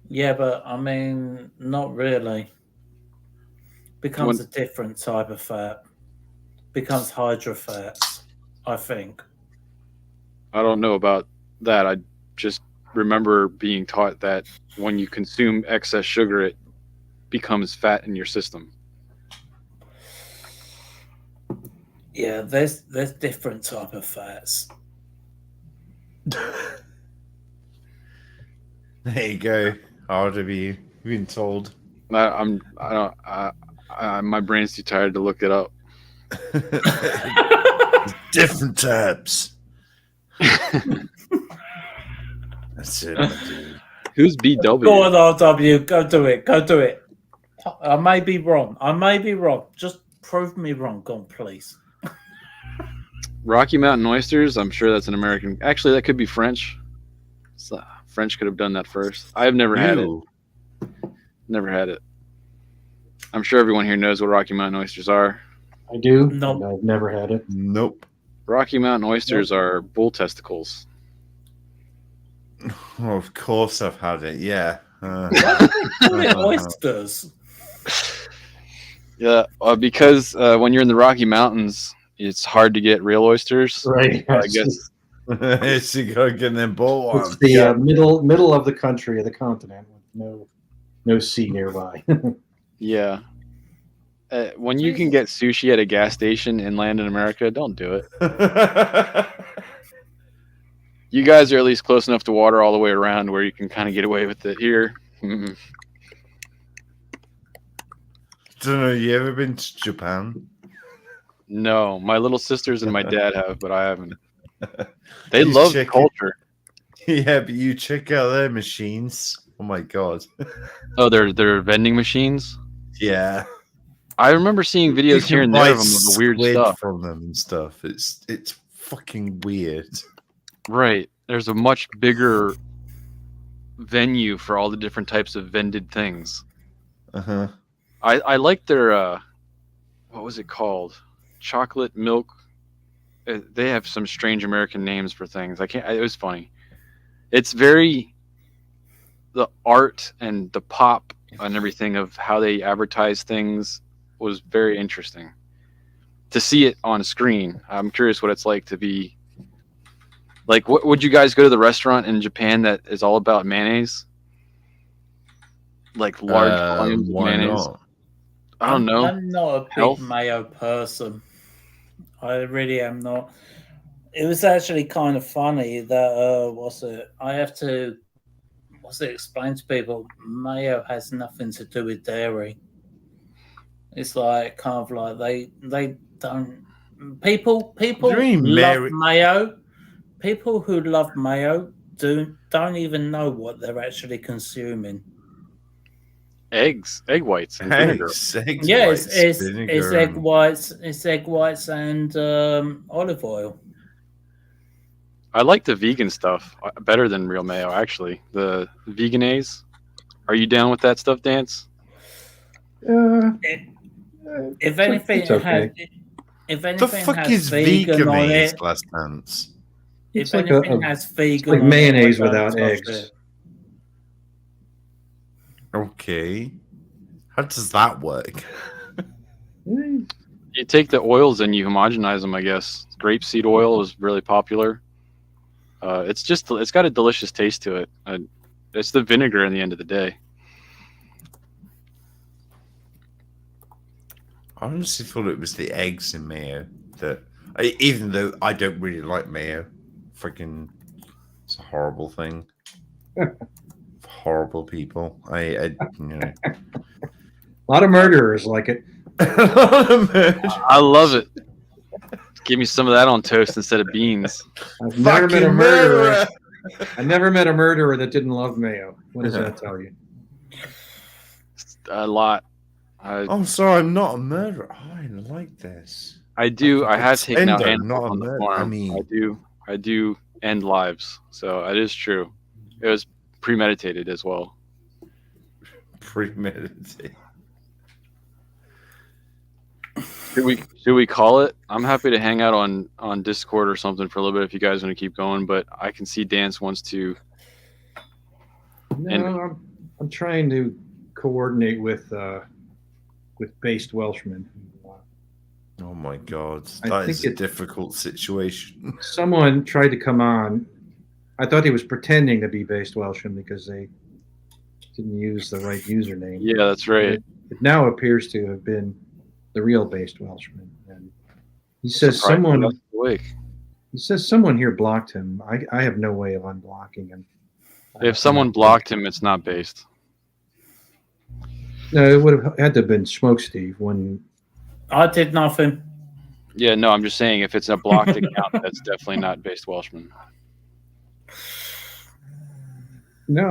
Yeah, but I mean not really. Becomes When a different type of fat. Becomes hydrofats, I think. I don't know about that. I just remember being taught that when you consume excess sugar, it becomes fat in your system. Yeah, there's different type of fats. There you go. RW, you've been told. My brain's too tired to look it up. Different types. That's it, my dude. Who's Go BW? on, RW, go do it, go do it. I may be wrong. Just prove me wrong, go on, please. Rocky Mountain oysters. I'm sure that's an American. Actually, that could be French. So, French could have done that first. I've never had it. Ew. Never had it. I'm sure everyone here knows what Rocky Mountain oysters are. I do. No. And I've never had it. Nope. Rocky Mountain oysters are bull testicles. Oh, of course I've had it, yeah. Why do they call it oysters? Yeah, because when you're in the Rocky Mountains, it's hard to get real oysters. Right. I guess. It's you gotta get them bull It's ones. the middle of the country, of the continent, with no sea nearby. Yeah. When you can get sushi at a gas station inland in America, don't do it. You guys are at least close enough to water all the way around where you can kind of get away with it. Here, Don't know, you ever been to Japan? no. My little sisters and my dad have, but I haven't. They You love the check it. culture. Yeah, but you check out their machines. Oh my god. Oh, they're vending machines. Yeah. I remember seeing You videos can here and there buy of them of the weird squid stuff. from them and stuff. It's fucking weird. Right. There's a much bigger venue for all the different types of vended things. Uh-huh. I like their what was it called? Chocolate milk. They have some strange American names for things. It was funny. It's very the art and the pop and everything of how they advertise things was very interesting. To see it on screen, I'm curious what it's like to be like. What would you guys go to the restaurant in Japan that is all about mayonnaise? Like large volumes of Why mayonnaise. not? I don't know. I'm not a big Health? mayo person. I really am not. It was actually kind of funny that I have to explain to people mayo has nothing to do with dairy. It's like kind of like they don't people What do you mean, love Mary? mayo. People who love mayo don't even know what they're actually consuming. Egg whites, and vinegar. Eggs, Yeah, whites, it's vinegar, egg and- whites and olive oil. I like the vegan stuff better than real mayo, actually. The veganese. Are you down with that stuff, Dance? If anything, it's okay. if The anything fuck has is vegan on veganese, it, Last Dance? if It's like anything a- has vegan, like on mayonnaise it, I don't without touch eggs. it. Okay. How does that work? You take the oils and you homogenize them, I guess. Grapeseed oil is really popular. It's got a delicious taste to it. It's the vinegar in the end of the day. I honestly thought it was the eggs in mayo that, even though I don't really like mayo, freaking, it's a horrible thing. Horrible people. A lot of murderers like it. I love it. Give me some of that on toast instead of beans. I've never met a Fucking murderer. murderer! I never met a murderer that didn't love mayo. What does that tell you? A lot. I'm sorry, I'm not a murderer. Oh, I like this. I do. I have taken out Pretender, animals not a on the murderer. farm. I mean- I do end lives. So that is true. It was premeditated as well. Premeditated. Should we call it? I'm happy to hang out on Discord or something for a little bit if you guys want to keep going. But I can see Dance wants to. No, I'm trying to coordinate with Based Welshman. Oh my god, I that think is a it- difficult situation. Someone tried to come on. I thought he was pretending to be Based Welshman because they didn't use the right username. Yeah, that's right. It now appears to have been the real Based Welshman. And he says Surprised someone. I was awake. He says someone here blocked him. I have no way of unblocking him. If someone blocked him, it's not based. No, it would have had to have been Smokesteve when. I did nothing. Yeah, no, I'm just saying if it's a blocked account, that's definitely not based Welshman. No,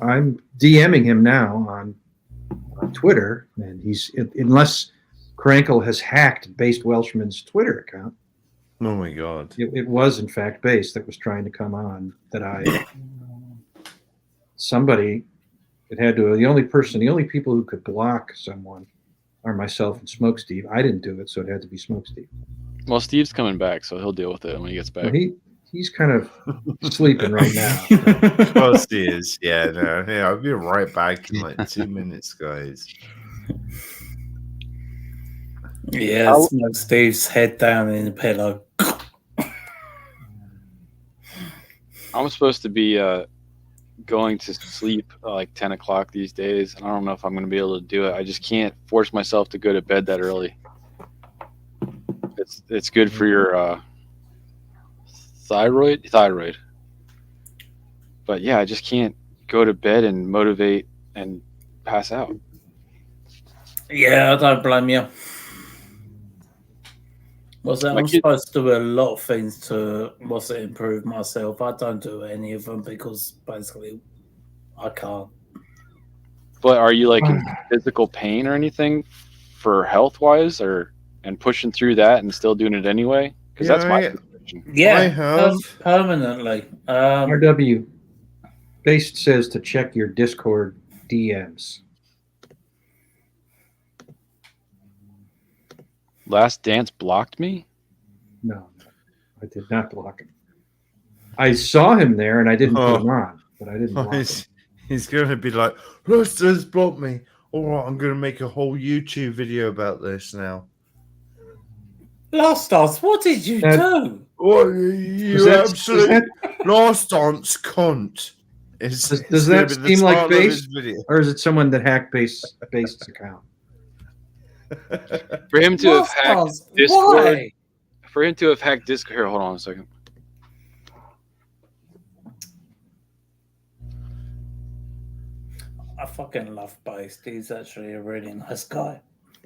I'm DMing him now on Twitter, and unless Krankle has hacked Based Welshman's Twitter account. Oh my god. It was in fact Based that was trying to come on. Somebody. It had to. The only people who could block someone are myself and Smokesteve. I didn't do it, so it had to be Smokesteve. Well, Steve's coming back, so he'll deal with it when he gets back. Well, he's kind of sleeping right now. Of course he is. Yeah, no, yeah, I'll be right back in like 2 minutes, guys. Yeah, Smoke Steve's head down in the pillow. I'm supposed to be going to sleep like 10 o'clock these days, and I don't know if I'm going to be able to do it. I just can't force myself to go to bed that early. It's good for your thyroid. But yeah, I just can't go to bed and motivate and pass out. Yeah, I don't blame you. My I'm kid- supposed to do a lot of things to improve myself. I don't do any of them because basically I can't. But are you like in physical pain or anything for health wise, and pushing through that and still doing it anyway? Because Yeah, that's my situation. Yeah, I have. permanently. RW Based says to check your Discord DMs. Last Dance blocked me. No, I did not block him. I saw him there and I didn't put him on, but I didn't block him. He's going to be like, Roster's blocked me. All right, I'm going to make a whole YouTube video about this now. Last Stars, what did you do? Oh, you absolute last dance cunt. Does that seem like Based, or is it someone that hacked Based's account? For him to have Last hacked Stars, Discord. why? For him to have hacked Discord. Here, hold on a second. I fucking love Based. He's actually a really nice guy.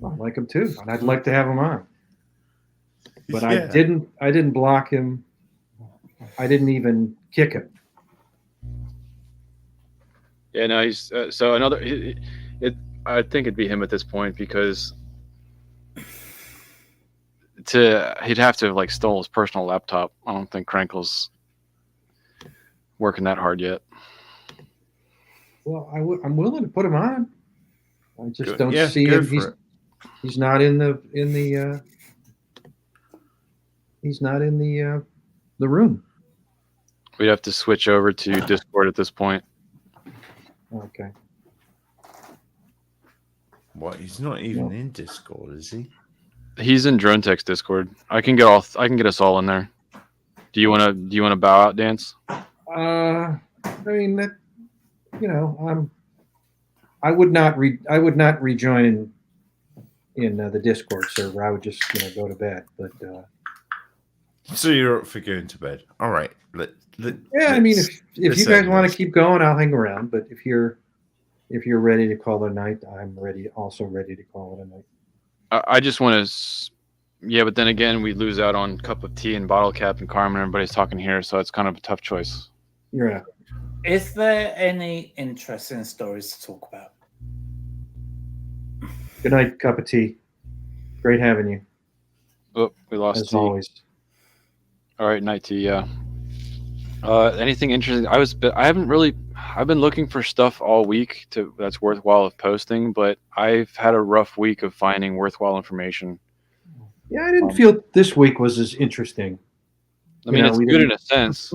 I like him too, and I'd like to have him on. But Yeah. I didn't block him. I didn't even kick him. Yeah, no, he's so another. I think it'd be him at this point because he'd have to have like stole his personal laptop. I don't think Krankle's working that hard yet. Well, I'm willing to put him on. I just Good. don't Yeah, see go him. for He's not in the room. We'd have to switch over to Discord at this point. Okay. What? He's not even in Discord, is he? He's in Drone Tech's Discord. I can get us all in there. Do you want to bow out, Dance? I mean that. I would not rejoin in the Discord server. I would just go to bed. But So you're up for going to bed. All right. yeah, I mean, if you let's guys end want this. to keep going, I'll hang around. But if you're ready to call it a night, I'm also ready to call it a night. I just want to. Yeah, but then again, we lose out on Cup of Tea and Bottle Cap and Carmen. Everybody's talking here, so it's kind of a tough choice. Yeah. Is there any interesting stories to talk about? Good night, cup of tea. Great having you, Oh, we lost as T. always. All right, night tea. Yeah. Anything interesting? I've been looking for stuff all week that's worthwhile of posting, but I've had a rough week of finding worthwhile information. Yeah, I didn't Um, feel this week was as interesting. I mean, it's We good didn't. in a sense.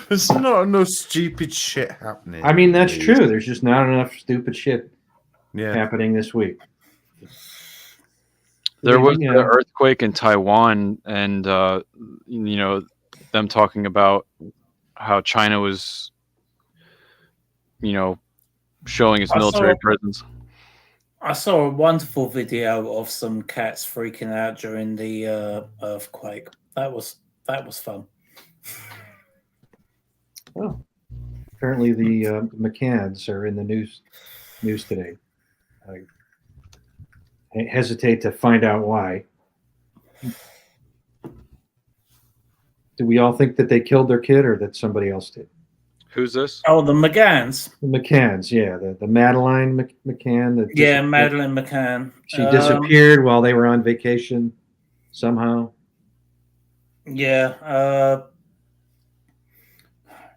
There's not enough stupid shit happening. I mean, that's these- true. There's just not enough stupid shit Yeah. happening this week. There was Yeah. the earthquake in Taiwan, and them talking about how China was, showing its I military saw presence. I saw a wonderful video of some cats freaking out during the earthquake. That was fun. Oh, apparently the McCanns are in the news today. I hesitate to find out why. Do we all think that they killed their kid, or that somebody else did? Who's this? Oh, the McGanns. The McCanns, yeah, the Madeline McCann. That Yeah, disappeared. Madeline McCann. She disappeared while they were on vacation somehow. Yeah,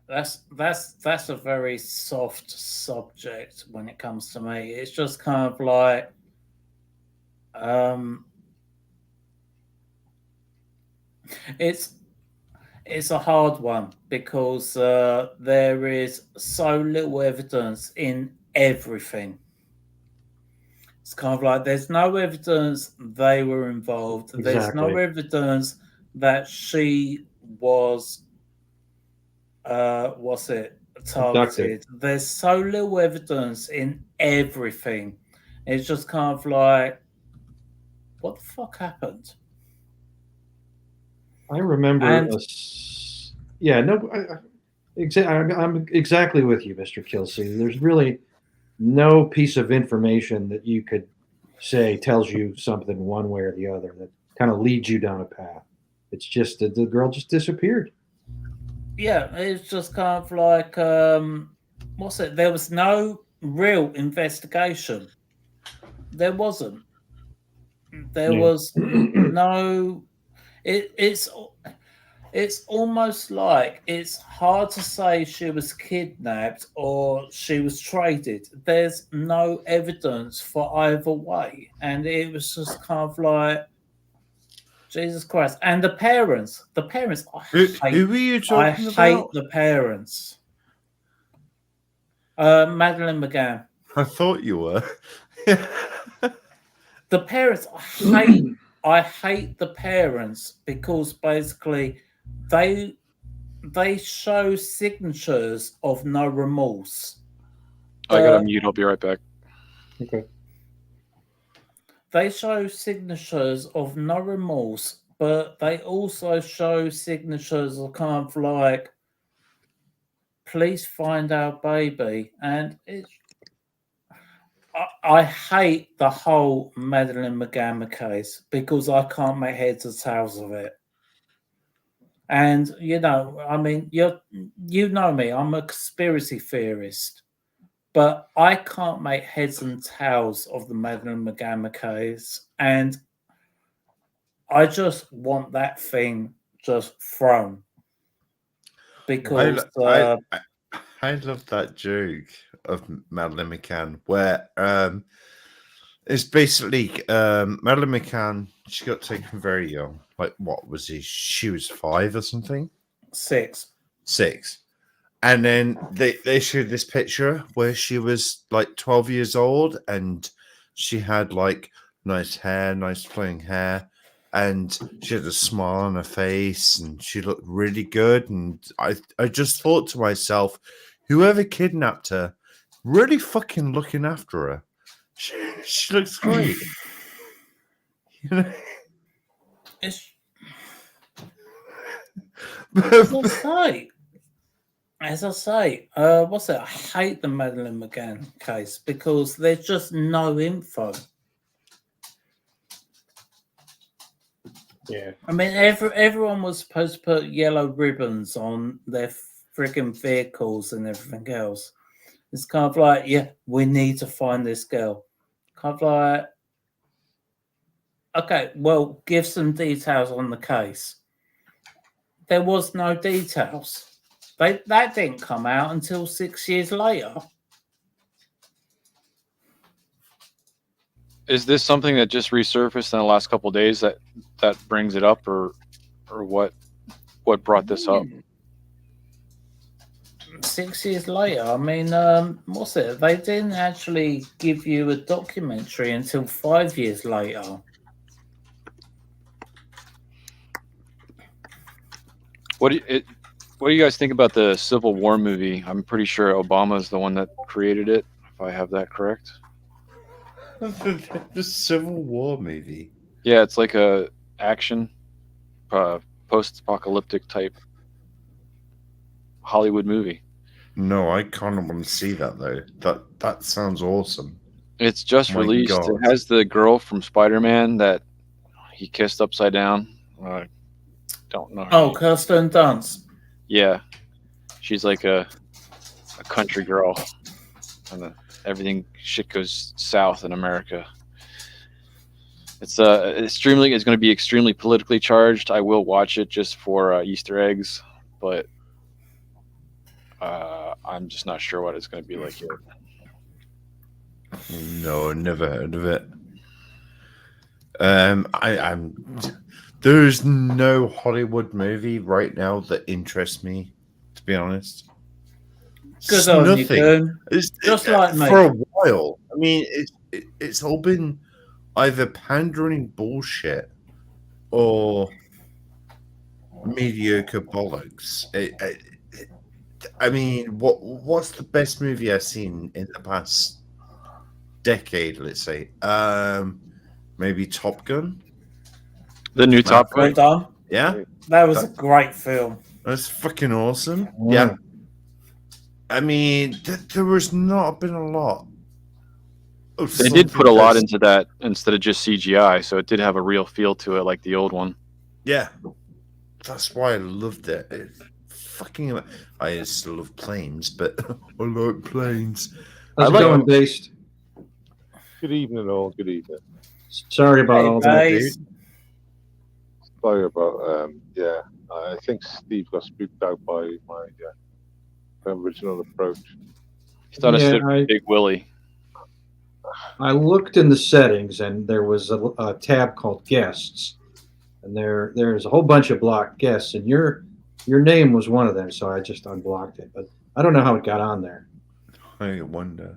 that's a very soft subject when it comes to me. It's just kind of like, it's a hard one because there is so little evidence in everything. It's kind of like there's no evidence they were involved. There's no Exactly. evidence that she was targeted. Abducted. There's so little evidence in everything. It's just kind of like, what the fuck happened? I remember. And Yeah, no, I'm exactly with you, Mr. Kilsey. There's really no piece of information that you could say tells you something one way or the other that kind of leads you down a path. It's just that the girl just disappeared. yeah, it's just kind of like, there was no real investigation. There wasn't. There Yeah. was no. It's almost like it's hard to say she was kidnapped or she was traded. There's no evidence for either way, and it was just kind of like, Jesus Christ. And the parents, Who were you I talking hate about? the parents. Madeline McGann. I thought you were. The parents, I hate the parents because basically they show signatures of no remorse. I gotta mute. I'll be right back. Okay. They show signatures of no remorse, but they also show signatures of kind of like, please find our baby. And I hate the whole Madeline McGann case because I can't make heads or tails of it. And I mean, you know me, I'm a conspiracy theorist, but I can't make heads and tails of the Madeline McGann case, and I just want that thing just thrown because I love that joke of Madeline McCann where it's basically Madeline McCann. She got taken very young. Like, what was she was 5 or something? 6. And then they showed this picture where she was like 12 years old and she had like nice hair, nice flowing hair, and she had a smile on her face and she looked really good. And I just thought to myself, whoever kidnapped her, really fucking looking after her. She looks great. It's as I say, what's it? I hate the Madeline McGann case because there's just no info. Yeah. I mean, everyone was supposed to put yellow ribbons on their freaking vehicles and everything else. It's kind of like, yeah, we need to find this girl. Kind of like, okay, well, give some details on the case. there was no details. That didn't come out until 6 years later. Is this something that just resurfaced in the last couple of days that brings it up, or what brought this up? 6 years later, I mean, what's it? They didn't actually give you a documentary until 5 years later. What do you guys think about the Civil War movie? I'm pretty sure Obama's the one that created it, if I have that correct. The Civil War movie. Yeah, it's like a action, post-apocalyptic type Hollywood movie. No, I kind of want to see that though. That sounds awesome. It's just My released. God. It has the girl from Spider-Man that he kissed upside down. Don't know. her Oh, name. Kirsten Dunst. Yeah, she's like a country girl, and everything shit goes south in America. It's it's going to be extremely politically charged. I will watch it just for Easter eggs, but I'm just not sure what it's going to be like yet. No, never heard of it. I'm. There's no Hollywood movie right now that interests me, to be honest. Good It's on you, nothing. Goon. Just like me. For a while. I mean, it's all been either pandering bullshit or mediocre bollocks. I mean, what's the best movie I've seen in the past decade? Let's say, maybe Top Gun. The new Top Well Gun. done. Yeah, That was a great film. that's fucking awesome. Mm. Yeah, I mean, there was not been a lot. They did put a lot into that instead of just CGI, so it did have a real feel to it, like the old one. Yeah, that's why I loved it. I still love planes, but I like planes. How's it going, Based? Good evening, all. Good evening. Sorry about Hey, all that, Baze. dude. Sorry about, yeah. I think Steve got spooked out by my original approach. He thought I Yeah, stood for Big Willie. I looked in the settings, and there was a tab called Guests, and there's a whole bunch of blocked guests, and your name was one of them, so I just unblocked it. But I don't know how it got on there. I wonder.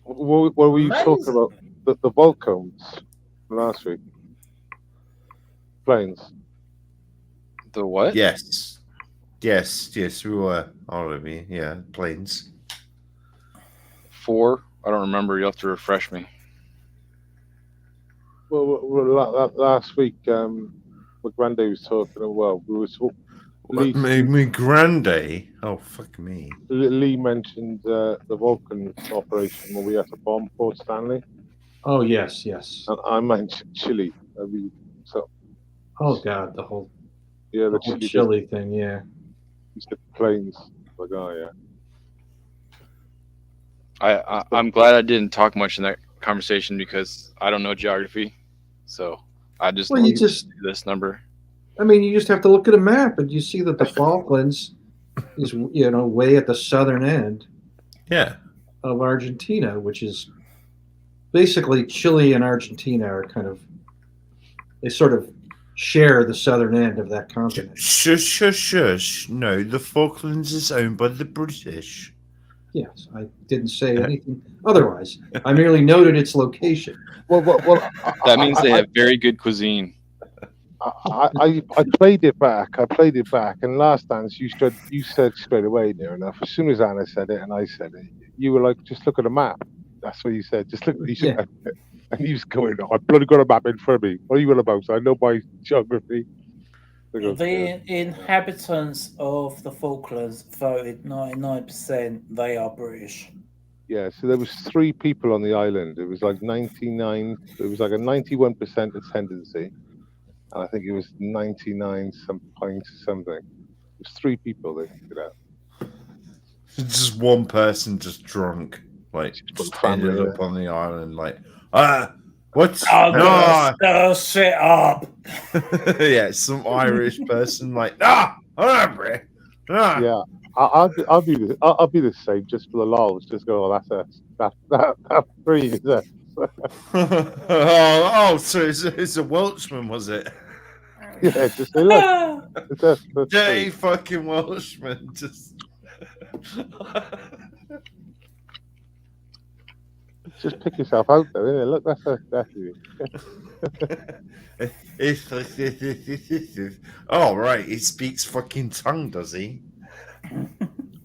What were you talking about? The Volcones last week? Planes. The what? Yes, we were all of me. Yeah, planes. 4? I don't remember. You'll have to refresh me. Well, last week, my granddad was talking. Well, we were talking. What made me grande? Oh, fuck me. Lee mentioned the Vulcan operation where we had to bomb Port Stanley, Oh yes. and I mentioned Chile. Oh God, the whole Chile chili thing. Yeah. planes. Like, oh yeah. I'm glad I didn't talk much in that conversation because I don't know geography, so I just Well, you just. this number. I mean, you just have to look at a map, and you see that the Falklands is, way at the southern end Yeah. of Argentina, which is basically Chile and Argentina are they sort of share the southern end of that continent. Shush. No, the Falklands is owned by the British. Yes, I didn't say anything otherwise. I merely noted its location. Well, That means they have very good cuisine. I played it back. And last dance, you said straight away, near enough. As soon as Anna said it and I said it, you were like, just look at the map. That's what you said. Just look at the Yeah. And he was going, oh, I bloody got a map in front of me. What are you on about? I know my geography. The inhabitants of the Falklands voted 99% they are British. Yeah, so there was 3 people on the island. It was like 99. It was like a 91% attendancy. And I think it was 99 some points or something. It was 3 people they figured out. Just one person just drunk. Like, just ended up on the island, like, What? I'm No. gonna stir shit up. Yeah, some Irish person like, ah, Brit. Ah. Yeah, I'll be I'll be the same just for the lols. Just go, oh, that's free, is it? So it's a Welshman, was it? Yeah, just say, look, that's Dirty free. fucking Welshman. Just pick yourself out there, innit? Look, that's you. Oh, right. He speaks fucking tongue, does he?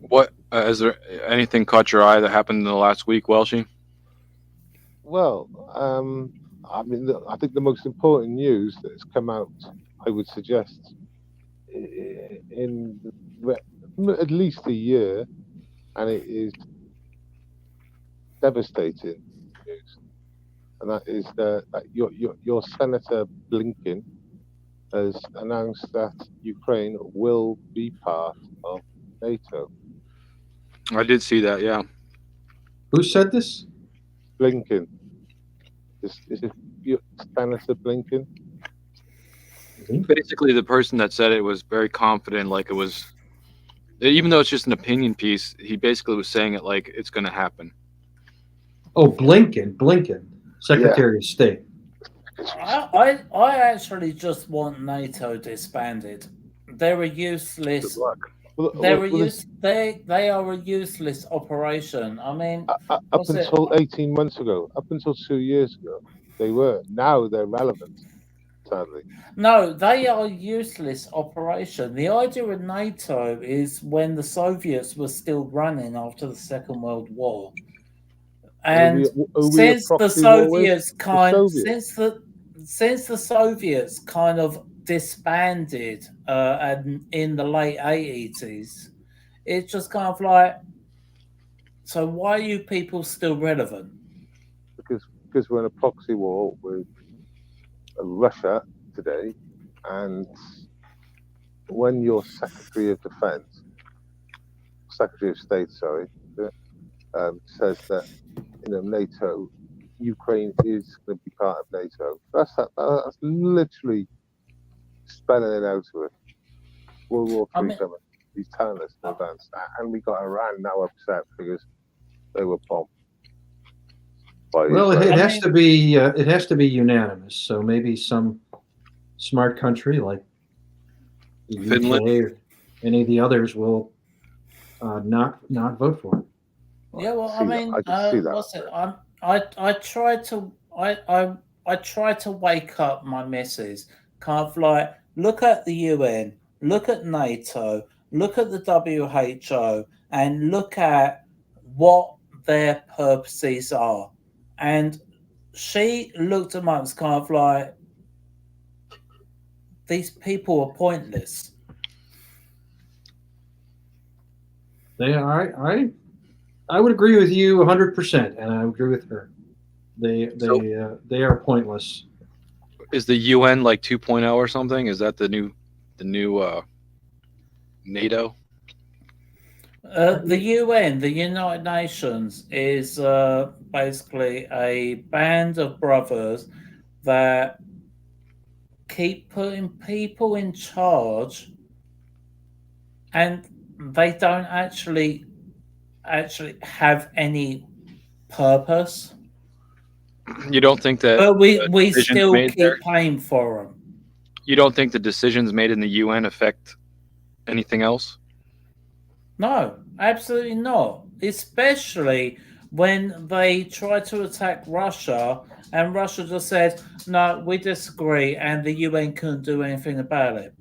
What is there anything caught your eye that happened in the last week, Welshie? Well, I mean, I think the most important news that has come out, I would suggest, in at least a year, and it is devastating news, and that is that your Senator Blinken has announced that Ukraine will be part of NATO. I did see that. Yeah. Who said this? Blinken. Is it Senator Blinken? Basically, the person that said it was very confident, like it was, even though it's just an opinion piece, he basically was saying it like it's going to happen. Oh, Blinken, Secretary of State. I actually just want NATO disbanded. They're a useless. Well, They are a useless operation. I mean, up until 18 months ago, up until 2 years ago, they were. Now they're relevant, sadly. no, they are a useless operation. The idea of NATO is when the Soviets were still running after the Second World War, and since the Soviets since the Soviets kind of disbanded and in the late 80s, it's just kind of like, so why are you people still relevant? Because we're in a proxy war with Russia today, and when your Secretary of Defense, Secretary of State, sorry, says that NATO, Ukraine is going to be part of NATO. That's literally spelling it out to us. World War III coming. He's telling us in advance, and we got Iran now upset because they were bombed. Well, it has to be unanimous. So maybe some smart country like the Finland UK or any of the others will not vote for it. Yeah, well, I mean, what's it? I try to wake up my missus. Kind of like, look at the UN, look at NATO, look at the WHO, and look at what their purposes are. And she looked at me and was kind of like, these people are pointless. They are. I would agree with you 100%, and I agree with her. They are pointless. Is the UN like 2.0 or something? Is that the new NATO? The UN, the United Nations, is basically a band of brothers that keep putting people in charge, and they don't actually have any purpose. You don't think that? But we still keep paying for them. You don't think the decisions made in the UN affect anything else? No, absolutely not. Especially when they tried to attack Russia, and Russia just said, "No, we disagree," and the UN couldn't do anything about it.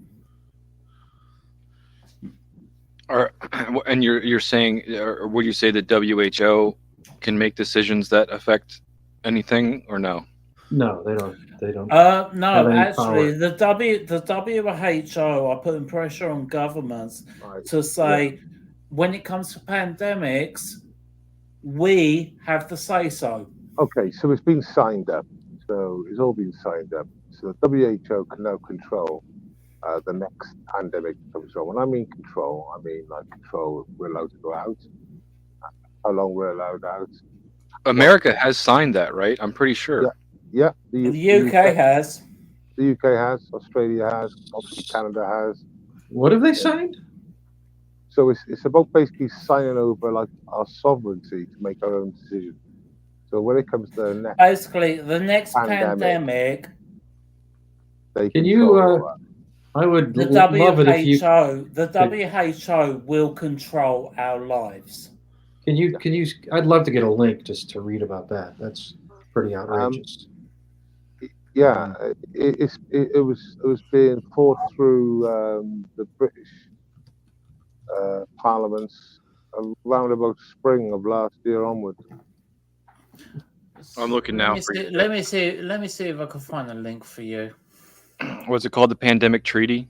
And you're saying, or would you say the WHO can make decisions that affect anything, or no? No, they don't. They don't. No, actually, the WHO are putting pressure on governments to say, when it comes to pandemics, we have to say so. Okay, so it's been signed up. So it's all been signed up. So the WHO can now control the next pandemic comes on. When I mean control, I mean like control. We're allowed to go out. How long we're allowed out. America has signed that, right? I'm pretty sure. Yeah, The UK has. the UK has, Australia has, obviously Canada has. What have they signed? So it's about basically signing over like our sovereignty to make our own decisions. So when it comes to the next Basically, the next pandemic, pandemic, they Can control. you? I would the love it if you WHO will control our lives. can you can you. I'd love to get a link just to read about that. That's pretty Um, outrageous. yeah, it was being fought through the British parliaments around about spring of last year onwards. I'm looking now for you. Let me see if I can find a link for you. What's it called? The Pandemic Treaty?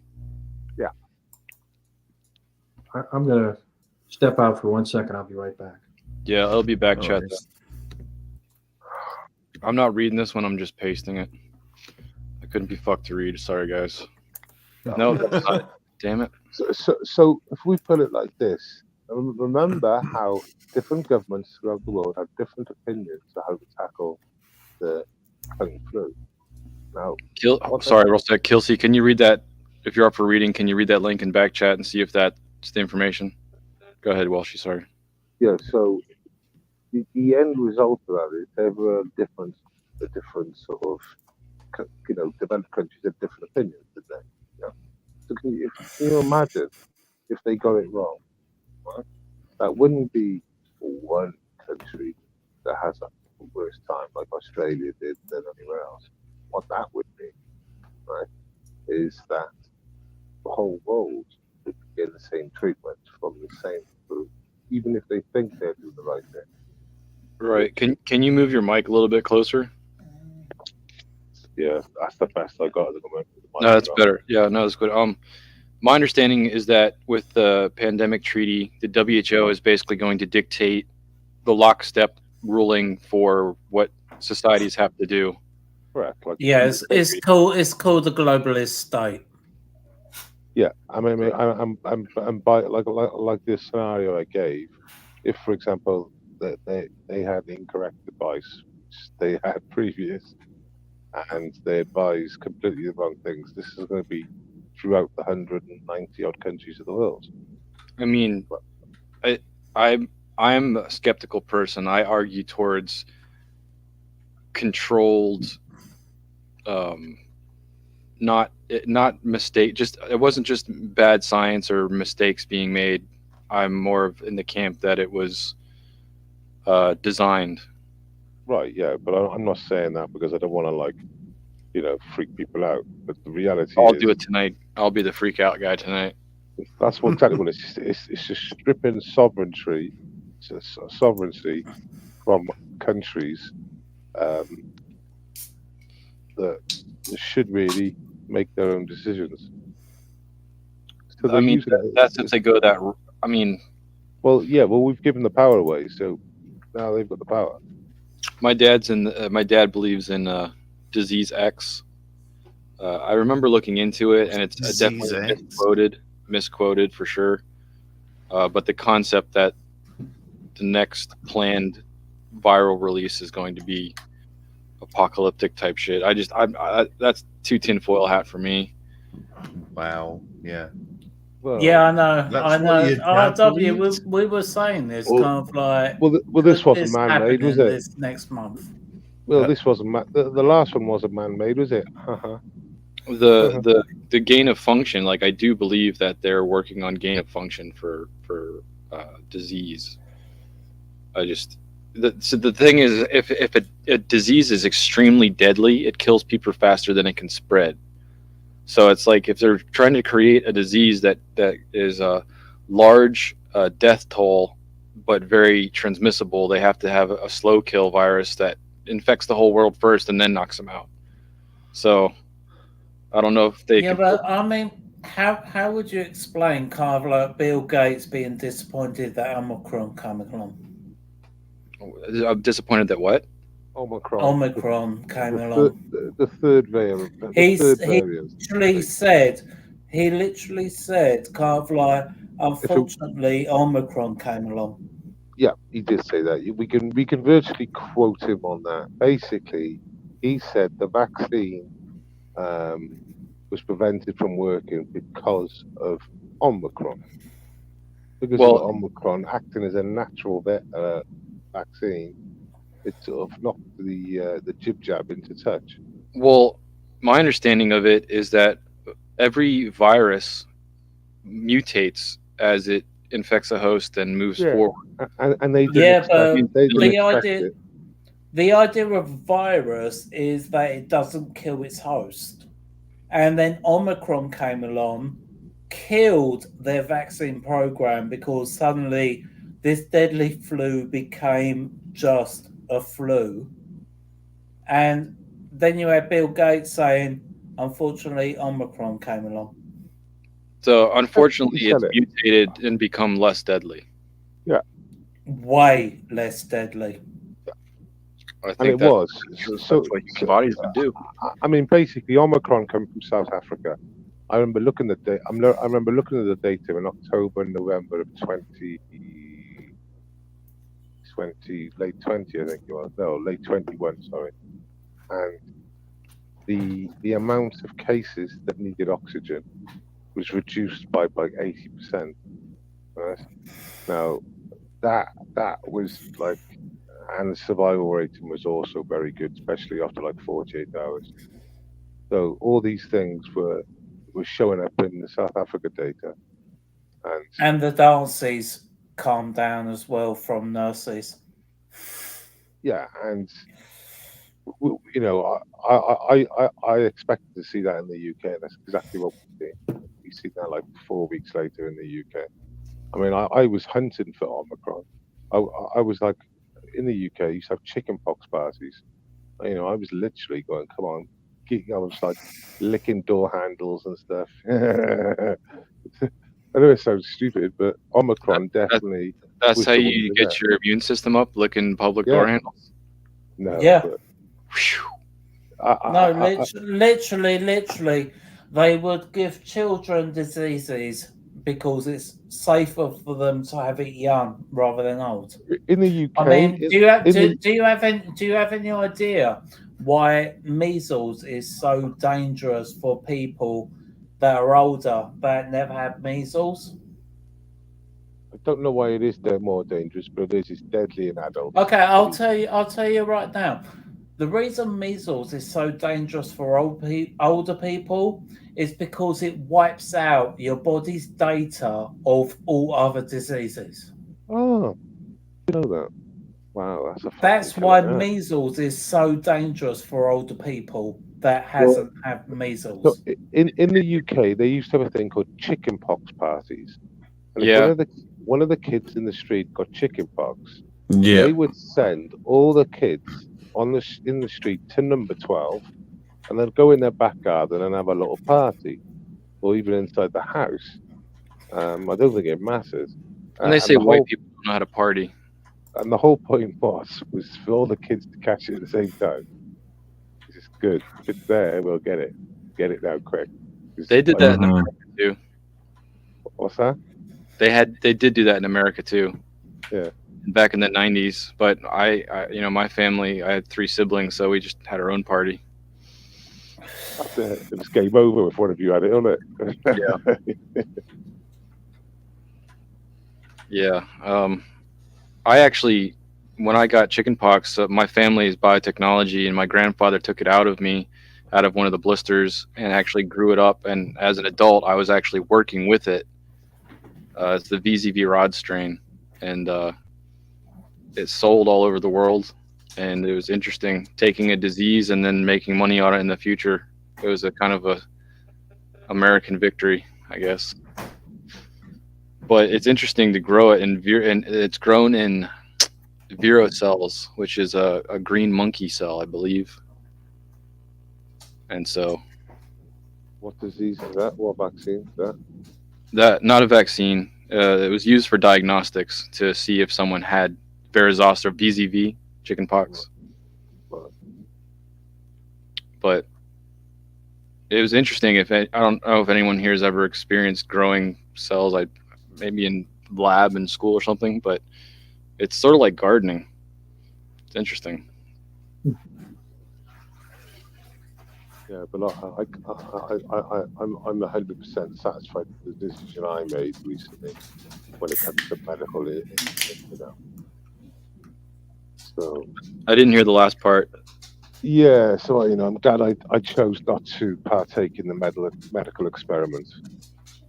I'm gonna step out for 1 second. I'll be right back. Yeah, I'll be back, No chat. worries. I'm not reading this one. I'm just pasting it. I couldn't be fucked to read. Sorry, guys. No, that's not it. Damn it. So if we put it like this, remember how different governments throughout the world have different opinions on how to tackle the Kung flu. Now, Sorry, Rosette. Kelsey, can you read that? If you're up for reading, can you read that link in back chat and see if that's the information? Go ahead, Walshy. Sorry. yeah, so the end result of that is there are different sort of, developed countries have different opinions, did they? Yeah. So can you imagine if they got it wrong? Right? That wouldn't be one country that has a worse time like Australia did than anywhere else. What that would mean, right, is that the whole world would get the same treatment from the same group, even if they think they're doing the right thing. Right. Can you move your mic a little bit closer? Yeah, that's the best I got at the moment. No, that's better. Yeah, no, that's good. My understanding is that with the pandemic treaty, the WHO is basically going to dictate the lockstep ruling for what societies have to do. Correct. Like, Yeah, it's called the globalist state. yeah, I mean, I'm by like this scenario I gave. If, for example, that they had incorrect advice, which they had previous, and they advise completely the wrong things, this is going to be throughout the 190 odd countries of the world. I mean, I'm a skeptical person. I argue towards controlled, not mistake. Just it wasn't just bad science or mistakes being made. I'm more of in the camp that it was designed. Right, yeah, but I'm not saying that because I don't want to freak people out. But the reality I'll is, do it tonight. I'll be the freak out guy tonight. that's what exactly what it's just stripping sovereignty from countries that should really make their own decisions. So I mean, that's if they go that. I mean, well, yeah, we've given the power away, so now they've got the power. my dad believes in disease X. I remember looking into it, and it's Disease definitely X. misquoted for sure. But the concept that the next planned viral release is going to be apocalyptic type shit. That's too tinfoil hat for me. Wow. Yeah. Well, Yeah, I know. That's I what know. your dad RW, believes? we were saying this Well- kind of like. well, this could wasn't man-made, was happen it? This next month. Well, this wasn't the last one wasn't man-made, was it? The gain of function, like I do believe that they're working on gain of function for disease. So the thing is, if a disease is extremely deadly, it kills people faster than it can spread. So it's like if they're trying to create a disease that is a large death toll but very transmissible, they have to have a slow kill virus that infects the whole world first and then knocks them out. So I don't know if they Yeah, can. but I mean, how would you explain kind of like Bill Gates being disappointed that Omicron coming along? I'm disappointed that what? Omicron came along. The third variant. He literally said, kind of like, unfortunately, Omicron came along. Yeah, he did say that. We can virtually quote him on that. Basically, he said the vaccine was prevented from working because of Omicron. Because of Well, Omicron acting as a natural vaccine, it sort of knocked the jib jab into touch. well, my understanding of it is that every virus mutates as it infects a host and moves Yeah, forward. and they didn't Yeah, expect but they didn't the expect idea it. the idea of a virus is that it doesn't kill its host. And then Omicron came along, killed their vaccine program because suddenly this deadly flu became just a flu. And then you had Bill Gates saying, unfortunately, Omicron came along. So He unfortunately, said it's it. mutated and become less deadly. Yeah, Way less deadly. I and it think that's was. that's what human bodies would do. I mean, basically, Omicron came from South Africa. I remember looking at I remember looking at the data in October and November of 2020, late 20, I think it was. No, late 21, sorry. And the amount of cases that needed oxygen was reduced by like 80%. Right? Now that was like, and the survival rating was also very good, especially after like 48 hours. So all these things were showing up in the South Africa data, and And the dances calmed down as well from nurses. yeah, and you know, I expected to see that in the UK, and that's exactly what we see. We see that like 4 weeks later in the UK. I mean, I was hunting for Omicron. I was like, in the UK, you used to have chicken pox parties. You know, I was literally going, come on. I was like licking door handles and stuff. I know it sounds stupid, but Omicron That, definitely that's was how the one you to get get. your immune system up, licking public door Yeah, handles. no, Yeah. but Whew. No, I literally, they would give children diseases because it's safer for them to have it young rather than old. in the I UK, mean, do you have in the do you have any idea why measles is so dangerous for people that are older that never had measles? I don't know why it is they're more dangerous, but it is. It's deadly in adults. Okay, It's pretty. I'll tell you right now. The reason measles is so dangerous for older people is because it wipes out your body's data of all other diseases. Oh, you know that. Wow, that's a fucking That's killer. why Huh? measles is so dangerous for older people that Well, hasn't had so measles. in the UK, they used to have a thing called chicken pox parties, and if Yeah, one of the kids in the street got chicken pox, Yeah. they would send all the kids in the street to number 12, and then go in their back garden and have a little party, or even inside the house. I don't think it matters. and they And say white people don't know how to party. the whole point was for all the kids to catch it at the same time. It's just good. If it's there, we'll get it. Get it now quick. It's They did like, that in Mhm. America too. what's that? They did do that in America too. Yeah. Back in the '90s. But you know, my family, I had 3 siblings, so we just had our own party. That's it. It was game over if one of you had it, wasn't it? Yeah. I actually, when I got chickenpox, my family is biotechnology, and my grandfather took it out of me, out of one of the blisters, and actually grew it up. And as an adult, I was actually working with it. It's the VZV rod strain, and it's sold all over the world. And it was interesting taking a disease and then making money on it in the future. It was a kind of a American victory, I guess. But it's interesting to grow it and it's grown in Vero cells, which is a green monkey cell, I believe. And so What disease is that? What vaccine is that? that, not a vaccine, it was used for diagnostics to see if someone had Verazos or VZV chickenpox. Right. But it was interesting. I don't know if anyone here has ever experienced growing cells, like maybe in lab in school or something, but it's sort of like gardening. It's interesting. Yeah, but I'm 100% satisfied with the decision I made recently when it comes to medical, So I didn't hear the last part. yeah, so I'm glad I chose not to partake in the medical experiment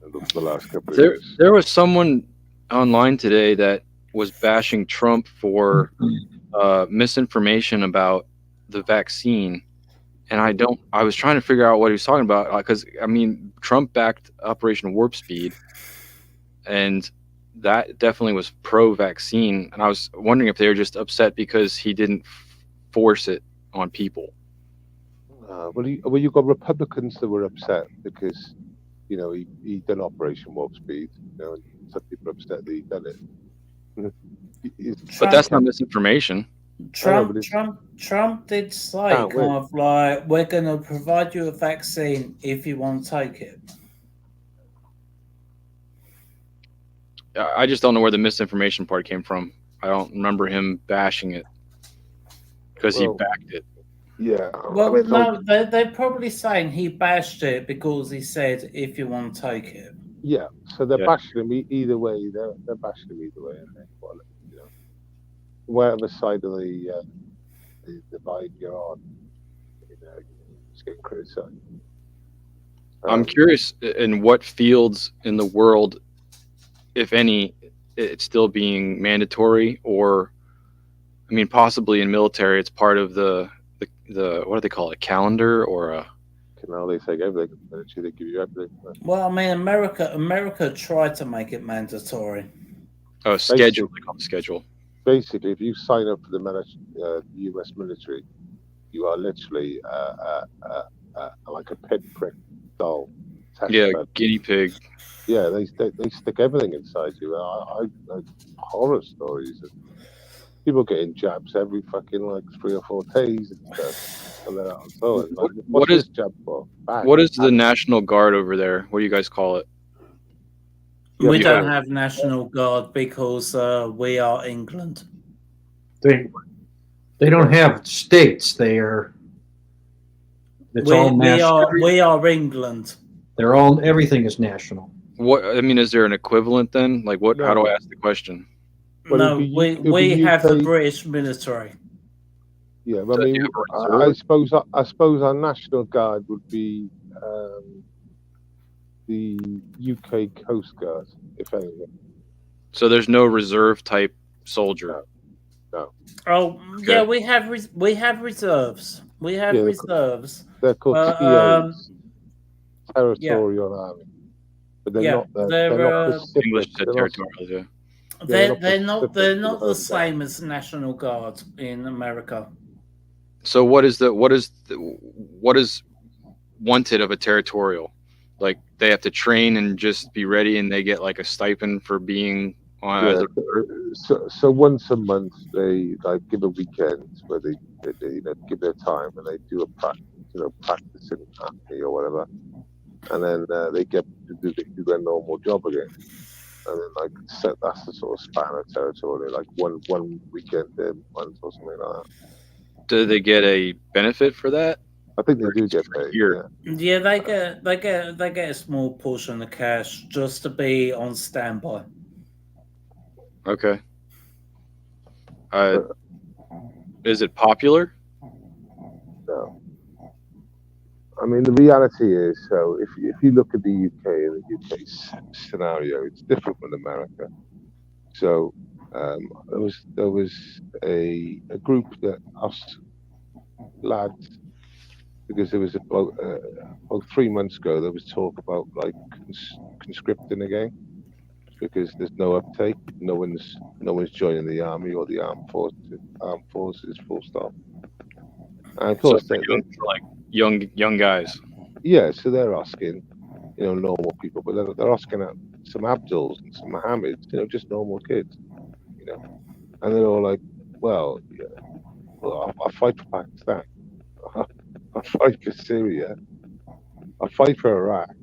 for the last couple of years. There was someone online today that was bashing Trump for misinformation about the vaccine, and I was trying to figure out what he was talking about because I mean Trump backed Operation Warp Speed, and that definitely was pro-vaccine, and I was wondering if they were just upset because he didn't force it on people. Well, you got Republicans that were upset because he done Operation Warp Speed. And some people are upset that he done it. But that's not misinformation. Trump did say Can't kind win. of like, we're going to provide you a vaccine if you want to take it. I just don't know where the misinformation part came from. I don't remember him bashing it because he backed it. Yeah. Well, no, they're probably saying he bashed it because he said if you want to take it. Yeah, so they're bashing him either way. They're bashing him either way. I think. Well, whatever side of the divide you're on, it's getting criticized. I'm curious in what fields in the world, if any, it's still being mandatory, or I mean, possibly in military, it's part of the what do they call it, calendar or a. Now they take everything. They give you everything. Well, I mean, America tried to make it mandatory. Oh, schedule. They call it schedule. Basically, if you sign up for the U.S. military, you are literally like a pinprick doll. Yeah, guinea pig. Yeah, they stick everything inside you. I horror stories of people getting jabs every fucking like 3 or 4 days and stuff. And then so like, what's this jab for? What is the National Guard over there? What do you guys call it? We don't have National Guard because we are England. They don't have states. They are. It's all national. We are England. They're all. Everything is national. What I mean, is there an equivalent then? Like what? No. How do I ask the question? No, we have the British military. Yeah, I mean, I suppose our National Guard would be the UK Coast Guard, if anything. So there's no reserve type soldier. No. Oh yeah, we have reserves. We have reserves. They're called TAs, Territorial Army, but they're not. They're not specific. English territorial. Yeah. They're not the same as National Guard in America. So what is wanted of a territorial? Like they have to train and just be ready, and they get like a stipend for being on. Yeah, so once a month they like give a weekend where they give their time and they do a practice in army or whatever, and then they get to do their normal job again. And then that's the sort of span of territory, like one weekend a month or something like that. Do they get a benefit for that? I think they do get paid. Yeah, they get a small portion of cash just to be on standby. Okay. Is it popular? No. I mean, the reality is, so if you look at the UK and the UK scenario, it's different from America. So there was a group that us lads, because there was about 3 months ago, there was talk about like conscripting again, because there's no uptake, no one's joining the army or the armed forces, full stop. And of course, they're like young guys. Yeah, so they're asking, normal people, but they're asking some Abduls and some Mohammeds, just normal kids, and they're all like, well, I'll fight for Pakistan, I'll fight for Syria, I'll fight for Iraq,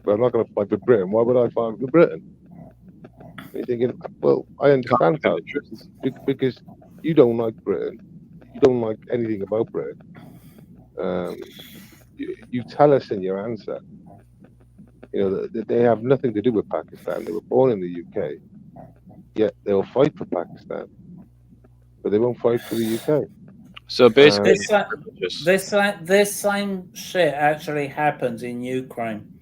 but I'm not going to fight for Britain. Why would I fight for Britain? And you're thinking, well, I understand that, because you don't like Britain, you don't like anything about Britain. you tell us in your answer, that they have nothing to do with Pakistan. They were born in the UK, yet they'll fight for Pakistan, but they won't fight for the UK. So basically, This, this same shit actually happened in Ukraine.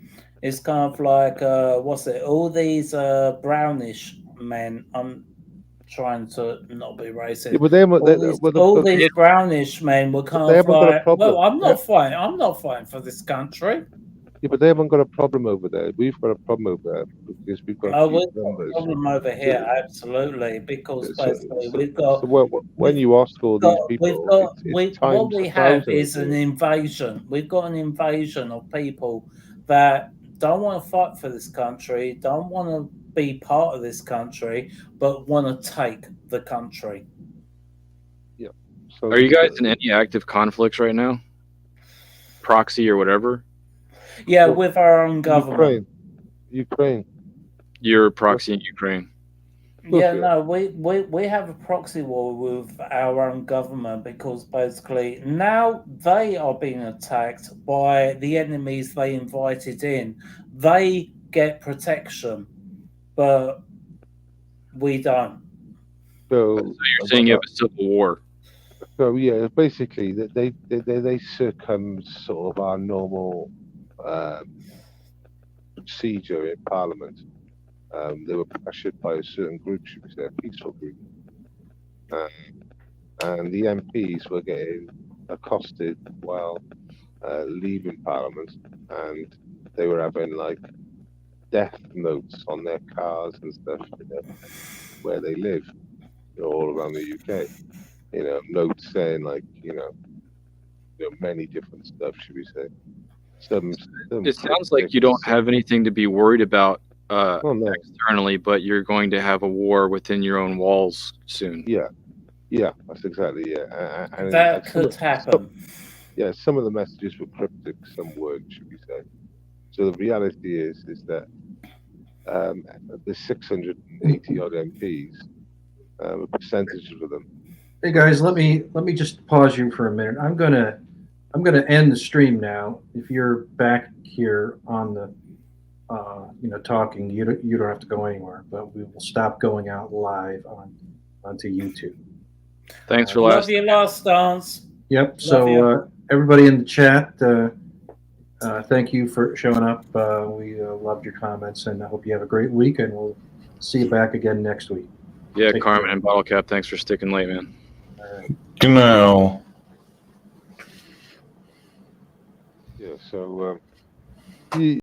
It's kind of like what's it? All these brownish men. I'm trying to not be racist. Yeah, but All these brownish men were kind they of haven't got a like, problem. well, I'm not fighting. I'm not fighting for this country. Yeah, but they haven't got a problem over there. We've got a problem over there because we've got Oh, huge we've got a numbers. problem over here, absolutely, because So, basically we've got. when you ask all these people, it's times what we a have thousand. is an invasion. We've got an invasion of people that don't want to fight for this country, don't want to be part of this country, but want to take the country. Yeah. So are you guys in any active conflicts right now? Proxy or whatever? Yeah, with our own government. Ukraine. You're proxy in Ukraine. Yeah, no, we have a proxy war with our own government because basically now they are being attacked by the enemies they invited in. They get protection, but we don't. So you're saying you have a civil war. So yeah, basically they circum sort of our normal procedure in Parliament. They were pressured by a certain group, should we say, a peaceful group, and the MPs were getting accosted while leaving Parliament, and they were having like death notes on their cars and stuff, where they live, all around the UK. Notes saying like, many different stuff, should we say? It sounds like you don't have anything to be worried about externally, but you're going to have a war within your own walls soon. Yeah, that's exactly and that could happen. Some of the messages were cryptic, some weren't, should we say? So the reality is that the 680 odd MPs, a percentage of them. Hey guys, let me just pause you for a minute. I'm gonna end the stream now. If you're back here on the talking, you don't have to go anywhere, but we will stop going out live onto YouTube. Thanks for love you, Last Dance. Yep. Love so you. Everybody in the chat, thank you for showing up. We loved your comments, and I hope you have a great week, and we'll see you back again next week. Yeah, Take Carmen care. and Bottle Cap, thanks for sticking late, man. All right. Genau. Yeah. So